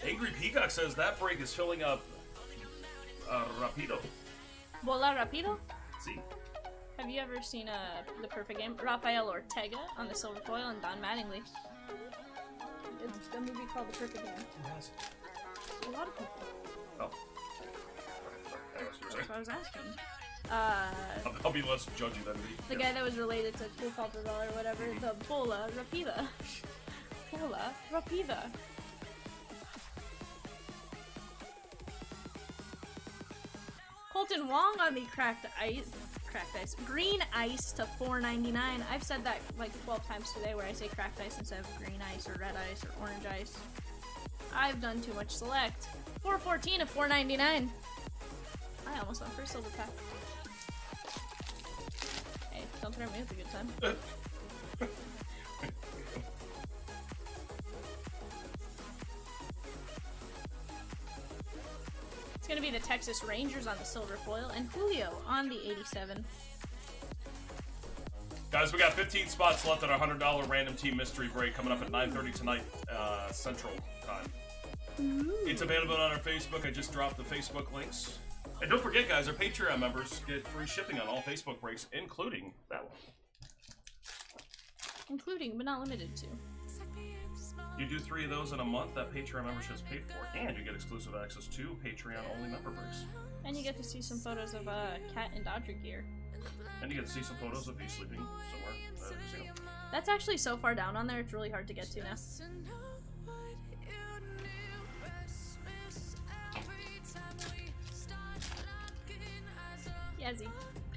Angry Peacock says that break is filling up Rapido. Bola Rapido? See? Have you ever seen The Perfect Game? Rafael Ortega on the silver foil and Don Mattingly. It's a movie called The Perfect Game. Yes. A lot of people. Oh. That's what I was asking. I'll be less judgy than me. The guy that was related to Cool Falterville or whatever, the Bola Rapida. Bola Rapida. Colton Wong on the cracked ice, green ice to $4.99. I've said that like 12 times today where I say cracked ice instead of green ice or red ice or orange ice. I've done too much select. $4.14 to $4.99. I almost went for a silver pack. Hey, don't throw me with a good time. It's gonna be the Texas Rangers on the silver foil and Julio on the 87. Guys, we got 15 spots left at our $100 random team mystery break coming up at 9:30 tonight, Central Time. It's available on our Facebook. I just dropped the Facebook links. And don't forget, guys, our Patreon members get free shipping on all Facebook breaks, including that one. Including, but not limited to. You do 3 of those in a month, that Patreon membership is paid for, and you get exclusive access to Patreon-only member breaks. And you get to see some photos of Cat and Dodger gear. And you get to see some photos of you sleeping somewhere at a casino. That's actually so far down on there, it's really hard to get to now. Yazzie.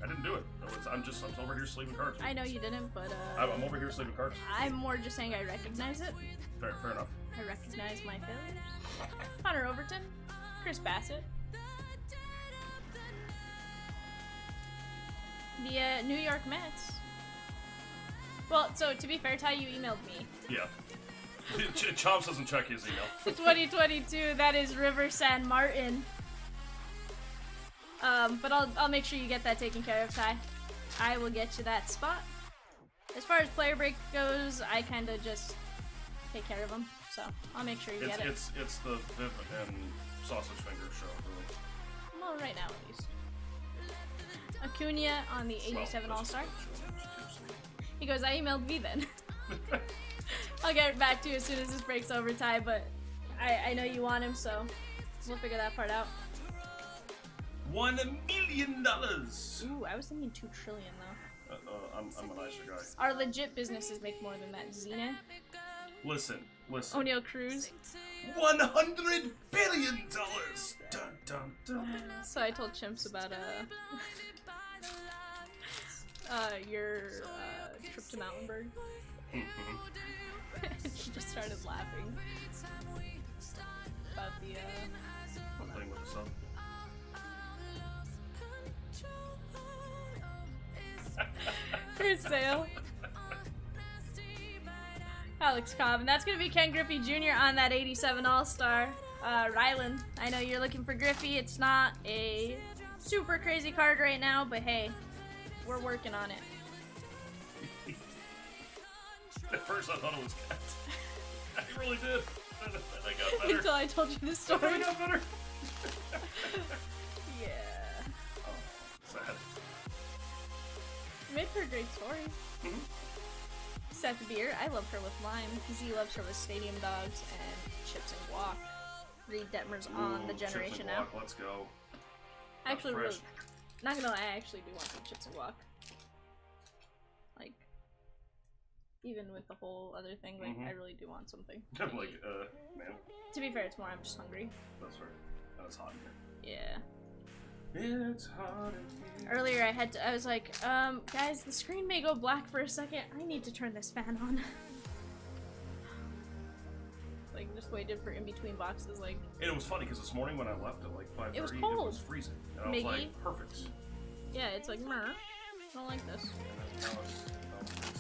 I didn't do it. I'm over here sleeping cards. I know you didn't, but I'm over here sleeping cards. I'm more just saying I recognize it. Fair enough. I recognize my failures. Connor Overton, Chris Bassett. The New York Mets. Well, so to be fair, Ty, you emailed me. Yeah. Chomps doesn't check his email. 2022, that is River San Martin. But I'll make sure you get that taken care of, Ty. I will get you that spot. As far as player break goes, I kind of just take care of them, so I'll make sure you get it. It's the Viv and Sausage Finger show, really. Well, right now at least. Acuna on the 87 All-Star. He goes, I emailed V then. I'll get back to you as soon as this break's over, Ty, but I know you want him, so we'll figure that part out. $1 million! Ooh, I was thinking 2 trillion though. I'm a nicer guy. Our legit businesses make more than that. Xena, Listen. O'Neal Cruz. $100 billion! Dun, dun, dun. So I told Chimps about your trip to Mountainburg. She just started laughing about the I'm playing with the sun. sale. Alex Cobb, and that's gonna be Ken Griffey Jr. on that 87 All-Star. Rylan, I know you're looking for Griffey. It's not a super crazy card right now, but hey, we're working on it. At first I thought it was cat. I really did. And I got better. Until I told you the story. I got better. Yeah. Oh, sad. Made for a great story. Mm-hmm. Seth Beer, I love her with lime. Z loves her with stadium dogs and chips and guac. Reed Detmer's on the Chips generation and now. guac, let's go. Actually, fresh. really, not gonna lie, I actually do want some chips and guac. Like, even with the whole other thing, like, I really do want something. I'm like, man. To be fair, it's more I'm just hungry. That's right. That's hot in here. Yeah. It's hot in here. Earlier I was like, guys, the screen may go black for a second. I need to turn this fan on. Like, just waited for in between boxes, like. And it was funny because this morning when I left at like 5:30, It was cold. it was freezing. And I was Miggy. like, perfect. Yeah, it's like, meh. I don't like this. And then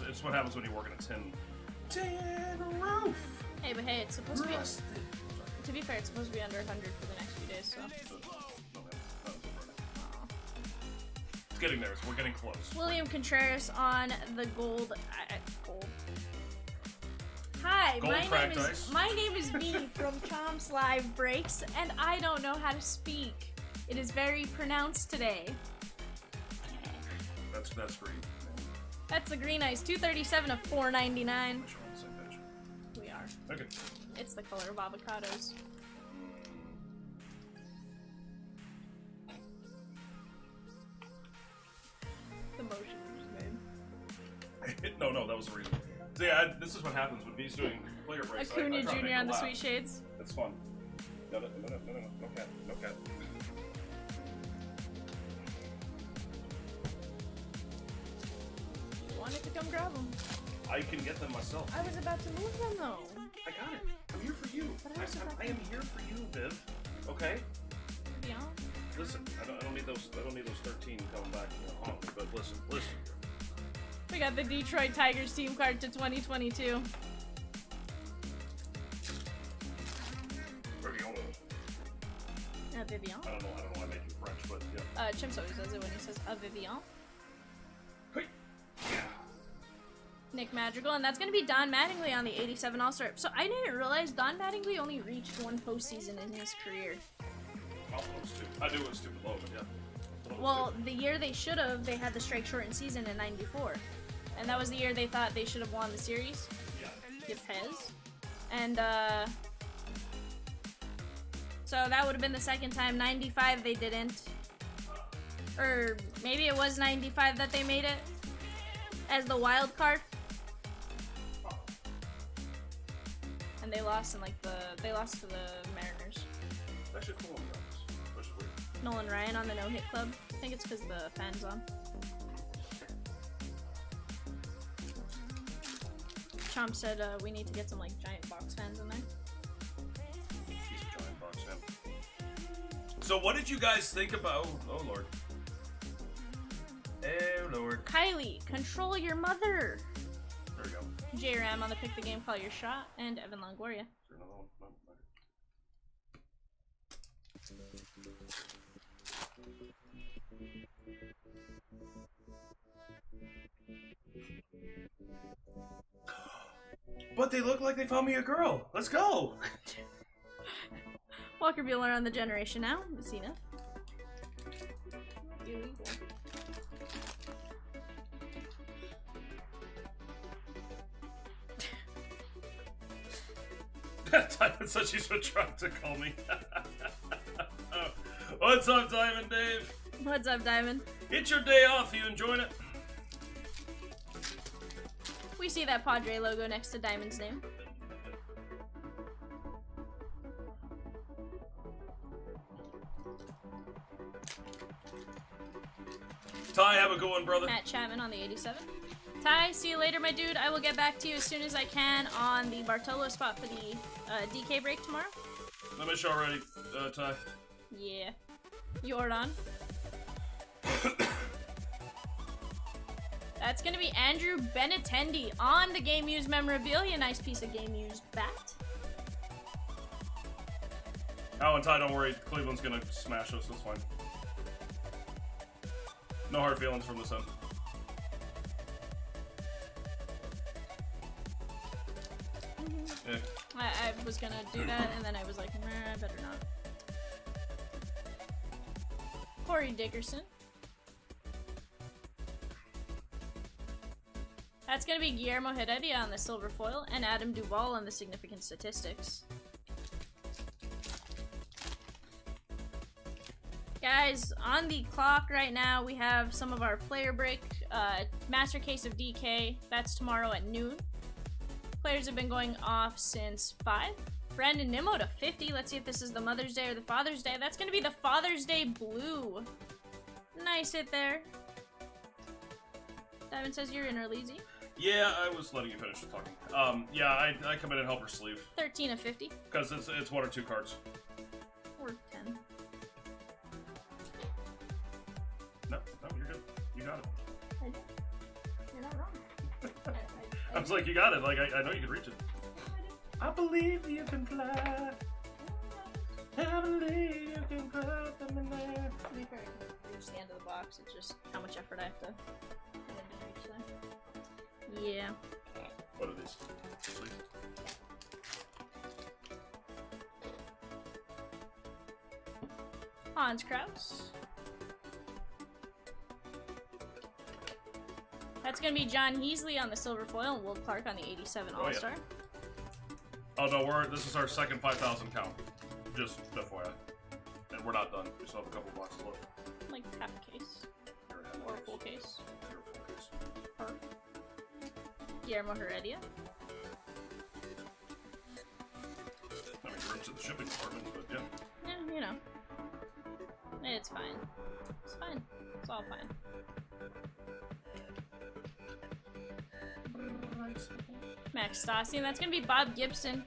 now it's what happens when you work in a tin roof. Hey, but hey, it's supposed to be. Rusted. To be fair, it's supposed to be under 100 for the next few days, so. No, man. Not it's getting there. We're getting close. William Contreras on the gold. Gold. Hi, Gold cracked ice. my name is B from Chompslivebreaks, and I don't know how to speak. It is very pronounced today. That's green. That's the green ice, 237 of 499. Make sure we're on the same page. We are. Okay. It's the color of avocados. The motion we just made. No, that was the reason. So yeah, this is what happens when B's doing player breaks. Acuna I try to Jr. make on her the laugh. Sweet Shades. It's fun. No cat. Wanted to come grab them. I can get them myself. I was about to move them though. I got it. I'm here for you. But I was about I am here for you, Viv. Okay. Yeah. Listen, I don't need those 13 coming back. On me, but listen. We got the Detroit Tigers team card to 2022. Where are you going? Vivian. I don't know why I made you French, but yeah. Chimps always does it when he says Vivian. Hey. Nick Madrigal, and that's going to be Don Mattingly on the 87 All-Star. So I didn't realize Don Mattingly only reached one postseason in his career. I knew it was stupid low, but yeah. Well, the year they should have, they had the strike shortened season in '94. And that was the year they thought they should have won the series. Yeah. Get Pez. And, so that would have been the second time. 95 they didn't. Or maybe it was 95 that they made it as the wild card. And they lost in they lost to the Mariners. Actually, cool on this, which is weird. Nolan Ryan on the no-hit club. I think it's because the fan's on. Chomp said we need to get some like giant box fans in there. He's a giant box fan. So what did you guys think about? Oh lord. Oh lord. Kylie, control your mother. There we go. J-Ram on the pick the game, call your shot, and Evan Longoria. Is there another one? No, okay. But they look like they found me a girl. Let's go. Walker Buehler on the generation now. Messina. Illegal. Diamond said she's been trying to call me. What's up, Diamond Dave? What's up, Diamond? It's your day off. You enjoying it? We see that Padre logo next to Diamond's name. Ty, have a good one, brother. Matt Chapman on the 87. Ty, see you later, my dude. I will get back to you as soon as I can on the Bartolo spot for the DK break tomorrow. Let me show ready, Ty. Yeah. Jordan. That's gonna be Andrew Benatendi on the Game Used memorabilia. Nice piece of Game Used bat. Oh, and Ty, don't worry. Cleveland's gonna smash us. That's fine. No hard feelings from this end. Yeah. I was gonna do that, and then I was like, nah, I better not. Corey Dickerson. That's gonna be Guillermo Heredia on the silver foil, and Adam Duvall on the significant statistics. Guys, on the clock right now, we have some of our player break. Master Case of DK, that's tomorrow at noon. Players have been going off since 5. Brandon Nimmo to 50. Let's see if this is the Mother's Day or the Father's Day. That's going to be the Father's Day blue. Nice hit there. Diamond says you're in early, Z. Yeah, I was letting you finish talking. Yeah, I come in and help her sleeve. 13 of 50. Because it's 1 or 2 cards. Or 10. No, you're good. You got it. I did. You're not wrong. I was like, you got it. Like, I know you can reach it. I believe you can fly. I believe you can put them in there. To be fair, I can reach the end of the box. It's just how much effort I have to put into reach there. Yeah. What are these? Please? Hans Kraus. That's gonna be John Heasley on the silver foil and Will Clark on the 87 Oh, All-Star. Oh no, this is our second 5,000 count. Just FYI. And we're not done. We still have a couple boxes left. Like half a case. Here, half Or a case. full case. Here, full case. Or Guillermo Heredia. I mean, you're up to the shipping department, but yeah. Yeah, you know. It's fine. It's fine. It's all fine. Max Stassi, and that's gonna be Bob Gibson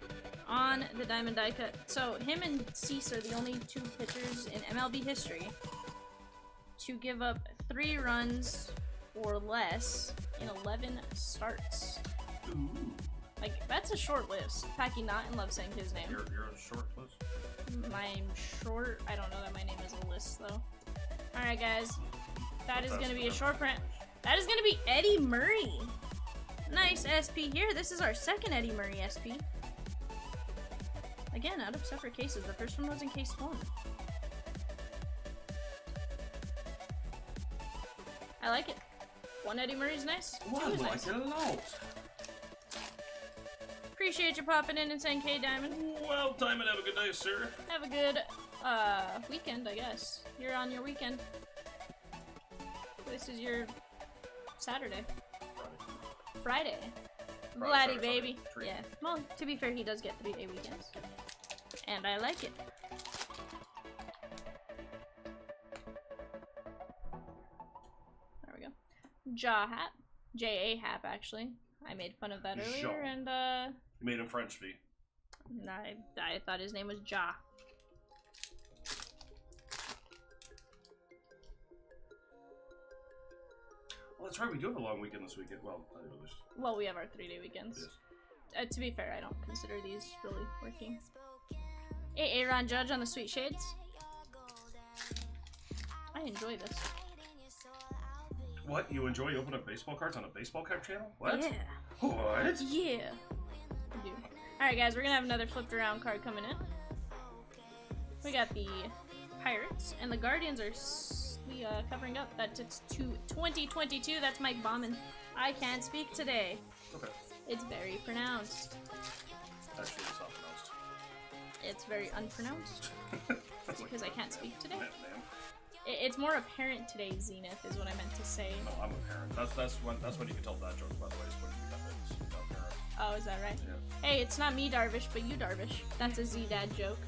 on the Diamond Die Cut. So him and Cease are the only 2 pitchers in MLB history to give up 3 runs or less in 11 starts. Ooh. Like, that's a short list. Packy Naughton loves saying his name. You're a short list. I'm short. I don't know that my name is a list, though. Alright, guys. That is going to be a short print. That is going to be Eddie Murray. Nice SP here. This is our second Eddie Murray SP. Again, out of separate cases. The first one was in case 1. I like it. 1 Eddie Murray's nice. 2 is nice. it a lot. Appreciate you popping in and saying K Diamond. Well, time and have a good day, sir. Have a good weekend, I guess. You're on your weekend. This is your Saturday. Friday. Vladdy, Saturday, baby. Sunday. Yeah. Well, to be fair, he does get 3-day weekends. And I like it. There we go. Ja Hap. J.A. Hap, actually. I made fun of that earlier, Ja. and, You made him French V. I thought his name was Ja. Well, that's right. We do have a long weekend this weekend. Well, at least. Well, we have our 3-day weekends. Yes. To be fair, I don't consider these really working. Hey, Aaron Judge on the Sweet Shades. I enjoy this. What? You enjoy opening up baseball cards on a baseball card channel? What? Yeah. What? Yeah. I do. Alright, guys, we're gonna have another flipped around card coming in. We got the Pirates, and the Guardians are covering up. That's 2022. That's Mike Bauman. I can't speak today. Okay. It's very pronounced. Actually, it's not pronounced. It's very unpronounced. That's Because I can't speak today. Ma'am. It's more apparent today, Zenith, is what I meant to say. No, I'm a parent. That's when you can tell that joke, by the way, is when you got that. It's not parent. Oh, is that right? Yeah. Hey, it's not me, Darvish, but you, Darvish. That's a Z-Dad joke.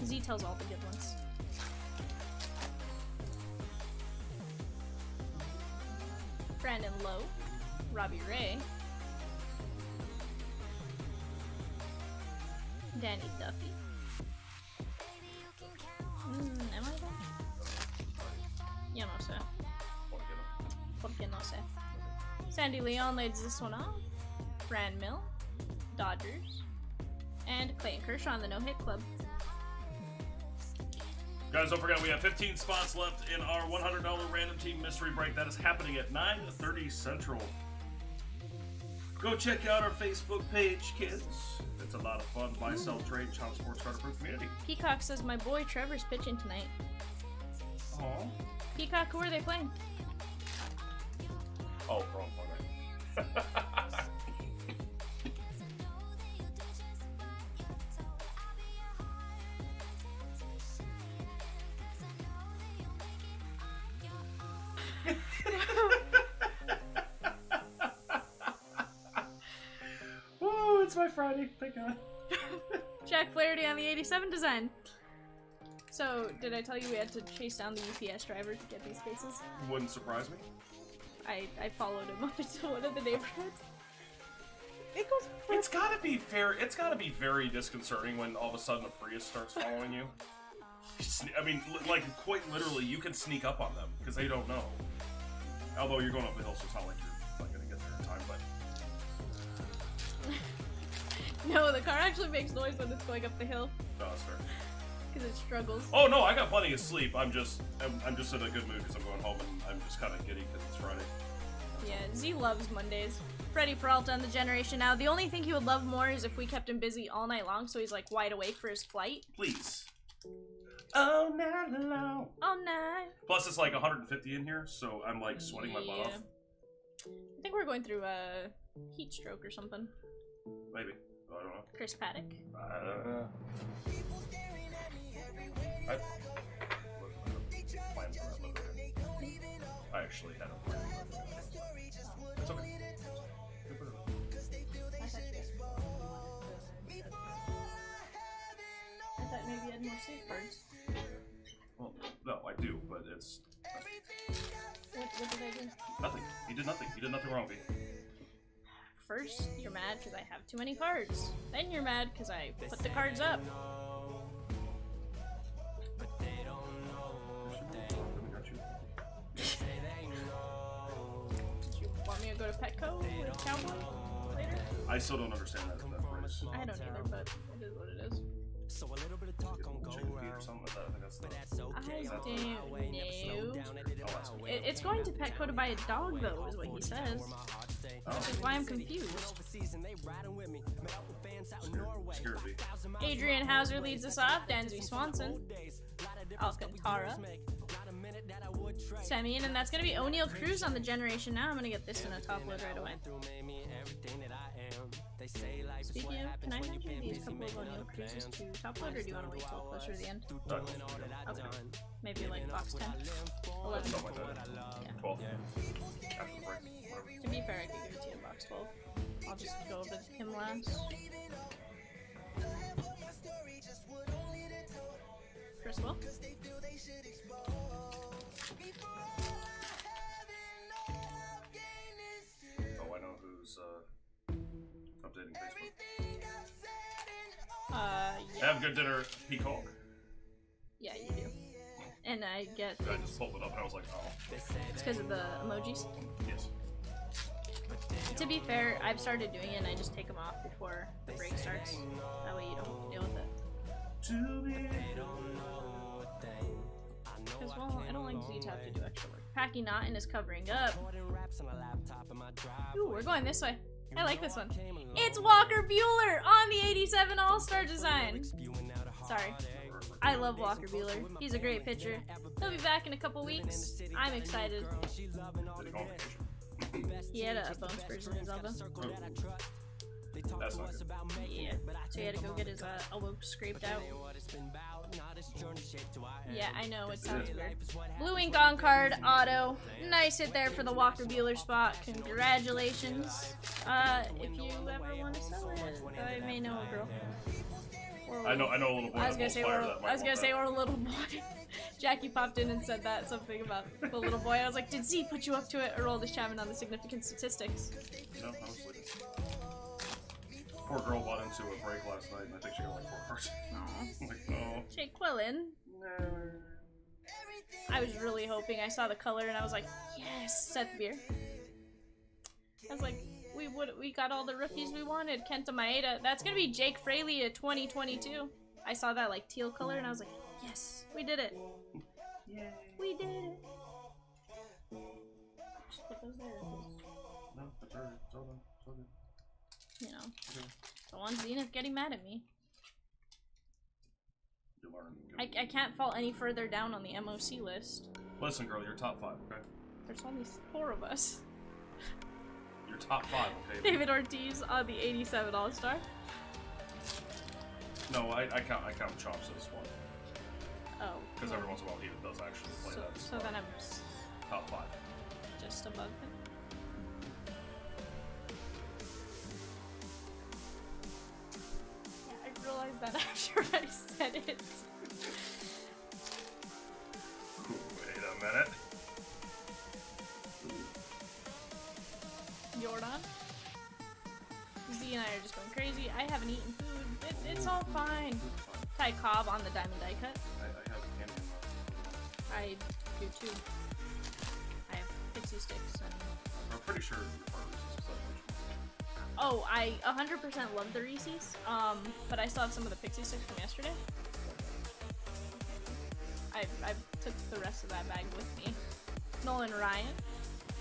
Z tells all the good ones. Brandon Lowe. Robbie Ray. Danny Duffy. Am I that? Yeah, no, sir. What, you know? Porque no sé. Sandy Leon leads this one off. Fran Mill, Dodgers, and Clayton Kershaw in the no-hit club. Guys, don't forget we have 15 spots left in our $100 random team mystery break. That is happening at 9:30 Central. Go check out our Facebook page, kids. It's a lot of fun. Buy, sell, trade, Chomps Sports Card Approved community. Peacock says my boy Trevor's pitching tonight. Aww. Peacock, who are they playing? Oh, wrong one. Woo, it's my Friday. Thank God. Jack Flaherty on the 87 design. So, did I tell you we had to chase down the UPS driver to get these cases? Wouldn't surprise me. I followed him up into one of the neighborhoods. It goes It's gotta be fair. It's gotta be very disconcerting when all of a sudden a Prius starts following you. I mean, like quite literally, you can sneak up on them because they don't know. Although you're going up the hill, so it's not like you're not gonna get there in time. But No, the car actually makes noise when it's going up the hill no, that's fair. because it struggles. Oh no, I got plenty of sleep. I'm just in a good mood because I'm going home and I'm just kind of giddy because it's Friday. Yeah, Z loves Mondays. Freddie Peralta on the Generation Now. The only thing he would love more is if we kept him busy all night long so he's like wide awake for his flight. Please. Oh night long. All night. Plus it's like 150 in here, so I'm like sweating my butt off. I think we're going through a heat stroke or something. Maybe. I don't know. Chris Paddock. I actually had a plan. It's okay. I thought maybe you had more safeguards. Well, no, I do, but it's What did I do? nothing. He did nothing. He did nothing wrong, V. First, you're mad because I have too many cards. Then you're mad because I put the cards up. You want me to go to Petco with Cowboy later? I still don't understand that phrase. I don't either, but it is what it is. So a little bit of talk on go Chicken feet or round. something like that. I think that's the... But that's okay. I I'll don't go my way, never slow know. down, I did it Oh, that's my way. It's going to Petco to buy a dog, though, is what he says. Which is why I'm confused. Scared me. Adrian Hauser leads us off. Dansby Swanson. Alcantara. Semyon, and that's going to be O'Neal Cruz on the Generation Now. I'm going to get this in a top load right away. Speaking of, can I mention these couple of O'Neal Cruzes to top load, or do you want to wait till closer to the end? Okay. Maybe like box 10? 11? Something like that. Yeah. 12. After the break. Whatever. To be fair, I could give it to you in box 12. I'll just go over him last. Chris Will? Oh, I know who's updating Facebook. Yeah. Have a good dinner, Peacock. Yeah, you do. And I get I just pulled it up and I was like, oh. it's because of the emojis. Yes. To be fair, I've started doing it and I just take them off before the break starts. That way you don't deal with it. Because, well, I don't like you to have to do extra work. Packing Naughton is covering up. Ooh, we're going this way. I like this one. It's Walker Buehler on the 87 All-Star design. Sorry. I love Walker Buehler. He's a great pitcher. He'll be back in a couple weeks. I'm excited. He had a bone spurs in his elbow. That's not good. Yeah. So he had to go get his elbow scraped out. Yeah, I know, it sounds weird. Blue ink on card, auto. Nice hit there for the Walker Buehler spot. Congratulations. If you ever want to sell it, I may know a girl. I know a little boy. I was gonna say, flyer that might I was gonna want say, that. or a little boy. Jackie popped in and said that, something about the little boy. I was like, did Z put you up to it, or roll this chatting on the significant statistics? No, I was sleeping. Poor girl bought into a break last night, and I think she got like 4 cards. Aww. I'm like, no. Jake Quillen. I was really hoping. I saw the color and I was like, yes, Seth Beer. I was like, we got all the rookies we wanted. Kenta Maeda. That's gonna be Jake Fraley at 2022. I saw that like teal color and I was like, yes, we did it. Yay. We did it. Just put those there. No, that's alright. It's all done. It's all good. You know, Okay. the one Zenith getting mad at me. You learn. I can't fall any further down on the MOC list. Listen, girl, you're top 5, okay? There's only 4 of us. You're top 5, okay? David Ortiz on the 87 All-Star. No, I count Chomps as one. Oh. Because every once in a while he does actually play that. So then I'm Top 5. just above him. Yeah, I realized that after I said it. Wait a minute. Jordan. Z and I are just going crazy. I haven't eaten food. It's all fine. Ty Cobb on the Diamond Die Cut. I have candy in my... I do too. I have pixie sticks and... I'm pretty sure you're part of this. Oh, I 100% love the Reese's. But I still have some of the pixie sticks from yesterday. I took the rest of that bag with me. Nolan Ryan.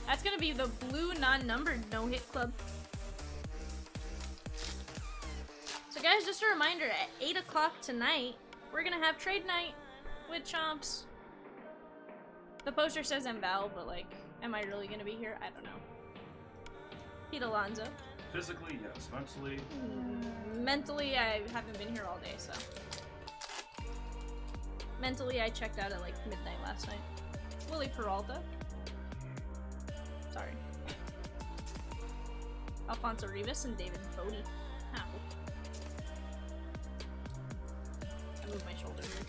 That's gonna be the blue non-numbered no-hit club. So guys, just a reminder, at 8 o'clock tonight, we're gonna have trade night with Chomps. The poster says Val, but like, am I really gonna be here? I don't know. Pete Alonso. Physically, yes. Mentally... Mentally, I haven't been here all day, so. Mentally, I checked out at like midnight last night. Willie Peralta. Sorry. Alfonso Rivas and David Bodie. Ow. I moved my shoulder weird.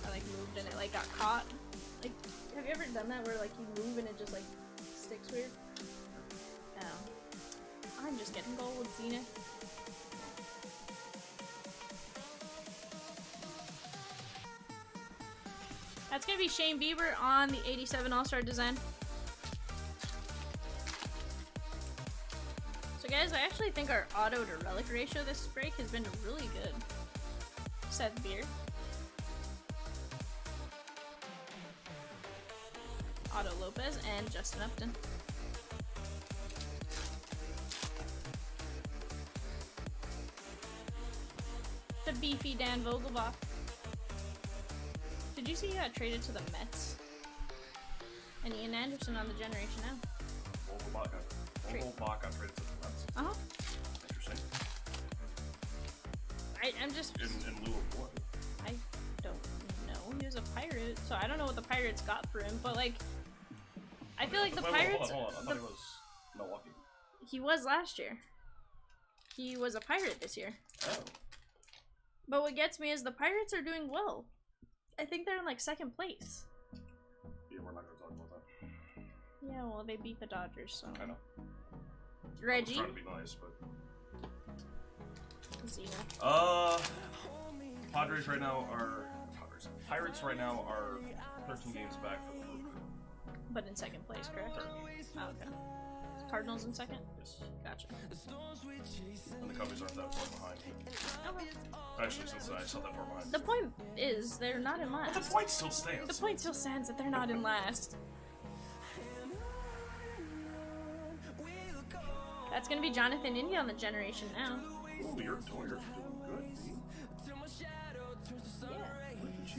I like moved and it like got caught. Like, have you ever done that where like you move and it just like sticks weird? Oh. I'm just getting gold, Zenith. That's gonna be Shane Bieber on the 87 All-Star design. So guys, I actually think our auto to relic ratio this break has been really good. Seth Beer. Otto Lopez and Justin Upton. The beefy Dan Vogelbach. Did you see he got traded to the Mets? And Ian Anderson on the Generation now. Vogelbach got traded to the Mets. Uh-huh. Interesting. I'm just... In lieu of what? I don't know. He was a Pirate, so I don't know what the Pirates got for him, but like... I feel like the Pirates... Hold on. I thought he was Milwaukee. He was last year. He was a Pirate this year. Oh. But what gets me is the Pirates are doing well. I think they're in like 2nd place. Yeah, we're not gonna talk about that. Yeah, well, they beat the Dodgers, so... I know. Reggie. I was trying to be nice, but... Zena. Padres right now are... Pirates right now are 13 games back from the group. But in 2nd place, correct? Third. Oh, okay. Cardinals in 2nd? Yes. Gotcha. And the Cubbies aren't that far behind. Okay. Actually, since I saw that far behind. The point is, they're not in last. But the point still stands. The point still stands that they're not in last. That's gonna be Jonathan India on the Generation now. Ooh, you're doing good.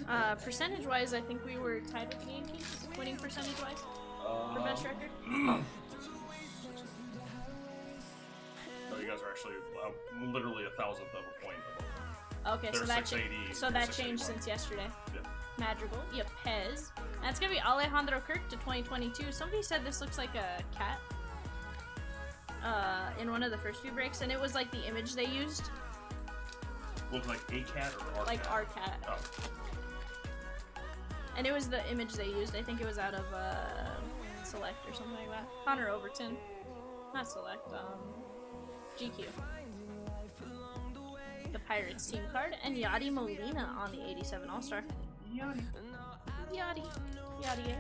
Yeah. Percentage-wise, I think we were tied with the Yankees, winning percentage-wise for best record. No, you guys are actually literally 1,000th of a point above. Okay, They're so that 680, so that 681. changed since yesterday. Yeah. Madrigal, Pez. That's gonna be Alejandro Kirk to 2022. Somebody said this looks like a cat. In one of the first few breaks, and it was like the image they used. Looks like a cat or our Like cat? our cat. Oh. And it was the image they used. I think it was out of Select or something like that. Connor Overton. Not Select, GQ. The Pirates team card. And Yadi Molina on the 87 All-Star. Yachty. Yachty.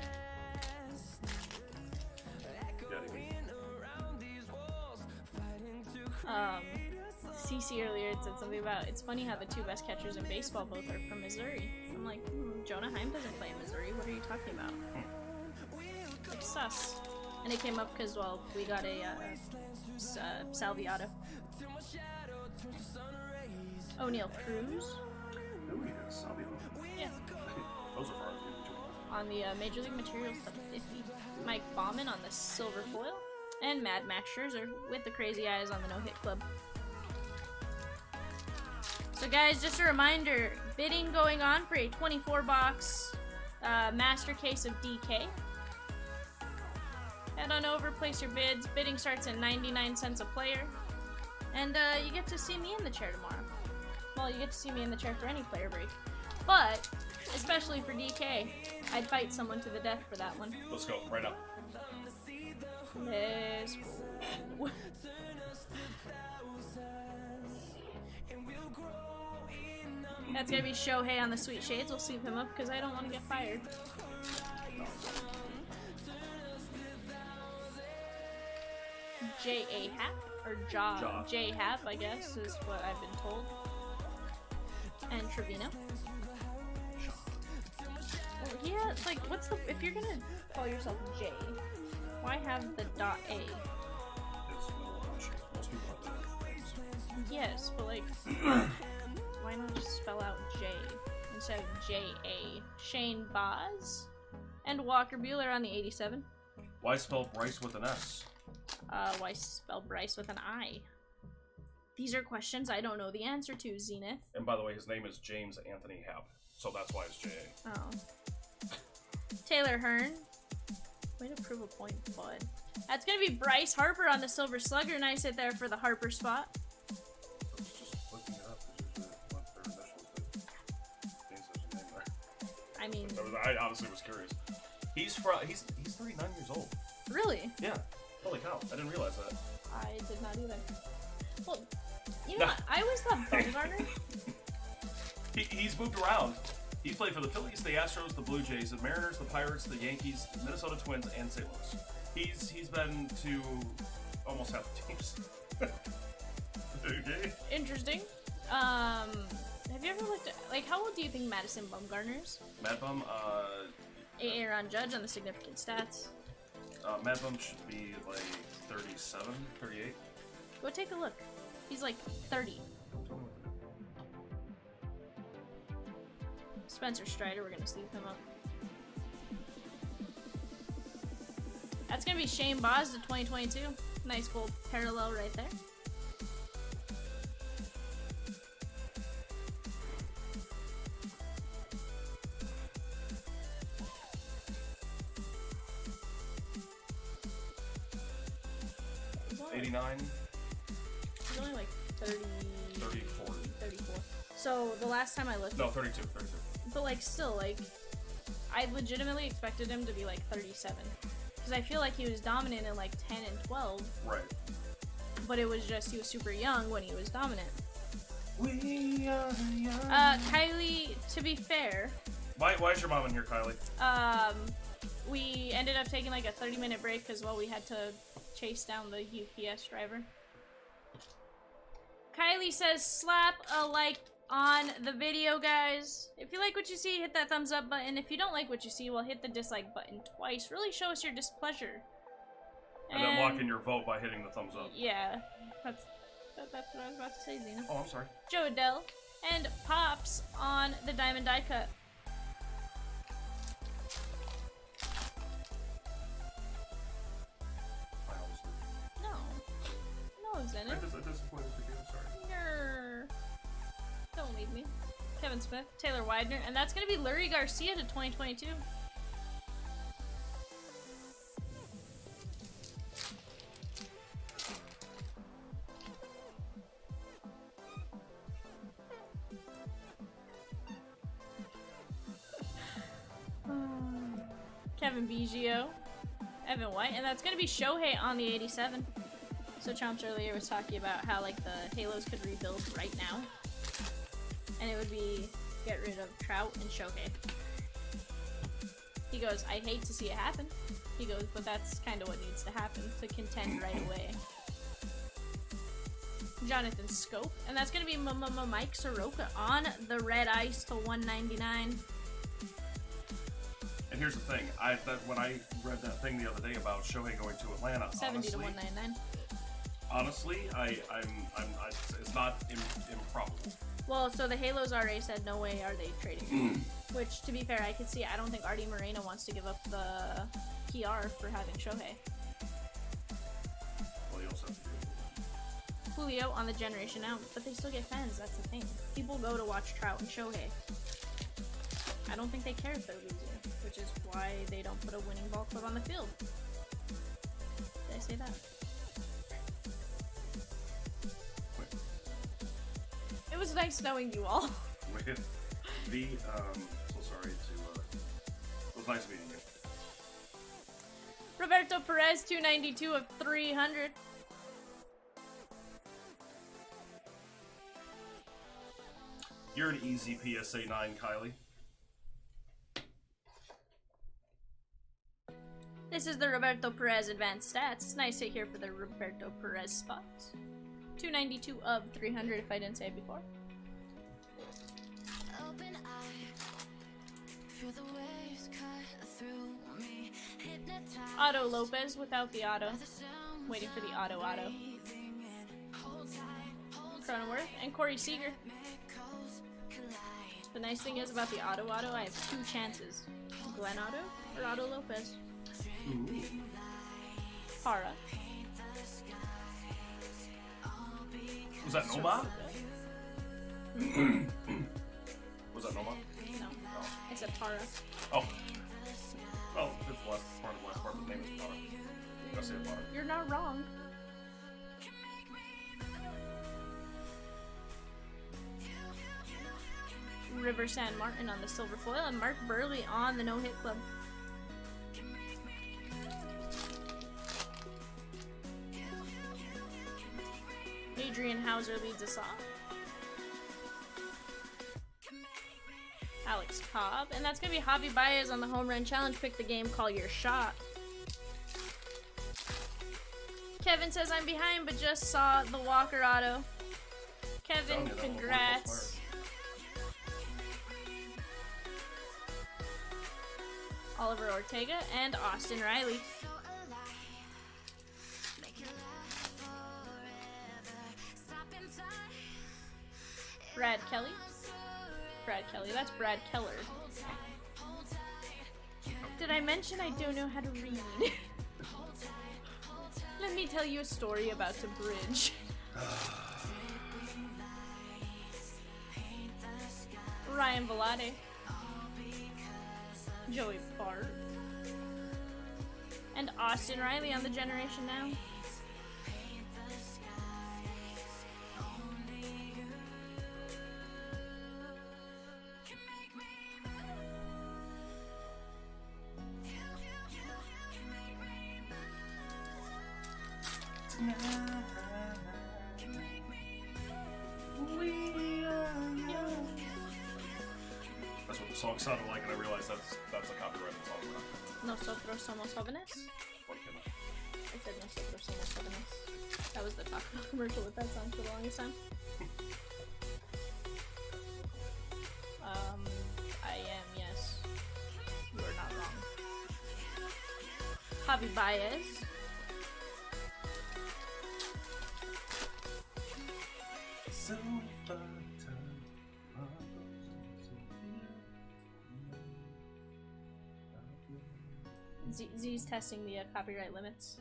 CC earlier had said something about it's funny how the two best catchers in baseball both are from Missouri. I'm like, Jonah Heim doesn't play in Missouri. What are you talking about? Like sus. And it came up because well, we got a Salviato. O'Neal Cruz. Who is Salviato? Yeah. Those are far. On the Major League Materials top 50. Mike Bauman on the silver foil. And Mad Max Scherzer with the crazy eyes on the no-hit club. So guys, just a reminder, bidding going on for a 24-box master case of DK. Head on over, place your bids. Bidding starts at 99 cents a player. And you get to see me in the chair tomorrow. Well, you get to see me in the chair for any player break. But, especially for DK, I'd fight someone to the death for that one. Let's go, right now. Let's go. That's gonna be Shohei on the Sweet Shades. We'll sweep him up because I don't want to get fired. J.A. Hap, or Ja. J. Hap, I guess, is what I've been told. And Trevino. Well, yeah, it's like, what's the, if you're gonna call yourself J, why have the dot A? Most people have that. Yes, but like, why not just spell out J instead of J-A? Shane Boz and Walker Buehler on the 87. Why spell Bryce with an S? Why spell Bryce with an I? These are questions I don't know the answer to, Zenith. And by the way, his name is James Anthony Hap, so that's why it's J.A. Oh. Taylor Hearn. Way to prove a point, bud. That's gonna be Bryce Harper on the Silver Slugger. Nice hit there for the Harper spot. Just looking it up, there's usually what their initials do. James has your name there. I mean, I honestly was curious. He's 39 years old. really? Yeah. Holy cow, I didn't realize that. I did not either. Well, you know what? I always thought Bumgarner. He's moved around. He's played for the Phillies, the Astros, the Blue Jays, the Mariners, the Pirates, the Yankees, the Minnesota Twins, and St. Louis. He's been to almost half the teams. Okay. Interesting. Have you ever looked at, like, how old do you think Madison Bumgarner is? Mad Bum, Aaron Judge on the significant stats. Mad Bum should be like 37, 38. Go take a look. He's like 30. Spencer Strider, we're gonna sleep him up. That's gonna be Shane Boz to 2022. Nice full parallel right there. He's only, 89, he's only like 30, 34. 34. So the last time I looked, No, 32, 32. but like still, like, I legitimately expected him to be like 37. Because I feel like he was dominant in like 10 and 12. Right. But it was just, he was super young when he was dominant. We are young. Kylie, to be fair, Why is your mom in here, Kylie? we ended up taking like a 30-minute break because, well, we had to chase down the UPS driver. Kylie says, slap a like on the video, guys. If you like what you see, hit that thumbs up button. If you don't like what you see, well, hit the dislike button twice. Really show us your displeasure. And then lock in your vote by hitting the thumbs up. Yeah, that's what I was about to say, Zena. Oh, I'm sorry. Joe Adele and Pops on the Diamond Die Cut. No. No, Zenith. I disappointed to you, sorry. Grr. Don't leave me. Kevin Smith, Taylor Widener, and that's going to be Lurie Garcia to 2022. Kevin Biggio, Evan White, and that's going to be Shohei on the 87. So Chomps earlier was talking about how like the Halos could rebuild right now. And it would be get rid of Trout and Shohei. He goes, I hate to see it happen. He goes, but that's kind of what needs to happen to contend right away. Jonathan Scope, and that's gonna be Mike Soroka on the red ice to 199. And here's the thing, when I read that thing the other day about Shohei going to Atlanta, 70 to 199. Honestly, it's not improbable. Well, so the Halos RA said no way are they trading him. Which, to be fair, I could see. I don't think Artie Moreno wants to give up the PR for having Shohei. Well, you also have to do it. Julio on the generation out, but they still get fans. That's the thing. People go to watch Trout and Shohei. I don't think they care if they're losing, which is why they don't put a winning ball club on the field. Did I say that? It was nice knowing you all. So sorry to, it was nice meeting you. Roberto Perez, 292 of 300. You're an easy PSA 9, Kylie. This is the Roberto Perez advanced stats. It's nice to hear for the Roberto Perez spots. 292 of 300 if I didn't say it before. Open eye, feel the waves cut through me, hypnotized Otto Lopez without the auto. by the sound Waiting for the auto. breathing in. Hold tight, Cronenworth and Corey Seager. echoes collide. The nice thing is about the auto, I have 2 chances. Glenn Otto or Otto Lopez. Para. Was that Noma? Was that Noma? No. I said Para. Oh. Well, it's the last part of the last part. The name is Para. I'm gonna say it Para. You're not wrong. River San Martin on the silver foil and Mark Burley on the no-hit club. Adrian Hauser leads us off. Alex Cobb, and that's gonna be Javi Baez on the home run challenge. Pick the game, call your shot. Kevin says I'm behind, but just saw the Walker auto. Kevin, congrats. Oliver Ortega and Austin Riley. So alive, make it last forever. Stop in time. Brad Kelly. Brad Kelly, that's Brad Keller. Did I mention I don't know how to read? Let me tell you a story about the bridge. Ryan Velade. Joey Bart. And Austin Riley on the Generation Now. That's what the song sounded like, and I realized that's a copyrighted song. Nosotros somos jóvenes. What can I said nosotros somos jóvenes. That was the Taco Bell commercial with that song for the longest time. I am, yes. You are not wrong. Javi Baez. Z's testing the copyright limits.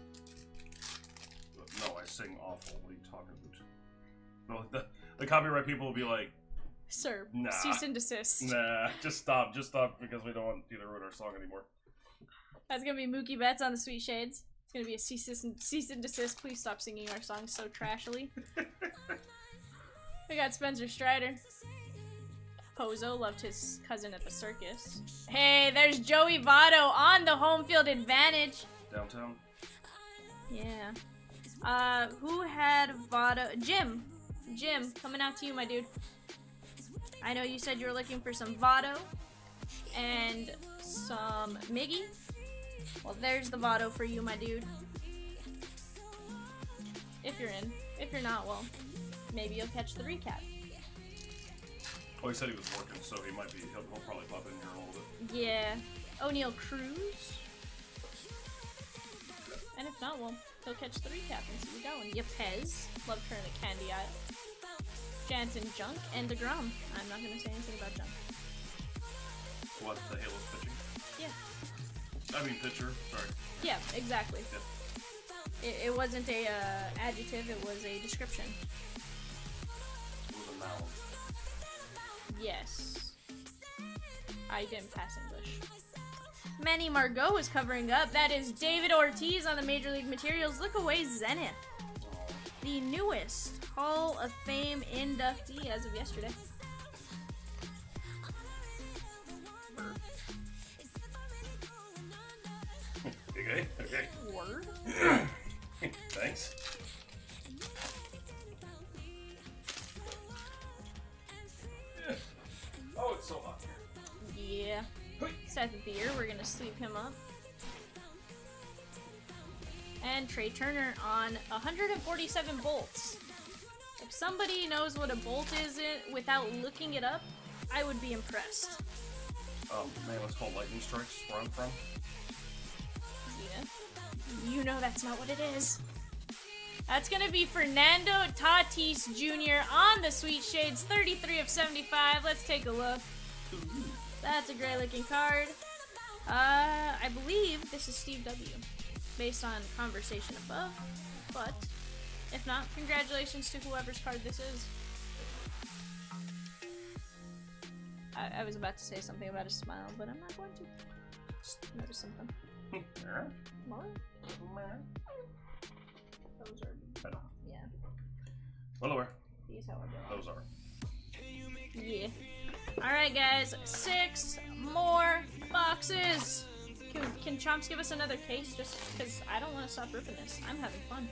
No, I sing awful. What are you talking about? No, the copyright people will be like, Sir, nah, cease and desist. Nah, just stop because we don't want you to ruin our song anymore. That's gonna be Mookie Betts on the Sweet Shades. It's gonna be a cease and desist. Please stop singing our songs so trashily. We got Spencer Strider. Pozo loved his cousin at the circus. Hey, there's Joey Votto on the home field advantage. Downtown? Yeah. Who had Votto? Jim. Jim, coming out to you, my dude. I know you said you were looking for some Votto. and some Miggy. Well, there's the Votto for you, my dude. If you're in. If you're not, well, maybe you'll catch the recap. Oh, he said he was working, so he might be. He'll probably pop in here a little bit. Yeah. O'Neal Cruz. And if not, well, he'll catch the recap and see you going. Yepez. Love turn at Candy Isle. Jansen Junk and DeGrom. I'm not gonna say anything about Junk. What, the Halo's pitching? Yeah. I mean pitcher, sorry. Yeah, exactly. Yep. It wasn't a adjective, it was a description. It was a noun. Yes. I didn't pass English. Manny Margot is covering up. That is David Ortiz on the Major League Materials. Look away, Zenith. The newest Hall of Fame inductee as of yesterday. Okay. Word? Thanks. Oh, it's so hot here. Yeah. Seth Beer, we're gonna sleeve him up. And Trey Turner on 147 bolts. If somebody knows what a bolt is without looking it up, I would be impressed. Man, it's called lightning strikes where I'm from. Zena, you know that's not what it is. That's gonna be Fernando Tatis Jr. on the Sweet Shades, 33 of 75. Let's take a look. That's a great looking card. I believe this is Steve W. based on conversation above, but if not, congratulations to whoever's card this is. I was about to say something about a smile, but I'm not going to. Just notice something. More? Those are... I know. Yeah. Well aware. These how I do. Those are. Yeah. Alright guys, 6 more boxes! Can Chomps give us another case just because I don't want to stop ripping this. I'm having fun.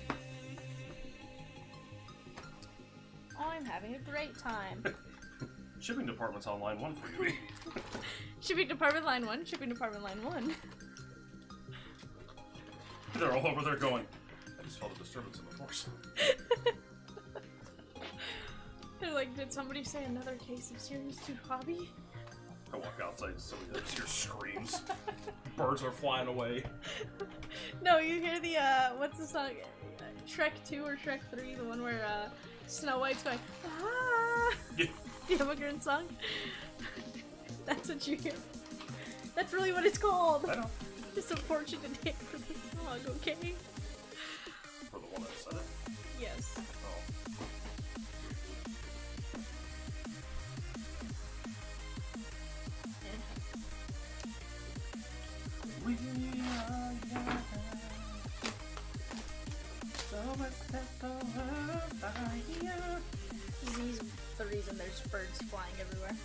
I'm having a great time. Shipping department's on line 1 for you. Shipping department line 1, shipping department line 1. They're all over there going, I just felt a disturbance in the force. They're like, did somebody say another case of Series 2 hobby? I walk outside, somebody just hears screams. Birds are flying away. No, you hear the, what's the song? Shrek 2 or Shrek 3, the one where, Snow White's going, ah! Yeah. The immigrant song? That's what you hear. That's really what it's called. I know. It's unfortunate day for the song, okay? For the one that said it? Yes. Oh. We are young. So Z's the reason there's birds flying everywhere.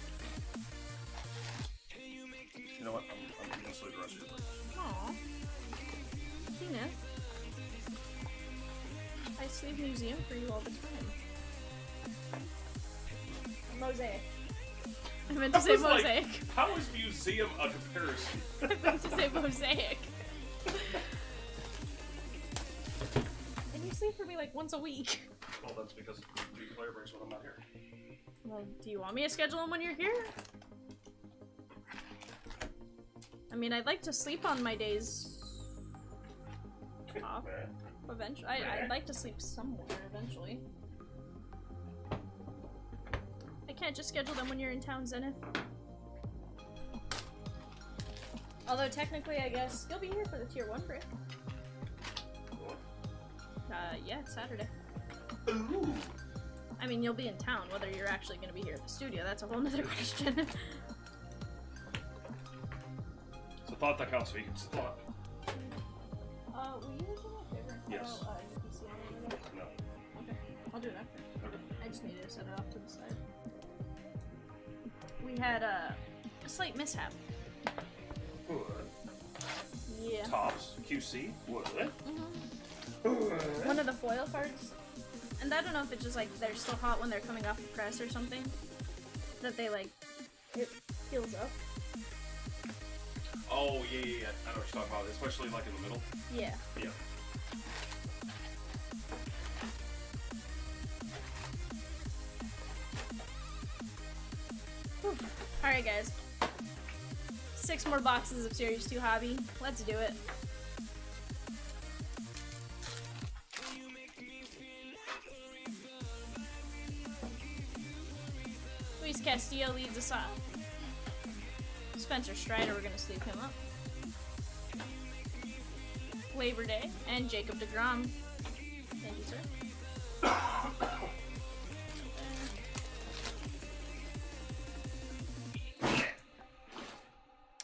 you know what? I'm gonna sleep the rest of you. Aww. Tina. I sleeve museum for you all the time. Mosaic. I meant to say mosaic. How is museum a comparison? I meant to say mosaic. And you sleep for me like once a week. Well, that's because you can play breaks when I'm not here. Well, do you want me to schedule them when you're here? I mean, I'd like to sleep on my days off. Eventually, I'd like to sleep somewhere eventually. I can't just schedule them when you're in town, Zenith. Although technically, I guess you'll be here for the tier 1 break. Yeah, it's Saturday. Ooh. I mean, you'll be in town. Whether you're actually going to be here at the studio, that's a whole nother question. It's a thought that counts, V. It's a thought. Will you do my favorite? Yes. UPC on the other? No. Okay, I'll do it after. Okay. I just needed to set it off to the side. We had a slight mishap. What? Yeah. Tops. QC. What? One of the foil cards, and I don't know if it's just like they're still hot when they're coming off the press or something, that they like, it heals up. Oh, yeah, yeah, yeah. I know what you're talking about, especially like in the middle. Yeah. Yeah. Alright, guys. 6 more boxes of Series 2 Hobby. Let's do it. Luis Castillo leads us off. Spencer Strider, we're going to sleep him up. Labor Day, and Jacob deGrom. Thank you, sir.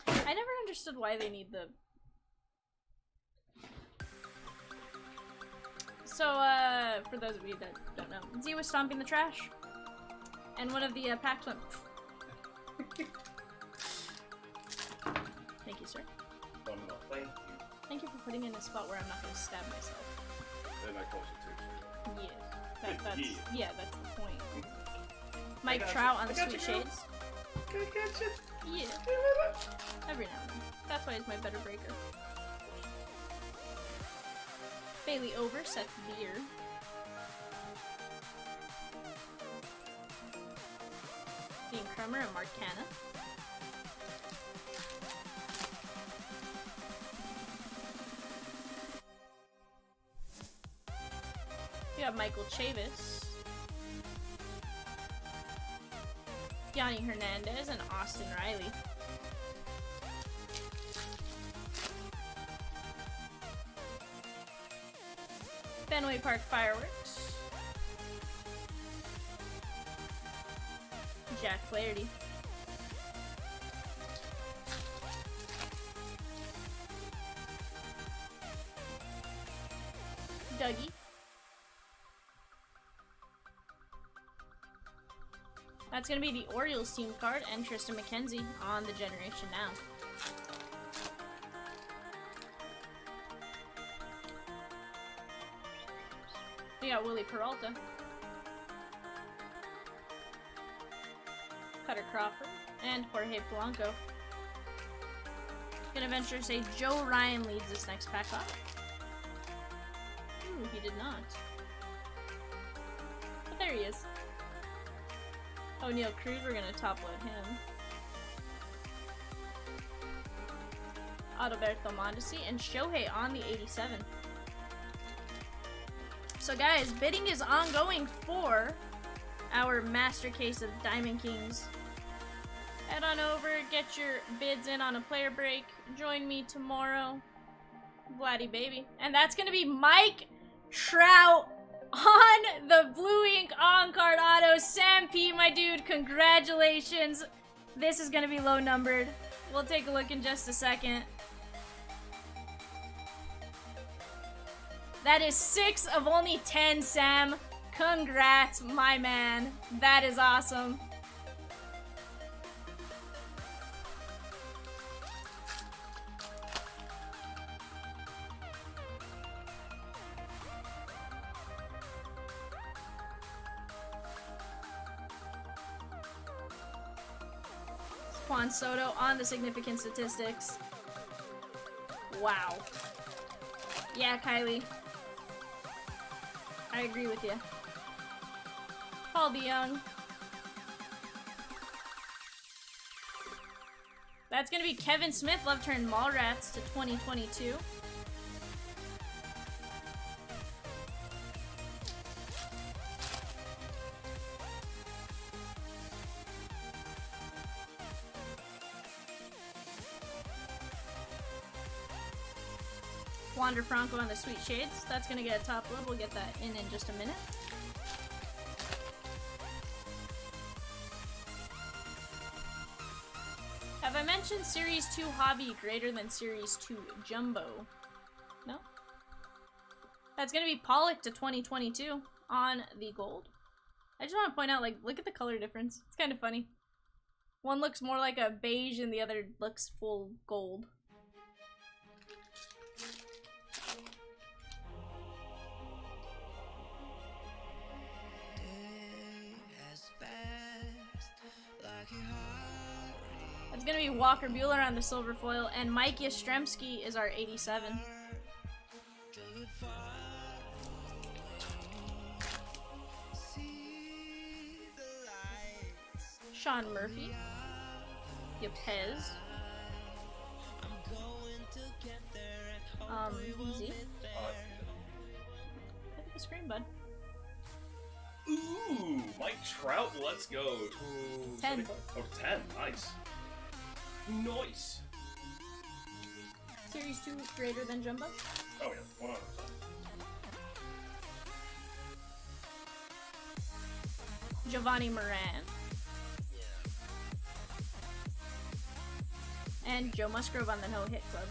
I never understood why they need the... So, for those of you that don't know, Z was stomping the trash, and one of the packs went... Thank you, sir. Oh, no, thank you. Thank you for putting me in a spot where I'm not going to stab myself. And I close it too. Yeah. That's, Yeah. yeah, that's the point. Mike Trout on the Sweet Shades. Can I catch it? Yeah. Every now and then. That's why he's my better breaker. Bailey Over, Seth Beer. Dean Crummer and Mark Canna. We got Michael Chavis. Yanni Hernandez and Austin Riley. Fenway Park Fireworks. Jack Flaherty. Dougie. That's gonna be the Orioles team card and Tristan McKenzie on the Generation Now. We got Willie Peralta. Cutter Crawford and Jorge Polanco. Gonna venture to say Joe Ryan leads this next pack off. Ooh, he did not. But there he is. O'Neal Cruz, we're gonna top load him. Adalberto Mondesi and Shohei on the 87. So guys, bidding is ongoing for our master case of Diamond Kings. Head on over, get your bids in on a player break. Join me tomorrow. Vladdy baby. And that's gonna be Mike Trout on the Blue Ink on-card auto. Sam P, my dude, congratulations. This is gonna be low numbered. We'll take a look in just a second. That is 6 of only 10, Sam. Congrats, my man. That is awesome. Juan Soto on the significant statistics. Wow. Yeah, Kylie. I agree with you. Paul DeYoung. That's gonna be Kevin Smith, Love Turn Mallrats to 2022. Wander Franco on the Sweet Shades. That's gonna get a top load. We'll get that in just a minute. Have I mentioned Series 2 Hobby greater than Series 2 Jumbo? No? That's gonna be Pollock to 2022 on the gold. I just want to point out, like, look at the color difference. It's kind of funny. One looks more like a beige and the other looks full gold. It's gonna be Walker Bueller on the silver foil, and Mike Yastrzemski is our 87. Sean Murphy. Yepez. Z. I think it's green, bud. Ooh, Mike Trout, let's go. 10. Oh, 10, nice. Nice. Series 2 greater than Jumbo. Oh yeah, 100%. Giovanni Moran. And Joe Musgrove on the No Hit Club.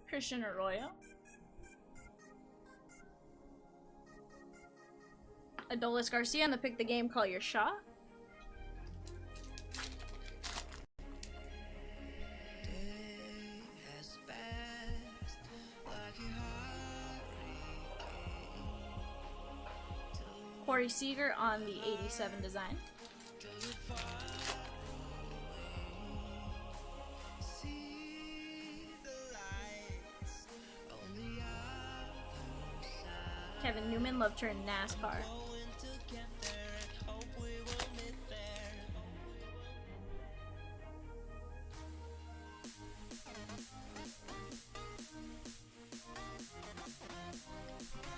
Christian Arroyo. Adolis Garcia on the Pick the Game, Call Your Shot. Corey Seager on the 87 design. Kevin Newman, Love Turn NASCAR.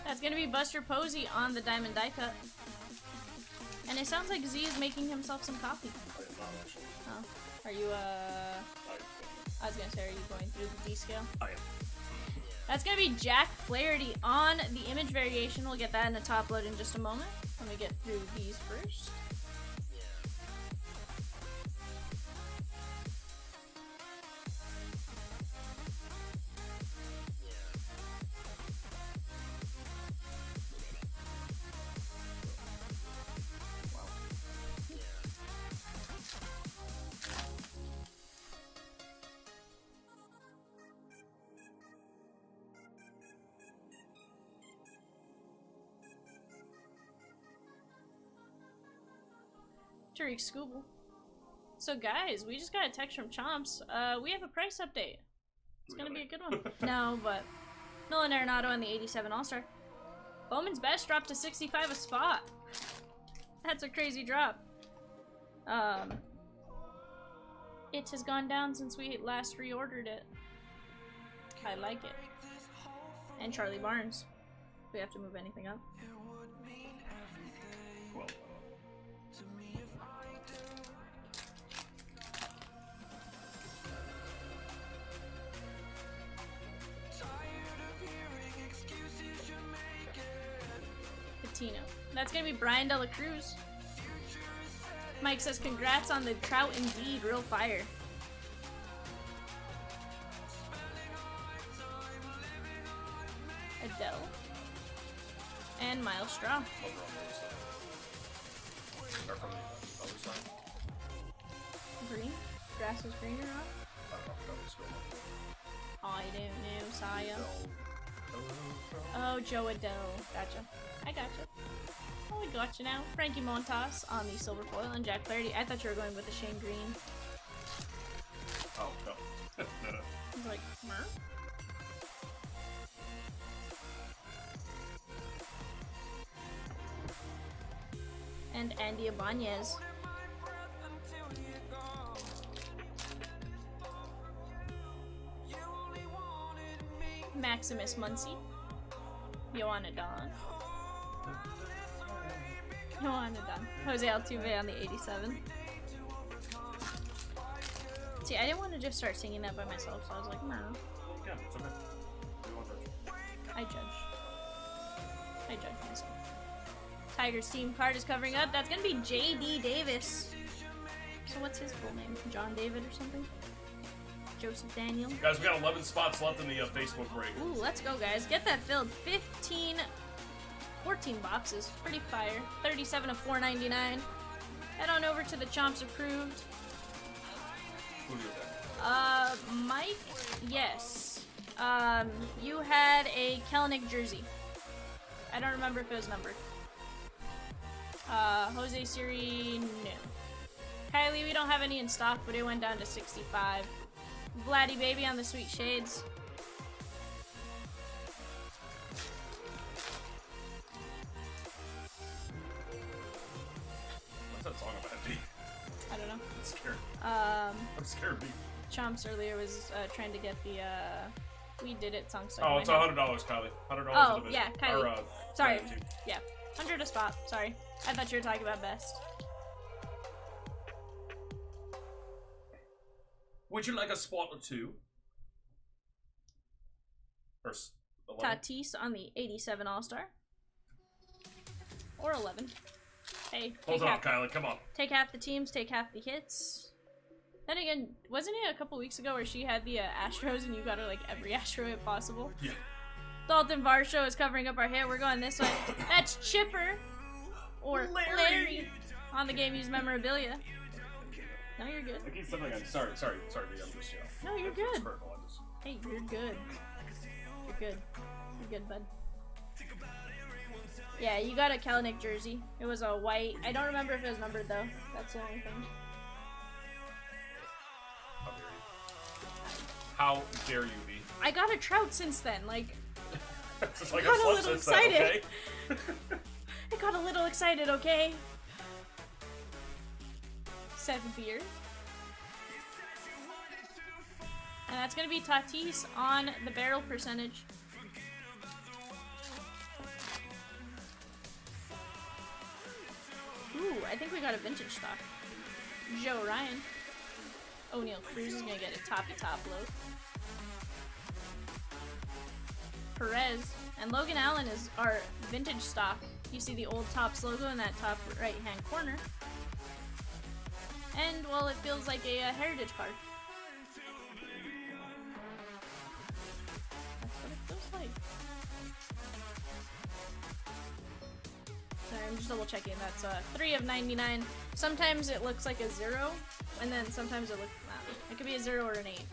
That's gonna be Buster Posey on the Diamond Die Cut. And it sounds like Z is making himself some coffee. I am not actually. Oh. Are you, I was gonna say, are you going through the D scale? I am. That's gonna be Jack Flaherty on the image variation. We'll get that in the top load in just a moment. Let me get through these first. Tariq Scooble. So guys, we just got a text from Chomps. We have a price update. It's gonna be a good one. No, but Nolan Arenado on the 87 All-Star. Bowman's Best dropped to 65 a spot. That's a crazy drop. It has gone down since we last reordered it. I like it. And Charlie Barnes. Do we have to move anything up? Well, Patino. That's gonna be Brian Dela Cruz. Mike says congrats on the Trout indeed, real fire. Adele. And Miles Straw. over on the other side. Or from the other side. Green? Grass is green or not? I don't know if that was going I don't know, Saya. on. Oh, Joe Adele. Gotcha. I gotcha. Oh, we gotcha now. Frankie Montas on the silver foil and Jack Flaherty. I thought you were going with the Shane Green. Oh, no. No, no. I was like, Mer? And Andy Ibanez. Maximus Muncy. Joanna Don. Joanna Don. Jose Altuve on the 87. See, I didn't want to just start singing that by myself, so I was like, no. Yeah, it's okay. We want that. I judge myself. Tiger's team card is covering up. That's gonna be J.D. Davis. So what's his full name? John David or something? Joseph Daniel. Guys, we got 11 spots left in the Facebook break. Ooh, let's go, guys. Get that filled. 14 boxes. Pretty fire. 37 of 499. Head on over to the Chomps approved. Who do you have? Mike, yes. You had a Kelnick jersey. I don't remember if it was numbered. Jose Siri, no. Kylie, we don't have any in stock, but it went down to 65. Vladdy Baby on the Sweet Shades. What's that song about, D? I don't know. I'm scared. I'm scared, D. Chomps earlier was trying to get the We Did It song. Oh, it's $100, Kylie. $100 Oh, in the yeah, visit. Kylie. Or, Sorry. Kylie, too. Yeah. 100 a spot. Sorry. I thought you were talking about best. Would you like a spot or two? Or 11? Tatis on the 87 All-Star. Or 11. Hey, Hold on, Kylie. Come on. take half the teams, take half the hits. Then again, wasn't it a couple weeks ago where she had the Astros and you got her like every Astro hit possible? Yeah. Dalton Varsho is covering up our hit. We're going this way. That's Chipper. Or Larry. On the game used memorabilia. No, you're good. I keep something on. Sorry, D. I'm just, No, you're it's good. critical. I'm just... Hey, you're good. You're good. You're good, bud. Yeah, you got a Kelnick jersey. It was a white. I don't remember if it was numbered though. That's the only thing. How dare you be? I got a Trout since then. Like, It's just like got a slept little since then, excited. I got a little excited, okay? 7th year. And that's gonna be Tatis on the barrel percentage. Ooh, I think we got a vintage stock. Joe Ryan. O'Neal Cruz is gonna get a toppy top load. Perez and Logan Allen is our vintage stock. You see the old Topps logo in that top right hand corner. And well, it feels like a heritage card. That's what it feels like. Sorry, I'm just double checking. That's 3 of 99. Sometimes it looks like a 0, and then sometimes it looks. It could be a 0 or an 8.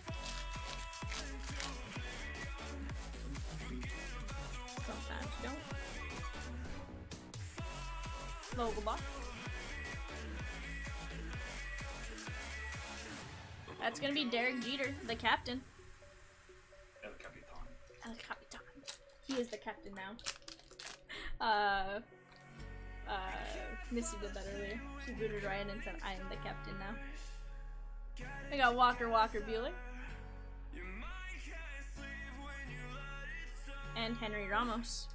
Sometimes you don't. Vogelbach. That's gonna be Derek Jeter, the captain. El Capitan. El Capitan. He is the captain now. Missy did that earlier. She booted Ryan and said, I am the captain now. We got Walker Bueller. And Henry Ramos.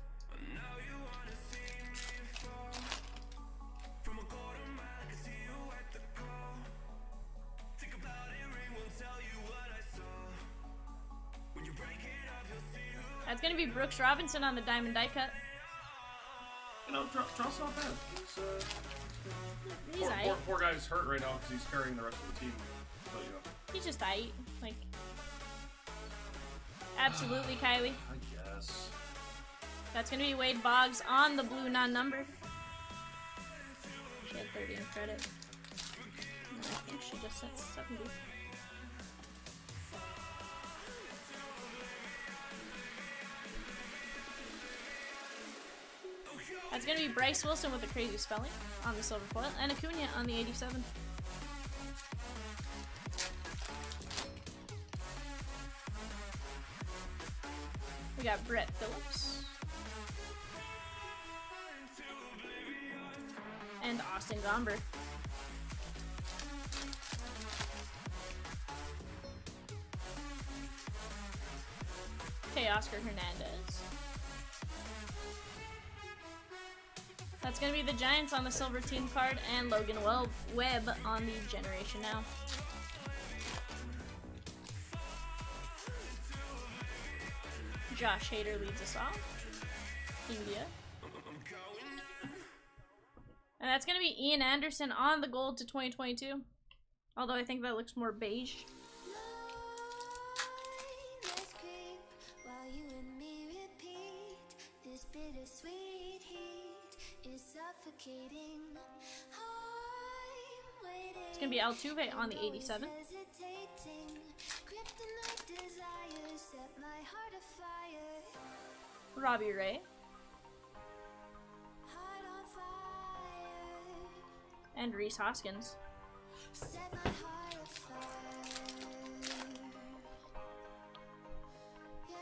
That's gonna be Brooks Robinson on the diamond die cut. You know, Trout's not bad. He's aight. Poor guy's hurt right now because he's carrying the rest of the team. But, you know. He's just aight. Like, absolutely, Kylie. I guess. That's gonna be Wade Boggs on the blue non-numbered. She had 30 in credit. No, I think she just sent 70. That's gonna be Bryce Wilson with the crazy spelling on the silver foil, and Acuna on the 87. We got Brett Phillips. And Austin Gomber. Okay, Oscar Hernandez. That's gonna be the Giants on the silver team card and Logan Webb on the Generation Now. Josh Hader leads us off. India. And that's gonna be Ian Anderson on the gold to 2022. Although I think that looks more beige. bittersweet heat is suffocating. I'm waiting. It's gonna be Altuve on the 87. Hesitating. Kryptonite desires set my heart afire. Robbie Ray. Heart on fire. And Reese Hoskins. Set my heart afire. Yeah.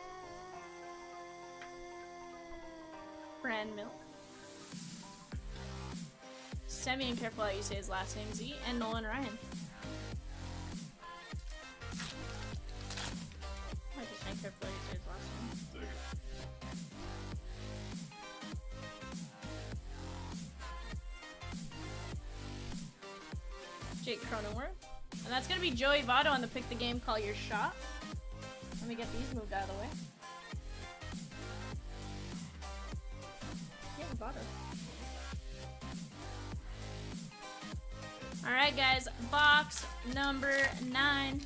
Fran Milk. Semyon, careful how you say his last name, Z. And Nolan Ryan. I just saying careful how you say his last name. Jake Cronenworth. And that's gonna be Joey Votto on the Pick the Game, Call Your Shot. Let me get these moved out of the way. Yeah, Votto. Alright guys, box number 9.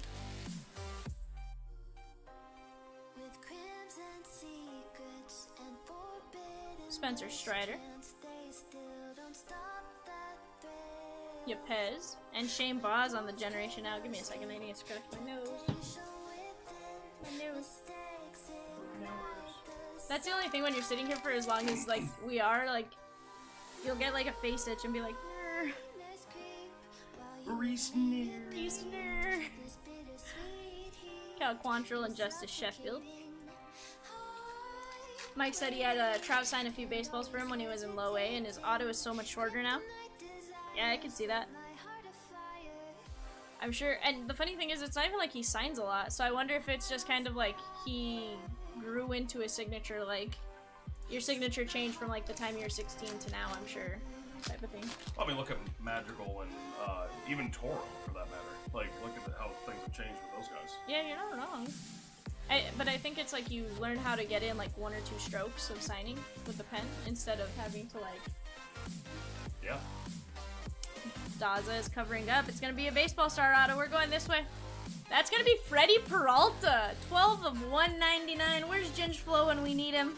With crimson secrets and forbidden Spencer Strider. chants, they still don't stop that thrill. Yepez. And Shane Boz on the Generation Now. Give me a second, I need to scratch my nose. My nose. Mistakes in others. That's the only thing when you're sitting here for as long as like we are, like you'll get like a face itch and be like, "Grr, Let's creep while you Reese Nir." this bittersweet heat. Cal Quantrill and Justice Sheffield. Mike said he had Trout sign a few baseballs for him when he was in low A, and his auto is so much shorter now. Yeah, I can see that. I'm sure, and the funny thing is, it's not even like he signs a lot, so I wonder if it's just kind of like he grew into his signature, like your signature changed from like the time you were 16 to now, I'm sure, type of thing. I mean, look at Madrigal and even Toro, for that matter. Like, look at how things have changed with those guys. Yeah, you're not wrong. But I think it's like you learn how to get in like 1 or 2 strokes of signing with the pen instead of having to like. Yeah. Daza is covering up. It's gonna be a baseball star auto. We're going this way. That's gonna be Freddie Peralta. 12 of 199. Where's Ginge Flow when we need him?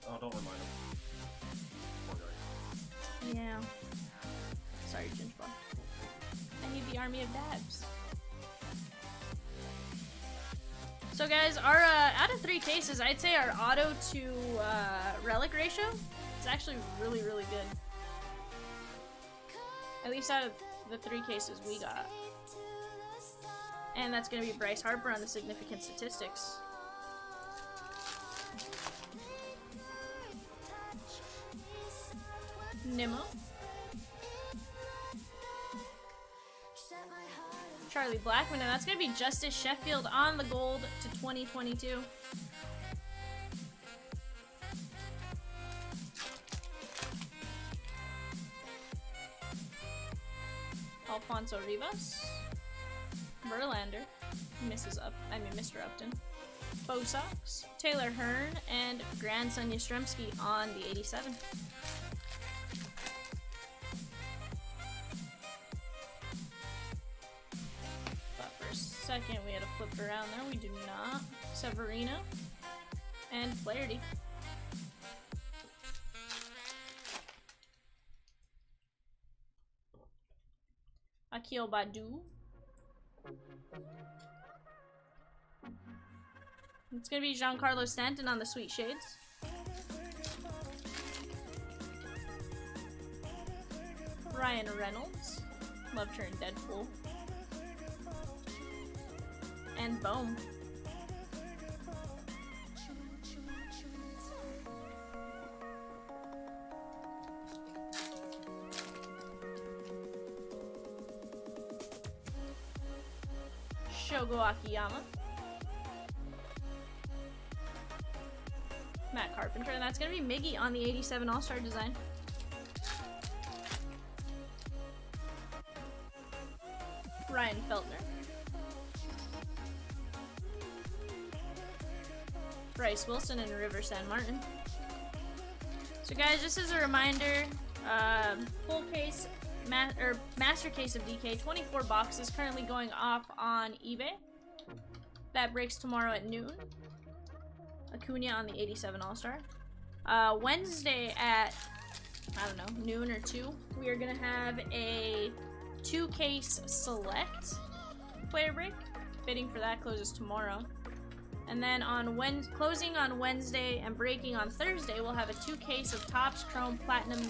Oh, don't remind him. Poor guy. Yeah. Sorry, Ginge Flow. I need the army of dabs. So guys, our out of 3 cases, I'd say our auto to relic ratio is actually really, really good. At least out of the 3 cases we got. And that's going to be Bryce Harper on the significant statistics. Nimmo. Charlie Blackman, and that's going to be Justice Sheffield on the gold to 2022. Alfonso Rivas, Verlander, Mr. Upton, Bo Sox, Taylor Hearn, and grandson Yastrzemski on the 87. Thought for a second we had a flip around there. We do not. Severino and Flaherty. Akil Badu. It's gonna be Giancarlo Stanton on the Sweet Shades. Ryan Reynolds. Loved her in Deadpool. And Bohm. Shogo Akiyama. Matt Carpenter, and that's gonna be Miggy on the 87 All-Star design. Ryan Feltner. Bryce Wilson and River San Martin. So guys, just as a reminder, full case master case of DK, 24 boxes currently going off on eBay. That breaks tomorrow at noon. Acuna on the 87 All-Star. Wednesday at, I don't know, noon or 2, we are gonna have a 2-case select player break. Bidding for that closes tomorrow. And then on closing on Wednesday and breaking on Thursday, we'll have a 2-case of Topps Chrome Platinum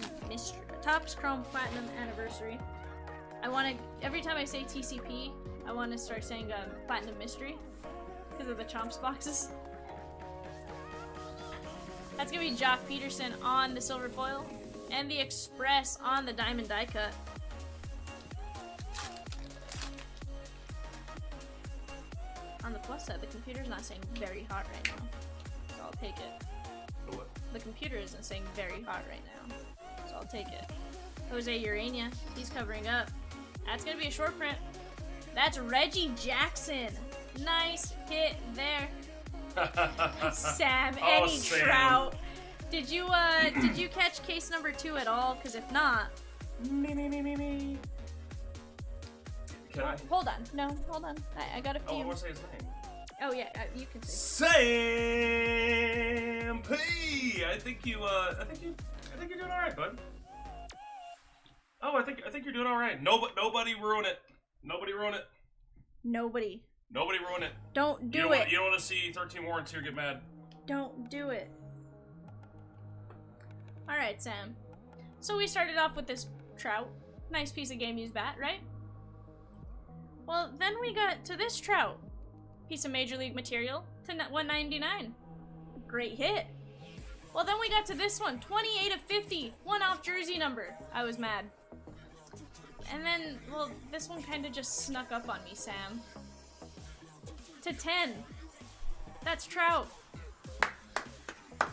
Anniversary. I want to, every time I say TCP, I want to start saying Platinum Mystery because of the Chomps boxes. That's gonna be Jock Peterson on the silver foil and the Express on the diamond die cut. On the plus side, the computer's not saying very hot right now, so I'll take it. The what? The computer isn't saying very hot right now, so I'll take it. Jose Urania, he's covering up. That's gonna be a short print. That's Reggie Jackson. Nice hit there. Sam, Oh, any Sam. trout. Did you catch case number 2 at all? Because if not, Me. Can I? hold on. No, hold on. I got a few. Oh, I want to say his name. Oh yeah, you can say. Sam P. I think you're doing all right, bud. Oh, I think you're doing all right. Nobody ruin it. Nobody ruin it. Nobody. Nobody ruin it. Don't do You it. don't want to see 13 warrants here get mad. Don't do it. Alright, Sam. So we started off with this trout. Nice piece of game used bat, right? Well, then we got to this trout. Piece of Major League material to 199. Great hit. Well, then we got to this one. 28 of 50. One off jersey number. I was mad. And then, well, this one kind of just snuck up on me, Sam. To 10. That's trout.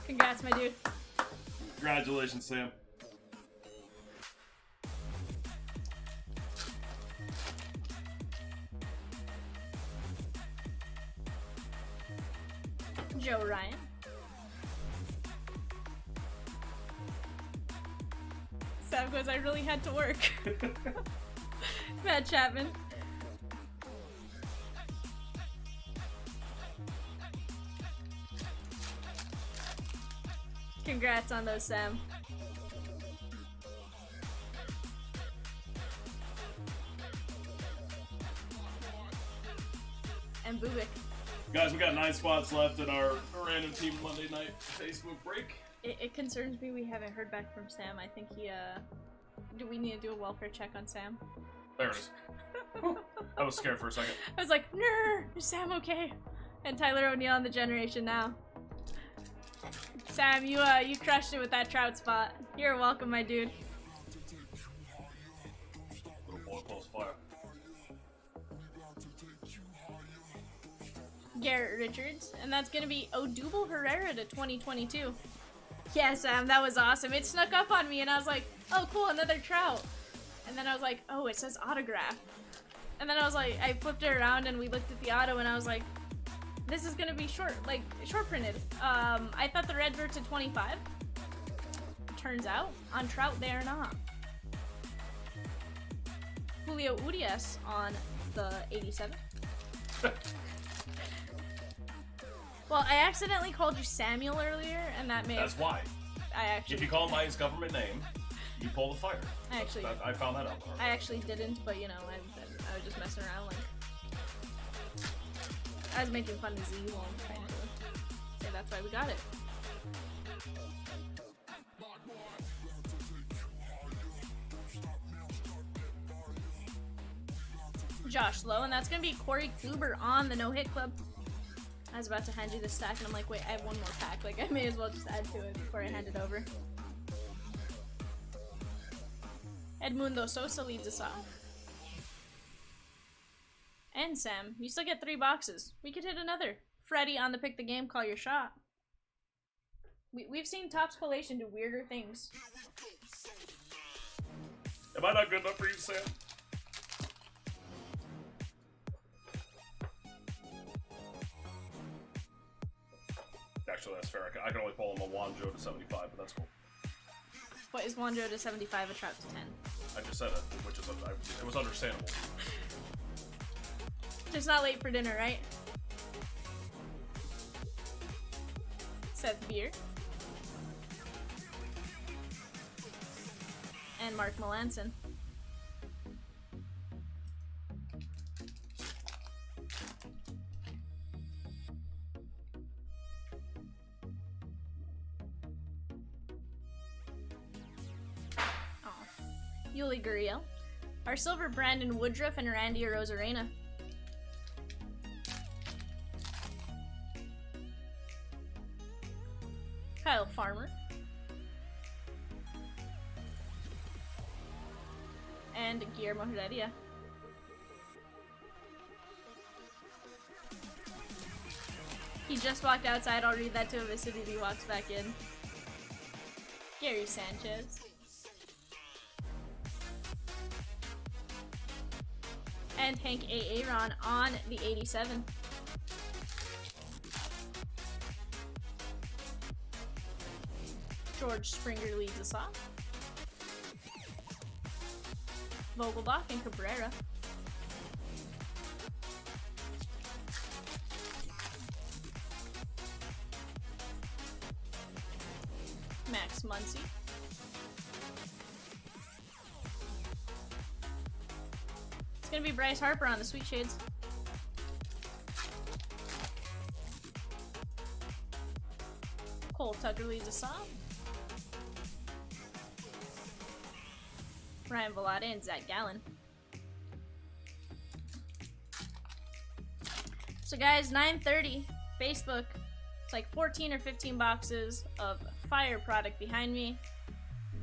Congrats, my dude. Congratulations, Sam. Joe Ryan. Sam goes, I really had to work. Matt Chapman. Congrats on those, Sam. And Bubik. Guys, we got 9 spots left in our random team Monday night Facebook break. It concerns me we haven't heard back from Sam. I think he, do we need to do a welfare check on Sam? There it is. I was scared for a second. I was like, no, is Sam okay? And Tyler O'Neill on the Generation Now. Sam, you crushed it with that trout spot. You're welcome, my dude. Little boy close fire. Garrett Richards, and that's gonna be Odubel Herrera to 2022. Yeah, Sam, that was awesome. It snuck up on me, and I was like, oh, cool, another trout. And then I was like, oh, it says autograph. And then I was like, I flipped it around, and we looked at the auto, and I was like, this is gonna be short printed. I thought the reds were to 25. Turns out, on trout, they are not. Julio Urias on the 87. Well, I accidentally called you Samuel earlier, and that may That's have... why. I actually... If you call my government name, you pull the fire. I found that out. I actually didn't, but you know, I was just messing around, like... I was making fun of Z while I'm trying to say that's why we got it. Josh Lowe, and that's gonna be Corey Kluber on the no-hit club. I was about to hand you the stack, and I'm like, wait, I have one more pack. Like, I may as well just add to it before I hand it over. Edmundo Sosa leads us off. And Sam, you still get 3 boxes. We could hit another. Freddie on the pick the game, call your shot. We've seen Topps Collation do weirder things. Am I not good enough for you, Sam? Actually, that's fair. I can only pull him a Wanjo to 75, but that's cool. What is Wanjo to 75, a trout to 10? I just said it, which is it was understandable. Just not late for dinner, right? Seth Beer. and Mark Melanson. Yuli Gurriel. Our silver, Brandon Woodruff and Randy Rosarena. Kyle Farmer. And Guillermo Heredia. He just walked outside. I'll read that to him as soon as he walks back in. Gary Sanchez. And Hank Aaron on the 87. George Springer leads us off. Vogelbach and Cabrera. Max Muncy. It's gonna be Bryce Harper on the Sweet Shades. Cole Tucker leads us off. Ryan Velada and Zach Gallen. So guys, 9:30, Facebook. It's like 14 or 15 boxes of fire product behind me.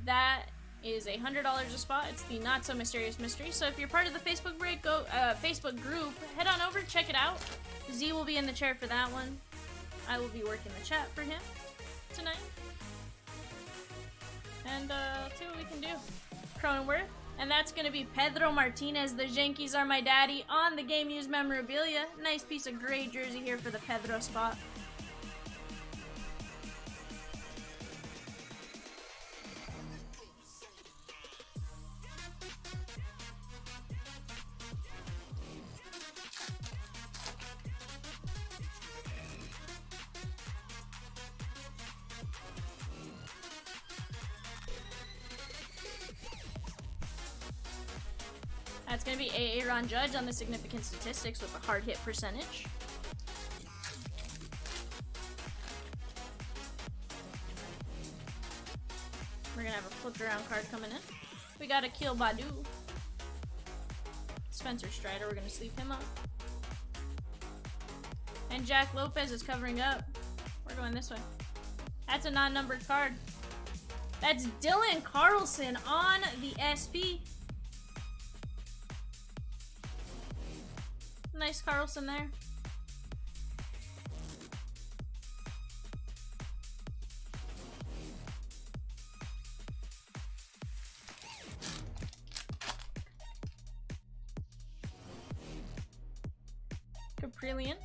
That is $100 a spot. It's the Not So Mysterious Mystery. So if you're part of the Facebook break, Facebook group, head on over, check it out. Z will be in the chair for that one. I will be working the chat for him tonight. And see what we can do. Cronenworth. And that's going to be Pedro Martinez. The Yankees are my daddy on the Game Used memorabilia. Nice piece of gray jersey here for the Pedro spot. That's going to be Aaron Judge on the significant statistics with the hard hit percentage. We're going to have a flipped around card coming in. We got Akil Badu. Spencer Strider, we're going to sleeve him up. And Jack Lopez is covering up. We're going this way. That's a non-numbered card. That's Dylan Carlson on the SP. Nice Carlson there. Caprillion.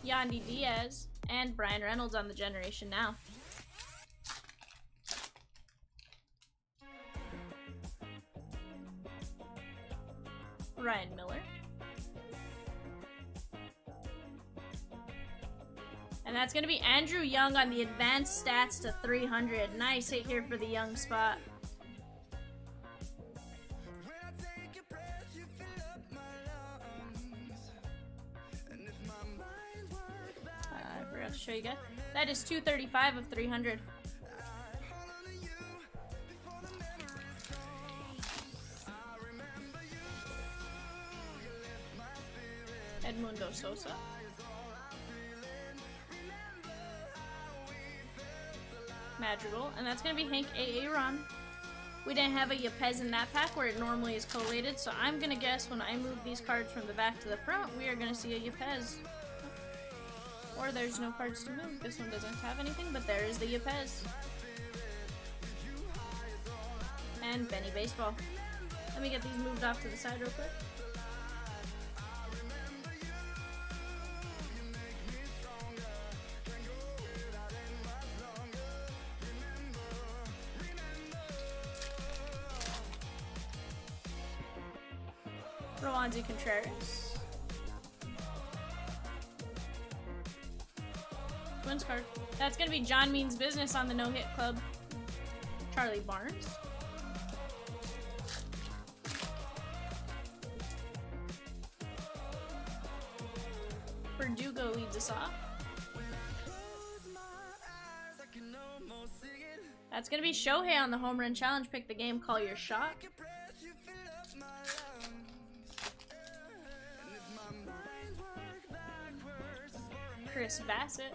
Yandy Diaz and Brian Reynolds on the Generation Now. Ryan Miller. And that's going to be Andrew Young on the advanced stats to 300. Nice hit here for the Young spot. I forgot to show you guys. That is 235 of 300. Edmundo Sosa. Madrigal. And that's going to be Hank Aaron. We didn't have a Yepez in that pack where it normally is collated, so I'm going to guess when I move these cards from the back to the front, we are going to see a Yepez. Or there's no cards to move. This one doesn't have anything, but there is the Yepez. And Benny Baseball. Let me get these moved off to the side real quick. Roansy Contreras. Twins card. That's gonna be John Means Business on the No Hit Club. Charlie Barnes. Verdugo leads us off. That's gonna be Shohei on the home run challenge. Pick the game, call your shot. Chris Bassett.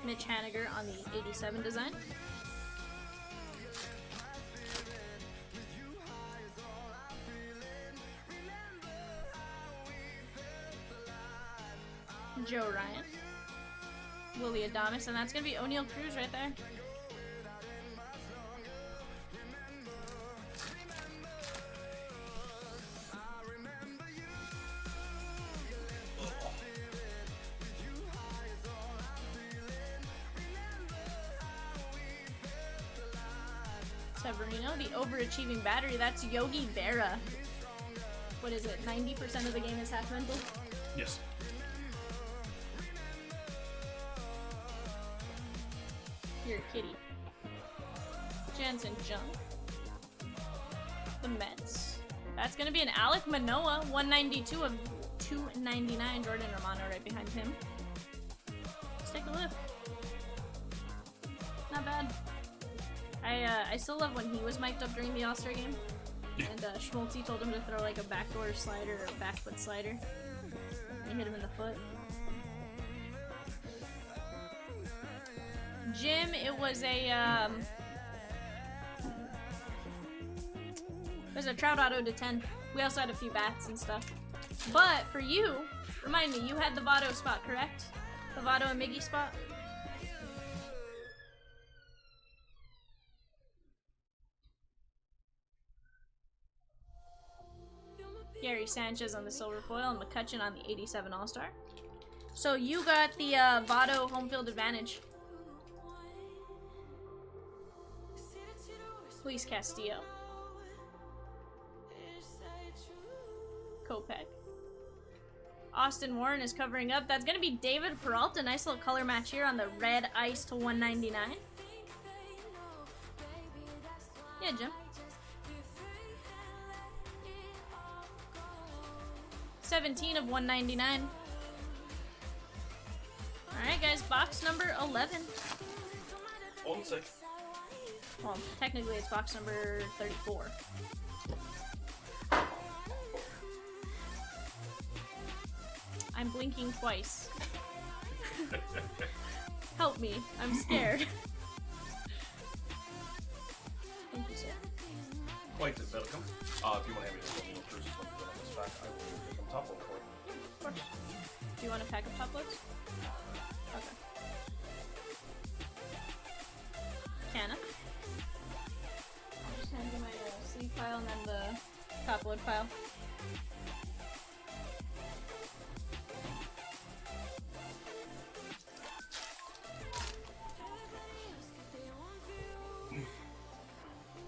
Mitch Haniger on the 87 design. Joe Ryan. Willie Adames, and that's gonna be O'Neal Cruz right there. Severino, the overachieving battery, that's Yogi Berra. What is it, 90% of the game is half mental? Yes. You're a kitty. Jansen Jung. The Mets. That's gonna be an Alec Manoah, 192 of 299. Jordan Romano right behind him. Let's take a look. Not bad. I still love when he was mic'd up during the All-Star game. And Schmaltzy told him to throw like a backdoor slider or a back foot slider. And he hit him in the foot. Jim, it was a Trout auto to 10. We also had a few bats and stuff. But for you, remind me, you had the Votto spot, correct? The Votto and Miggy spot? Gary Sanchez on the silver foil and McCutcheon on the 87 All-Star. So you got the Votto home field advantage. Luis Castillo. Kopech. Austin Warren is covering up. That's going to be David Peralta. Nice little color match here on the red ice to 199. Yeah, Jim. 17 of 199. Alright guys, box number 11. 1 sec. Well, technically it's box number 34. I'm blinking twice. Help me, I'm scared. Thank you, sir. Quite welcome. If you want to have me O'Neal Cruz's one to put on this back, I will pick them top load for you. Of course. Do you want to pack up top loads? Okay. Canna. I'll just hand you my sleeve file and then the top load file.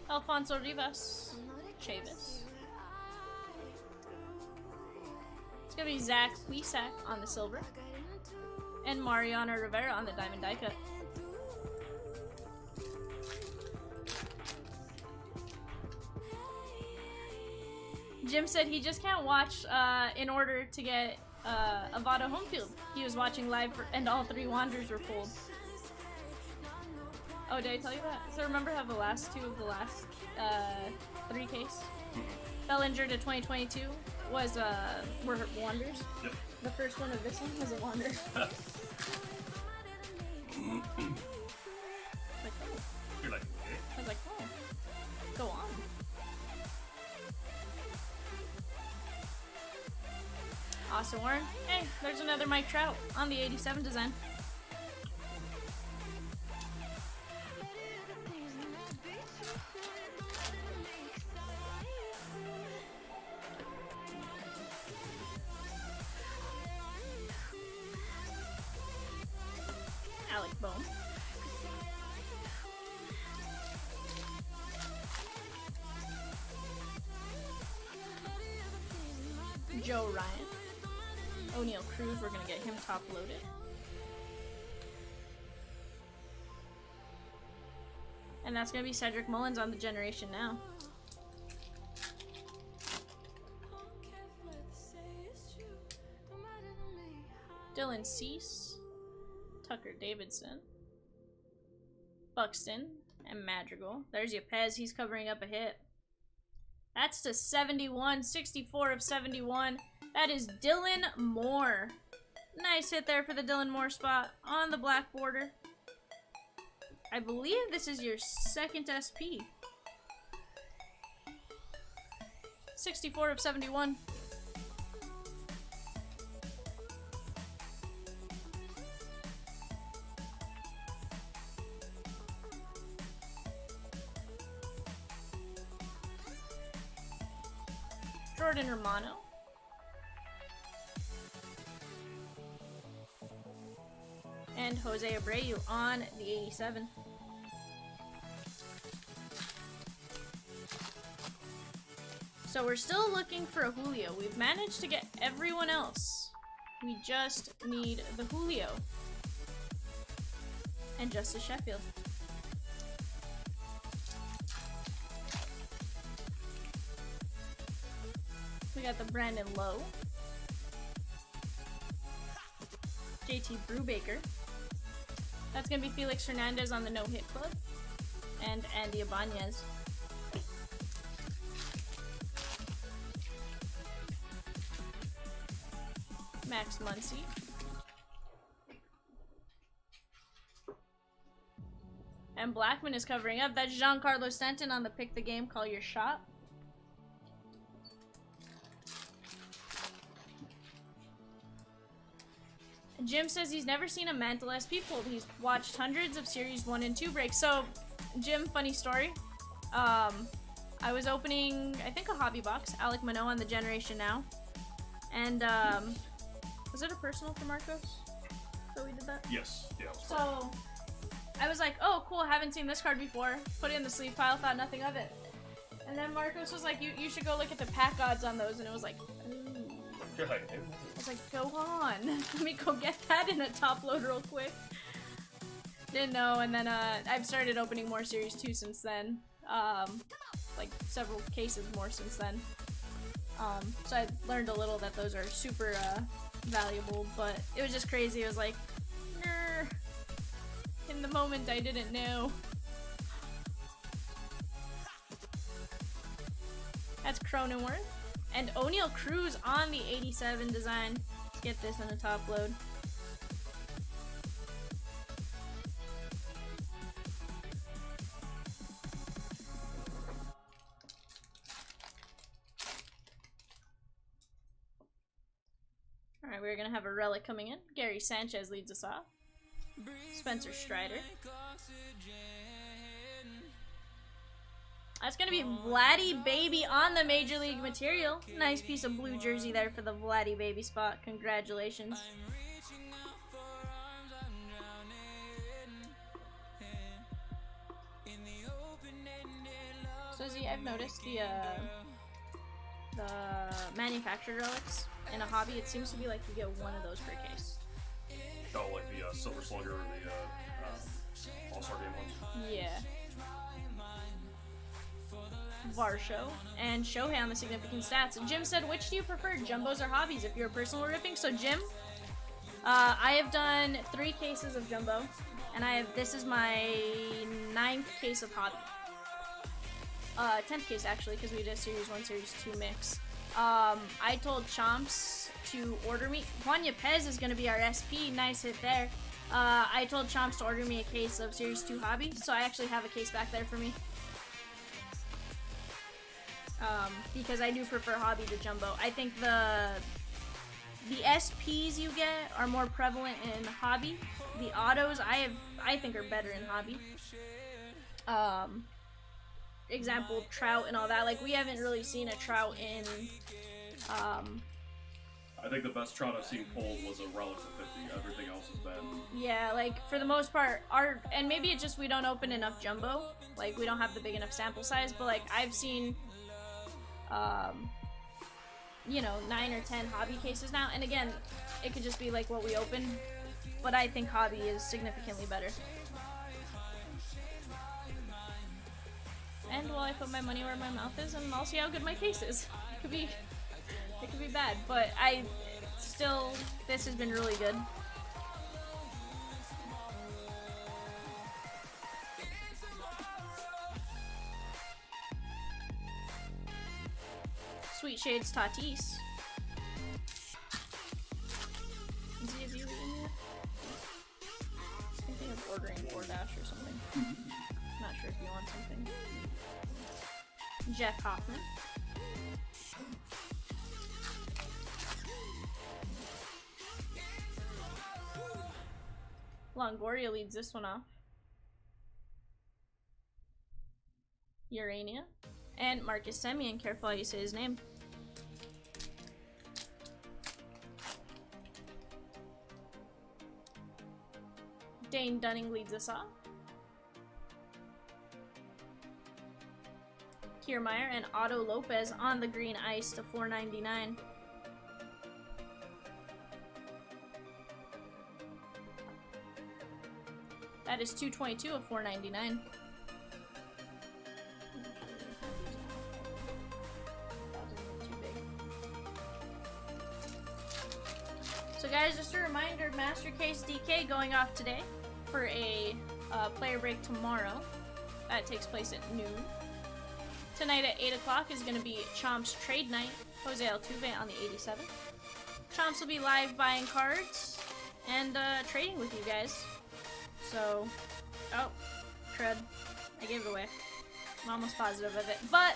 Alfonso Rivas. Chavis. It's gonna be Zach Wesak on the silver. And Mariano Rivera on the diamond die cut. Jim said he just can't watch in order to get a Votto home field. He was watching live and all 3 Wanderers were pulled. Oh, did I tell you that? So remember how the last 2 of the last 3 case? Bellinger to 2022 was were Wanderers. Yep. The first one of this one was a Wander. Like, oh. You're like, okay. I was like, oh, go on. Austin Warren. Hey, there's another Mike Trout on the 87 design. Alec Bohm. Joe Ryan. O'Neal Cruz, we're gonna get him top loaded. And that's gonna be Cedric Mullins on the Generation Now. Dylan Cease, Tucker Davidson, Buxton, and Madrigal. There's your Pez, he's covering up a hit. That's to 71, 64 of 71. That is Dylan Moore. Nice hit there for the Dylan Moore spot on the black border. I believe this is your second SP. 64 of 71. Jordan Romano. And Jose Abreu on the 87. So we're still looking for a Julio. We've managed to get everyone else. We just need the Julio. And Justice Sheffield. We got the Brandon Lowe. JT Brubaker. That's gonna be Felix Hernandez on the no-hit club. And Andy Ibanez. Max Muncy. And Blackman is covering up. That's Giancarlo Stanton on the Pick the Game, Call Your Shot. Jim says he's never seen a Mantle SP pulled. He's watched hundreds of Series 1 and 2 breaks. So, Jim, funny story. I was opening, I think, a hobby box. Alec Manoah on the Generation Now. And, was it a personal for Marcos? So we did that? Yes. Yeah. So, I was like, oh, cool, haven't seen this card before. Put it in the sleeve pile, thought nothing of it. And then Marcos was like, you should go look at the pack odds on those. And it was like, ooh. You're like, I was like, go on. Let me go get that in a top load real quick. Didn't know, and then I've started opening more Series 2 since then. Like several cases more since then. So I learned a little that those are super valuable, but it was just crazy. It was like, Nr. In the moment I didn't know. That's Cronenworth. And O'Neal Cruz on the 87 design. Let's get this in a top load. Alright, we're gonna have a relic coming in. Gary Sanchez leads us off. Spencer Strider. That's gonna be Vladdy Baby on the Major League material. Nice piece of blue jersey there for the Vladdy Baby spot. Congratulations. So Z, I've noticed the manufactured relics in a hobby. It seems to be like you get one of those per case. oh, like the Silver Slugger or the All-Star Game ones. Yeah. Varsho and Shohei on the significant stats. Jim said, which do you prefer, jumbos or hobbies if you're personal ripping? So Jim, I have done 3 cases of jumbo, and this is my 9th case of hobby. 10th case actually, because we did a Series 1, Series 2 mix. I told Chomps to order me. Juan Yepez is going to be our SP. Nice hit there. I told Chomps to order me a case of Series 2 hobby, so I actually have a case back there for me. Because I do prefer hobby to jumbo. I think the SPs you get are more prevalent in hobby. The autos I think are better in hobby. Example, Trout and all that. Like, we haven't really seen a Trout in I think the best Trout I've seen pulled was a relic for 50. Everything else is bad. yeah, like, for the most part, and maybe it's just we don't open enough jumbo. Like, we don't have the big enough sample size, but like, I've seen you know, 9 or 10 hobby cases now. And again, it could just be like what we open, but I think hobby is significantly better. And while I put my money where my mouth is, and I'll see how good my case is. It could be bad, but this has been really good. Sweet Shades Tatis. Is he a viewer in here? I was thinking of ordering DoorDash or something. Not sure if you want something. Jeff Hoffman. Longoria leads this one off. Urania. And Marcus Semien, careful how you say his name. Dane Dunning leads us off. Kiermaier and Otto Lopez on the green ice to $4.99. That is $2.22 of $4.99. So guys, just a reminder, Master Case DK going off today for a player break tomorrow. That takes place at noon. Tonight at 8 o'clock is going to be Chomps Trade Night, Jose Altuve on the 87. Chomps will be live buying cards and trading with you guys. So, oh, crud. I gave it away. I'm almost positive of it. But,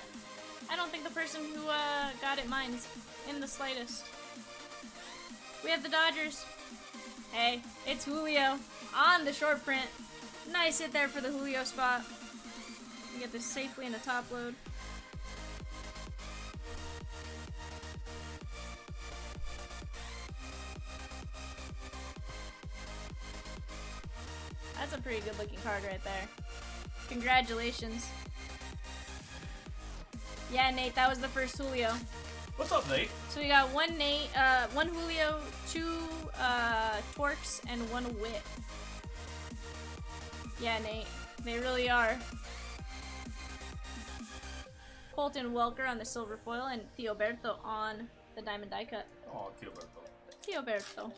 I don't think the person who got it minds in the slightest. We have the Dodgers. Hey, it's Julio on the short print. Nice hit there for the Julio spot. We get this safely in the top load. That's a pretty good looking card right there. Congratulations. Yeah, Nate, that was the first Julio. What's up, Nate? So we got one Nate, one Julio, 2 Twerks, and 1 Wit. Yeah, Nate, they really are. Colton Welker on the silver foil and Theoberto on the diamond die cut. Oh, Theoberto. Theoberto.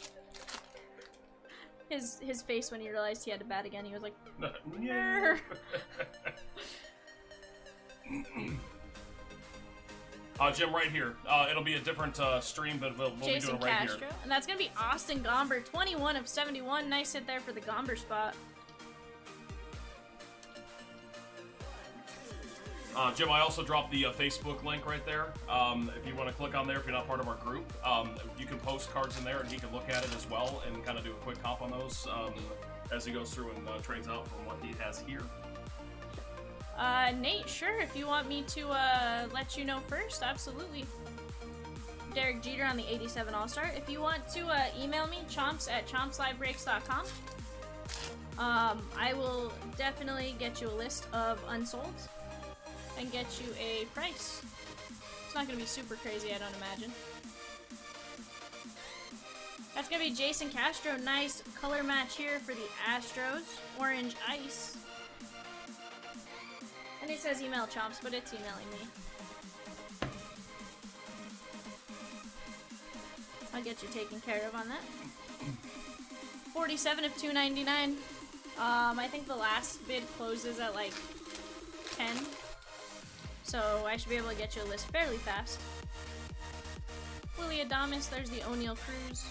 His face when he realized he had to bat again, he was like, Yeah. Jim, right here. It'll be a different stream, but we'll be Jason doing it right Castro. here. And that's going to be Austin Gomber, 21 of 71. Nice hit there for the Gomber spot. Jim, I also dropped the Facebook link right there. If you want to click on there, if you're not part of our group, you can post cards in there and he can look at it as well and kind of do a quick comp on those as he goes through and trades out from what he has here. Nate, sure, if you want me to let you know first, absolutely. Derek Jeter on the 87 All-Star. If you want to email me, chomps@chompslivebreaks.com. I will definitely get you a list of unsold and get you a price. It's not going to be super crazy, I don't imagine. That's going to be Jason Castro. Nice color match here for the Astros. Orange ice. And it says email Chomps, but it's emailing me. I'll get you taken care of on that. 47 of 299. I think the last bid closes at like 10. So I should be able to get you a list fairly fast. Willie Adames, there's the O'Neal Cruz.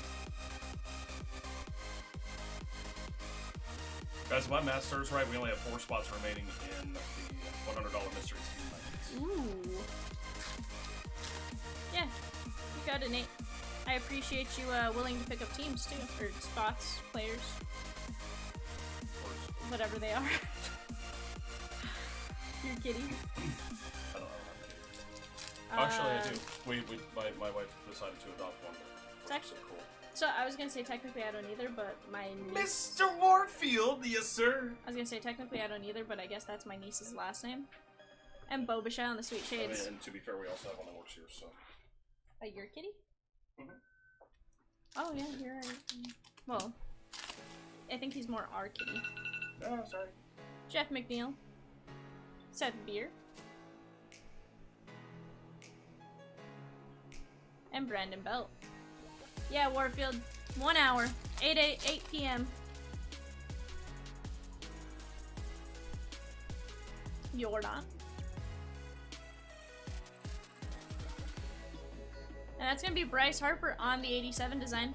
Guys, if my math serves right, we only have 4 spots remaining in the $100 mystery team. Ooh. Yeah, you got it, Nate. I appreciate you willing to pick up teams too, or spots, players, whatever they are. You're kidding. I don't know. Actually, I do. My wife decided to adopt one. It's actually cool. So I was gonna say technically I don't either, but my niece, Mr. Warfield, yes sir. I was gonna say technically I don't either, but I guess that's my niece's last name. And Bobichai on the Sweet Shades. And to be fair, we also have one that works here, so. Your kitty? Mhm. Oh yeah, you're right. Well, I think he's more our kitty. Oh, sorry. Jeff McNeil. Seth Beer. And Brandon Belt. Yeah, Warfield. 1 hour. 8 p.m. Jordan. And that's gonna be Bryce Harper on the 87 design.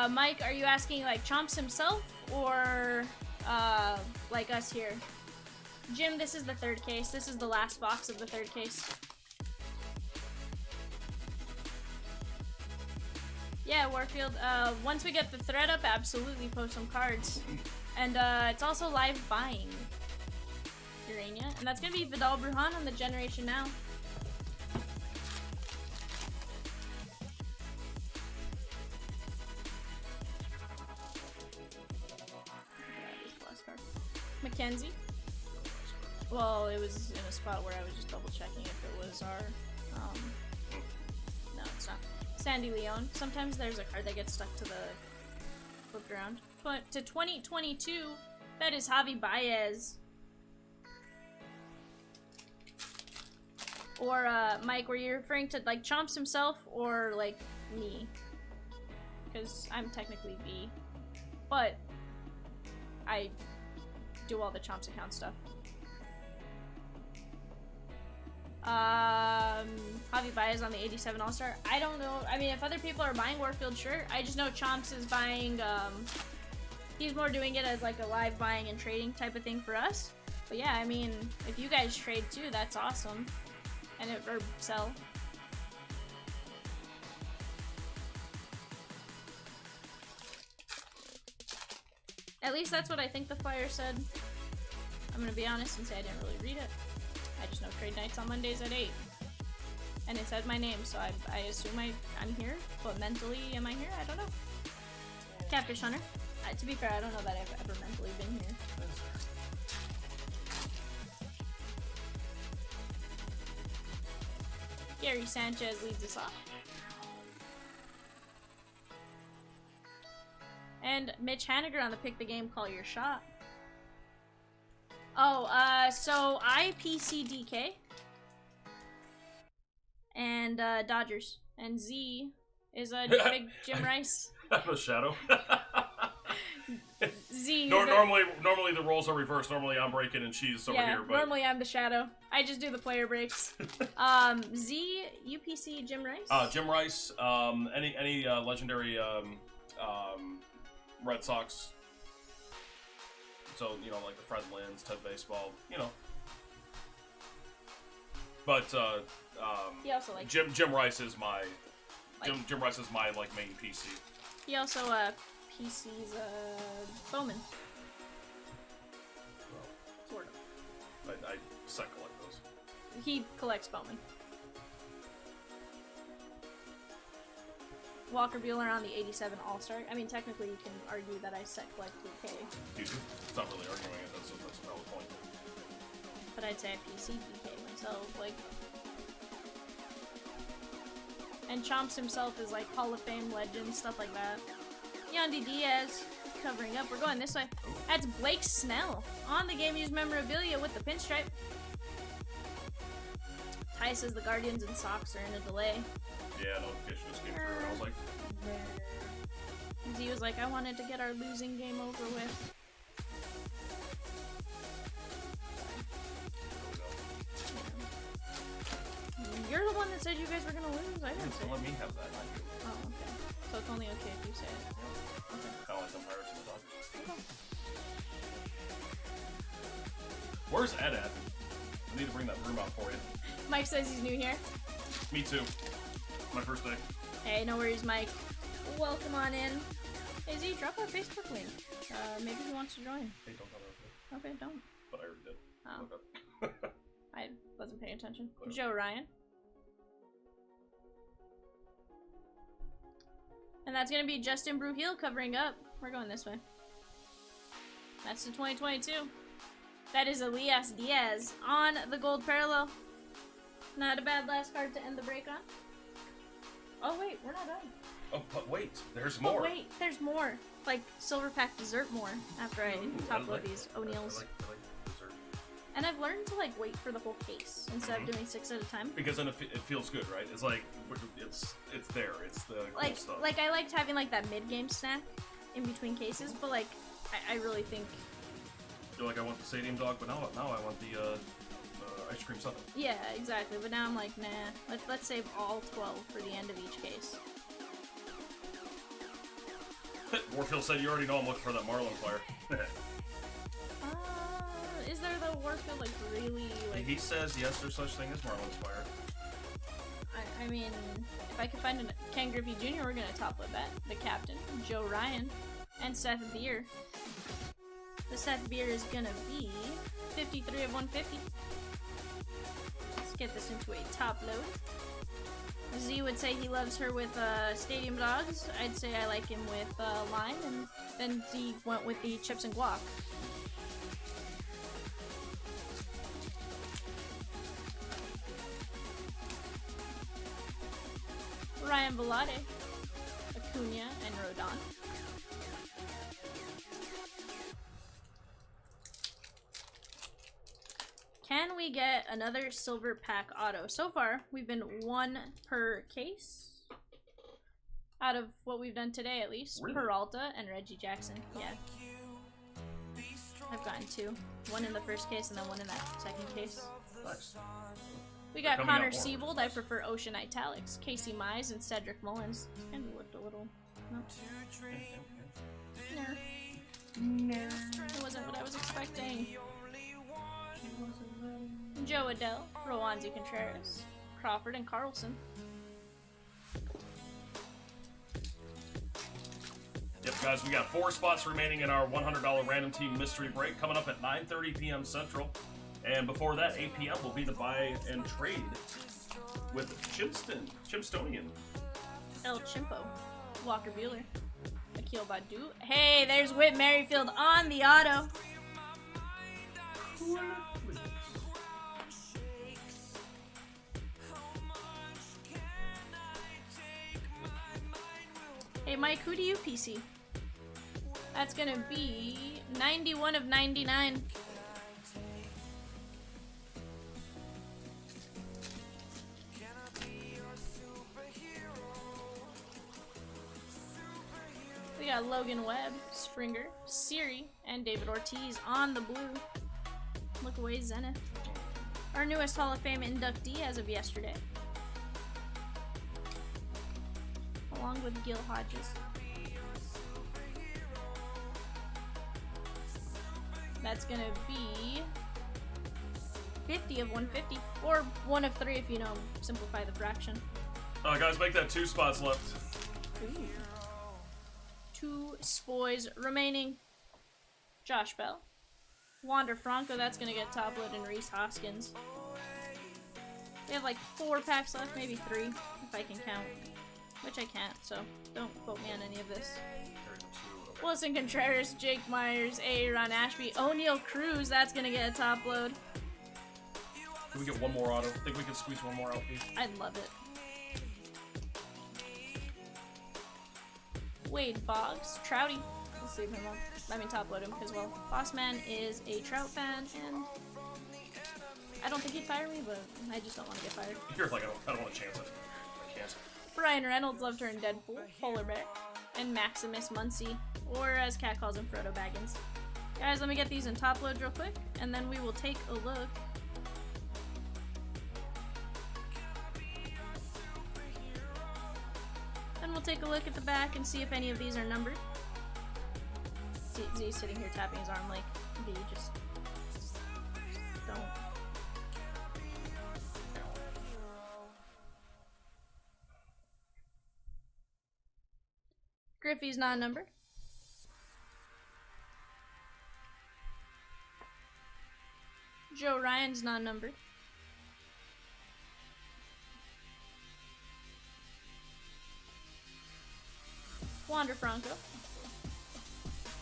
Mike, are you asking like Chomps himself or like us here? Jim, this is the third case. This is the last box of the third case. Yeah, Warfield. Once we get the thread up, absolutely post some cards. And it's also live buying. Urania. And that's gonna be Vidal Brujan on the Generation Now. Mackenzie. Well, it was in a spot where I was just double checking if it was our, no, it's not. Sandy Leon. Sometimes there's a card that gets stuck to the flipped around. But to 2022, that is Javi Baez. Or, Mike, were you referring to, like, Chomps himself or, like, me? Because I'm technically B. But I do all the Chomps account stuff. Javi Baez on the 87 All-Star. I don't know. I mean, if other people are buying Warfield, sure. I just know Chomps is buying, he's more doing it as like a live buying and trading type of thing for us. But yeah, I mean, if you guys trade too, that's awesome. And or sell. At least that's what I think the flyer said. I'm gonna be honest and say I didn't really read it. I just know trade nights on Mondays at 8. And it said my name, so I assume I'm here. But mentally, am I here? I don't know. Catfish Hunter. To be fair, I don't know that I've ever mentally been here. Gary Sanchez leads us off. And Mitch Haniger on the Pick the Game, Call Your Shot. Oh, so I PCDK. And, Dodgers. And Z is a big Jim Rice. I'm a shadow. Z. Normally the roles are reversed. Normally I'm breaking and she's over here. But normally I'm the shadow. I just do the player breaks. Z, UPC, Jim Rice? Jim Rice, any legendary Red Sox. So, you know, like the Fred Linds, Ted Baseball, you know. But he also like Jim Rice is my Jim Rice is my like main PC. He also PC's Bowman. Well, Sort of. I set collect those. He collects Bowman. Walker Buehler on the 87 All-Star. I mean, technically you can argue that I set collect 2K. You do. It's not really arguing it. That's a valid point. But I'd say I PC DK myself, like. And Chomps himself is like Hall of Fame legend, stuff like that. Yandy Diaz covering up. We're going this way. That's Blake Snell on the game used memorabilia with the pinstripe. Ty says the Guardians and Sox are in a delay. Yeah, notification just came through and I was like, Z was like, I wanted to get our losing game over with. You're the one that said you guys were gonna lose. I didn't say. let me have that, not you. Oh, okay. So it's only okay if you say it. Okay. Kind of like the Pirates and the Dodgers. Where's Ed at? I need to bring that room out for you. Mike says he's new here. Me too. My first day. Hey, no worries, Mike. Welcome on in. Hey Z, drop our Facebook link. Maybe he wants to join. Hey, don't tell her. Okay, don't. But I already did. Oh. Okay. I wasn't paying attention. Whatever. Joe Ryan. And that's gonna be Justin Bruheel covering up. we're going this way. That's the 2022. That is Elias Diaz on the gold parallel. Not a bad last card to end the break on. Oh wait, we're not done. Oh, but wait, there's more. Oh wait, there's more. Like silver pack dessert more after I top load these O'Neills. I like dessert. And I've learned to like wait for the whole case instead of doing 6 at a time. Because then it feels good, right? It's like it's there. It's the Like cool stuff. like I liked having like that mid game snack in between cases, but like I really think You're like, I want the stadium dog, but now I want the ice cream something. yeah, exactly. But now I'm like, nah. Let's save all 12 for the end of each case. Warfield said you already know I'm looking for that Marlin player. Is there the Warfield like really like? He says yes, there's such thing as Marlin's player. I mean, if I could find a Ken Griffey Jr., we're gonna top load that. The captain, Joe Ryan, and Seth Beer. The Seth Beer is gonna be 53 of 150. Let's get this into a top load. Z would say he loves her with stadium dogs. I'd say I like him with lime, and then Z went with the chips and guac. Ryan Velade, Acuna, and Rodon. Can we get another silver pack auto? So far, we've been 1 per case. Out of what we've done today, at least. Really? Peralta and Reggie Jackson. Yeah. I've gotten 2. 1 in the first case and then 1 in that second case. Nice. We They're got coming out Connor more, Siebold. which I is prefer Ocean Italics. Casey Mize and Cedric Mullins. Kind of looked a little... No. No. It wasn't what I was expecting. Joe Adele, Rowanzi Contreras, Crawford, and Carlson. Yep, guys, we got 4 spots remaining in our $100 random team mystery break coming up at 9:30 p.m. Central. And before that, 8 p.m. will be the buy and trade with Chimpstonian. El Chimpo, Walker Bueller, Akil Badu. Hey, there's Whit Merrifield on the auto. Hey Mike, who do you PC? That's gonna be 91 of 99. We got Logan Webb, Springer, Siri, and David Ortiz on the blue. Look away, Zenith. Our newest Hall of Fame inductee as of yesterday. Along with Gil Hodges. That's gonna be 50 of 150. Or 1 of 3 if you know, simplify the fraction. Guys, make that 2 spots left. Ooh. 2 spoils remaining. Josh Bell. Wander Franco, that's gonna get top load, and Reese Hoskins. We have like 4 packs left, maybe 3, if I can count. Which I can't, so don't quote me on any of this. Wilson Contreras, Jake Myers, Ron Ashby, O'Neal Cruz, that's gonna get a top load. Can we get 1 more auto? Think we can squeeze 1 more out, please? I'd love it. Wade Boggs, Trouty. Let's leave him on. I mean, top load him because, well, Bossman is a Trout fan, and I don't think he'd fire me, but I just don't want to get fired. You're like, I don't want to chance it. I can't. Brian Reynolds, Love Turn Deadpool, Polar Bear, and Maximus Muncy, or as Kat calls him, Frodo Baggins. Guys, let me get these in top loads real quick, and then we will take a look. And we'll take a look at the back and see if any of these are numbered. Z's sitting here tapping his arm like, B, just don't. Griffey's non-numbered. Joe Ryan's non-numbered. Wander Franco.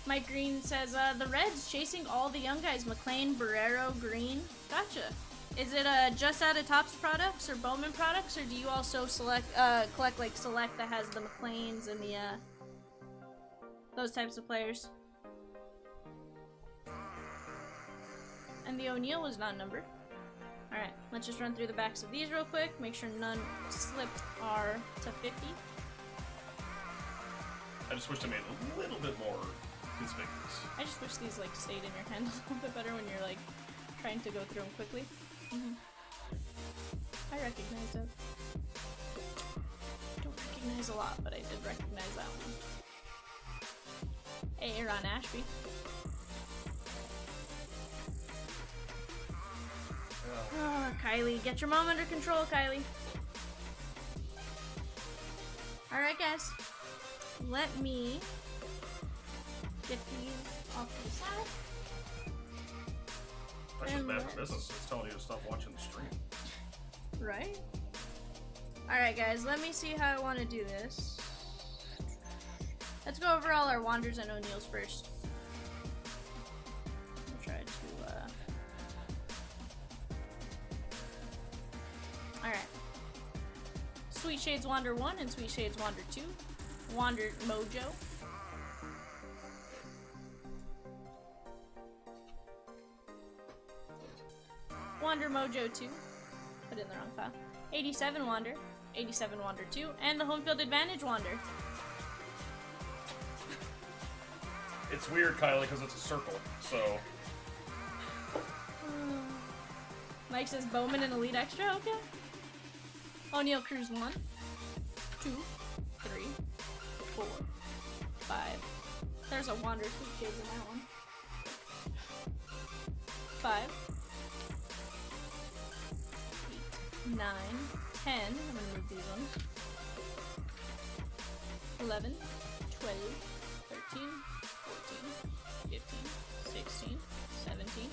Mike Green says, the Reds chasing all the young guys. McLean, Barrero, Green. Gotcha. Is it just out of Topps products or Bowman products, or do you also collect like Select that has the McLeans and the those types of players? And the O'Neal was not numbered. Alright, let's just run through the backs of these real quick. Make sure none slipped are to 50. I just wish they made it a little bit more conspicuous. I just wish these like stayed in your hand a little bit better when you're like trying to go through them quickly. I recognize that. Don't recognize a lot, but I did recognize that one. Hey, Aaron Ashby. Oh, Kylie, get your mom under control, Kylie. Alright, guys. Let me get these off to the side. That's just bad for business. It's telling you to stop watching the stream. Right? Alright, guys, let me see how I want to do this. Let's go over all our Wanders and O'Neals first. I'll try to, Alright. Sweet Shades Wander 1 and Sweet Shades Wander 2. Wander Mojo. Wander Mojo 2. Put it in the wrong file. 87 Wander. 87 Wander 2. And the Home Field Advantage Wander. It's weird, Kylie, because it's a circle, so... Mike says Bowman and Elite Extra, okay. O'Neal Cruz 1, 2, 3, 4, 5. There's a Wander Sweet Shades in that one. 5, 8, 9, 10. I'm gonna move these ones. 11, 12, 13, 14, 15, 16, 17,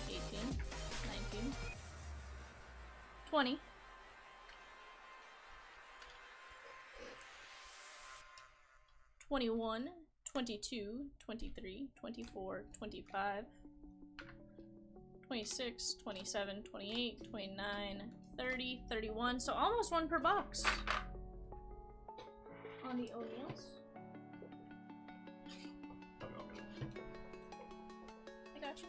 18, 19, 20. 21, 22, 23, 24, 25, 26, 27, 28, 29, 30, 31. So almost one per box on the O'Neals. I got you.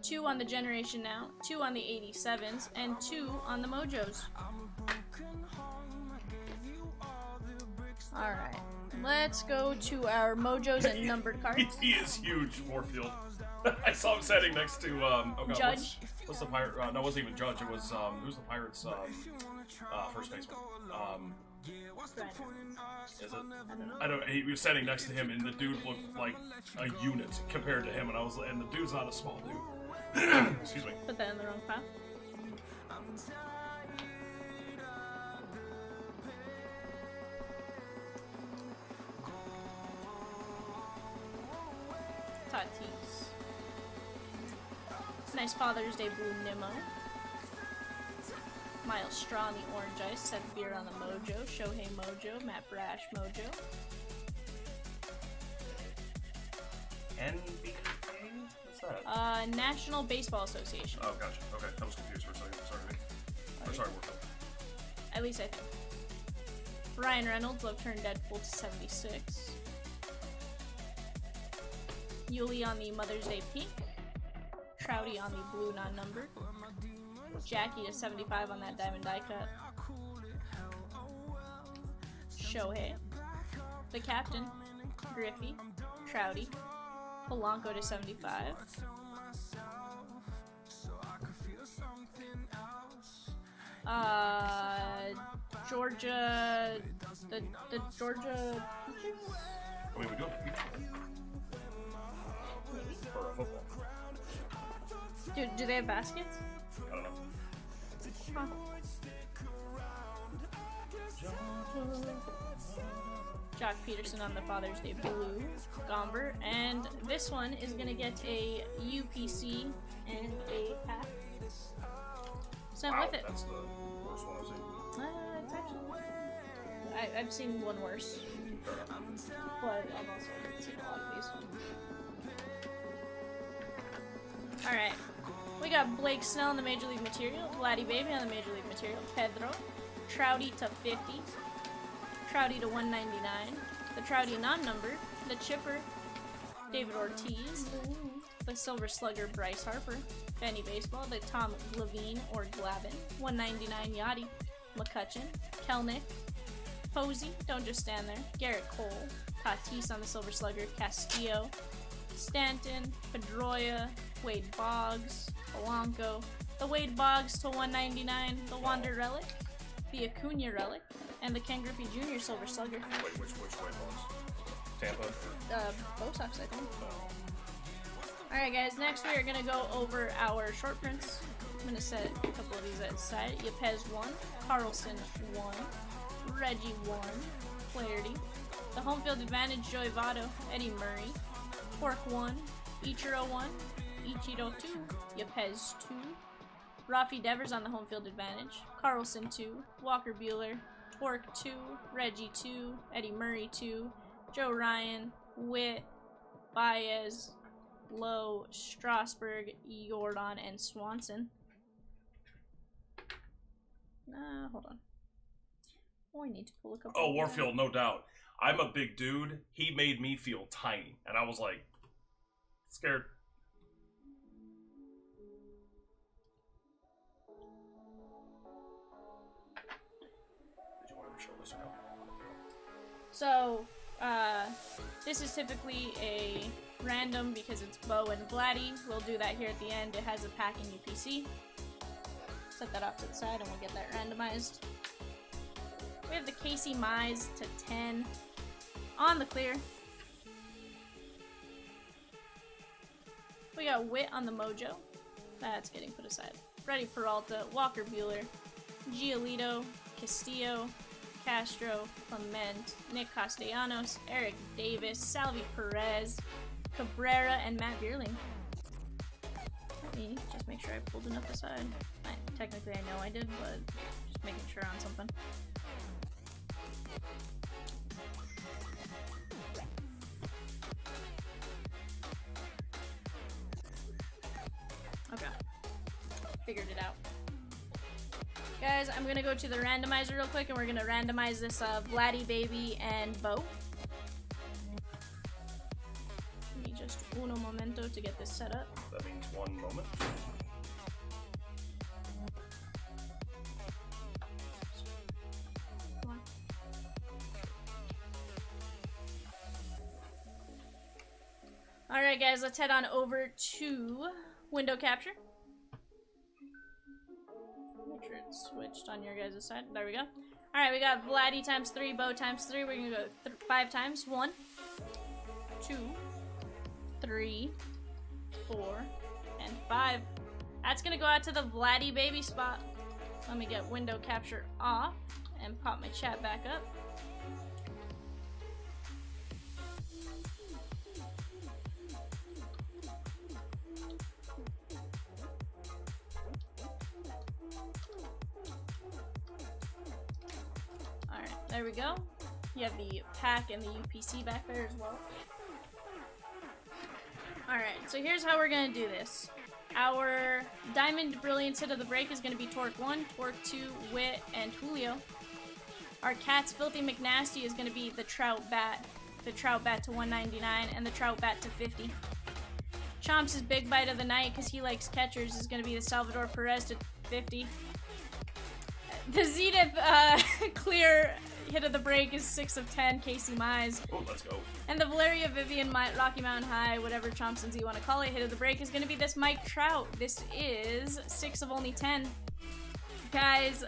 2 on the Generation Now, 2 on the 87s, and 2 on the Mojos. Alright, let's go to our Mojos and numbered cards. He is huge, Warfield. I saw him standing next to, oh God, Judge? What's the Pirate, no, it wasn't even Judge, it was, who's the Pirates, first baseman? Is it? I don't know. He was standing next to him, and the dude looked like a unit compared to him, and and the dude's not a small dude. Excuse me. Put that in the wrong file. Tatis. Nice Father's Day blue Nimmo. Miles Straw on the orange ice. Seth Beer on the Mojo. Shohei Mojo. Matt Brash Mojo. NBA? What's that? National Baseball Association. Oh, gotcha. Okay, I was confused for a second. Sorry, Nick. Or sorry, Warfield. At least I think. Ryan Reynolds, Love Turned Deadpool to 76. Yuli on the Mother's Day pink. Trouty on the blue non-numbered. Jackie to 75 on that diamond die cut. Shohei. The captain. Griffey. Trouty. Polanco to 75. Georgia. The Georgia Peaches? I mean, we do have a future. For football. Do they have baskets? I don't know. Huh. Jock Peterson on the Father's Day blue. Gomber. And this one is gonna get a UPC and a pack. Sent Wow, with it. that's the worst one I've seen. It's actually. I've seen one worse, but I've also seen a lot of these. Alright, we got Blake Snell on the Major League Material, Vladdy Baby on the Major League Material, Pedro, Trouty to 50, Trouty to 199, the Trouty non-numbered, the Chipper, David Ortiz, the Silver Slugger Bryce Harper, Benny Baseball, the Tom Levine or Glavin, 199 Yachty, McCutcheon, Kelnick, Posey, don't just stand there, Garrett Cole, Tatis on the Silver Slugger, Castillo, Stanton, Pedroia, Wade Boggs, Polanco, the Wade Boggs to 199, the Wander Relic, the Acuna Relic, and the Ken Griffey Jr. Silver Slugger. Wait, which way was? Tampa? Bo Sox, I think. Alright guys, next we are going to go over our short prints. I'm going to set a couple of these aside. Yepez 1, Carlson 1, Reggie 1, Flaherty, the home field advantage Joey Votto, Eddie Murray, Torque 1, Ichiro 1, Ichiro 2, Yepez 2, Rafi Devers on the home field advantage, Carlson 2, Walker Buehler, Torque 2, Reggie 2, Eddie Murray 2, Joe Ryan, Witt, Baez, Lowe, Strasburg, Jordan, and Swanson. Hold on. Oh, I need to pull a couple. Oh, Warfield, no doubt. I'm a big dude. He made me feel tiny, and I was like scared. Did you want to show this or no? So, this is typically a random because it's Bo and Vladdy. We'll do that here at the end. It has a pack in UPC. Set that off to the side and we'll get that randomized. We have the Casey Mize to 10 on the clear. We got Witt on the Mojo. That's getting put aside. Freddie Peralta, Walker Buehler, Giolito, Castillo, Castro, Clement, Nick Castellanos, Eric Davis, Salvi Perez, Cabrera, and Matt Bierling. Let me just make sure I pulled enough aside. Technically I know I did, but just making sure on something. Okay. Figured it out. Guys, I'm gonna go to the randomizer real quick and we're gonna randomize this Vladdy Baby and Bo. Give me just uno momento to get this set up. That means one moment. Come on. Alright guys, let's head on over to window capture. Make sure it's switched on your guys' side. There we go. Alright, we got Vladdy times 3, Bo times 3. We're gonna go 5 times. 1, 2, 3, 4, and 5. That's gonna go out to the Vladdy Baby spot. Let me get window capture off and pop my chat back up. Alright, there we go. You have the pack and the UPC back there as well. Alright, so here's how we're gonna do this. Our Diamond Brilliance hit of the break is gonna be Torque 1, Torque 2, Witt, and Julio. Our Cat's Filthy McNasty is gonna be the Trout Bat to 199, and the Trout Bat to 50. Chomps' Big Bite of the Night, because he likes catchers, is gonna be the Salvador Perez to 50. The Zenith clear hit of the break is 6 of 10, Casey Mize. Oh, let's go. And the Valeria Vivian Rocky Mountain High, whatever Chompsons you want to call it, hit of the break is going to be this Mike Trout. This is 6 of only 10. Guys,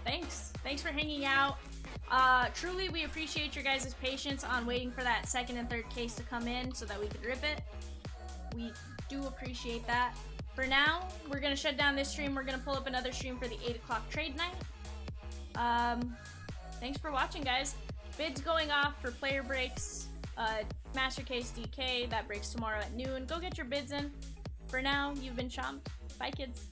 thanks. Thanks for hanging out. Truly, we appreciate your guys' patience on waiting for that second and third case to come in so that we could rip it. We do appreciate that. For now, we're going to shut down this stream. We're going to pull up another stream for the 8 o'clock trade night. Thanks for watching, guys. Bids going off for player breaks, Master Case DK, that breaks tomorrow at noon. Go get your bids in. For now, you've been Chomp. Bye, kids.